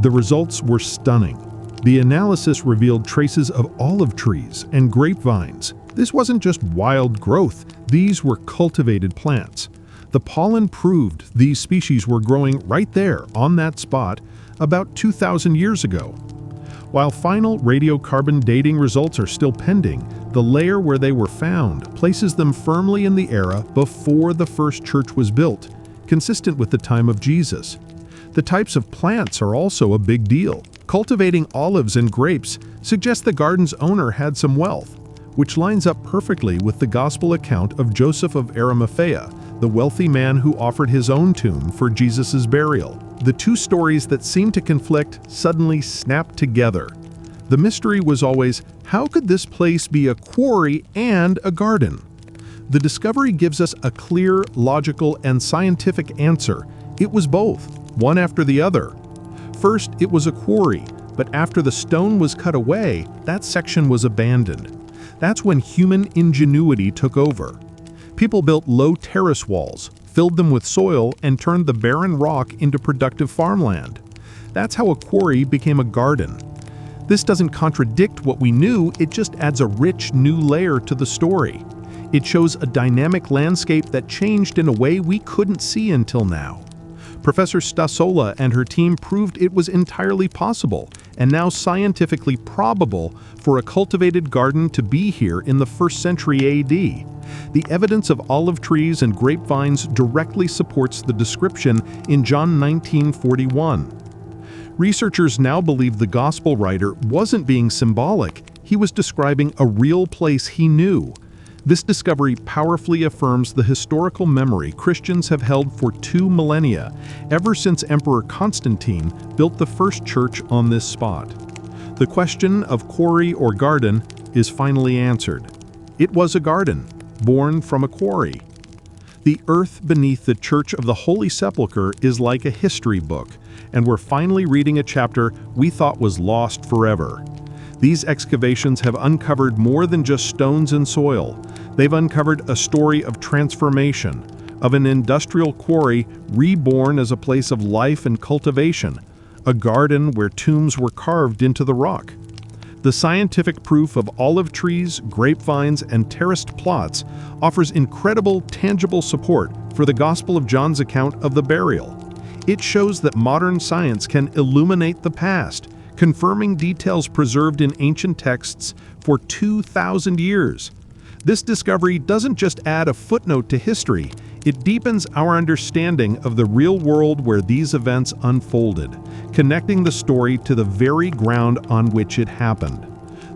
The results were stunning. The analysis revealed traces of olive trees and grapevines. This wasn't just wild growth, these were cultivated plants. The pollen proved these species were growing right there on that spot about 2,000 years ago. While final radiocarbon dating results are still pending, the layer where they were found places them firmly in the era before the first church was built, consistent with the time of Jesus. The types of plants are also a big deal. Cultivating olives and grapes suggests the garden's owner had some wealth, which lines up perfectly with the gospel account of Joseph of Arimathea, the wealthy man who offered his own tomb for Jesus' burial. The two stories that seemed to conflict suddenly snapped together. The mystery was always, how could this place be a quarry and a garden? The discovery gives us a clear, logical, and scientific answer. It was both, one after the other. First, it was a quarry, but after the stone was cut away, that section was abandoned. That's when human ingenuity took over. People built low terrace walls, filled them with soil, and turned the barren rock into productive farmland. That's how a quarry became a garden. This doesn't contradict what we knew, it just adds a rich new layer to the story. It shows a dynamic landscape that changed in a way we couldn't see until now. Professor Stasola and her team proved it was entirely possible, and now scientifically probable, for a cultivated garden to be here in the 1st century AD. The evidence of olive trees and grapevines directly supports the description in John 19:41. Researchers now believe the gospel writer wasn't being symbolic, he was describing a real place he knew. This discovery powerfully affirms the historical memory Christians have held for 2 millennia, ever since Emperor Constantine built the first church on this spot. The question of quarry or garden is finally answered. It was a garden, born from a quarry. The earth beneath the Church of the Holy Sepulchre is like a history book, and we're finally reading a chapter we thought was lost forever. These excavations have uncovered more than just stones and soil. They've uncovered a story of transformation, of an industrial quarry reborn as a place of life and cultivation, a garden where tombs were carved into the rock. The scientific proof of olive trees, grapevines, and terraced plots offers incredible, tangible support for the Gospel of John's account of the burial. It shows that modern science can illuminate the past, confirming details preserved in ancient texts for 2,000 years. This discovery doesn't just add a footnote to history, it deepens our understanding of the real world where these events unfolded, connecting the story to the very ground on which it happened.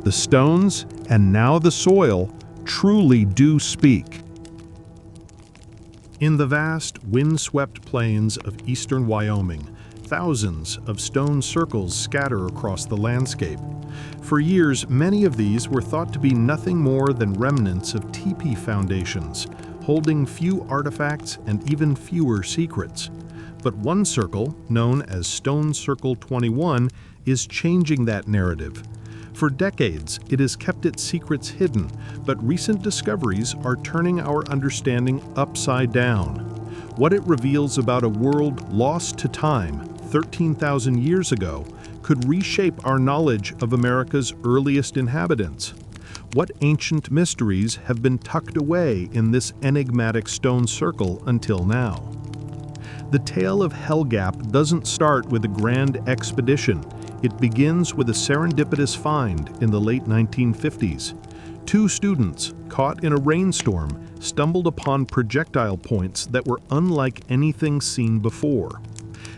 The stones, and now the soil, truly do speak. In the vast, wind-swept plains of eastern Wyoming, thousands of stone circles scatter across the landscape. For years, many of these were thought to be nothing more than remnants of teepee foundations, holding few artifacts and even fewer secrets. But one circle, known as Stone Circle 21, is changing that narrative. For decades, it has kept its secrets hidden, but recent discoveries are turning our understanding upside down. What it reveals about a world lost to time 13,000 years ago could reshape our knowledge of America's earliest inhabitants. What ancient mysteries have been tucked away in this enigmatic stone circle until now? The tale of Hell Gap doesn't start with a grand expedition. It begins with a serendipitous find in the late 1950s. Two students, caught in a rainstorm, stumbled upon projectile points that were unlike anything seen before.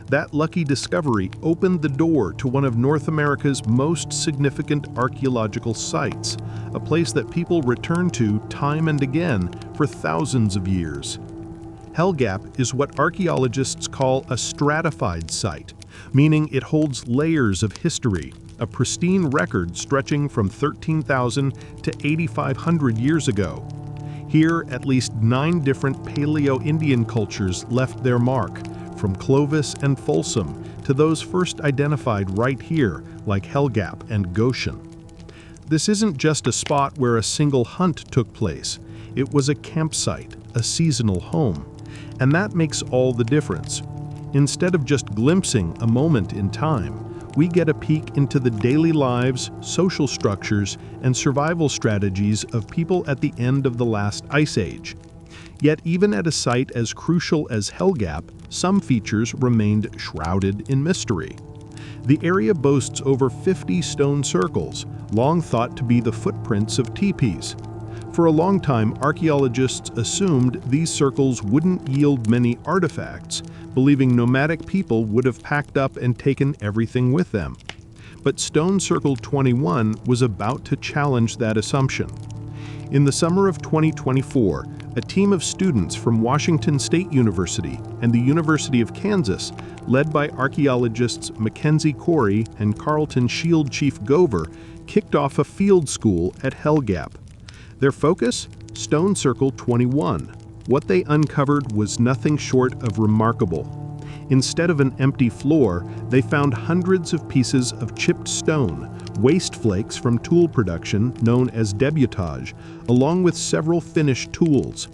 That lucky discovery opened the door to one of North America's most significant archaeological sites, a place that people return to time and again for thousands of years. Hell Gap is what archaeologists call a stratified site, meaning it holds layers of history, a pristine record stretching from 13,000 to 8,500 years ago. Here, at least 9 different Paleo-Indian cultures left their mark, from Clovis and Folsom to those first identified right here, like Hell Gap and Goshen. This isn't just a spot where a single hunt took place. It was a campsite, a seasonal home. And that makes all the difference. Instead of just glimpsing a moment in time, we get a peek into the daily lives, social structures, and survival strategies of people at the end of the last ice age. Yet even at a site as crucial as Hell Gap, some features remained shrouded in mystery. The area boasts over 50 stone circles, long thought to be the footprints of teepees. For a long time, archaeologists assumed these circles wouldn't yield many artifacts, believing nomadic people would have packed up and taken everything with them. But Stone Circle 21 was about to challenge that assumption. In the summer of 2024, a team of students from Washington State University and the University of Kansas, led by archaeologists Mackenzie Corey and Carlton Shield Chief Gover, kicked off a field school at Hell Gap. Their focus? Stone Circle 21. What they uncovered was nothing short of remarkable. Instead of an empty floor, they found hundreds of pieces of chipped stone, waste flakes from tool production known as debutage, along with several finished tools.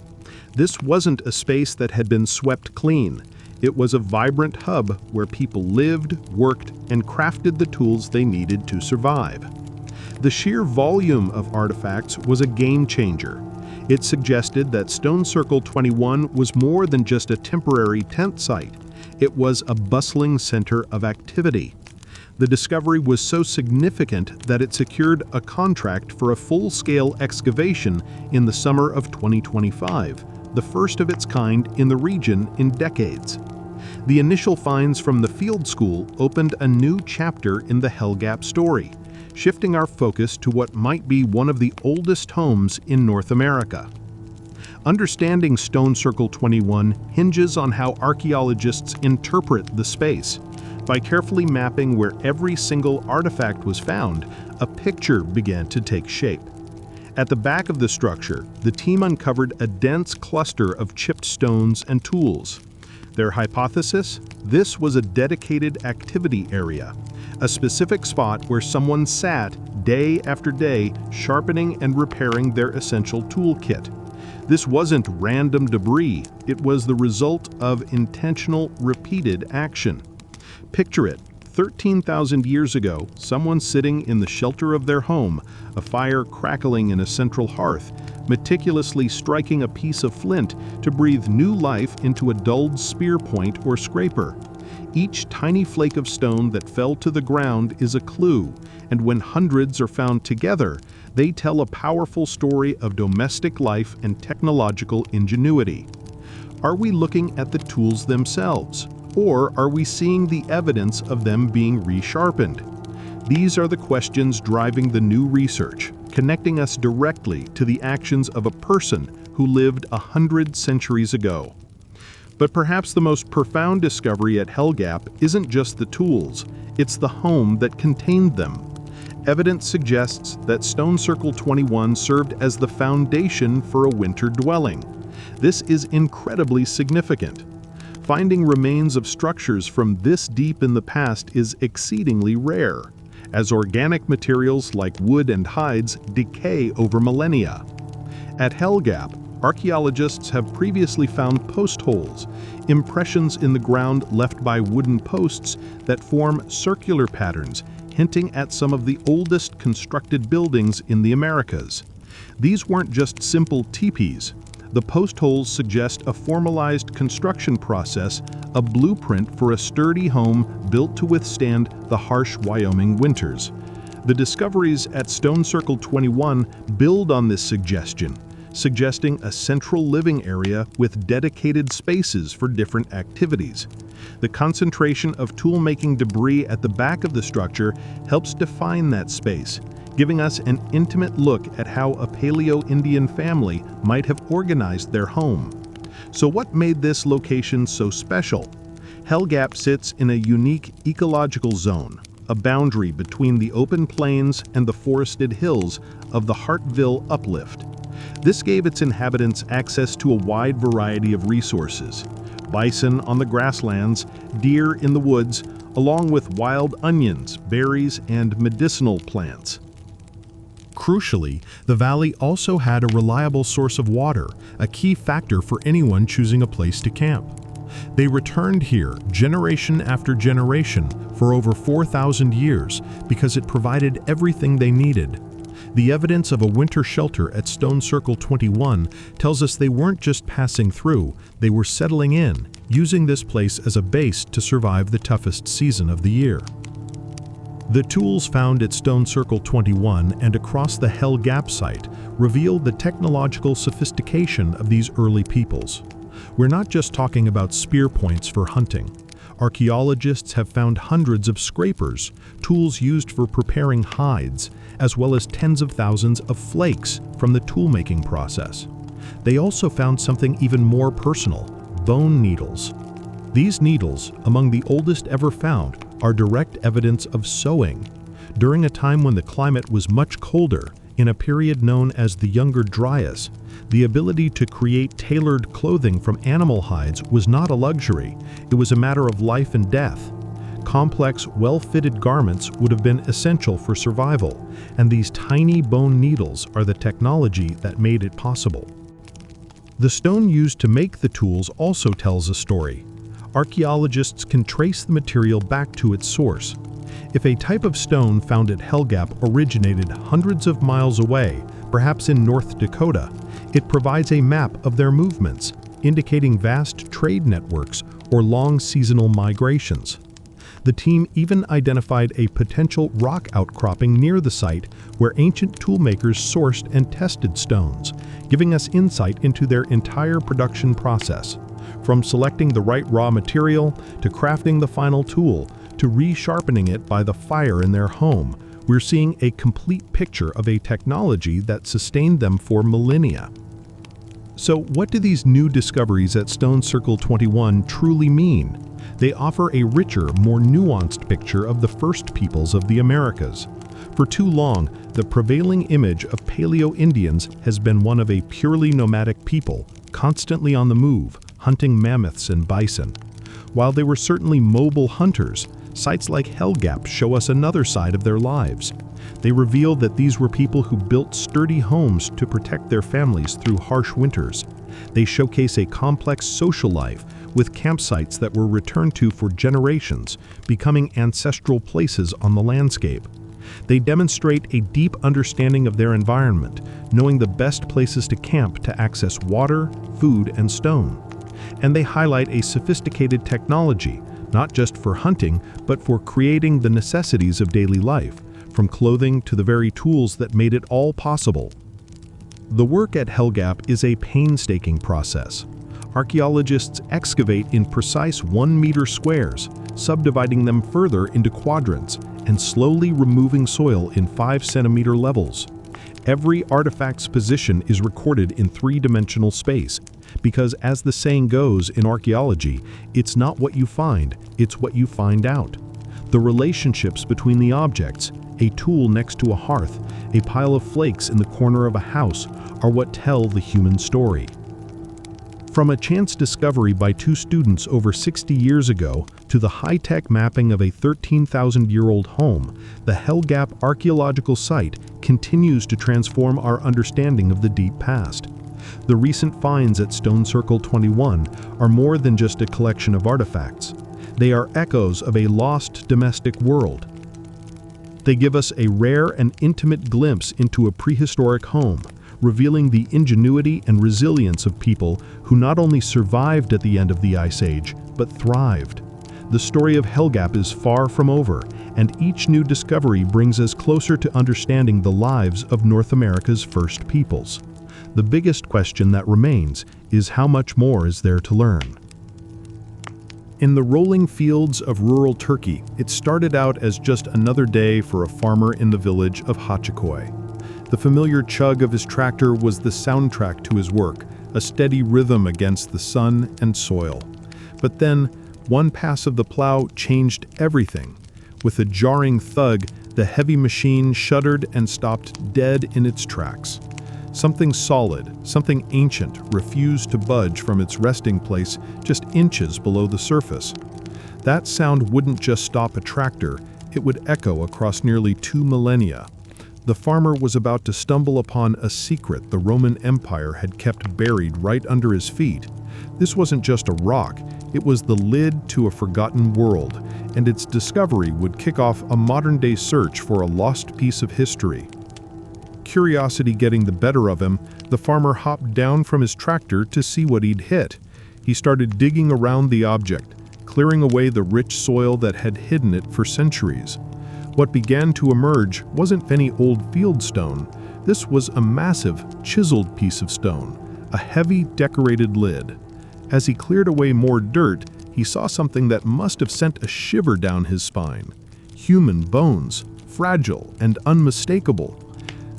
This wasn't a space that had been swept clean. It was a vibrant hub where people lived, worked, and crafted the tools they needed to survive. The sheer volume of artifacts was a game changer. It suggested that Stone Circle 21 was more than just a temporary tent site. It was a bustling center of activity. The discovery was so significant that it secured a contract for a full-scale excavation in the summer of 2025, the first of its kind in the region in decades. The initial finds from the field school opened a new chapter in the Hell Gap story, shifting our focus to what might be one of the oldest homes in North America. Understanding Stone Circle 21 hinges on how archaeologists interpret the space. By carefully mapping where every single artifact was found, a picture began to take shape. At the back of the structure, the team uncovered a dense cluster of chipped stones and tools. Their hypothesis? This was a dedicated activity area, a specific spot where someone sat day after day sharpening and repairing their essential toolkit. This wasn't random debris, it was the result of intentional, repeated action. Picture it, 13,000 years ago, someone sitting in the shelter of their home, a fire crackling in a central hearth, meticulously striking a piece of flint to breathe new life into a dulled spear point or scraper. Each tiny flake of stone that fell to the ground is a clue, and when hundreds are found together, they tell a powerful story of domestic life and technological ingenuity. Are we looking at the tools themselves, or are we seeing the evidence of them being resharpened? These are the questions driving the new research, connecting us directly to the actions of a person who lived 100 centuries ago. But perhaps the most profound discovery at Hell Gap isn't just the tools, it's the home that contained them. Evidence suggests that Stone Circle 21 served as the foundation for a winter dwelling. This is incredibly significant. Finding remains of structures from this deep in the past is exceedingly rare. as organic materials like wood and hides decay over millennia. At Hell Gap, archaeologists have previously found post holes, impressions in the ground left by wooden posts that form circular patterns, hinting at some of the oldest constructed buildings in the Americas. These weren't just simple teepees. The post holes suggest a formalized construction process, a blueprint for a sturdy home built to withstand the harsh Wyoming winters. The discoveries at Stone Circle 21 build on this suggestion, suggesting a central living area with dedicated spaces for different activities. The concentration of tool-making debris at the back of the structure helps define that space, giving us an intimate look at how a Paleo-Indian family might have organized their home. So what made this location so special? Hell Gap sits in a unique ecological zone, a boundary between the open plains and the forested hills of the Hartville Uplift. This gave its inhabitants access to a wide variety of resources: bison on the grasslands, deer in the woods, along with wild onions, berries, and medicinal plants. Crucially, the valley also had a reliable source of water, a key factor for anyone choosing a place to camp. They returned here generation after generation for over 4,000 years because it provided everything they needed. The evidence of a winter shelter at Stone Circle 21 tells us they weren't just passing through, they were settling in, using this place as a base to survive the toughest season of the year. The tools found at Stone Circle 21 and across the Hell Gap site reveal the technological sophistication of these early peoples. We're not just talking about spear points for hunting. Archaeologists have found hundreds of scrapers, tools used for preparing hides, as well as tens of thousands of flakes from the tool-making process. They also found something even more personal: bone needles. These needles, among the oldest ever found, are direct evidence of sewing. During a time when the climate was much colder, in a period known as the Younger Dryas, the ability to create tailored clothing from animal hides was not a luxury, it was a matter of life and death. Complex, well-fitted garments would have been essential for survival, and these tiny bone needles are the technology that made it possible. The stone used to make the tools also tells a story. Archaeologists can trace the material back to its source. If a type of stone found at Hell Gap originated hundreds of miles away, perhaps in North Dakota, it provides a map of their movements, indicating vast trade networks or long seasonal migrations. The team even identified a potential rock outcropping near the site where ancient toolmakers sourced and tested stones, giving us insight into their entire production process. From selecting the right raw material, to crafting the final tool, to resharpening it by the fire in their home, we're seeing a complete picture of a technology that sustained them for millennia. So what do these new discoveries at Stone Circle 21 truly mean? They offer a richer, more nuanced picture of the first peoples of the Americas. For too long, the prevailing image of Paleo-Indians has been one of a purely nomadic people, constantly on the move, hunting mammoths and bison. While they were certainly mobile hunters, sites like Hell Gap show us another side of their lives. They reveal that these were people who built sturdy homes to protect their families through harsh winters. They showcase a complex social life, with campsites that were returned to for generations, becoming ancestral places on the landscape. They demonstrate a deep understanding of their environment, knowing the best places to camp to access water, food, and stone. And they highlight a sophisticated technology, not just for hunting, but for creating the necessities of daily life, from clothing to the very tools that made it all possible. The work at Hell Gap is a painstaking process. Archaeologists excavate in precise 1-meter squares, subdividing them further into quadrants, and slowly removing soil in 5-centimeter levels. Every artifact's position is recorded in 3-dimensional space, because as the saying goes in archaeology, it's not what you find, it's what you find out. The relationships between the objects, a tool next to a hearth, a pile of flakes in the corner of a house, are what tell the human story. From a chance discovery by two students over 60 years ago to the high-tech mapping of a 13,000-year-old home, the Hell Gap archaeological site continues to transform our understanding of the deep past. The recent finds at Stone Circle 21 are more than just a collection of artifacts. They are echoes of a lost domestic world. They give us a rare and intimate glimpse into a prehistoric home, revealing the ingenuity and resilience of people who not only survived at the end of the Ice Age, but thrived. The story of Hell Gap is far from over, and each new discovery brings us closer to understanding the lives of North America's first peoples. The biggest question that remains is how much more is there to learn? In the rolling fields of rural Turkey, it started out as just another day for a farmer in the village of Hachikoy. The familiar chug of his tractor was the soundtrack to his work, a steady rhythm against the sun and soil. But then, one pass of the plow changed everything. With a jarring thud, the heavy machine shuddered and stopped dead in its tracks. Something solid, something ancient, refused to budge from its resting place just inches below the surface. That sound wouldn't just stop a tractor, it would echo across nearly 2 millennia. The farmer was about to stumble upon a secret the Roman Empire had kept buried right under his feet. This wasn't just a rock, it was the lid to a forgotten world, and its discovery would kick off a modern-day search for a lost piece of history. Curiosity getting the better of him, the farmer hopped down from his tractor to see what he'd hit. He started digging around the object, clearing away the rich soil that had hidden it for centuries. What began to emerge wasn't any old field stone. This was a massive, chiseled piece of stone, a heavy, decorated lid. As he cleared away more dirt, he saw something that must have sent a shiver down his spine. Human bones, fragile and unmistakable.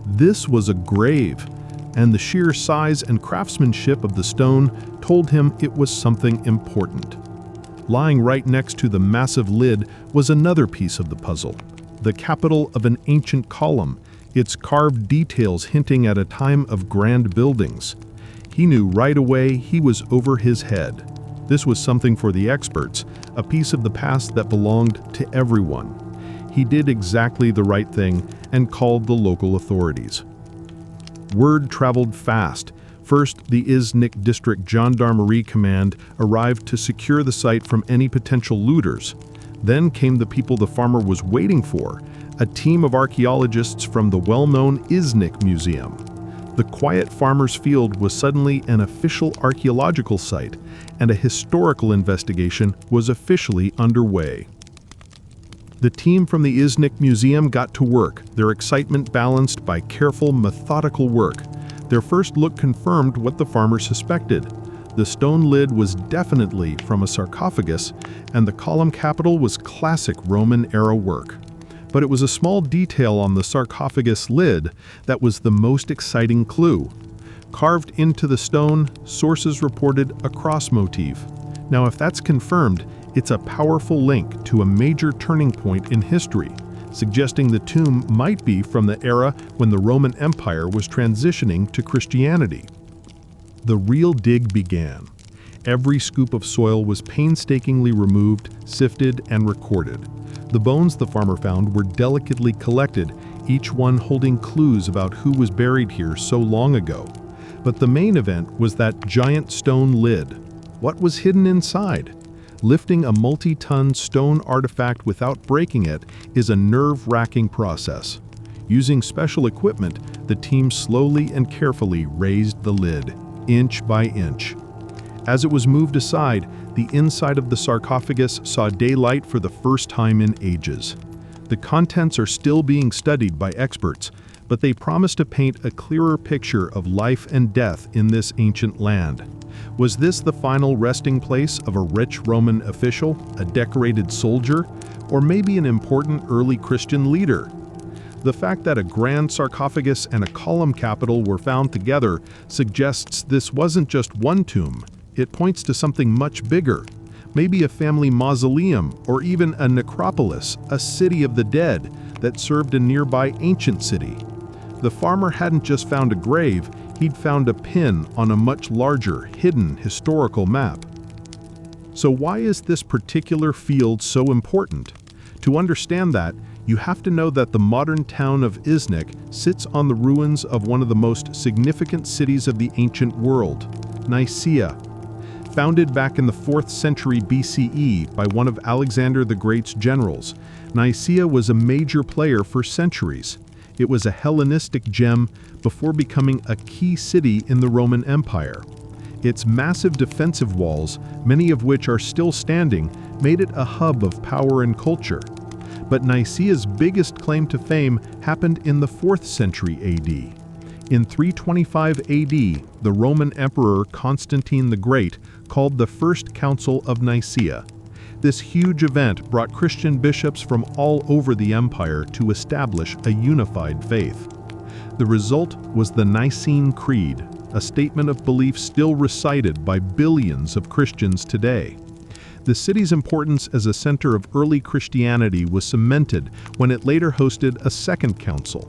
This was a grave, and the sheer size and craftsmanship of the stone told him it was something important. Lying right next to the massive lid was another piece of the puzzle. The capital of an ancient column, its carved details hinting at a time of grand buildings. He knew right away he was over his head. This was something for the experts, a piece of the past that belonged to everyone. He did exactly the right thing and called the local authorities. Word traveled fast. First, the Iznik District Gendarmerie Command arrived to secure the site from any potential looters. Then came the people the farmer was waiting for, a team of archaeologists from the well-known Iznik Museum. The quiet farmer's field was suddenly an official archaeological site, and a historical investigation was officially underway. The team from the Iznik Museum got to work, their excitement balanced by careful, methodical work. Their first look confirmed what the farmer suspected. The stone lid was definitely from a sarcophagus, and the column capital was classic Roman-era work. But it was a small detail on the sarcophagus lid that was the most exciting clue. Carved into the stone, sources reported a cross motif. Now, if that's confirmed, it's a powerful link to a major turning point in history, suggesting the tomb might be from the era when the Roman Empire was transitioning to Christianity. The real dig began. Every scoop of soil was painstakingly removed, sifted, and recorded. The bones the farmer found were delicately collected, each one holding clues about who was buried here so long ago. But the main event was that giant stone lid. What was hidden inside? Lifting a multi-ton stone artifact without breaking it is a nerve-wracking process. Using special equipment, the team slowly and carefully raised the lid, inch by inch. As it was moved aside, the inside of the sarcophagus saw daylight for the first time in ages. The contents are still being studied by experts, but they promise to paint a clearer picture of life and death in this ancient land. Was this the final resting place of a rich Roman official, a decorated soldier, or maybe an important early Christian leader? The fact that a grand sarcophagus and a column capital were found together suggests this wasn't just one tomb. It points to something much bigger, maybe a family mausoleum or even a necropolis, a city of the dead that served a nearby ancient city. The farmer hadn't just found a grave, he'd found a pin on a much larger, hidden historical map. So why is this particular field so important? To understand that, you have to know that the modern town of Iznik sits on the ruins of one of the most significant cities of the ancient world, Nicaea. Founded back in the 4th century BCE by one of Alexander the Great's generals, Nicaea was a major player for centuries. It was a Hellenistic gem before becoming a key city in the Roman Empire. Its massive defensive walls, many of which are still standing, made it a hub of power and culture. But Nicaea's biggest claim to fame happened in the 4th century AD. In 325 AD, the Roman Emperor Constantine the Great called the First Council of Nicaea. This huge event brought Christian bishops from all over the empire to establish a unified faith. The result was the Nicene Creed, a statement of belief still recited by billions of Christians today. The city's importance as a center of early Christianity was cemented when it later hosted a second council.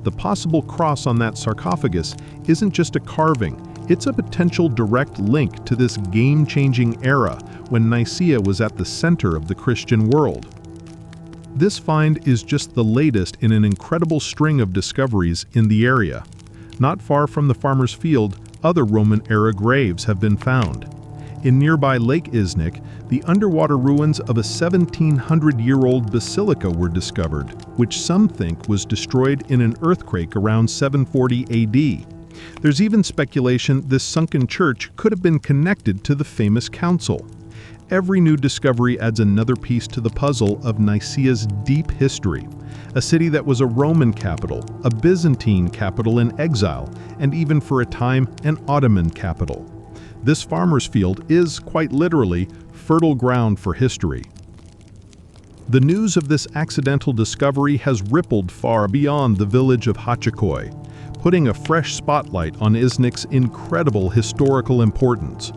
The possible cross on that sarcophagus isn't just a carving, it's a potential direct link to this game-changing era when Nicaea was at the center of the Christian world. This find is just the latest in an incredible string of discoveries in the area. Not far from the farmer's field, other Roman-era graves have been found. In nearby Lake Iznik, the underwater ruins of a 1,700-year-old basilica were discovered, which some think was destroyed in an earthquake around 740 AD. There's even speculation this sunken church could have been connected to the famous council. Every new discovery adds another piece to the puzzle of Nicaea's deep history. A city that was a Roman capital, a Byzantine capital in exile, and even for a time an Ottoman capital. This farmer's field is, quite literally, fertile ground for history. The news of this accidental discovery has rippled far beyond the village of Hachikoi, putting a fresh spotlight on Iznik's incredible historical importance.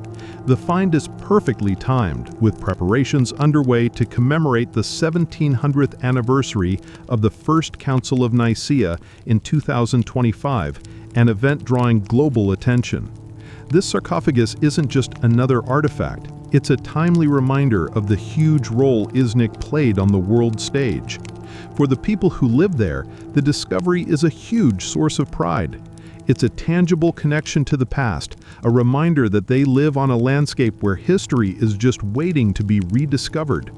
The find is perfectly timed, with preparations underway to commemorate the 1700th anniversary of the First Council of Nicaea in 2025, an event drawing global attention. This sarcophagus isn't just another artifact, it's a timely reminder of the huge role Iznik played on the world stage. For the people who live there, the discovery is a huge source of pride. It's a tangible connection to the past, a reminder that they live on a landscape where history is just waiting to be rediscovered.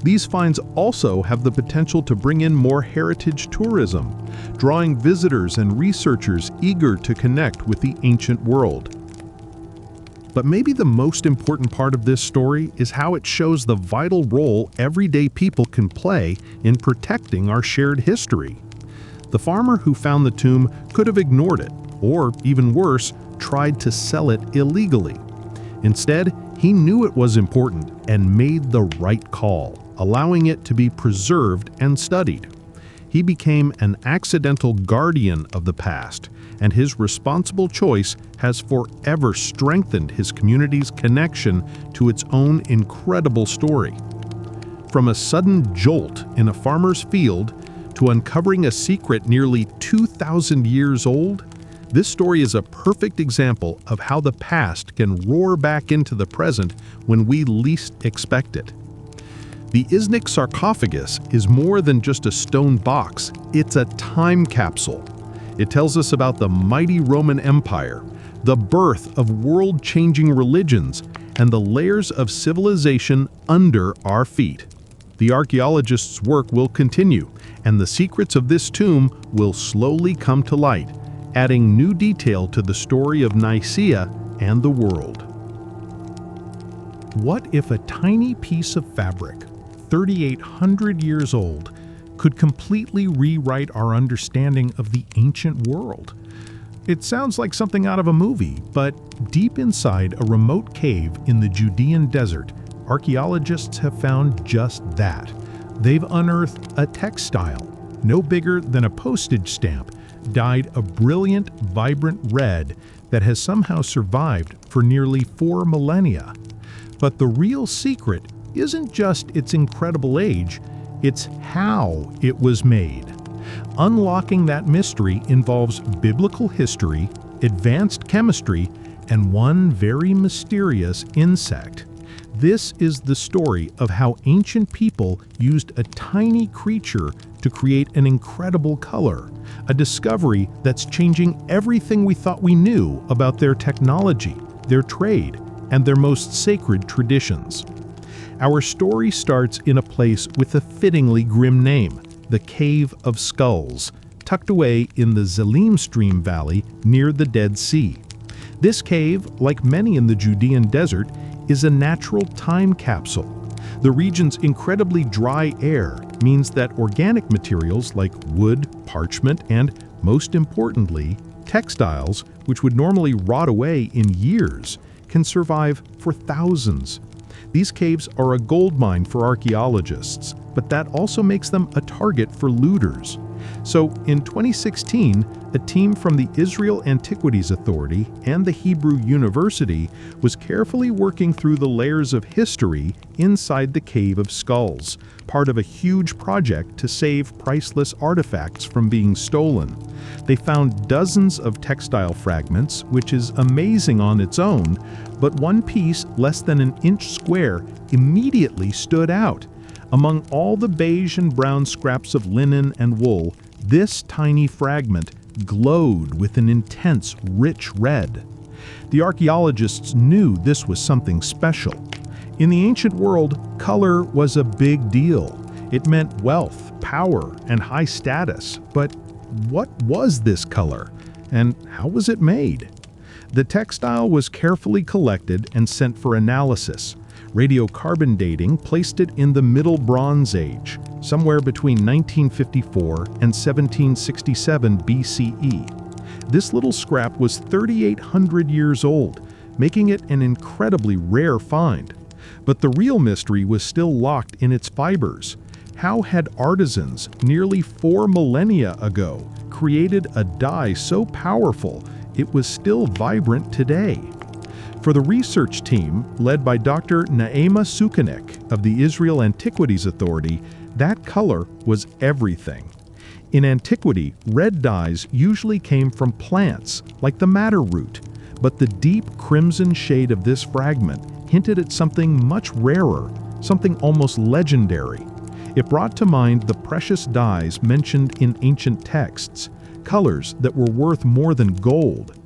These finds also have the potential to bring in more heritage tourism, drawing visitors and researchers eager to connect with the ancient world. But maybe the most important part of this story is how it shows the vital role everyday people can play in protecting our shared history. The farmer who found the tomb could have ignored it, or even worse, tried to sell it illegally. Instead, he knew it was important and made the right call, allowing it to be preserved and studied. He became an accidental guardian of the past, and his responsible choice has forever strengthened his community's connection to its own incredible story. From a sudden jolt in a farmer's field to uncovering a secret nearly 2,000 years old, this story is a perfect example of how the past can roar back into the present when we least expect it. The Iznik sarcophagus is more than just a stone box, it's a time capsule. It tells us about the mighty Roman Empire, the birth of world-changing religions, and the layers of civilization under our feet. The archaeologists' work will continue, and the secrets of this tomb will slowly come to light, adding new detail to the story of Nicaea and the world. What if a tiny piece of fabric, 3,800 years old, could completely rewrite our understanding of the ancient world? It sounds like something out of a movie, but deep inside a remote cave in the Judean Desert, archaeologists have found just that. They've unearthed a textile, no bigger than a postage stamp, dyed a brilliant, vibrant red that has somehow survived for nearly 4 millennia. But the real secret isn't just its incredible age, it's how it was made. Unlocking that mystery involves biblical history, advanced chemistry, and one very mysterious insect. This is the story of how ancient people used a tiny creature to create an incredible color, a discovery that's changing everything we thought we knew about their technology, their trade, and their most sacred traditions. Our story starts in a place with a fittingly grim name, the Cave of Skulls, tucked away in the Zelim Stream Valley near the Dead Sea. This cave, like many in the Judean Desert, is a natural time capsule. The region's incredibly dry air means that organic materials like wood, parchment, and, most importantly, textiles, which would normally rot away in years, can survive for thousands. These caves are a goldmine for archaeologists, but that also makes them a target for looters. So, in 2016, a team from the Israel Antiquities Authority and the Hebrew University was carefully working through the layers of history inside the Cave of Skulls, part of a huge project to save priceless artifacts from being stolen. They found dozens of textile fragments, which is amazing on its own, but one piece less than an inch square immediately stood out. Among all the beige and brown scraps of linen and wool, this tiny fragment glowed with an intense, rich red. The archaeologists knew this was something special. In the ancient world, color was a big deal. It meant wealth, power, and high status. But what was this color? And how was it made? The textile was carefully collected and sent for analysis. Radiocarbon dating placed it in the Middle Bronze Age, somewhere between 1954 and 1767 BCE. This little scrap was 3,800 years old, making it an incredibly rare find. But the real mystery was still locked in its fibers. How had artisans nearly 4 millennia ago created a dye so powerful it was still vibrant today? For the research team, led by Dr. Naema Sukanek of the Israel Antiquities Authority, that color was everything. In antiquity, red dyes usually came from plants, like the madder root, but the deep crimson shade of this fragment hinted at something much rarer, something almost legendary. It brought to mind the precious dyes mentioned in ancient texts, colors that were worth more than gold.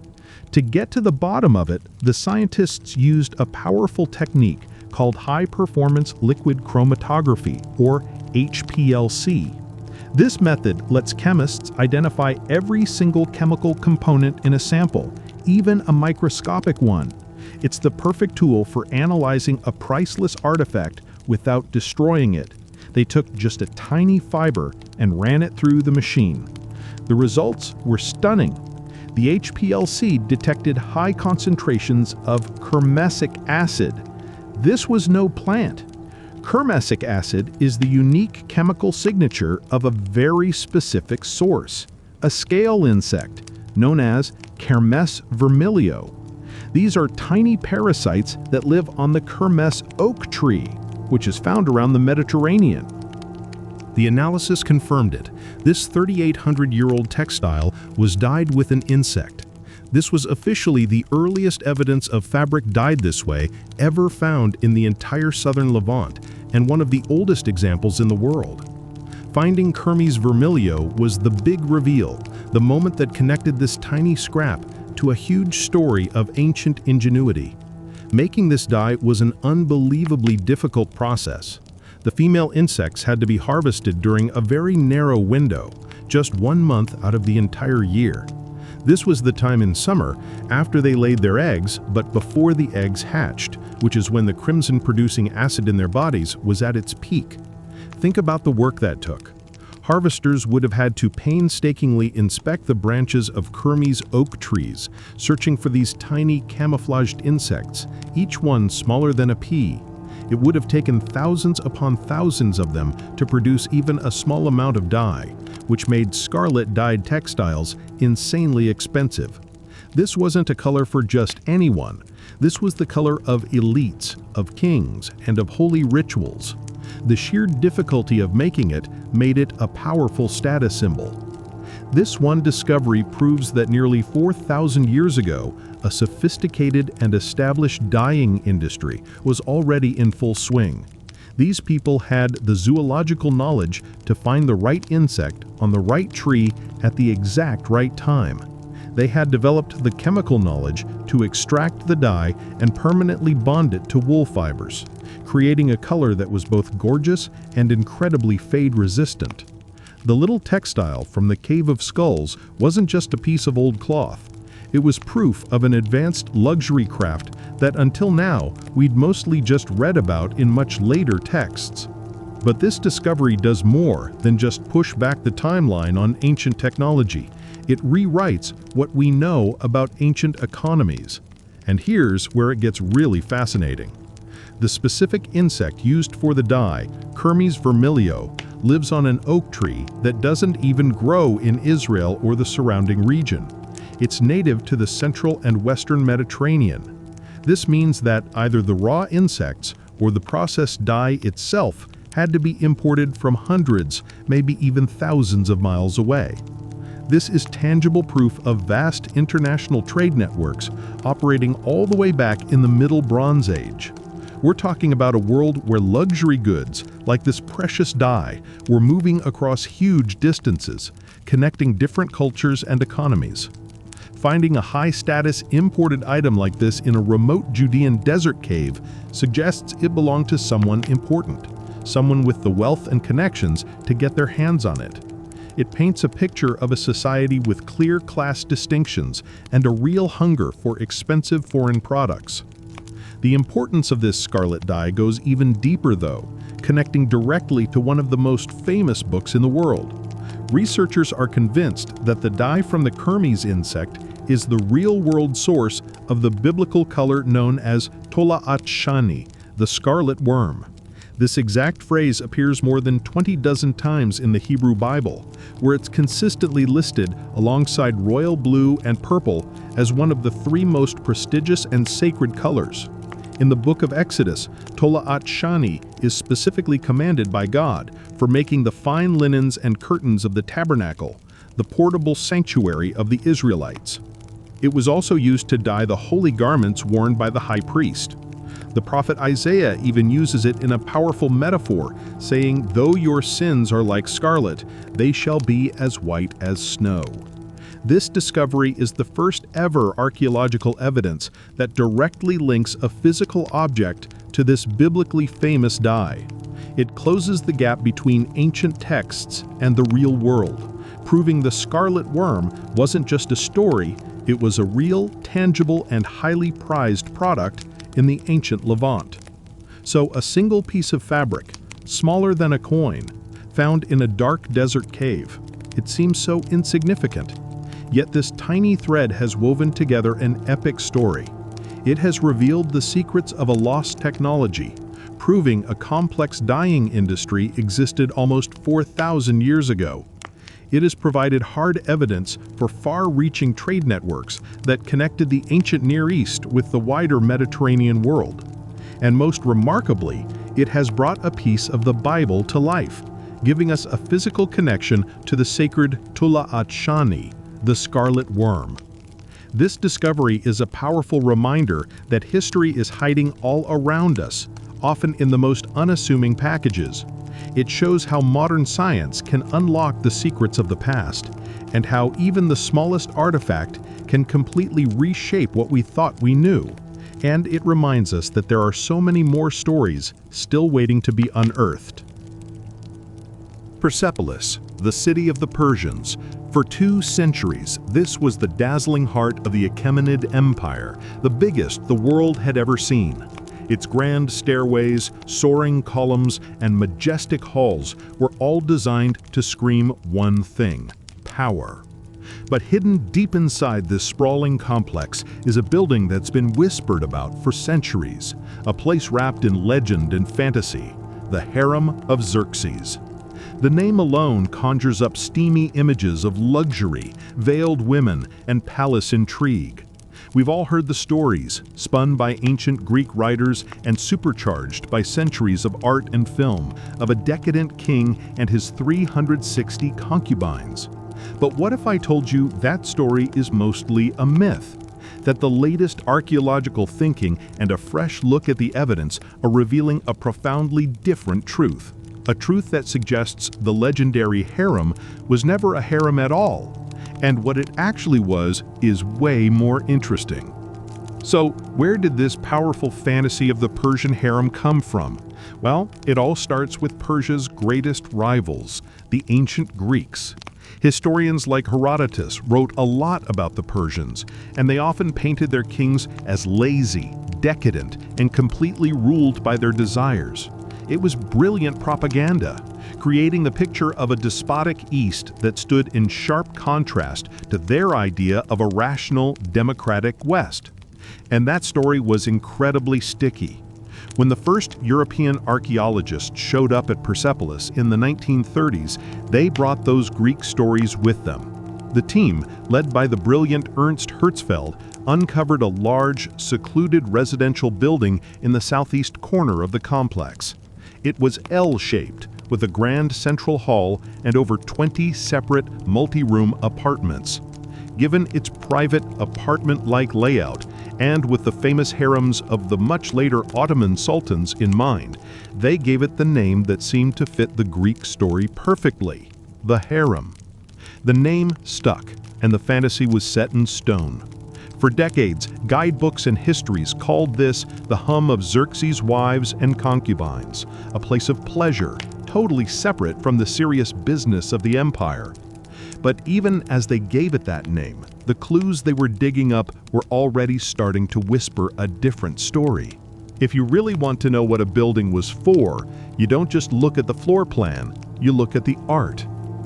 To get to the bottom of it, the scientists used a powerful technique called high-performance liquid chromatography, or HPLC. This method lets chemists identify every single chemical component in a sample, even a microscopic one. It's the perfect tool for analyzing a priceless artifact without destroying it. They took just a tiny fiber and ran it through the machine. The results were stunning. The HPLC detected high concentrations of kermessic acid. This was no plant. Kermessic acid is the unique chemical signature of a very specific source, a scale insect known as Kermes vermilio. These are tiny parasites that live on the Kermes oak tree, which is found around the Mediterranean. The analysis confirmed it. This 3,800-year-old textile was dyed with an insect. This was officially the earliest evidence of fabric dyed this way ever found in the entire southern Levant, and one of the oldest examples in the world. Finding Kermes vermilio was the big reveal, the moment that connected this tiny scrap to a huge story of ancient ingenuity. Making this dye was an unbelievably difficult process. The female insects had to be harvested during a very narrow window, just 1 month out of the entire year. This was the time in summer after they laid their eggs, but before the eggs hatched, which is when the crimson-producing acid in their bodies was at its peak. Think about the work that took. Harvesters would have had to painstakingly inspect the branches of Kermes oak trees, searching for these tiny camouflaged insects, each one smaller than a pea. It would have taken thousands upon thousands of them to produce even a small amount of dye, which made scarlet-dyed textiles insanely expensive. This wasn't a color for just anyone. This was the color of elites, of kings, and of holy rituals. The sheer difficulty of making it made it a powerful status symbol. This one discovery proves that nearly 4,000 years ago, a sophisticated and established dyeing industry was already in full swing. These people had the zoological knowledge to find the right insect on the right tree at the exact right time. They had developed the chemical knowledge to extract the dye and permanently bond it to wool fibers, creating a color that was both gorgeous and incredibly fade-resistant. The little textile from the Cave of Skulls wasn't just a piece of old cloth. It was proof of an advanced luxury craft that until now we'd mostly just read about in much later texts. But this discovery does more than just push back the timeline on ancient technology. It rewrites what we know about ancient economies. And here's where it gets really fascinating. The specific insect used for the dye, Kermes vermilio, lives on an oak tree that doesn't even grow in Israel or the surrounding region. It's native to the central and western Mediterranean. This means that either the raw insects or the processed dye itself had to be imported from hundreds, maybe even thousands of miles away. This is tangible proof of vast international trade networks operating all the way back in the Middle Bronze Age. We're talking about a world where luxury goods, like this precious dye, were moving across huge distances, connecting different cultures and economies. Finding a high-status imported item like this in a remote Judean desert cave suggests it belonged to someone important, someone with the wealth and connections to get their hands on it. It paints a picture of a society with clear class distinctions and a real hunger for expensive foreign products. The importance of this scarlet dye goes even deeper though, connecting directly to one of the most famous books in the world. Researchers are convinced that the dye from the Kermes insect is the real-world source of the biblical color known as tola'at shani, the scarlet worm. This exact phrase appears more than 20 dozen times in the Hebrew Bible, where it's consistently listed alongside royal blue and purple as one of the three most prestigious and sacred colors. In the book of Exodus, tola'at shani is specifically commanded by God for making the fine linens and curtains of the tabernacle, the portable sanctuary of the Israelites. It was also used to dye the holy garments worn by the high priest. The prophet Isaiah even uses it in a powerful metaphor, saying, "Though your sins are like scarlet, they shall be as white as snow." This discovery is the first ever archaeological evidence that directly links a physical object to this biblically famous dye. It closes the gap between ancient texts and the real world, proving the scarlet worm wasn't just a story, it was a real, tangible, and highly prized product in the ancient Levant. So a single piece of fabric, smaller than a coin, found in a dark desert cave. It seems so insignificant. Yet this tiny thread has woven together an epic story. It has revealed the secrets of a lost technology, proving a complex dyeing industry existed almost 4,000 years ago. It has provided hard evidence for far-reaching trade networks that connected the ancient Near East with the wider Mediterranean world. And most remarkably, it has brought a piece of the Bible to life, giving us a physical connection to the sacred tola'at shani, the scarlet worm. This discovery is a powerful reminder that history is hiding all around us, often in the most unassuming packages. It shows how modern science can unlock the secrets of the past, and how even the smallest artifact can completely reshape what we thought we knew. And it reminds us that there are so many more stories still waiting to be unearthed. Persepolis, the city of the Persians. For 2 centuries, this was the dazzling heart of the Achaemenid Empire, the biggest the world had ever seen. Its grand stairways, soaring columns, and majestic halls were all designed to scream one thing: power. But hidden deep inside this sprawling complex is a building that's been whispered about for centuries, a place wrapped in legend and fantasy, the Harem of Xerxes. The name alone conjures up steamy images of luxury, veiled women, and palace intrigue. We've all heard the stories, spun by ancient Greek writers and supercharged by centuries of art and film, of a decadent king and his 360 concubines. But what if I told you that story is mostly a myth? That the latest archaeological thinking and a fresh look at the evidence are revealing a profoundly different truth. A truth that suggests the legendary harem was never a harem at all. And what it actually was is way more interesting. So, where did this powerful fantasy of the Persian harem come from? Well, it all starts with Persia's greatest rivals, the ancient Greeks. Historians like Herodotus wrote a lot about the Persians, and they often painted their kings as lazy, decadent, and completely ruled by their desires. It was brilliant propaganda, creating the picture of a despotic East that stood in sharp contrast to their idea of a rational, democratic West. And that story was incredibly sticky. When the first European archaeologists showed up at Persepolis in the 1930s, they brought those Greek stories with them. The team, led by the brilliant Ernst Herzfeld, uncovered a large, secluded residential building in the southeast corner of the complex. It was L-shaped, with a grand central hall and over 20 separate multi-room apartments. Given its private apartment-like layout, and with the famous harems of the much later Ottoman sultans in mind, they gave it the name that seemed to fit the Greek story perfectly: the harem. The name stuck, and the fantasy was set in stone. For decades, guidebooks and histories called this the hum of Xerxes' wives and concubines, a place of pleasure, totally separate from the serious business of the empire. But even as they gave it that name, the clues they were digging up were already starting to whisper a different story. If you really want to know what a building was for, you don't just look at the floor plan, you look at the art.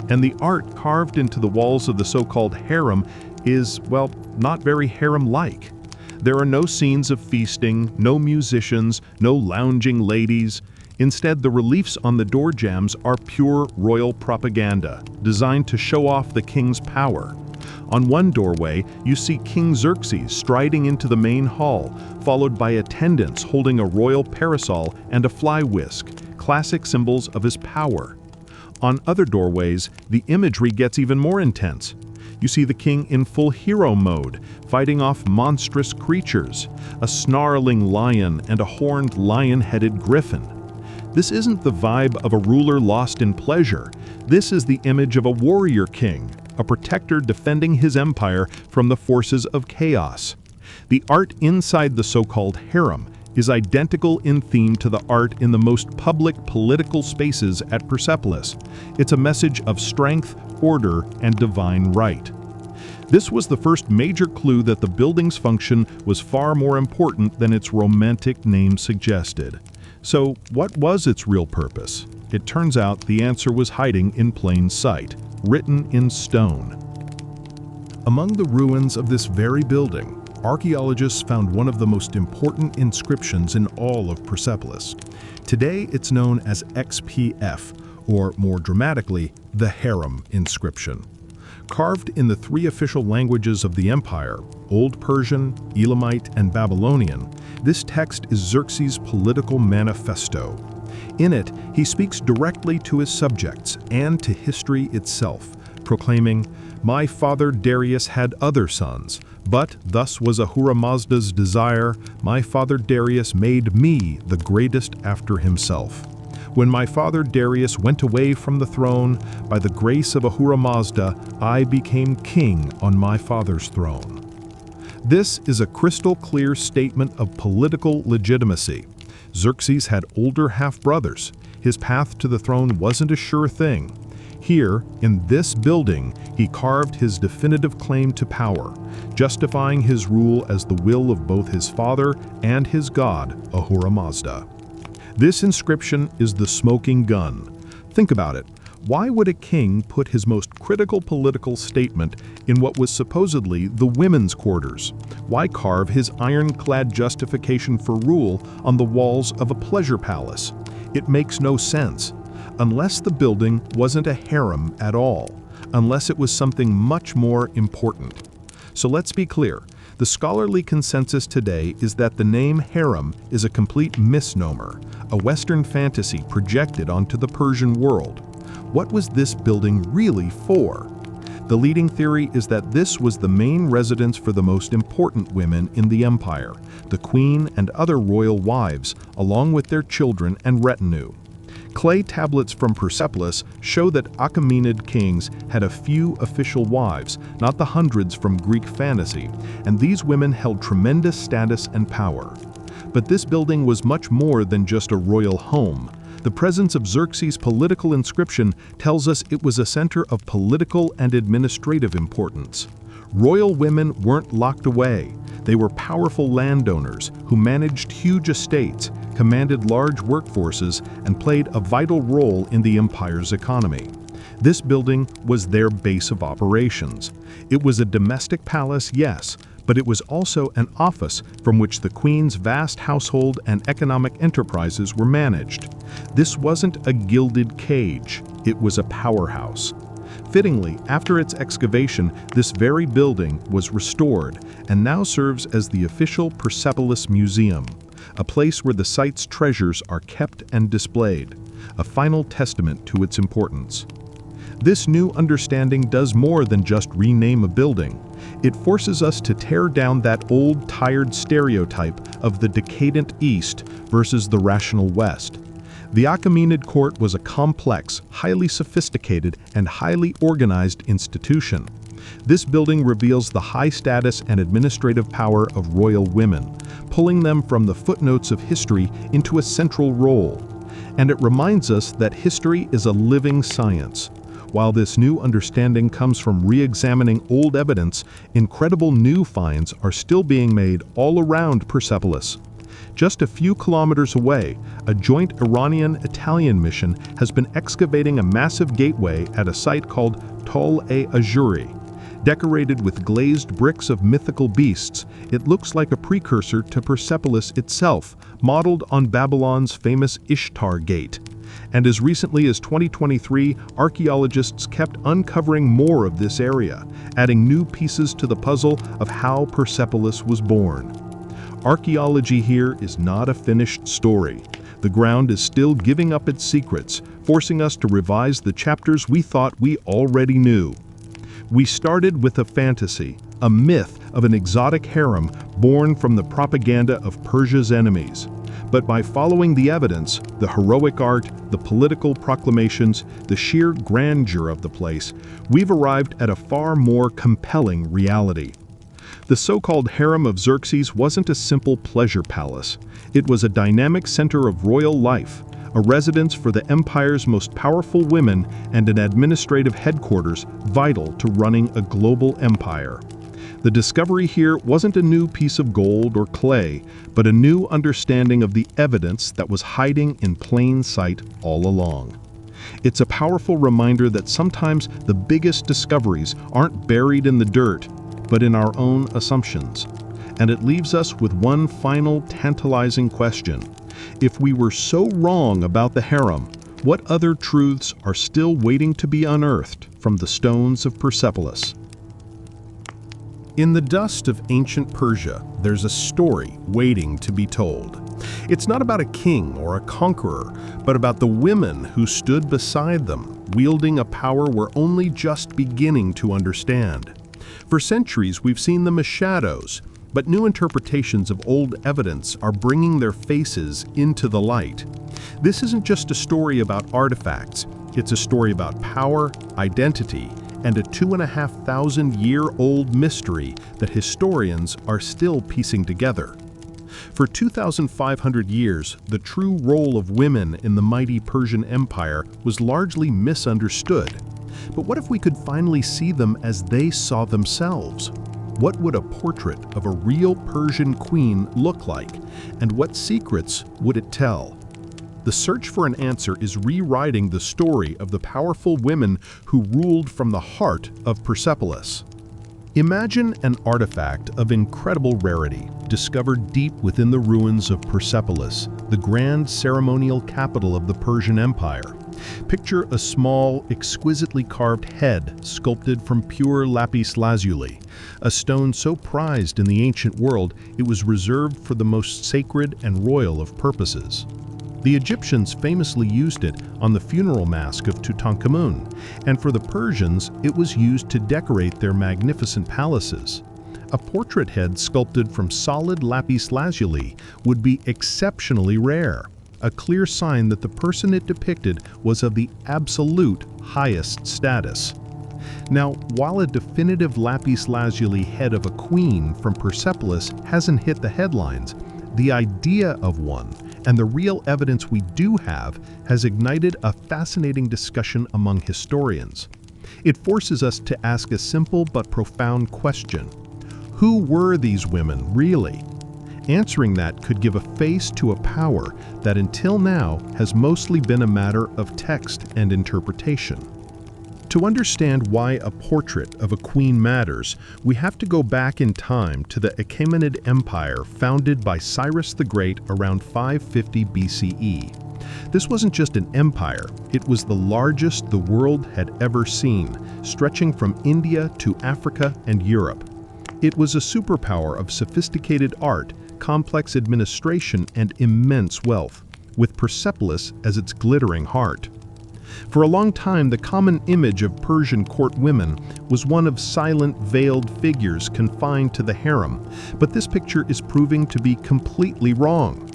And the art carved into the walls of the so-called harem is, well, not very harem-like. There are no scenes of feasting, no musicians, no lounging ladies. Instead, the reliefs on the door jambs are pure royal propaganda, designed to show off the king's power. On one doorway, you see King Xerxes striding into the main hall, followed by attendants holding a royal parasol and a fly whisk, classic symbols of his power. On other doorways, the imagery gets even more intense. You see the king in full hero mode, fighting off monstrous creatures, a snarling lion and a horned lion-headed griffin. This isn't the vibe of a ruler lost in pleasure. This is the image of a warrior king, a protector defending his empire from the forces of chaos. The art inside the so-called harem is identical in theme to the art in the most public political spaces at Persepolis. It's a message of strength, order, and divine right. This was the first major clue that the building's function was far more important than its romantic name suggested. So, what was its real purpose? It turns out the answer was hiding in plain sight, written in stone. Among the ruins of this very building, archaeologists found one of the most important inscriptions in all of Persepolis. Today, it's known as XPF, or more dramatically, the Harem inscription. Carved in the three official languages of the empire, Old Persian, Elamite, and Babylonian, this text is Xerxes' political manifesto. In it, he speaks directly to his subjects and to history itself, proclaiming, "My father Darius had other sons, but thus was Ahura Mazda's desire, my father Darius made me the greatest after himself. When my father Darius went away from the throne, by the grace of Ahura Mazda, I became king on my father's throne." This is a crystal-clear statement of political legitimacy. Xerxes had older half-brothers. His path to the throne wasn't a sure thing. Here, in this building, he carved his definitive claim to power, justifying his rule as the will of both his father and his god, Ahura Mazda. This inscription is the smoking gun. Think about it. Why would a king put his most critical political statement in what was supposedly the women's quarters? Why carve his ironclad justification for rule on the walls of a pleasure palace? It makes no sense. Unless the building wasn't a harem at all, unless it was something much more important. So let's be clear. The scholarly consensus today is that the name harem is a complete misnomer, a Western fantasy projected onto the Persian world. What was this building really for? The leading theory is that this was the main residence for the most important women in the empire, the queen and other royal wives, along with their children and retinue. Clay tablets from Persepolis show that Achaemenid kings had a few official wives, not the hundreds from Greek fantasy, and these women held tremendous status and power. But this building was much more than just a royal home. The presence of Xerxes' political inscription tells us it was a center of political and administrative importance. Royal women weren't locked away. They were powerful landowners who managed huge estates, commanded large workforces, and played a vital role in the empire's economy. This building was their base of operations. It was a domestic palace, yes, but it was also an office from which the queen's vast household and economic enterprises were managed. This wasn't a gilded cage, it was a powerhouse. Fittingly, after its excavation, this very building was restored and now serves as the official Persepolis Museum, a place where the site's treasures are kept and displayed, a final testament to its importance. This new understanding does more than just rename a building. It forces us to tear down that old, tired stereotype of the decadent East versus the rational West. The Achaemenid court was a complex, highly sophisticated, and highly organized institution. This building reveals the high status and administrative power of royal women, pulling them from the footnotes of history into a central role. And it reminds us that history is a living science. While this new understanding comes from re-examining old evidence, incredible new finds are still being made all around Persepolis. Just a few kilometers away, a joint Iranian-Italian mission has been excavating a massive gateway at a site called Tol-e-Ajuri. Decorated with glazed bricks of mythical beasts, it looks like a precursor to Persepolis itself, modeled on Babylon's famous Ishtar Gate. And as recently as 2023, archaeologists kept uncovering more of this area, adding new pieces to the puzzle of how Persepolis was born. Archaeology here is not a finished story. The ground is still giving up its secrets, forcing us to revise the chapters we thought we already knew. We started with a fantasy, a myth of an exotic harem born from the propaganda of Persia's enemies. But by following the evidence, the heroic art, the political proclamations, the sheer grandeur of the place, we've arrived at a far more compelling reality. The so-called harem of Xerxes wasn't a simple pleasure palace. It was a dynamic center of royal life, a residence for the empire's most powerful women, and an administrative headquarters vital to running a global empire. The discovery here wasn't a new piece of gold or clay, but a new understanding of the evidence that was hiding in plain sight all along. It's a powerful reminder that sometimes the biggest discoveries aren't buried in the dirt, but in our own assumptions. And it leaves us with one final tantalizing question. If we were so wrong about the harem, what other truths are still waiting to be unearthed from the stones of Persepolis? In the dust of ancient Persia, there's a story waiting to be told. It's not about a king or a conqueror, but about the women who stood beside them, wielding a power we're only just beginning to understand. For centuries, we've seen them as shadows, but new interpretations of old evidence are bringing their faces into the light. This isn't just a story about artifacts, it's a story about power, identity, and a 2,500-year-old mystery that historians are still piecing together. For 2,500 years, the true role of women in the mighty Persian Empire was largely misunderstood. But what if we could finally see them as they saw themselves? What would a portrait of a real Persian queen look like, and what secrets would it tell? The search for an answer is rewriting the story of the powerful women who ruled from the heart of Persepolis. Imagine an artifact of incredible rarity, discovered deep within the ruins of Persepolis, the grand ceremonial capital of the Persian Empire. Picture a small, exquisitely carved head sculpted from pure lapis lazuli, a stone so prized in the ancient world it was reserved for the most sacred and royal of purposes. The Egyptians famously used it on the funeral mask of Tutankhamun, and for the Persians, it was used to decorate their magnificent palaces. A portrait head sculpted from solid lapis lazuli would be exceptionally rare, a clear sign that the person it depicted was of the absolute highest status. Now, while a definitive lapis lazuli head of a queen from Persepolis hasn't hit the headlines, the idea of one and the real evidence we do have has ignited a fascinating discussion among historians. It forces us to ask a simple but profound question. Who were these women, really? Answering that could give a face to a power that until now has mostly been a matter of text and interpretation. To understand why a portrait of a queen matters, we have to go back in time to the Achaemenid Empire founded by Cyrus the Great around 550 BCE. This wasn't just an empire, it was the largest the world had ever seen, stretching from India to Africa and Europe. It was a superpower of sophisticated art, complex administration, and immense wealth, with Persepolis as its glittering heart. For a long time, the common image of Persian court women was one of silent, veiled figures confined to the harem, but this picture is proving to be completely wrong.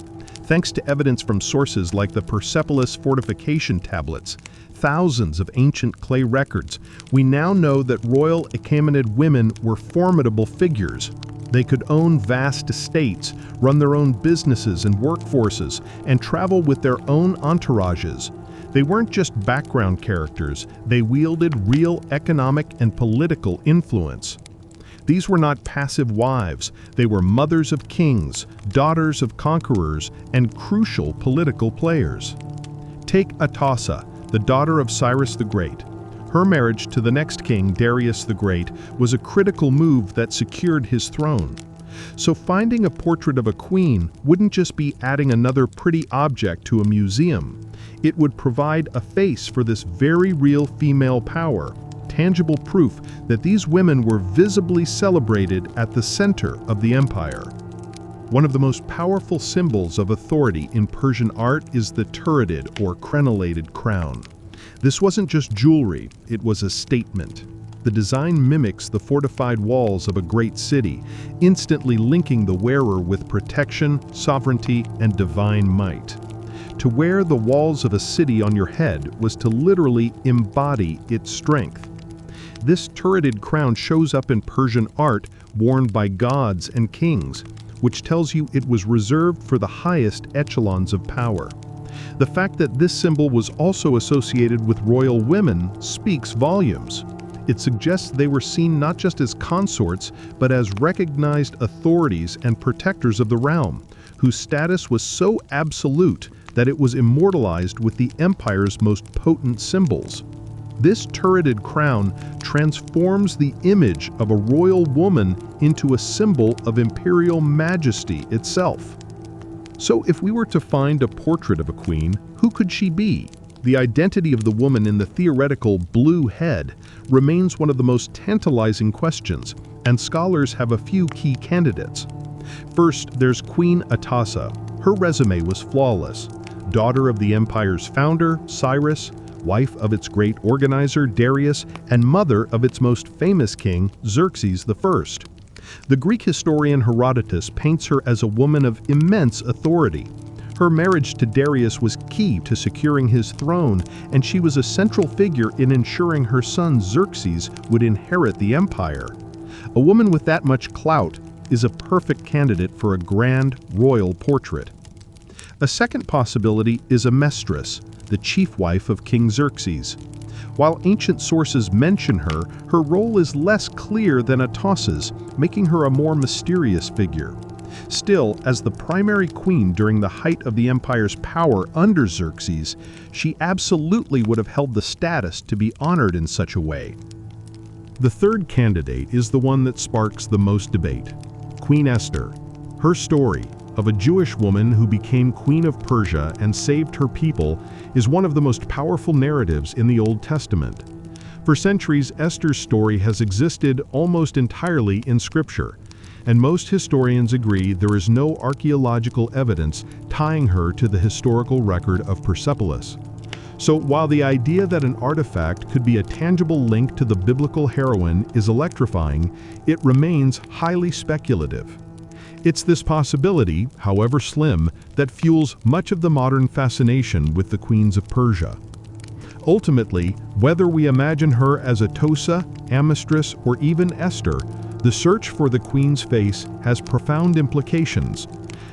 Thanks to evidence from sources like the Persepolis fortification tablets, thousands of ancient clay records, we now know that royal Achaemenid women were formidable figures. They could own vast estates, run their own businesses and workforces, and travel with their own entourages. They weren't just background characters, they wielded real economic and political influence. These were not passive wives, they were mothers of kings, daughters of conquerors, and crucial political players. Take Atossa, the daughter of Cyrus the Great. Her marriage to the next king, Darius the Great, was a critical move that secured his throne. So finding a portrait of a queen wouldn't just be adding another pretty object to a museum. It would provide a face for this very real female power, tangible proof that these women were visibly celebrated at the center of the empire. One of the most powerful symbols of authority in Persian art is the turreted or crenellated crown. This wasn't just jewelry, it was a statement. The design mimics the fortified walls of a great city, instantly linking the wearer with protection, sovereignty, and divine might. To wear the walls of a city on your head was to literally embody its strength. This turreted crown shows up in Persian art worn by gods and kings, which tells you it was reserved for the highest echelons of power. The fact that this symbol was also associated with royal women speaks volumes. It suggests they were seen not just as consorts, but as recognized authorities and protectors of the realm, whose status was so absolute that it was immortalized with the empire's most potent symbols. This turreted crown transforms the image of a royal woman into a symbol of imperial majesty itself. So if we were to find a portrait of a queen, who could she be? The identity of the woman in the theoretical blue head remains one of the most tantalizing questions, and scholars have a few key candidates. First, there's Queen Atossa. Her resume was flawless. Daughter of the empire's founder, Cyrus, wife of its great organizer, Darius, and mother of its most famous king, Xerxes I. The Greek historian Herodotus paints her as a woman of immense authority. Her marriage to Darius was key to securing his throne, and she was a central figure in ensuring her son Xerxes would inherit the empire. A woman with that much clout is a perfect candidate for a grand royal portrait. A second possibility is a Mestress, the chief wife of King Xerxes. While ancient sources mention her, her role is less clear than Atossa's, making her a more mysterious figure. Still, as the primary queen during the height of the empire's power under Xerxes, she absolutely would have held the status to be honored in such a way. The third candidate is the one that sparks the most debate: Queen Esther. Her story, of a Jewish woman who became Queen of Persia and saved her people, is one of the most powerful narratives in the Old Testament. For centuries, Esther's story has existed almost entirely in Scripture. and most historians agree there is no archaeological evidence tying her to the historical record of Persepolis. So while the idea that an artifact could be a tangible link to the biblical heroine is electrifying, it remains highly speculative. It's this possibility, however slim, that fuels much of the modern fascination with the queens of Persia. Ultimately, whether we imagine her as Atossa, Amystress, or even Esther, the search for the queen's face has profound implications.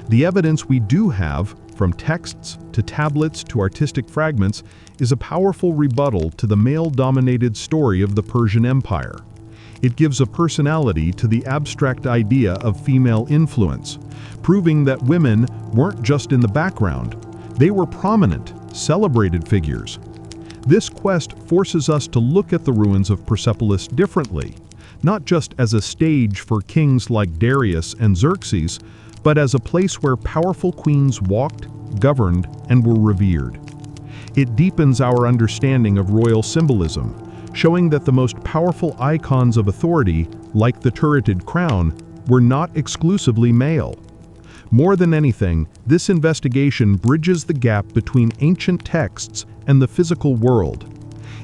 The evidence we do have, from texts to tablets to artistic fragments, is a powerful rebuttal to the male-dominated story of the Persian Empire. It gives a personality to the abstract idea of female influence, proving that women weren't just in the background. They were prominent, celebrated figures. This quest forces us to look at the ruins of Persepolis differently, not just as a stage for kings like Darius and Xerxes, but as a place where powerful queens walked, governed, and were revered. It deepens our understanding of royal symbolism, showing that the most powerful icons of authority, like the turreted crown, were not exclusively male. More than anything, this investigation bridges the gap between ancient texts and the physical world.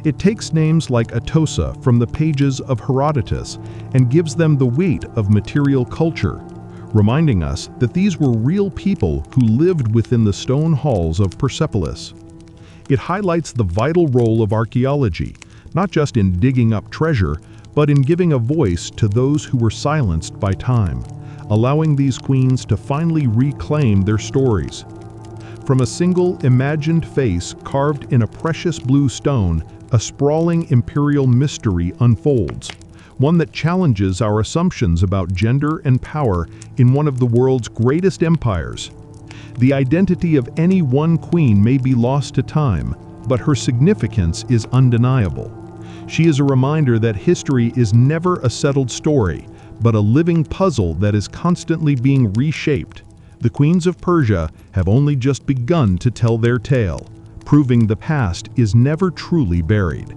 It takes names like Atossa from the pages of Herodotus and gives them the weight of material culture, reminding us that these were real people who lived within the stone halls of Persepolis. It highlights the vital role of archaeology, not just in digging up treasure, but in giving a voice to those who were silenced by time, allowing these queens to finally reclaim their stories. From a single imagined face carved in a precious blue stone, a sprawling imperial mystery unfolds, one that challenges our assumptions about gender and power in one of the world's greatest empires. The identity of any one queen may be lost to time, but her significance is undeniable. She is a reminder that history is never a settled story, but a living puzzle that is constantly being reshaped. The queens of Persia have only just begun to tell their tale, proving the past is never truly buried.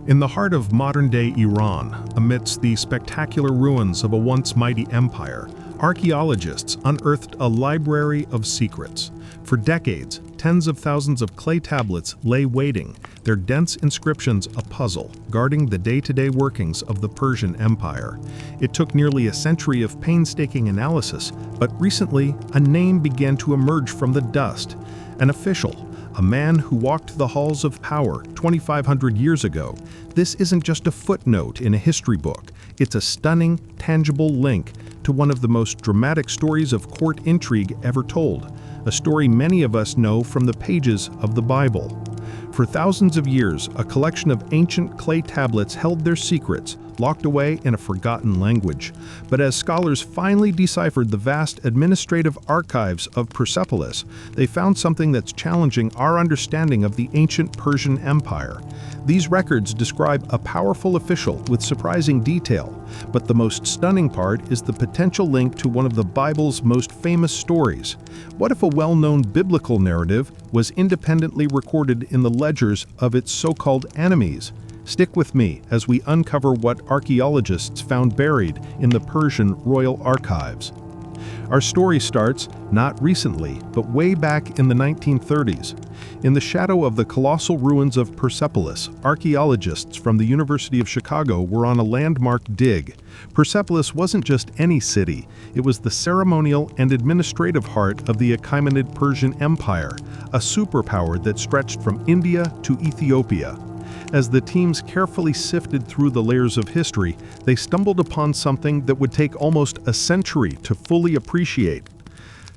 In the heart of modern-day Iran, amidst the spectacular ruins of a once mighty empire, archaeologists unearthed a library of secrets. For decades, tens of thousands of clay tablets lay waiting, their dense inscriptions a puzzle, guarding the day-to-day workings of the Persian Empire. It took nearly a century of painstaking analysis, but recently a name began to emerge from the dust. An official, a man who walked the halls of power 2,500 years ago. This isn't just a footnote in a history book. It's a stunning, tangible link to one of the most dramatic stories of court intrigue ever told, a story many of us know from the pages of the Bible. For thousands of years, a collection of ancient clay tablets held their secrets, locked away in a forgotten language. But as scholars finally deciphered the vast administrative archives of Persepolis, they found something that's challenging our understanding of the ancient Persian Empire. These records describe a powerful official with surprising detail, but the most stunning part is the potential link to one of the Bible's most famous stories. What if a well-known biblical narrative was independently recorded in the ledgers of its so-called enemies? Stick with me as we uncover what archaeologists found buried in the Persian royal archives. Our story starts not recently, but way back in the 1930s. In the shadow of the colossal ruins of Persepolis, archaeologists from the University of Chicago were on a landmark dig. Persepolis wasn't just any city, it was the ceremonial and administrative heart of the Achaemenid Persian Empire, a superpower that stretched from India to Ethiopia. As the teams carefully sifted through the layers of history, they stumbled upon something that would take almost a century to fully appreciate.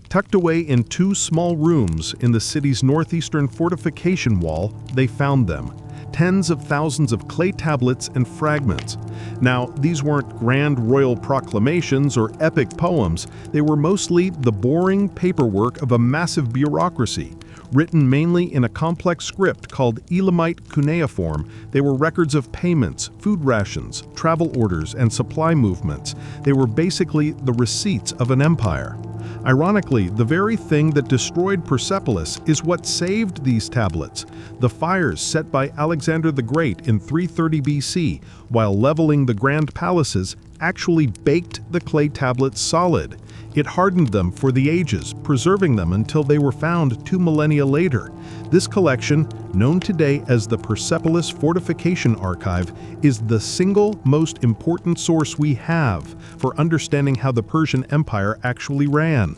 Tucked away in two small rooms in the city's northeastern fortification wall, they found them. Tens of thousands of clay tablets and fragments. Now, these weren't grand royal proclamations or epic poems. They were mostly the boring paperwork of a massive bureaucracy. Written mainly in a complex script called Elamite cuneiform, they were records of payments, food rations, travel orders, and supply movements. They were basically the receipts of an empire. Ironically, the very thing that destroyed Persepolis is what saved these tablets. The fires set by Alexander the Great in 330 BC, while leveling the grand palaces, actually baked the clay tablets solid. It hardened them for the ages, preserving them until they were found 2 millennia later. This collection, known today as the Persepolis Fortification Archive, is the single most important source we have for understanding how the Persian Empire actually ran.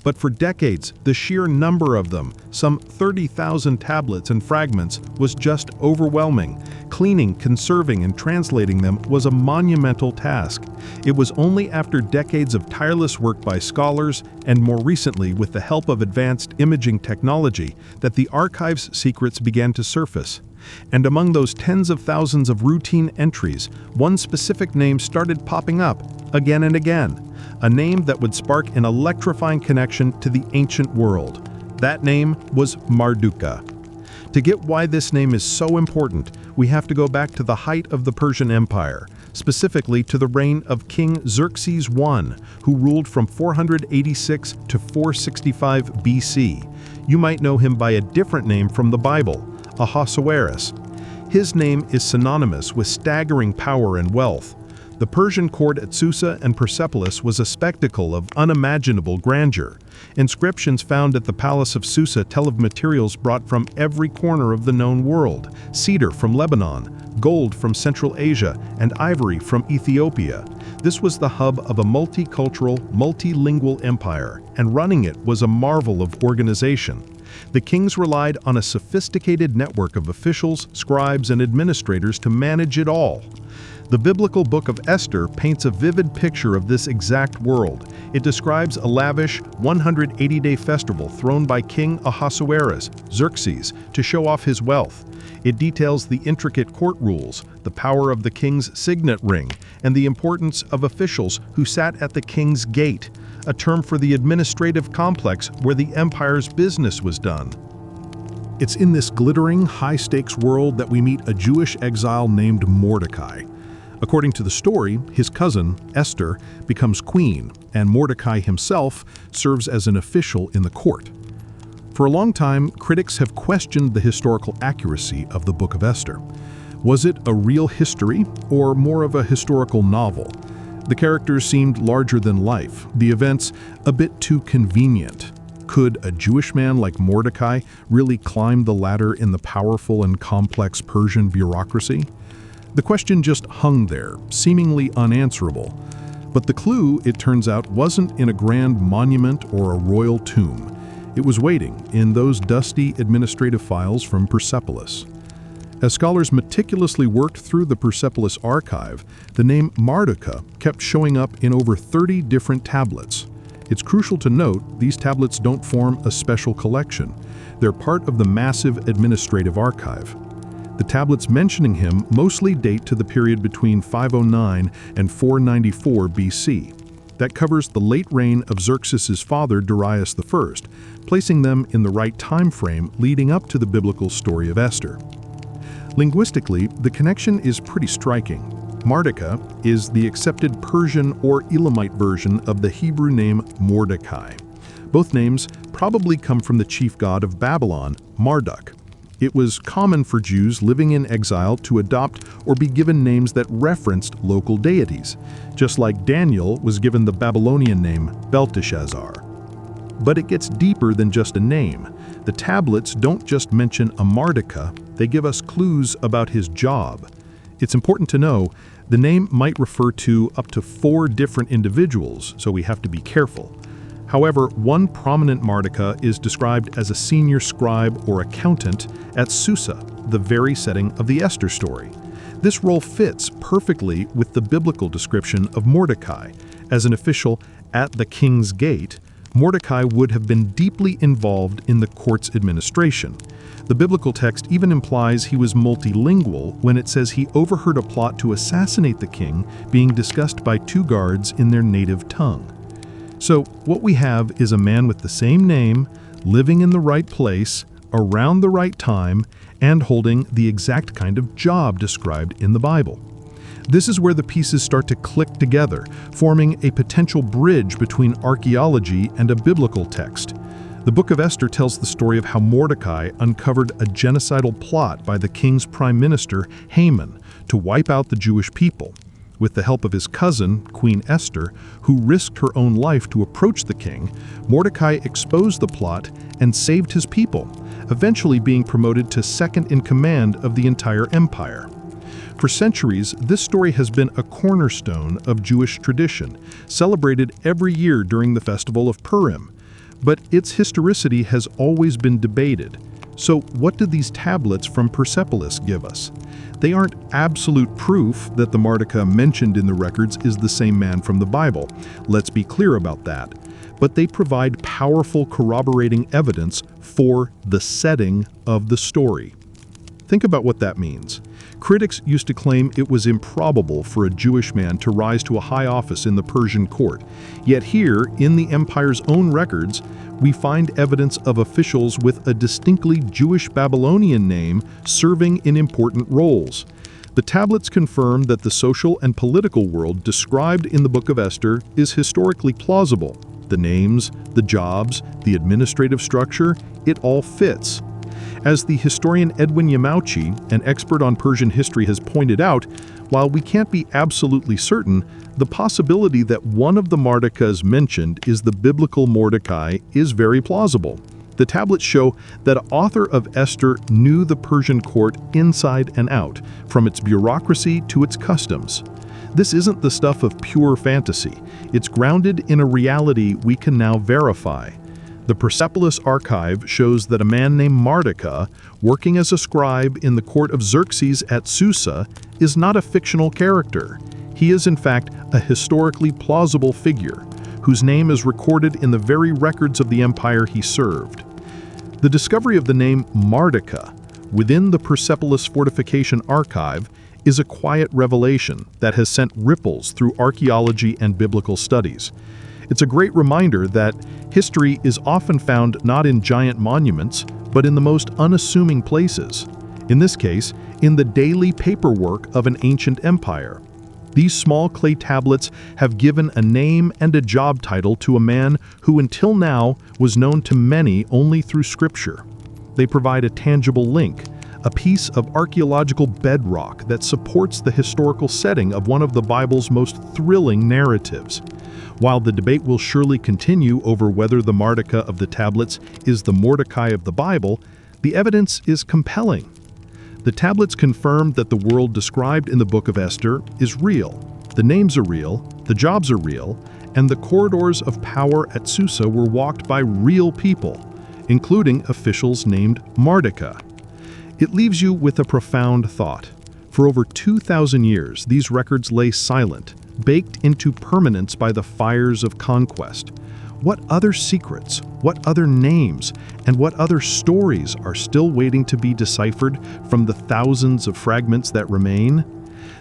But for decades, the sheer number of them, some 30,000 tablets and fragments, was just overwhelming. Cleaning, conserving, and translating them was a monumental task. It was only after decades of tireless work by scholars, and more recently with the help of advanced imaging technology, that the archive's secrets began to surface. And among those tens of thousands of routine entries, one specific name started popping up again and again. A name that would spark an electrifying connection to the ancient world. That name was Marduka. To get why this name is so important, we have to go back to the height of the Persian Empire, specifically to the reign of King Xerxes I, who ruled from 486 to 465 BC. You might know him by a different name from the Bible, Ahasuerus. His name is synonymous with staggering power and wealth. The Persian court at Susa and Persepolis was a spectacle of unimaginable grandeur. Inscriptions found at the Palace of Susa tell of materials brought from every corner of the known world: cedar from Lebanon, gold from Central Asia, and ivory from Ethiopia. This was the hub of a multicultural, multilingual empire, and running it was a marvel of organization. The kings relied on a sophisticated network of officials, scribes, and administrators to manage it all. The biblical book of Esther paints a vivid picture of this exact world. It describes a lavish 180-day festival thrown by King Ahasuerus, Xerxes, to show off his wealth. It details the intricate court rules, the power of the king's signet ring, and the importance of officials who sat at the king's gate, a term for the administrative complex where the empire's business was done. It's in this glittering, high-stakes world that we meet a Jewish exile named Mordecai. According to the story, his cousin, Esther, becomes queen, and Mordecai himself serves as an official in the court. For a long time, critics have questioned the historical accuracy of the Book of Esther. Was it a real history, or more of a historical novel? The characters seemed larger than life, the events a bit too convenient. Could a Jewish man like Mordecai really climb the ladder in the powerful and complex Persian bureaucracy? The question just hung there, seemingly unanswerable. But the clue, it turns out, wasn't in a grand monument or a royal tomb. It was waiting in those dusty administrative files from Persepolis. As scholars meticulously worked through the Persepolis archive, the name Marduka kept showing up in over 30 different tablets. It's crucial to note these tablets don't form a special collection. They're part of the massive administrative archive. The tablets mentioning him mostly date to the period between 509 and 494 BC. That covers the late reign of Xerxes' father, Darius I, placing them in the right time frame leading up to the biblical story of Esther. Linguistically, the connection is pretty striking. Marduka is the accepted Persian or Elamite version of the Hebrew name Mordecai. Both names probably come from the chief god of Babylon, Marduk. It was common for Jews living in exile to adopt or be given names that referenced local deities, just like Daniel was given the Babylonian name Belteshazzar. But it gets deeper than just a name. The tablets don't just mention a Marduka, they give us clues about his job. It's important to know the name might refer to up to 4 different individuals, so we have to be careful. However, one prominent Marduka is described as a senior scribe or accountant at Susa, the very setting of the Esther story. This role fits perfectly with the biblical description of Mordecai. As an official at the king's gate, Mordecai would have been deeply involved in the court's administration. The biblical text even implies he was multilingual when it says he overheard a plot to assassinate the king being discussed by 2 guards in their native tongue. So what we have is a man with the same name, living in the right place, around the right time, and holding the exact kind of job described in the Bible. This is where the pieces start to click together, forming a potential bridge between archaeology and a biblical text. The Book of Esther tells the story of how Mordecai uncovered a genocidal plot by the king's prime minister, Haman, to wipe out the Jewish people. With the help of his cousin, Queen Esther, who risked her own life to approach the king, Mordecai exposed the plot and saved his people, eventually being promoted to second in command of the entire empire. For centuries, this story has been a cornerstone of Jewish tradition, celebrated every year during the festival of Purim. But its historicity has always been debated. So what do these tablets from Persepolis give us? They aren't absolute proof that the Marduka mentioned in the records is the same man from the Bible. Let's be clear about that. But they provide powerful corroborating evidence for the setting of the story. Think about what that means. Critics used to claim it was improbable for a Jewish man to rise to a high office in the Persian court. Yet here, in the empire's own records, we find evidence of officials with a distinctly Jewish Babylonian name serving in important roles. The tablets confirm that the social and political world described in the Book of Esther is historically plausible. The names, the jobs, the administrative structure, it all fits. As the historian Edwin Yamauchi, an expert on Persian history, has pointed out, while we can't be absolutely certain, the possibility that one of the Mardukas mentioned is the biblical Mordecai is very plausible. The tablets show that author of Esther knew the Persian court inside and out, from its bureaucracy to its customs. This isn't the stuff of pure fantasy. It's grounded in a reality we can now verify. The Persepolis archive shows that a man named Marduka, working as a scribe in the court of Xerxes at Susa, is not a fictional character. He is in fact a historically plausible figure, whose name is recorded in the very records of the empire he served. The discovery of the name Marduka within the Persepolis fortification archive is a quiet revelation that has sent ripples through archaeology and biblical studies. It's a great reminder that history is often found not in giant monuments, but in the most unassuming places. In this case, in the daily paperwork of an ancient empire. These small clay tablets have given a name and a job title to a man who until now was known to many only through scripture. They provide a tangible link, a piece of archaeological bedrock that supports the historical setting of one of the Bible's most thrilling narratives. While the debate will surely continue over whether the Marduka of the tablets is the Mordecai of the Bible, the evidence is compelling. The tablets confirm that the world described in the Book of Esther is real. The names are real, the jobs are real, and the corridors of power at Susa were walked by real people, including officials named Marduka. It leaves you with a profound thought. For over 2,000 years, these records lay silent, baked into permanence by the fires of conquest. What other secrets, what other names, and what other stories are still waiting to be deciphered from the thousands of fragments that remain?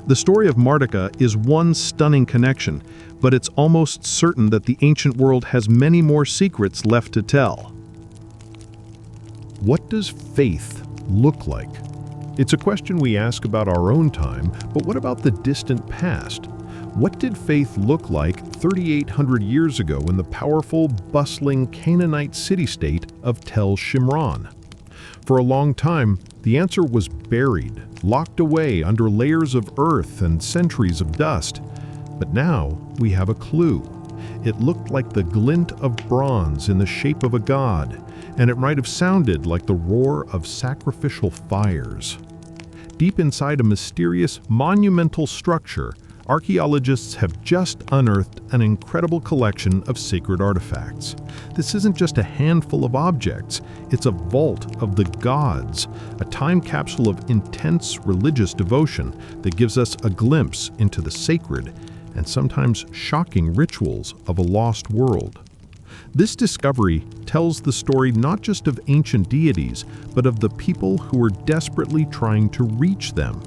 The story of Marduka is one stunning connection, but it's almost certain that the ancient world has many more secrets left to tell. What does faith look like? It's a question we ask about our own time, but what about the distant past? What did faith look like 3,800 years ago in the powerful, bustling Canaanite city-state of Tel Shimron? For a long time, the answer was buried, locked away under layers of earth and centuries of dust. But now we have a clue. It looked like the glint of bronze in the shape of a god, and it might have sounded like the roar of sacrificial fires. Deep inside a mysterious, monumental structure, archaeologists have just unearthed an incredible collection of sacred artifacts. This isn't just a handful of objects, it's a vault of the gods, a time capsule of intense religious devotion that gives us a glimpse into the sacred and sometimes shocking rituals of a lost world. This discovery tells the story not just of ancient deities, but of the people who were desperately trying to reach them.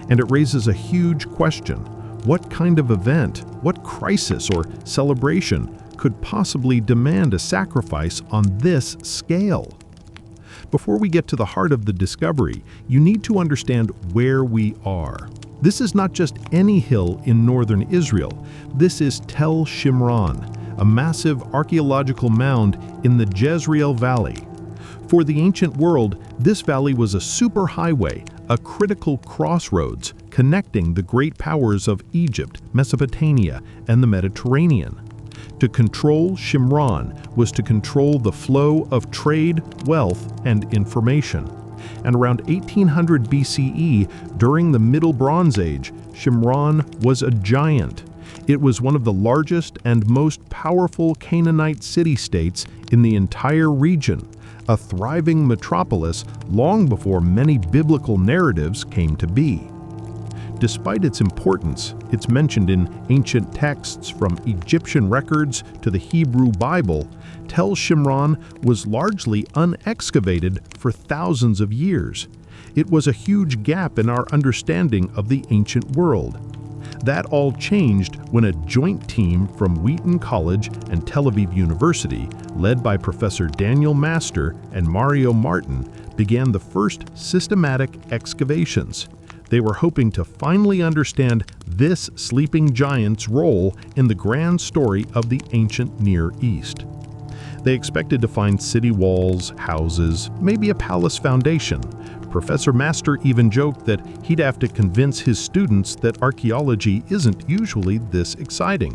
And it raises a huge question. What kind of event, what crisis or celebration could possibly demand a sacrifice on this scale? Before we get to the heart of the discovery, you need to understand where we are. This is not just any hill in northern Israel. This is Tel Shimron, a massive archaeological mound in the Jezreel Valley. For the ancient world, this valley was a superhighway, a critical crossroads connecting the great powers of Egypt, Mesopotamia, and the Mediterranean. To control Shimron was to control the flow of trade, wealth, and information. And around 1800 BCE, during the Middle Bronze Age, Shimron was a giant. It was one of the largest and most powerful Canaanite city-states in the entire region, a thriving metropolis long before many biblical narratives came to be. Despite its importance, it's mentioned in ancient texts from Egyptian records to the Hebrew Bible, Tel Shimron was largely unexcavated for thousands of years. It was a huge gap in our understanding of the ancient world. That all changed when a joint team from Wheaton College and Tel Aviv University, led by Professor Daniel Master and Mario Martin, began the first systematic excavations. They were hoping to finally understand this sleeping giant's role in the grand story of the ancient Near East. They expected to find city walls, houses, maybe a palace foundation. Professor Master even joked that he'd have to convince his students that archaeology isn't usually this exciting.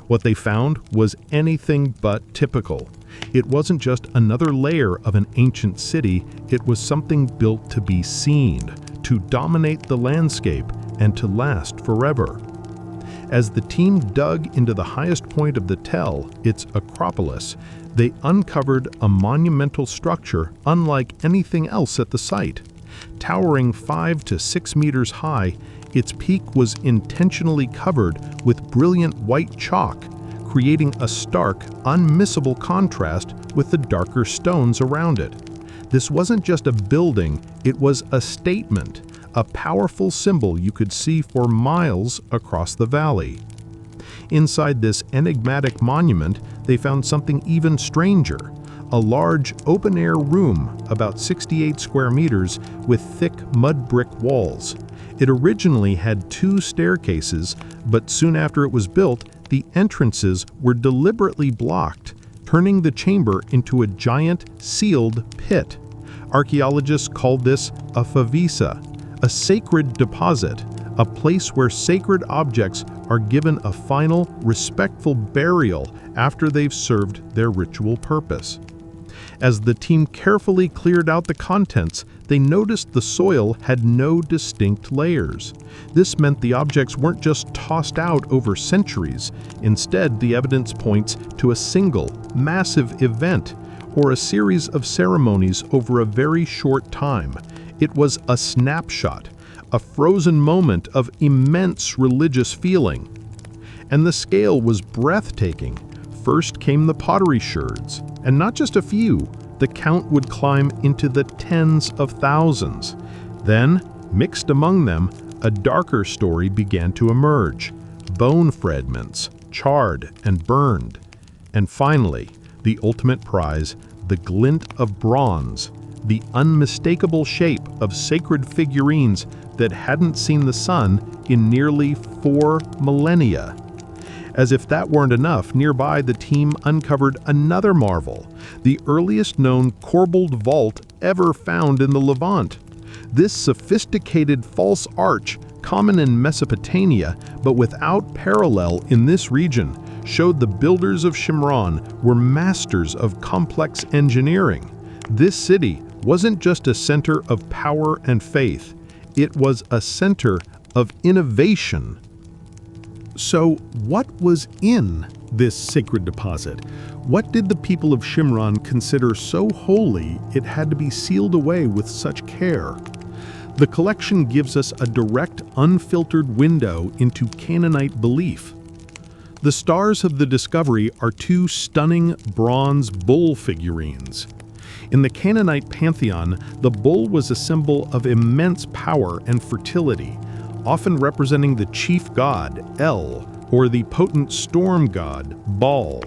What they found was anything but typical. It wasn't just another layer of an ancient city, it was something built to be seen, to dominate the landscape, and to last forever. As the team dug into the highest point of the Tel, its Acropolis, they uncovered a monumental structure unlike anything else at the site. Towering 5 to 6 meters high, its peak was intentionally covered with brilliant white chalk, creating a stark, unmissable contrast with the darker stones around it. This wasn't just a building, it was a statement, a powerful symbol you could see for miles across the valley. Inside this enigmatic monument, they found something even stranger, a large open-air room about 68 square meters with thick mud brick walls. It originally had 2 staircases, but soon after it was built, the entrances were deliberately blocked, turning the chamber into a giant, sealed pit. Archaeologists called this a favisa, a sacred deposit, a place where sacred objects are given a final, respectful burial after they've served their ritual purpose. As the team carefully cleared out the contents, they noticed the soil had no distinct layers. This meant the objects weren't just tossed out over centuries. Instead, the evidence points to a single, massive event, or a series of ceremonies over a very short time. It was a snapshot, a frozen moment of immense religious feeling. And the scale was breathtaking. First came the pottery sherds, and not just a few. The count would climb into the tens of thousands. Then, mixed among them, a darker story began to emerge. Bone fragments, charred and burned. And finally, the ultimate prize, the glint of bronze, the unmistakable shape of sacred figurines that hadn't seen the sun in nearly 4 millennia. As if that weren't enough, nearby the team uncovered another marvel, the earliest known corbelled vault ever found in the Levant. This sophisticated false arch, common in Mesopotamia but without parallel in this region, showed the builders of Shimron were masters of complex engineering. This city wasn't just a center of power and faith, it was a center of innovation. So, what was in this sacred deposit? What did the people of Shimron consider so holy it had to be sealed away with such care? The collection gives us a direct, unfiltered window into Canaanite belief. The stars of the discovery are 2 stunning bronze bull figurines. In the Canaanite pantheon, the bull was a symbol of immense power and fertility, often representing the chief god, El, or the potent storm god, Baal.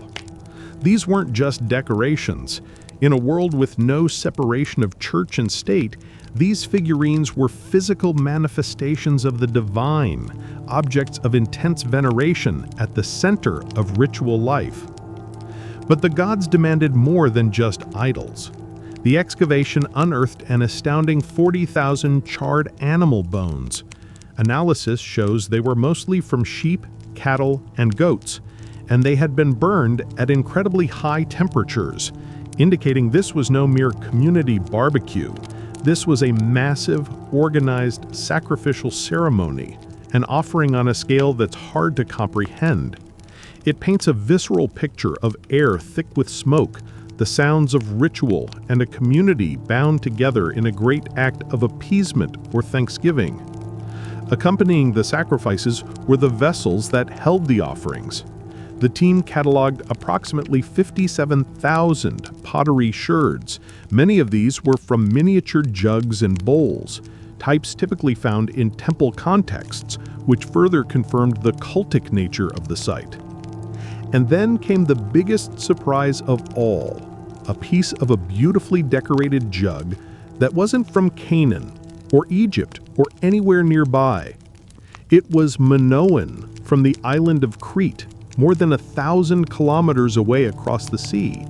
These weren't just decorations. In a world with no separation of church and state, these figurines were physical manifestations of the divine, objects of intense veneration at the center of ritual life. But the gods demanded more than just idols. The excavation unearthed an astounding 40,000 charred animal bones. Analysis shows they were mostly from sheep, cattle, and goats, and they had been burned at incredibly high temperatures, indicating this was no mere community barbecue. This was a massive, organized, sacrificial ceremony, an offering on a scale that's hard to comprehend. It paints a visceral picture of air thick with smoke, the sounds of ritual, and a community bound together in a great act of appeasement or thanksgiving. Accompanying the sacrifices were the vessels that held the offerings. The team cataloged approximately 57,000 pottery sherds. Many of these were from miniature jugs and bowls, types typically found in temple contexts, which further confirmed the cultic nature of the site. And then came the biggest surprise of all, a piece of a beautifully decorated jug that wasn't from Canaan or Egypt or anywhere nearby. It was Minoan from the island of Crete, more than 1,000 kilometers away across the sea.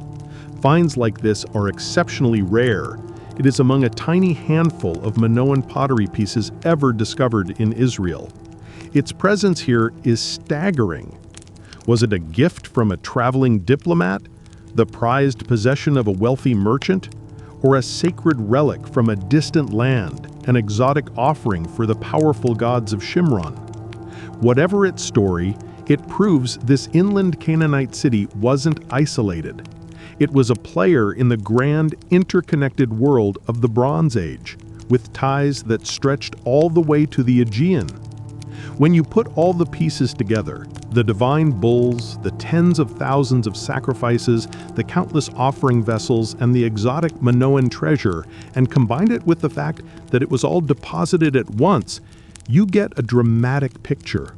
Finds like this are exceptionally rare. It is among a tiny handful of Minoan pottery pieces ever discovered in Israel. Its presence here is staggering. Was it a gift from a traveling diplomat, the prized possession of a wealthy merchant, or a sacred relic from a distant land, an exotic offering for the powerful gods of Shimron? Whatever its story, it proves this inland Canaanite city wasn't isolated. It was a player in the grand, interconnected world of the Bronze Age, with ties that stretched all the way to the Aegean. When you put all the pieces together, the divine bulls, the tens of thousands of sacrifices, the countless offering vessels, and the exotic Minoan treasure, and combine it with the fact that it was all deposited at once, you get a dramatic picture.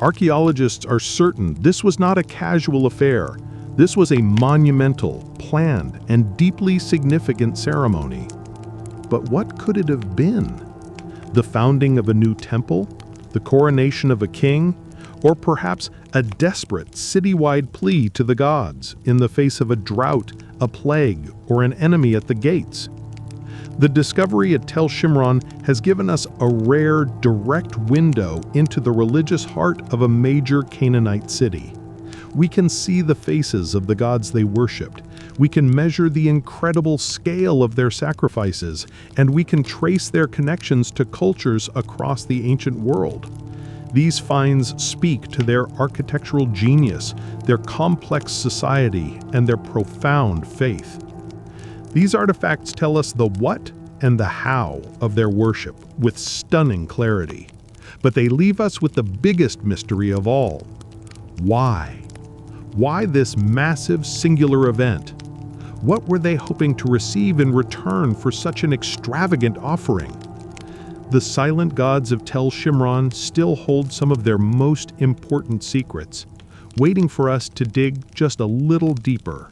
Archaeologists are certain this was not a casual affair. This was a monumental, planned, and deeply significant ceremony. But what could it have been? The founding of a new temple? The coronation of a king? Or perhaps a desperate citywide plea to the gods in the face of a drought, a plague, or an enemy at the gates? The discovery at Tel Shimron has given us a rare, direct window into the religious heart of a major Canaanite city. We can see the faces of the gods they worshipped. We can measure the incredible scale of their sacrifices, and we can trace their connections to cultures across the ancient world. These finds speak to their architectural genius, their complex society, and their profound faith. These artifacts tell us the what and the how of their worship with stunning clarity. But they leave us with the biggest mystery of all. Why? Why this massive singular event? What were they hoping to receive in return for such an extravagant offering? The silent gods of Tel Shimron still hold some of their most important secrets, waiting for us to dig just a little deeper.